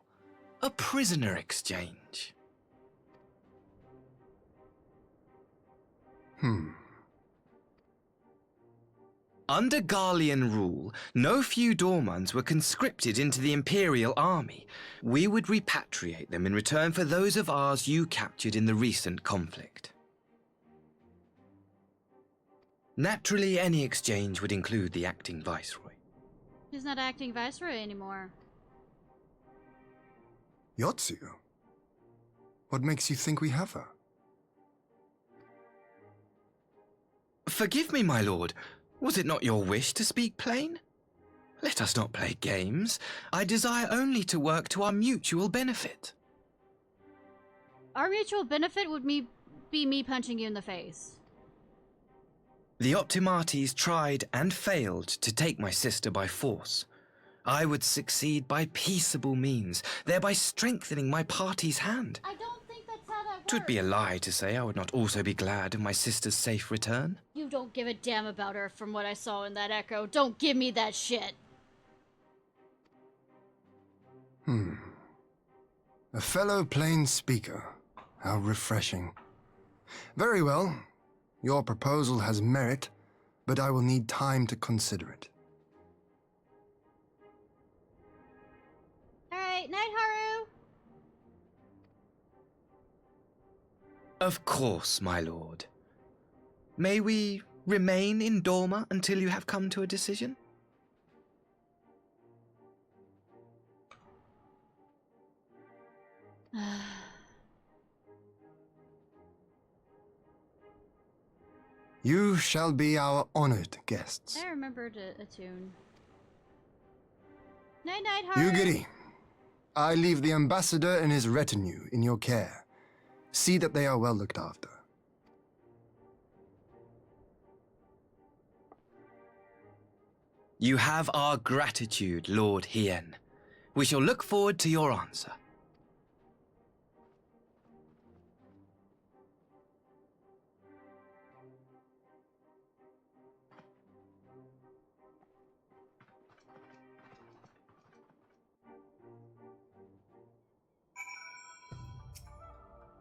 A prisoner exchange. Under Garlean rule, no few Dormans were conscripted into the Imperial army. We would repatriate them in return for those of ours you captured in the recent conflict. Naturally, any exchange would include the acting viceroy. He's not acting viceroy anymore. Yotsuyo? What makes you think we have her? Forgive me, my lord. Was it not your wish to speak plain? Let us not play games. I desire only to work to our mutual benefit. Our mutual benefit would be me punching you in the face. The Optimates tried and failed to take my sister by force. I would succeed by peaceable means, thereby strengthening my party's hand. I don't think that's how that works. 'Twould be a lie to say I would not also be glad of my sister's safe return. You don't give a damn about her from what I saw in that echo. Don't give me that shit. A fellow plain speaker. How refreshing. Very well. Your proposal has merit, but I will need time to consider it. Alright, night, Haru! Of course, my lord. May we remain in Dorma until you have come to a decision? You shall be our honored guests. I remembered a tune. Night, night, Haru! Yugiri, I leave the ambassador and his retinue in your care. See that they are well looked after. You have our gratitude, Lord Hien. We shall look forward to your answer.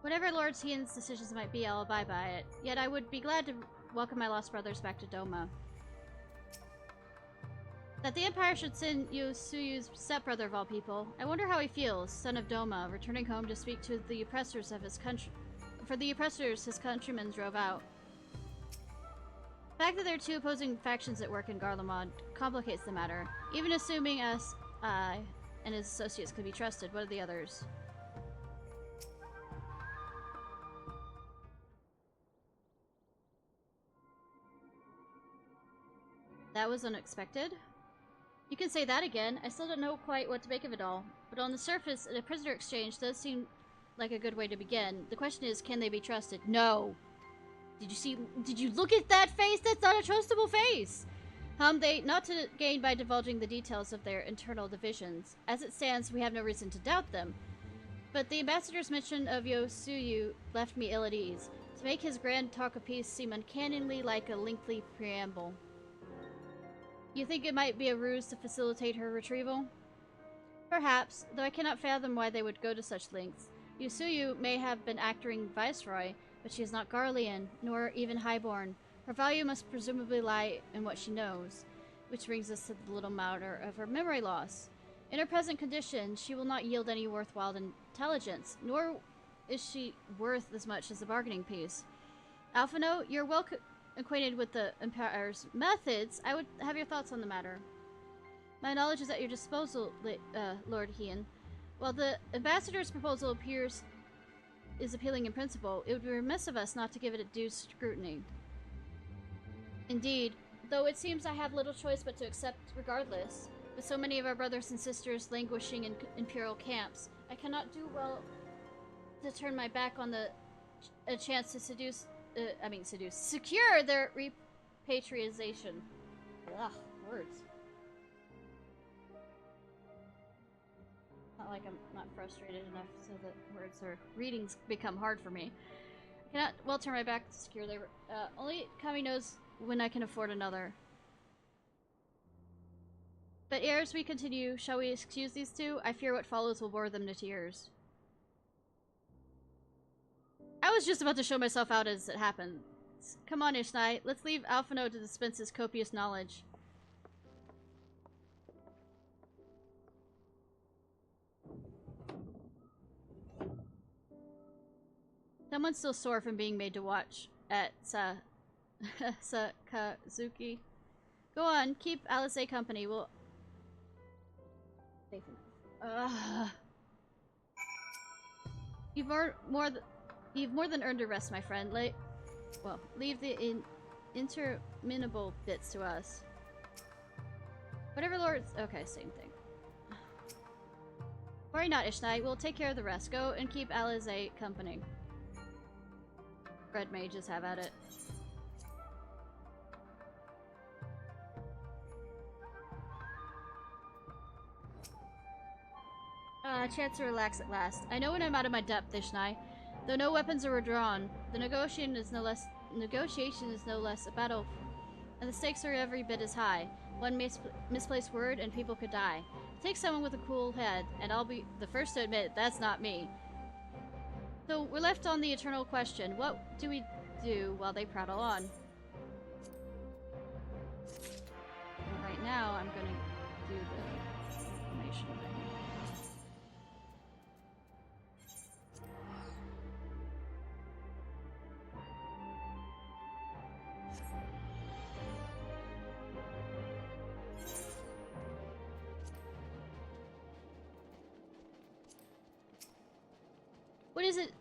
Whatever Lord Hien's decisions might be, I'll abide by it. Yet I would be glad to welcome my lost brothers back to Doma. That the Empire should send Yosuyu's stepbrother of all people. I wonder how he feels, son of Doma, returning home to speak to the oppressors of his country. For the oppressors his countrymen drove out. The fact that there are two opposing factions at work in Garlemald complicates the matter. Even assuming us, and his associates could be trusted, what are the others? That was unexpected. You can say that again. I still don't know quite what to make of it all. But on the surface, a prisoner exchange does seem like a good way to begin. The question is, can they be trusted? No. Did you look at that face? That's not a trustable face! They not to gain by divulging the details of their internal divisions. As it stands, we have no reason to doubt them. But the ambassador's mention of Yosuyu left me ill at ease, to make his grand talk of peace seem uncannily like a lengthy preamble. You think it might be a ruse to facilitate her retrieval? Perhaps, though I cannot fathom why they would go to such lengths. Yosuyu may have been acting viceroy, but she is not Garlean, nor even highborn. Her value must presumably lie in what she knows, which brings us to the little matter of her memory loss. In her present condition, she will not yield any worthwhile intelligence, nor is she worth as much as a bargaining piece. Alphino, you're well acquainted with the Empire's methods. I would have your thoughts on the matter. My knowledge is at your disposal, Lord Hien. While the ambassador's proposal is appealing in principle, it would be remiss of us not to give it a due scrutiny. Indeed, though it seems I have little choice but to accept regardless. With so many of our brothers and sisters languishing in imperial camps, I cannot do well to turn my back on a chance to secure their repatriation. Ugh, words. Not like I'm not frustrated enough so that readings become hard for me. I cannot well turn my back to secure their, only Kami knows when I can afford another. But ere as we continue, shall we excuse these two? I fear what follows will bore them to tears. I was just about to show myself out as it happened. Come on, Ishnai. Let's leave Alphino to dispense his copious knowledge. Someone's still sore from being made to watch at Sakazuki. Go on, keep Alisaie company. We'll... You've more than earned a rest, my friend. Leave the interminable bits to us. Whatever Lord's... Okay, same thing. Worry not, Ishnai. We'll take care of the rest. Go and keep Alisaie company. Red mages have at it. Chance to relax at last. I know when I'm out of my depth, Ishnai. Though no weapons are withdrawn, the negotiation is no less a battle, and the stakes are every bit as high. One misplaced word and people could die. Take someone with a cool head, and I'll be the first to admit that's not me. So we're left on the eternal question: what do we do while they prattle on? And right now, I'm gonna do the information thing. What is it?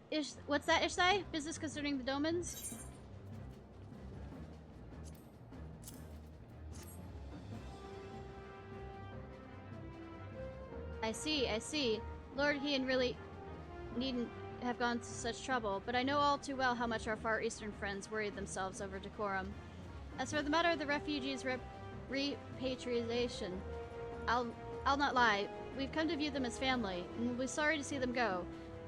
What's that, Ishnai? Business concerning the Domans? I see. Lord Hien really needn't have gone to such trouble, but I know all too well how much our Far Eastern friends worried themselves over decorum. As for the matter of the refugees' repatriation, I'll not lie. We've come to view them as family, and we'll be sorry to see them go.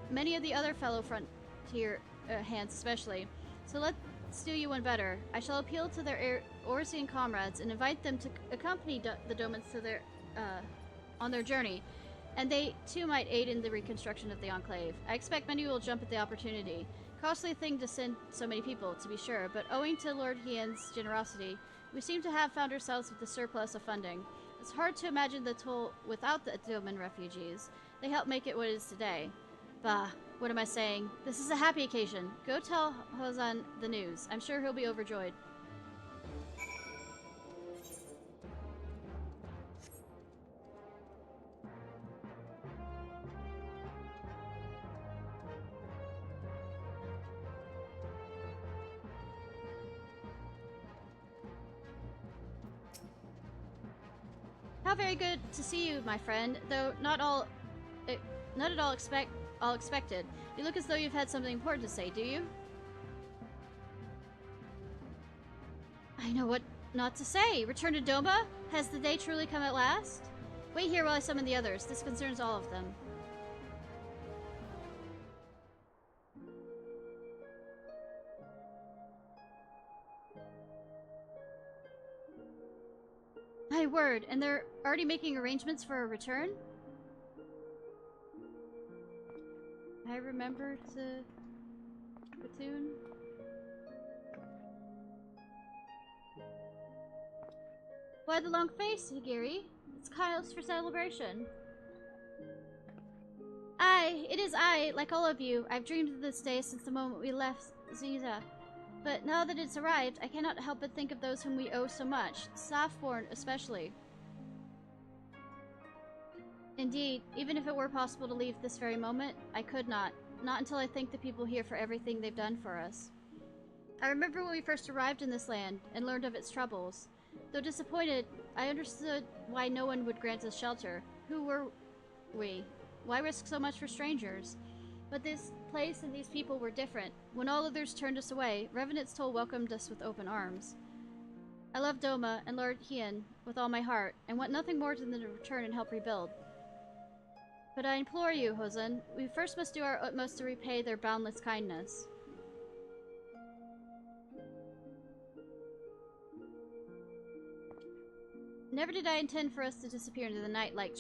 Many of the other fellow frontier hands especially. So let's do you one better. I shall appeal to their Orsian comrades and invite them to accompany the Domans to their on their journey, and they too might aid in the reconstruction of the Enclave. I expect many will jump at the opportunity. Costly thing to send so many people, to be sure, but owing to Lord Hien's generosity, we seem to have found ourselves with a surplus of funding. It's hard to imagine the toll without the Doman refugees. They helped make it what it is today. Bah, what am I saying? This is a happy occasion. Go tell Hozan the news. I'm sure he'll be overjoyed. How very good to see you, my friend, though not at all expected. You look as though you've had something important to say, do you? I know what not to say. Return to Doma? Has the day truly come at last? Wait here while I summon the others. This concerns all of them. My word, and they're already making arrangements for a return? I remember to platoon. Why the long face, Higiri? It's cause for celebration. It is I, like all of you. I've dreamed of this day since the moment we left Ziza. But now that it's arrived, I cannot help but think of those whom we owe so much, Softborn especially. Indeed, even if it were possible to leave this very moment, I could not. Not until I thank the people here for everything they've done for us. I remember when we first arrived in this land and learned of its troubles. Though disappointed, I understood why no one would grant us shelter. Who were we? Why risk so much for strangers? But this place and these people were different. When all others turned us away, Revenant's Toll welcomed us with open arms. I love Doma and Lord Hien with all my heart, and want nothing more than to return and help rebuild. But I implore you, Hozan, we first must do our utmost to repay their boundless kindness. Never did I intend for us to disappear into the night like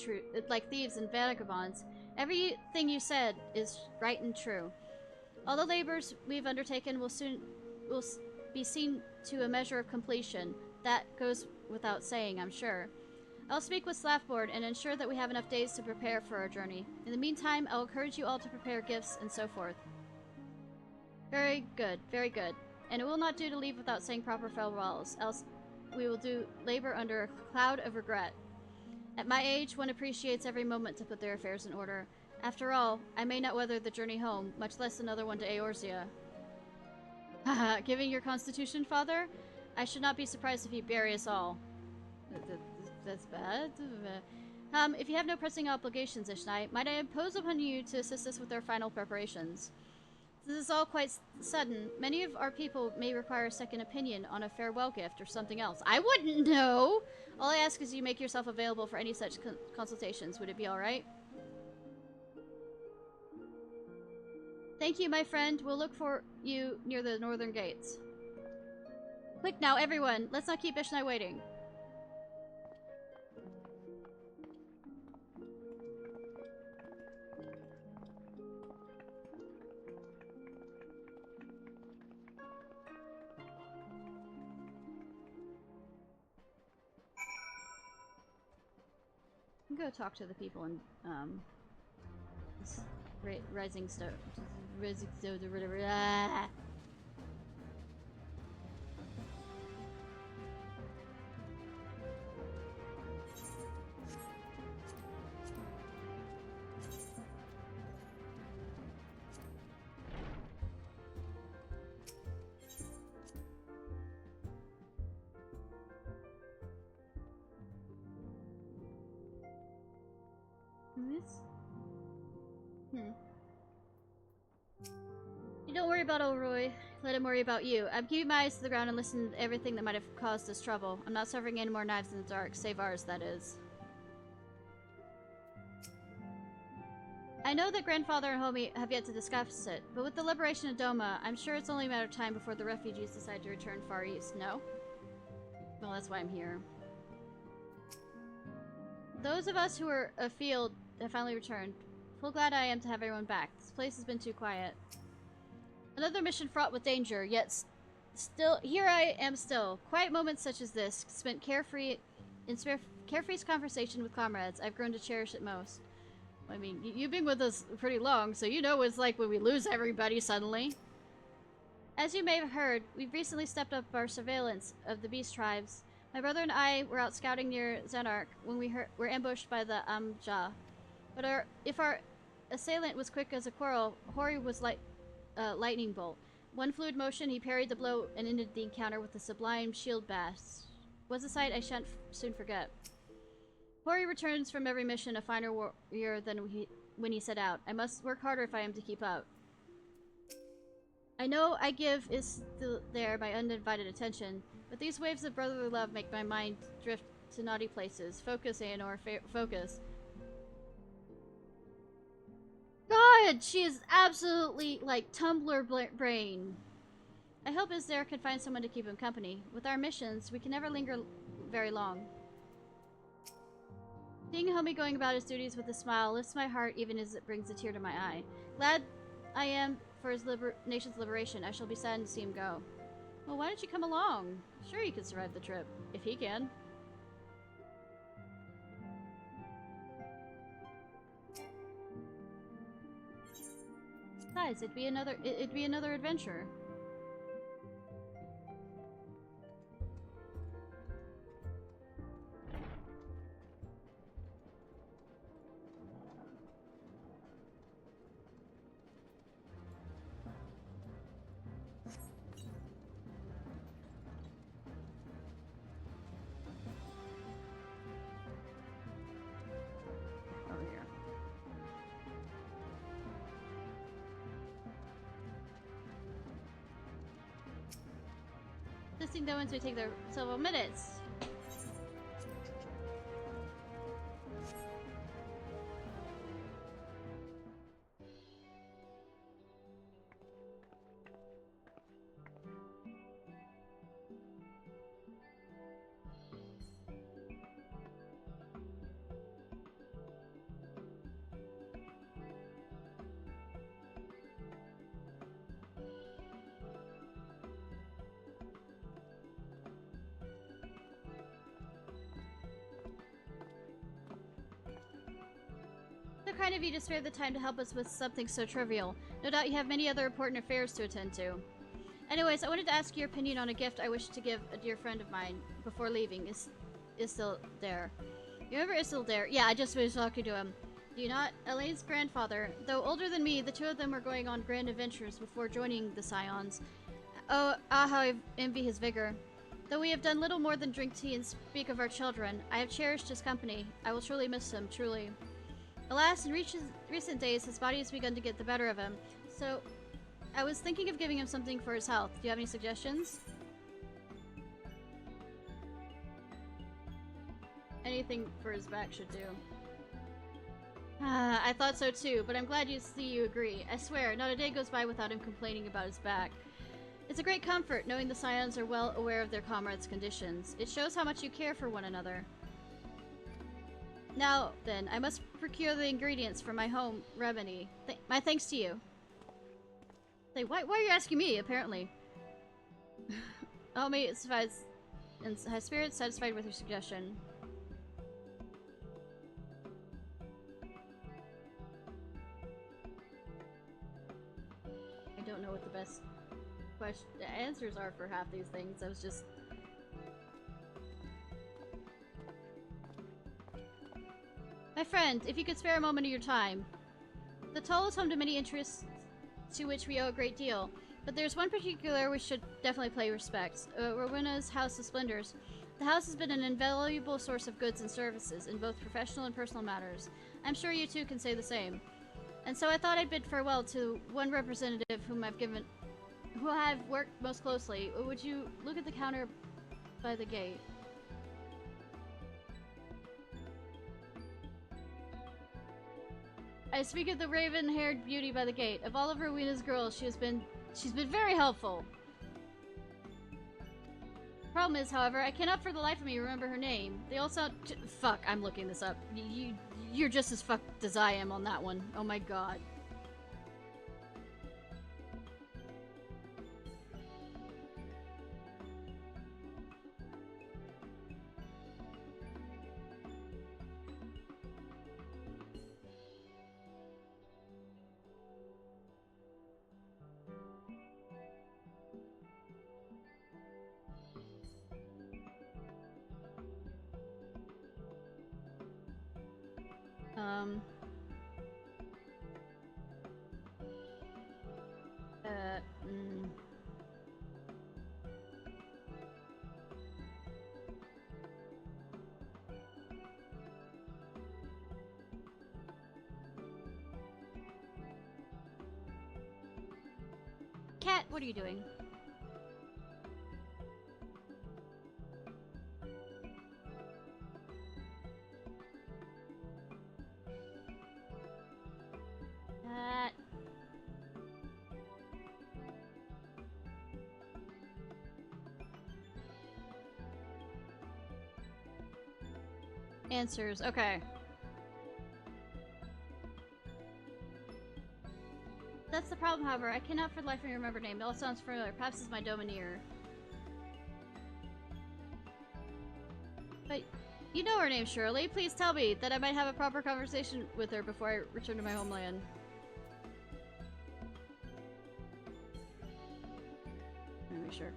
thieves and vagabonds. Everything you said is right and true. All the labors we've undertaken will be seen to a measure of completion. That goes without saying, I'm sure. I'll speak with Slaffboard and ensure that we have enough days to prepare for our journey. In the meantime, I'll encourage you all to prepare gifts and so forth. Very good, very good. And it will not do to leave without saying proper farewells, else we will do labor under a cloud of regret. At my age, one appreciates every moment to put their affairs in order. After all, I may not weather the journey home, much less another one to Eorzea. Haha, given your constitution, father? I should not be surprised if you bury us all. That's bad. If you have no pressing obligations, Ishnai, might I impose upon you to assist us with our final preparations? This is all quite sudden. Many of our people may require a second opinion on a farewell gift or something else. I wouldn't know! All I ask is you make yourself available for any such consultations. Would it be alright? Thank you, my friend. We'll look for you near the northern gates. Quick now, everyone! Let's not keep Ishnai waiting. Go talk to the people in Rising Stone. Rising Stone or whatever. Ah. You don't worry about Elroy. Let him worry about you. I'm keeping my eyes to the ground and listening to everything that might have caused this trouble. I'm not suffering any more knives in the dark, save ours, that is. I know that Grandfather and Homie have yet to discuss it, but with the liberation of Doma, I'm sure it's only a matter of time before the refugees decide to return far east, no? Well, that's why I'm here. Those of us who were afield have finally returned. Full glad I am to have everyone back. This place has been too quiet. Another mission fraught with danger, yet still here I am still. Quiet moments such as this, spent carefree conversation with comrades, I've grown to cherish it most. I mean, you've been with us pretty long, so you know what it's like when we lose everybody suddenly. As you may have heard, we've recently stepped up our surveillance of the beast tribes. My brother and I were out scouting near Zanark when we were ambushed by the Amja. But if our assailant was quick as a squirrel, Hori was like lightning bolt. One fluid motion, he parried the blow and ended the encounter with a sublime shield bash. Was a sight I shan't soon forget. Hori returns from every mission a finer warrior than when he set out. I must work harder if I am to keep up. I know I give is still there my uninvited attention, but these waves of brotherly love make my mind drift to naughty places. Focus, Aenor, focus. God, she is absolutely like Tumblr brain. I hope Isdare can find someone to keep him company. With our missions, we can never linger very long. Seeing Homie going about his duties with a smile lifts my heart even as it brings a tear to my eye. Glad I am for his nation's liberation. I shall be saddened to see him go. Well, why don't you come along? Sure you could survive the trip. If he can. Besides, it'd be another adventure. Over here. Assisting the ones may take their several minutes. kind of you to spare the time to help us with something so trivial. No doubt you have many other important affairs to attend to. Anyways, I wanted to ask your opinion on a gift I wish to give a dear friend of mine before leaving. Is still there. You remember Isildur? Yeah, I just was talking to him. Do you not? Elaine's grandfather. Though older than me, the two of them were going on grand adventures before joining the Scions. Oh, how I envy his vigor. Though we have done little more than drink tea and speak of our children, I have cherished his company. I will truly miss him, truly. Alas, in recent days, his body has begun to get the better of him, so I was thinking of giving him something for his health. Do you have any suggestions? Anything for his back should do. I thought so too, but I'm glad you agree. I swear, not a day goes by without him complaining about his back. It's a great comfort knowing the Scions are well aware of their comrades' conditions. It shows how much you care for one another. Now, then, I must procure the ingredients for my home remedy. My thanks to you. Why are you asking me, apparently? Oh, may it suffice, and high spirits satisfied with your suggestion. I don't know what the best answers are for half these things. I was just... My friend, if you could spare a moment of your time. The Toll is home to many interests to which we owe a great deal, but there's one particular we should definitely pay respects. Rowena's House of Splendors. The house has been an invaluable source of goods and services in both professional and personal matters. I'm sure you too can say the same. And so I thought I'd bid farewell to one representative who I've worked most closely. Would you look at the counter by the gate? I speak of the raven-haired beauty by the gate. Of all of Rowena's girls, she's been very helpful. Problem is, however, I cannot for the life of me remember her name. They all sound... Fuck, I'm looking this up. You're just as fucked as I am on that one. Oh my god. Cat, what are you doing? Cat. Answers, okay. That's the problem, however. I cannot for the life of me remember her name. It all sounds familiar. Perhaps it's my domineer. But you know her name, surely. Please tell me that I might have a proper conversation with her before I return to my homeland. Let me make sure.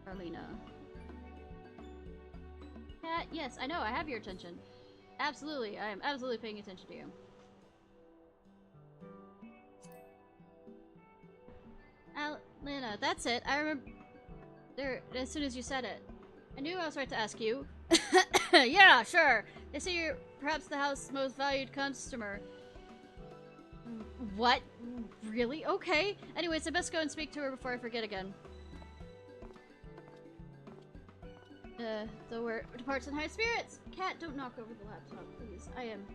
Arlena. Cat, yes, I know. I have your attention. Absolutely. I am absolutely paying attention to you. Lena, that's it. I remember there as soon as you said it. I knew I was right to ask you. Yeah, sure. They say you're perhaps the house's most valued customer. What? Really? Okay. Anyways, I best go and speak to her before I forget again. Though we're departs in high spirits. Cat, don't knock over the laptop, please. I am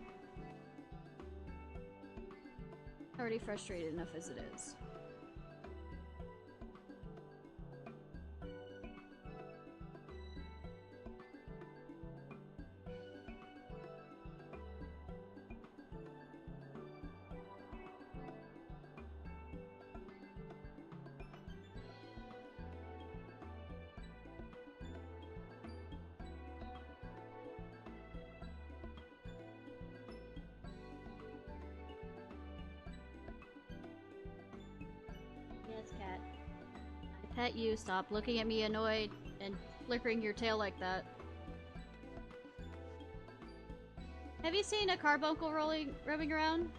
already frustrated enough as it is. pet you. Stop looking at me annoyed and flickering your tail like that. Have you seen a carbuncle roaming around?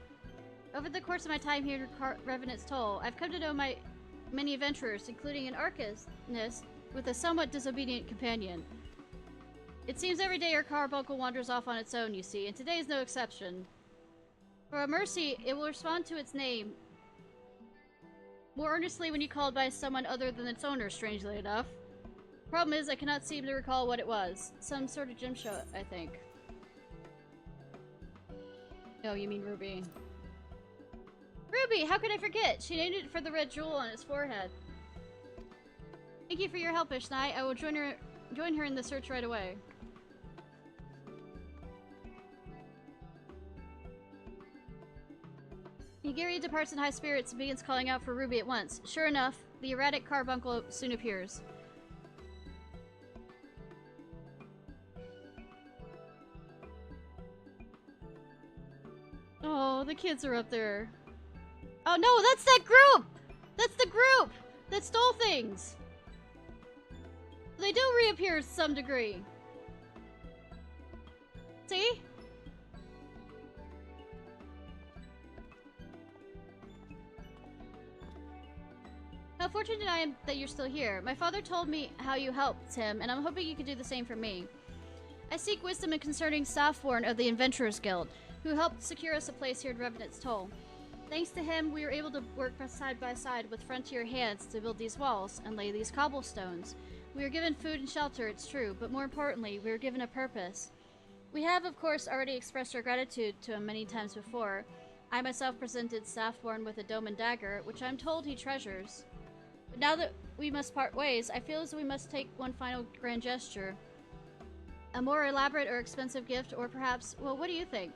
Over the course of my time here in Revenant's Toll, I've come to know my many adventurers, including an arcanist with a somewhat disobedient companion. It seems every day our carbuncle wanders off on its own, you see, and today is no exception. For a mercy, it will respond to its name more earnestly when you called by someone other than its owner, strangely enough. Problem is, I cannot seem to recall what it was. Some sort of gym show, I think. Oh, you mean Ruby. Ruby! How could I forget? She named it for the red jewel on its forehead. Thank you for your help, Ishnai. I will join her in the search right away. Yugiri departs in high spirits and begins calling out for Ruby at once. Sure enough, the erratic carbuncle soon appears. Oh, the kids are up there. Oh no, that's that group! That's the group that stole things! They do reappear to some degree. See? How fortunate I am that you're still here. My father told me how you helped him, and I'm hoping you can do the same for me. I seek wisdom in concerning Southbourne of the Adventurers Guild, who helped secure us a place here in Revenant's Toll. Thanks to him, we were able to work side by side with frontier hands to build these walls and lay these cobblestones. We were given food and shelter, it's true, but more importantly, we were given a purpose. We have, of course, already expressed our gratitude to him many times before. I myself presented Southbourne with a dome and dagger, which I'm told he treasures. But now that we must part ways, I feel as though we must take one final grand gesture. A more elaborate or expensive gift, or perhaps, well, what do you think?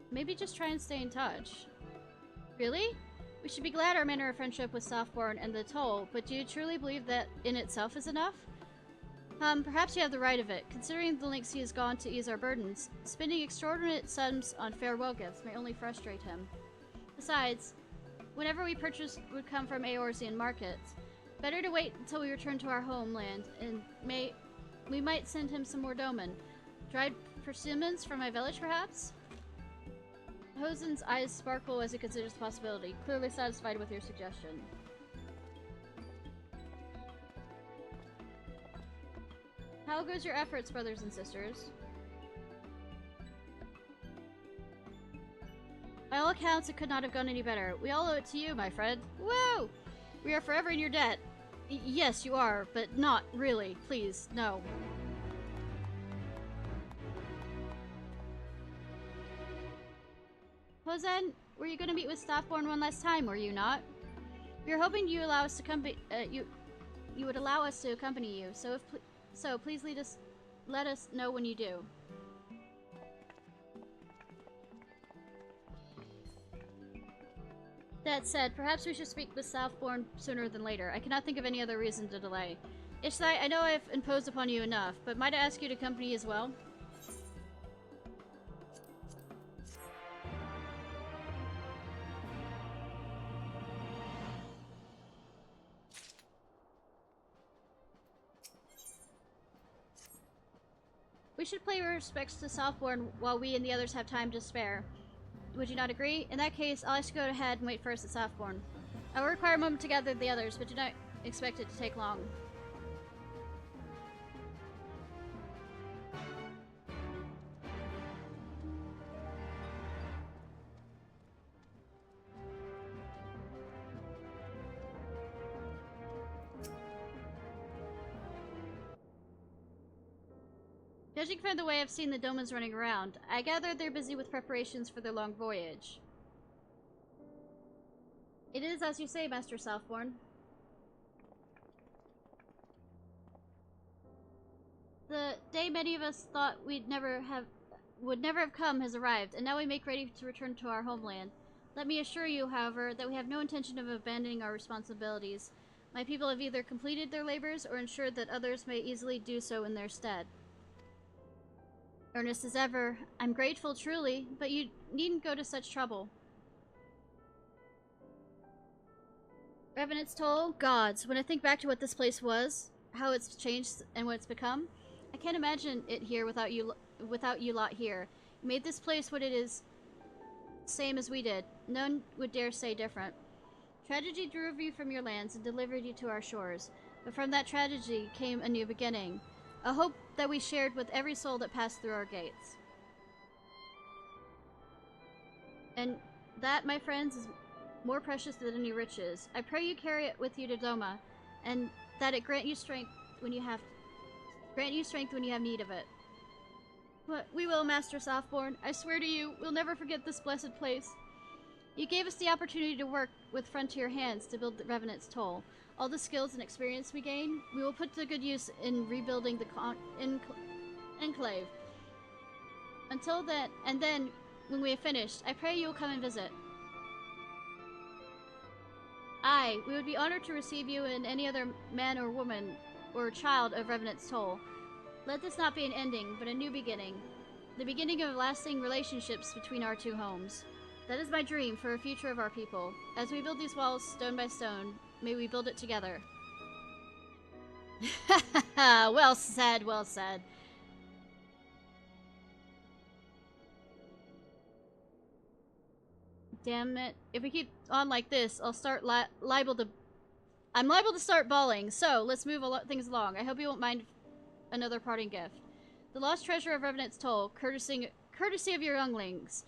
Maybe just try and stay in touch. Really? We should be glad our manner of friendship with Southbourne and the Toll, but do you truly believe that in itself is enough? Perhaps you have the right of it. Considering the lengths he has gone to ease our burdens, spending extraordinary sums on farewell gifts may only frustrate him. Besides, whenever we purchase would come from Eorzean markets. Better to wait until we return to our homeland, and we might send him some more domen. Dried persimmons from my village, perhaps? Hosen's eyes sparkle as he considers the possibility, clearly satisfied with your suggestion. How goes your efforts, brothers and sisters? By all accounts, it could not have gone any better. We all owe it to you, my friend. Woo! We are forever in your debt. Yes, you are, but not really. Please, no. Hosen, were you going to meet with Southbourne one last time, were you not? We were hoping you allow us to you would allow us to accompany you. So please let us know when you do. That said, perhaps we should speak with Southbourne sooner than later. I cannot think of any other reason to delay. Ishnai, I know I have imposed upon you enough, but might I ask you to accompany as well? We should pay our respects to Southbourne while we and the others have time to spare. Would you not agree? In that case, I'll ask you to go ahead and wait for us at Southbourne. I will require a moment to gather the others, but do not expect it to take long. Judging from the way I've seen the Domans running around, I gather they're busy with preparations for their long voyage. It is as you say, Master Southbourne. The day many of us thought would never have come has arrived, and now we make ready to return to our homeland. Let me assure you, however, that we have no intention of abandoning our responsibilities. My people have either completed their labors or ensured that others may easily do so in their stead. Earnest as ever, I'm grateful truly, but you needn't go to such trouble. Revenant's Toll, gods. When I think back to what this place was, how it's changed and what it's become, I can't imagine it here without you lot here. You made this place what it is, same as we did. None would dare say different. Tragedy drove you from your lands and delivered you to our shores. But from that tragedy came a new beginning. A hope that we shared with every soul that passed through our gates. And that, my friends, is more precious than any riches. I pray you carry it with you to Doma, and that it grant you strength when you have need of it. But we will, Master Softborn. I swear to you, we'll never forget this blessed place. You gave us the opportunity to work with frontier hands to build the Revenant's Toll. All the skills and experience we gain, we will put to good use in rebuilding the enclave. Until then, and then, when we have finished, I pray you will come and visit. Aye, we would be honored to receive you and any other man or woman or child of Revenant's Toll. Let this not be an ending, but a new beginning. The beginning of lasting relationships between our two homes. That is my dream for a future of our people. As we build these walls stone by stone, may we build it together. Well said, well said. Damn it. If we keep on like this, I'll start I'm liable to start bawling, so let's move things along. I hope you won't mind another parting gift. The lost treasure of Revenant's Toll, courtesy of your younglings.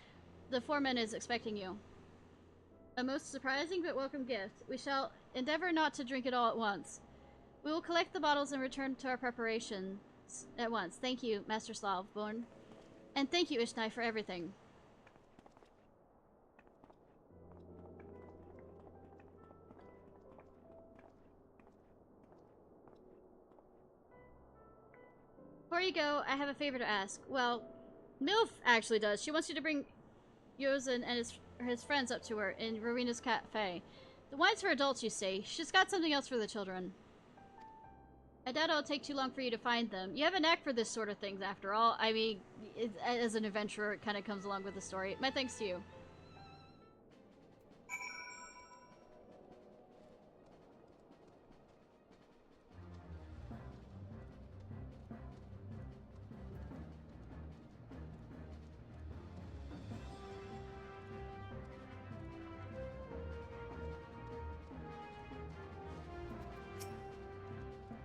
The foreman is expecting you. A most surprising but welcome gift. We shall endeavor not to drink it all at once. We will collect the bottles and return to our preparations at once. Thank you, Master Slavborn. And thank you, Ishnai, for everything. Before you go, I have a favor to ask. Well, Milf actually does. She wants you to bring Yozen and his friends up to her in Rowena's cafe. The wine's for adults, you see. She's got something else for the children. I doubt it'll take too long for you to find them. You have a knack for this sort of things, after all. I mean, as an adventurer, it kind of comes along with the story. My thanks to you.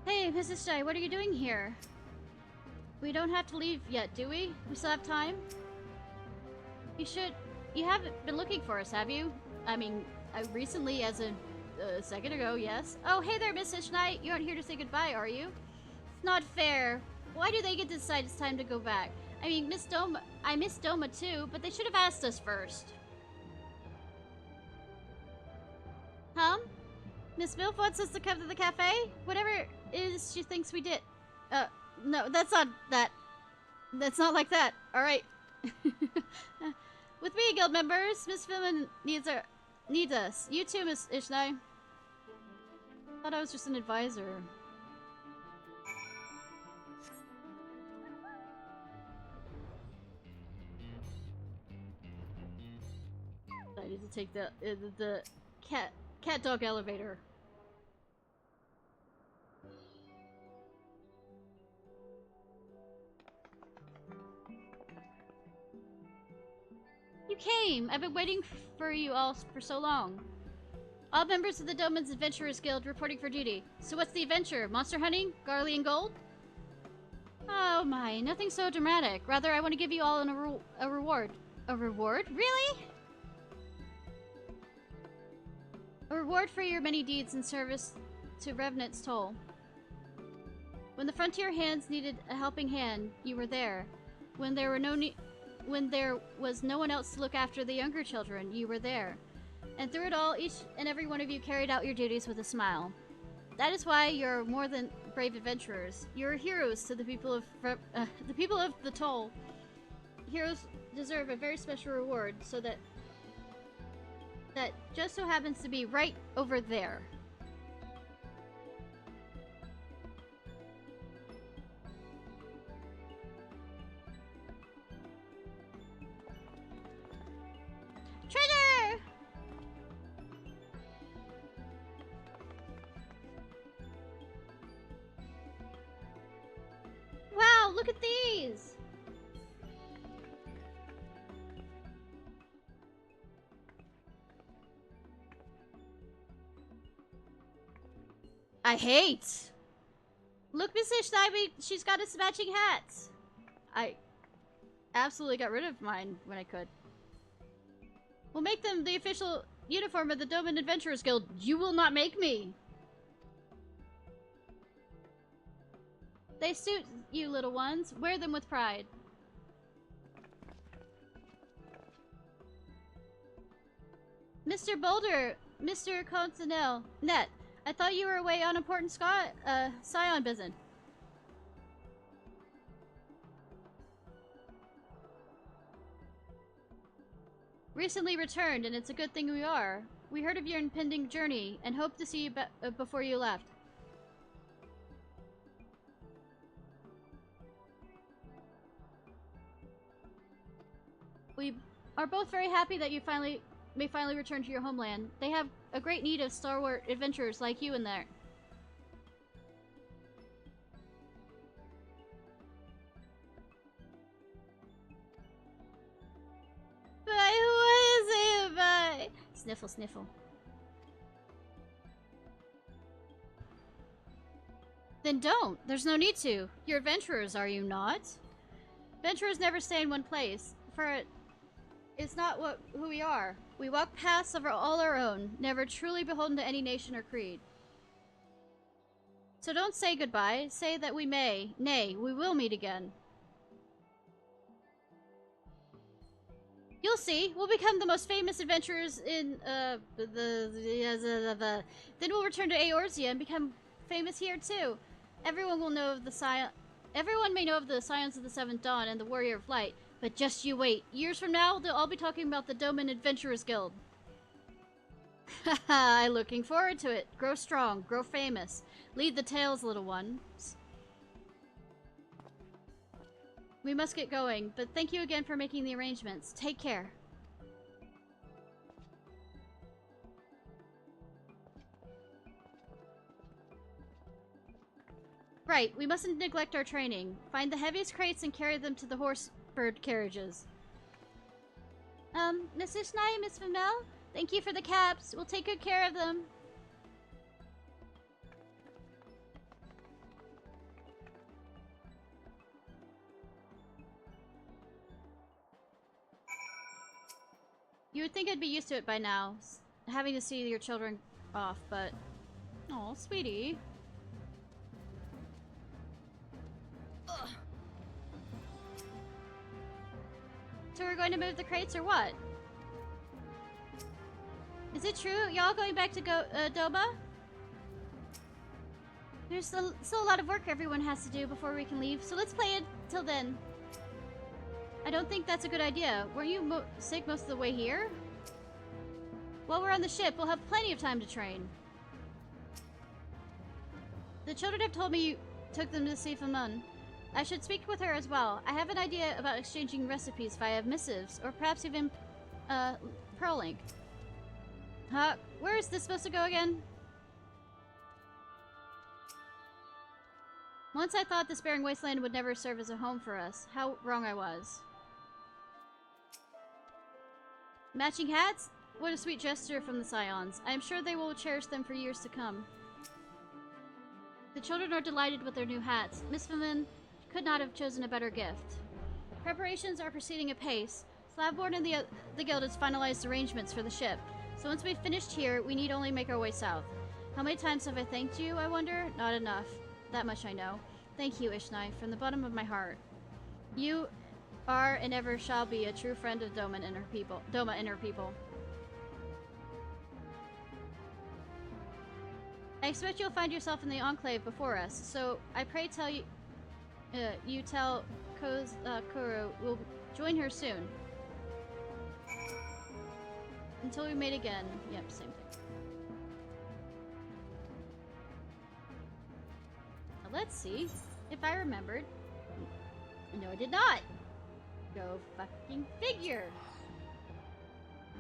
Hey, Mrs. Shai, what are you doing here? We don't have to leave yet, do we? We still have time? You haven't been looking for us, have you? I mean, recently, as a second ago, yes. Oh, hey there, Miss Ishnai. You aren't here to say goodbye, are you? It's not fair. Why do they get to decide it's time to go back? I mean, I miss Doma too, but they should have asked us first. Huh? Miss Milf wants us to come to the cafe? Whatever it is she thinks we did. No, that's not that. That's not like that. Alright. With me, guild members, Miss Filman needs us. You too, Miss Ishnai. Thought I was just an advisor. I need to take the cat dog elevator. You came! I've been waiting for you all for so long. All members of the Doman's Adventurers Guild reporting for duty. So what's the adventure? Monster hunting? Garlean gold? Oh my, nothing so dramatic. Rather, I want to give you all a reward. A reward? Really? A reward for your many deeds in service to Revenant's Toll. When the frontier hands needed a helping hand, you were there. When there was no one else to look after the younger children, you were there. And through it all, each and every one of you carried out your duties with a smile. That is why you're more than brave adventurers. You're heroes to the people of the Toll. Heroes deserve a very special reward, so that just so happens to be right over there. Treasure! look at these! I hate! Look, Miss Ishnai, she's got us matching hats! I absolutely got rid of mine when I could. We'll make them the official uniform of the Doman Adventurers Guild. You will not make me! They suit you, little ones. Wear them with pride. Mr. Boulder, Mr. Continel, Net, I thought you were away on important Scion business. Recently returned, and it's a good thing we are. We heard of your impending journey, and hoped to see you before you left. We are both very happy that you may finally return to your homeland. They have a great need of stalwart adventurers like you in there. Bye, what is it? Bye. Sniffle, sniffle. Then don't. There's no need to. You're adventurers, are you not? Adventurers never stay in one place, for it's not who we are. We walk paths of all our own, never truly beholden to any nation or creed. So don't say goodbye. Say that we may, nay, we will meet again. You'll see. We'll become the most famous adventurers in, Then we'll return to Eorzea and become famous here, too. Everyone will know of Everyone may know of the Scions of the Seventh Dawn and the Warrior of Light, but just you wait. Years from now, they'll all be talking about the Doman Adventurers Guild. Haha, I'm looking forward to it. Grow strong, grow famous. Lead the tales, little ones. We must get going, but thank you again for making the arrangements. Take care. Right, we mustn't neglect our training. Find the heaviest crates and carry them to the horse-bird carriages. Miss Ishnai and Miss Vimel, thank you for the caps. We'll take good care of them. You would think I'd be used to it by now, having to see your children off, but... Aw, sweetie. Ugh. So we're going to move the crates or what? Is it true? Y'all going back to Doma? There's still a lot of work everyone has to do before we can leave, so let's play it till then. I don't think that's a good idea. Weren't you sick most of the way here? While we're on the ship, we'll have plenty of time to train. The children have told me you took them to see Famun. I should speak with her as well. I have an idea about exchanging recipes via missives, or perhaps even Pearl Link. Huh? Where is this supposed to go again? Once I thought this barren wasteland would never serve as a home for us. How wrong I was. Matching hats? What a sweet gesture from the Scions. I am sure they will cherish them for years to come. The children are delighted with their new hats. Miss Famun could not have chosen a better gift. Preparations are proceeding apace. Slavborn and the guild has finalized arrangements for the ship. So once we've finished here, we need only make our way south. How many times have I thanked you, I wonder? Not enough. That much I know. Thank you, Ishnai, from the bottom of my heart. You are and ever shall be a true friend of Doma and her people. I expect you'll find yourself in the Enclave before us, so I pray tell you tell Kuro we'll join her soon. Until we meet again. Yep, same thing. Now let's see if I remembered. No, I did not. Go fucking figure.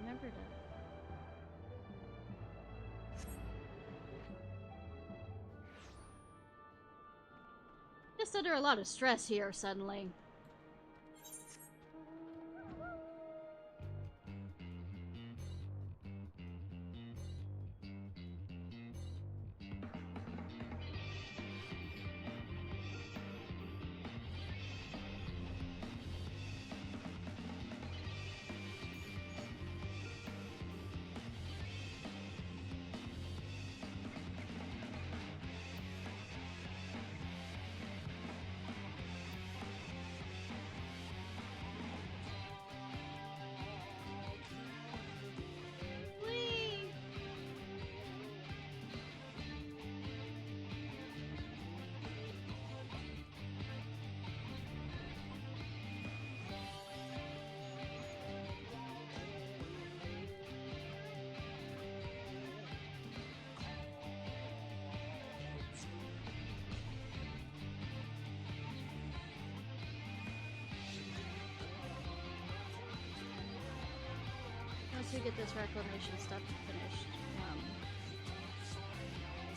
Remember to... Just under a lot of stress here suddenly. Once we get this reclamation stuff finished,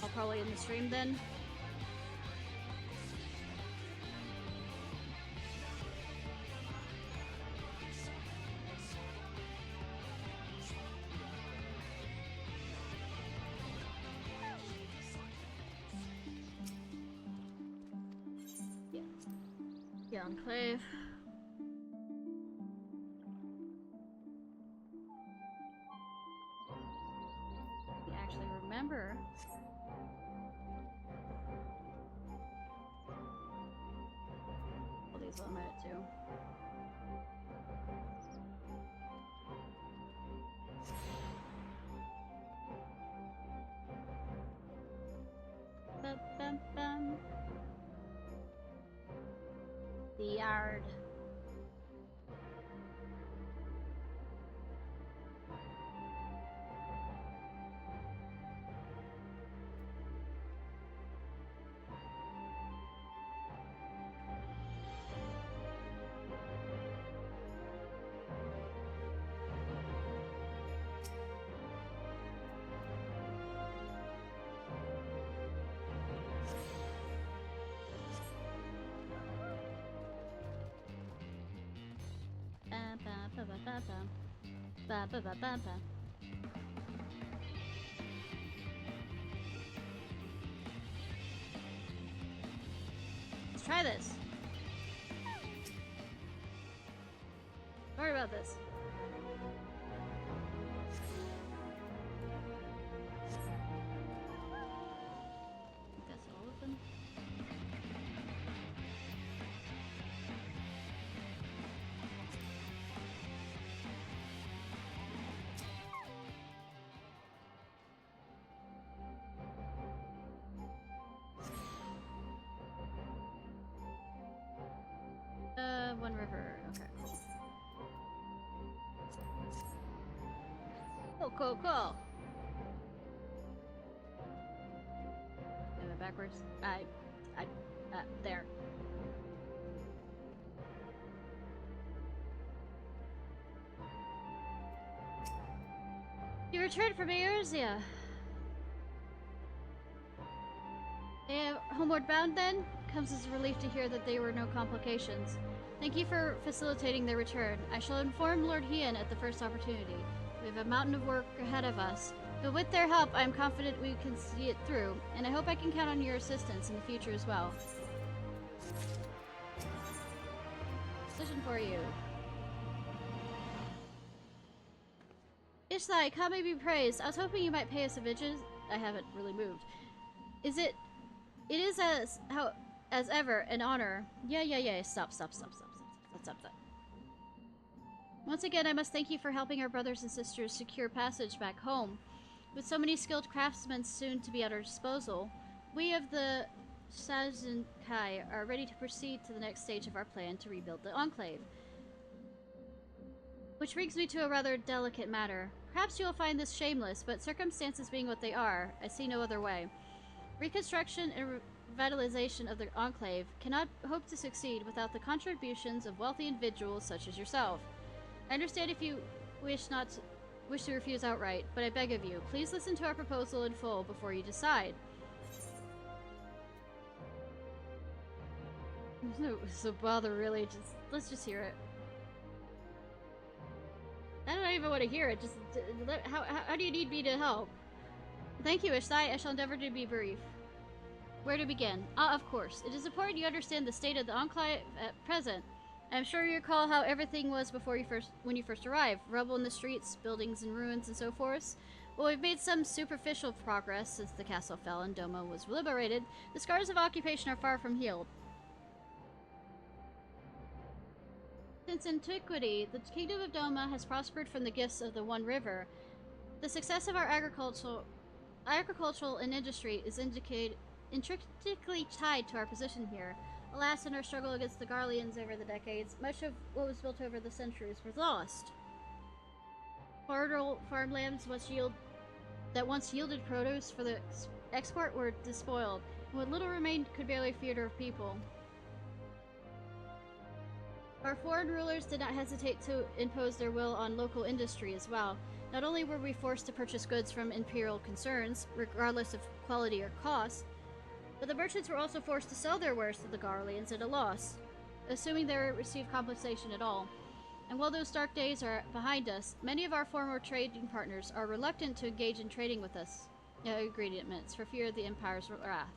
I'll probably end the stream then. Yeah. The Enclave. Remember. All these while I'm at it too. Bum, bum, bum. The yard. Ba ba ba ba ba. Let's try this. Sorry about this. I think that's all of them. One river. Okay, cool. Cool, cool, cool. Am I backwards? There. You returned from Eorzea. Homeward bound then? Comes as a relief to hear that there were no complications. Thank you for facilitating their return. I shall inform Lord Hien at the first opportunity. We have a mountain of work ahead of us, but with their help, I am confident we can see it through, and I hope I can count on your assistance in the future as well. Decision for you. Ishnai, God may be praised. I was hoping you might pay us a visit. I haven't really moved. It is as ever an honor. Yeah. Stop. Once again, I must thank you for helping our brothers and sisters secure passage back home. With so many skilled craftsmen soon to be at our disposal, we of the Sazenkai are ready to proceed to the next stage of our plan to rebuild the Enclave. Which brings me to a rather delicate matter. Perhaps you will find this shameless, but circumstances being what they are, I see no other way. Reconstruction and revitalization of the Enclave cannot hope to succeed without the contributions of wealthy individuals such as yourself. I understand if you wish to refuse outright, but I beg of you, please listen to our proposal in full before you decide. No, so bother really. Just let's just hear it. I don't even want to hear it. Just how do you need me to help? Thank you, Ishnai. I shall endeavor to be brief. Where to begin? Of course. It is important you understand the state of the Enclave at present. I'm sure you recall how everything was before when you first arrived. Rubble in the streets, buildings in ruins, and so forth. Well, we've made some superficial progress since the castle fell and Doma was liberated. The scars of occupation are far from healed. Since antiquity, the kingdom of Doma has prospered from the gifts of the One River. The success of our agricultural and industry is intricately tied to our position here. Alas, in our struggle against the Garleans over the decades, much of what was built over the centuries was lost. Fertile farmlands that once yielded produce for the export were despoiled, and what little remained could barely feed our people. Our foreign rulers did not hesitate to impose their will on local industry as well. Not only were we forced to purchase goods from imperial concerns, regardless of quality or cost, but the merchants were also forced to sell their wares to the Garleans at a loss, assuming they received compensation at all. And while those dark days are behind us, many of our former trading partners are reluctant to engage in trading with us, agreements, for fear of the Empire's wrath.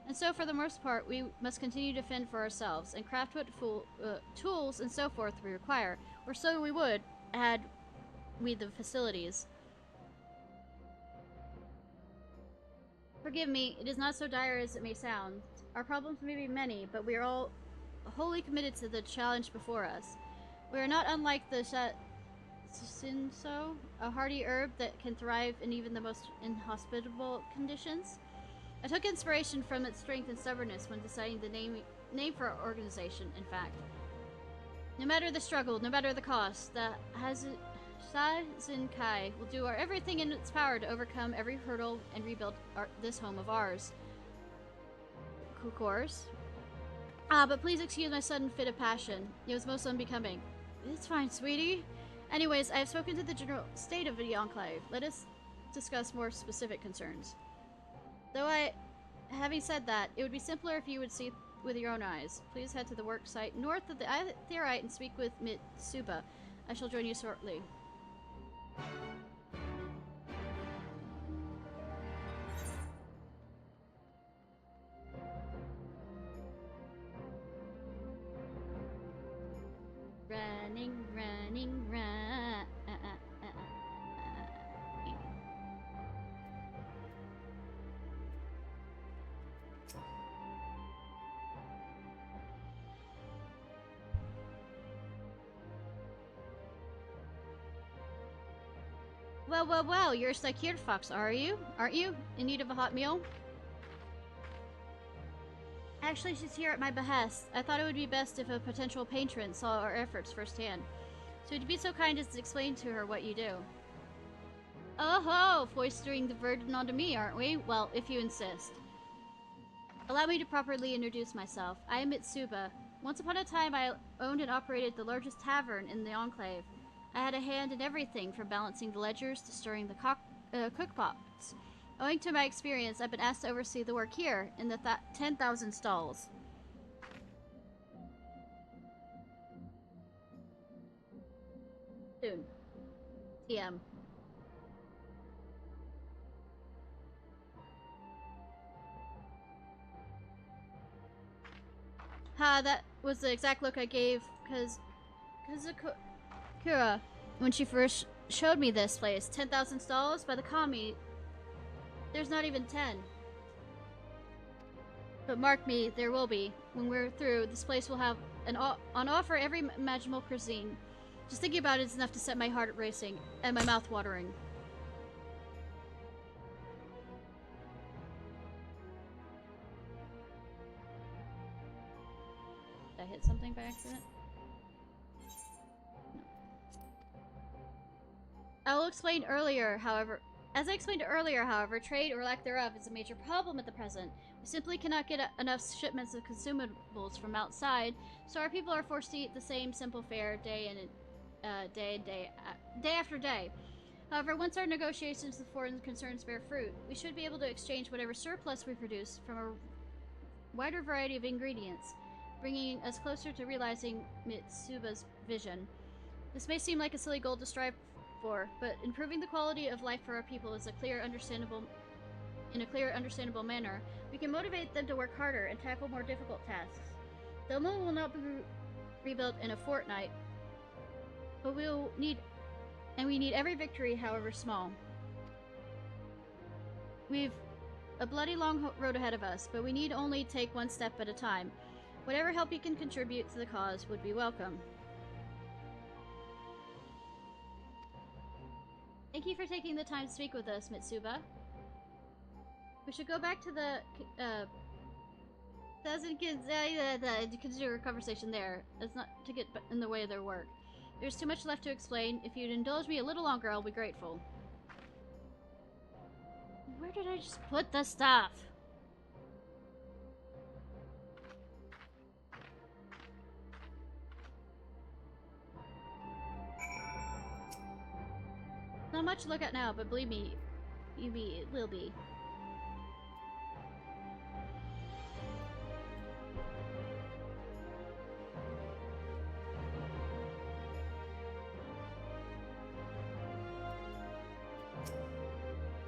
And so, for the most part, we must continue to fend for ourselves and craft what tools and so forth we require, or so we would, had we the facilities. Forgive me, it is not so dire as it may sound. Our problems may be many, but we are all wholly committed to the challenge before us. We are not unlike the Sinso, a hardy herb that can thrive in even the most inhospitable conditions. I took inspiration from its strength and stubbornness when deciding the name for our organization, in fact. No matter the struggle, no matter the cost, the Sazinkai will do everything in its power to overcome every hurdle and rebuild this home of ours. Of course. But please excuse my sudden fit of passion. It was most unbecoming. It's fine, sweetie. Anyways, I have spoken to the general state of the Enclave. Let us discuss more specific concerns. Having said that, it would be simpler if you would see with your own eyes. Please head to the work site north of the Theorite and speak with Mitsuba. I shall join you shortly. Running, run. Well, you're Ciarfox, are you? Aren't you? In need of a hot meal? Actually, she's here at my behest. I thought it would be best if a potential patron saw our efforts firsthand. So would you be so kind as to explain to her what you do? Oh ho! Foisting the burden onto me, aren't we? Well, if you insist. Allow me to properly introduce myself. I am Mitsuba. Once upon a time, I owned and operated the largest tavern in the Enclave. I had a hand in everything from balancing the ledgers to stirring the cookpots. Owing to my experience, I've been asked to oversee the work here in the 10,000 stalls. Soon. TM. That was the exact look I gave Kura, when she first showed me this place. 10,000 stalls? By the kami, there's not even 10. But mark me, there will be. When we're through, this place will have on offer every imaginable cuisine. Just thinking about it is enough to set my heart racing and my mouth watering. Did I hit something by accident? As I explained earlier, however, trade or lack thereof is a major problem at the present. We simply cannot get enough shipments of consumables from outside, so our people are forced to eat the same simple fare day after day. However, once our negotiations with foreign concerns bear fruit, we should be able to exchange whatever surplus we produce from a wider variety of ingredients. bringing us closer to realizing Mitsuba's vision. This may seem like a silly goal to strive for, but improving the quality of life for our people is in a clear, understandable manner. We can motivate them to work harder and tackle more difficult tasks. The moon will not be rebuilt in a fortnight, but we need every victory, however small. We've a bloody long road ahead of us, but we need only take one step at a time. Whatever help you can contribute to the cause would be welcome. Thank you for taking the time to speak with us, Mitsuba. We should go back to the continue our conversation there. It's not to get in the way of their work. There's too much left to explain. If you'd indulge me a little longer, I'll be grateful. Where did I just put the stuff? Not much to look at now, but believe me, it will be.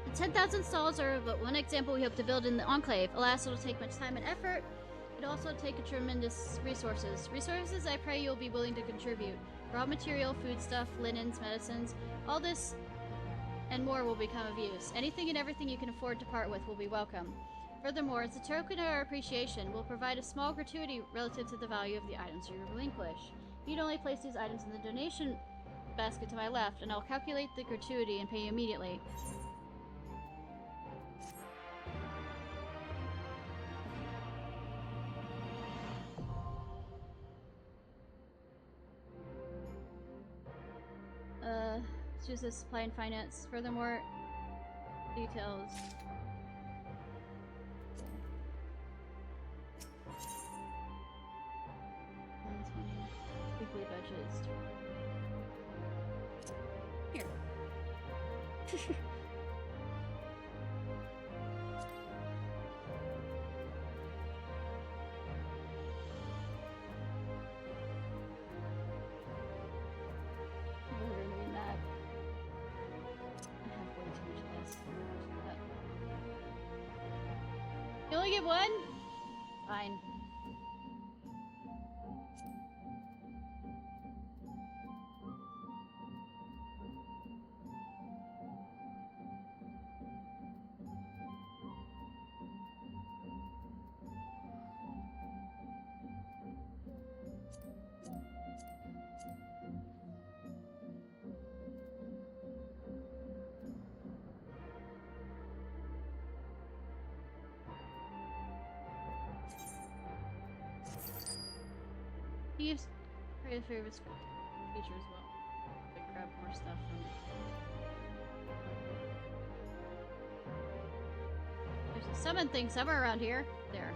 The 10,000 stalls are but one example we hope to build in the Enclave. Alas, it'll take much time and effort. It'll also take a tremendous resources. Resources I pray you'll be willing to contribute. Raw material, foodstuff, linens, medicines, all this and more will become of use. Anything and everything you can afford to part with will be welcome. Furthermore, as a token of our appreciation, we'll provide a small gratuity relative to the value of the items you relinquish. You'd only place these items in the donation basket to my left, and I'll calculate the gratuity and pay you immediately. Let's use this supply and finance. Furthermore, details. Weekly budgets. Here. You only get one? Fine. Thieves pray the favor of his feature as well. Like grab more stuff from. There's a summon thing somewhere around here. There.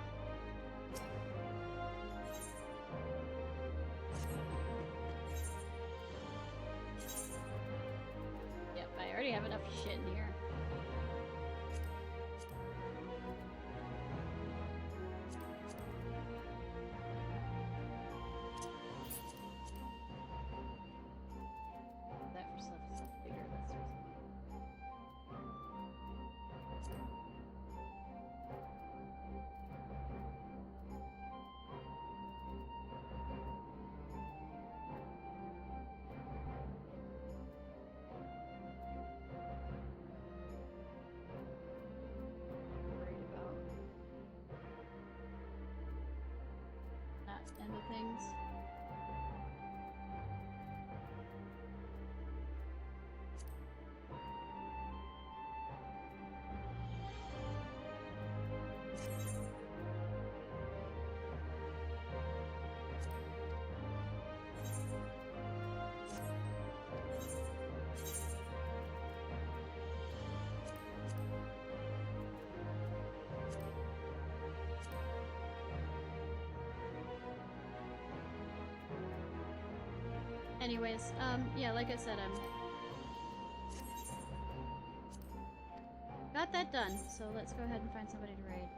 Yep, I already have enough shit in here. And the things. Anyways, yeah, like I said, got that done, so let's go ahead and find somebody to raid.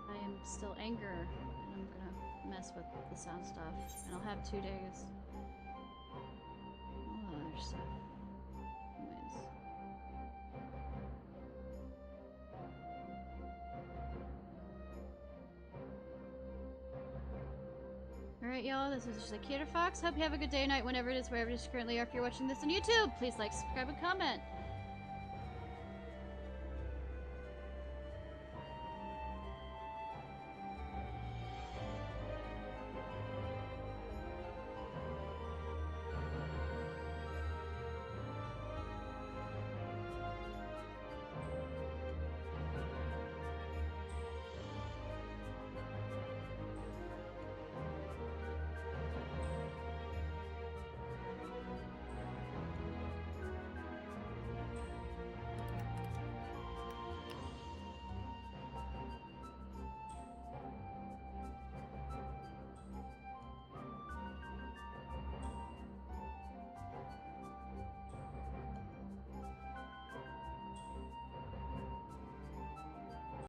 I am still anger, and I'm gonna mess with the sound stuff. And I'll have 2 days. All other stuff. Anyways. Alright, y'all, this is just like Ciarfox. Hope you have a good day or night whenever it is, wherever it is currently are. If you're watching this on YouTube, please like, subscribe, and comment.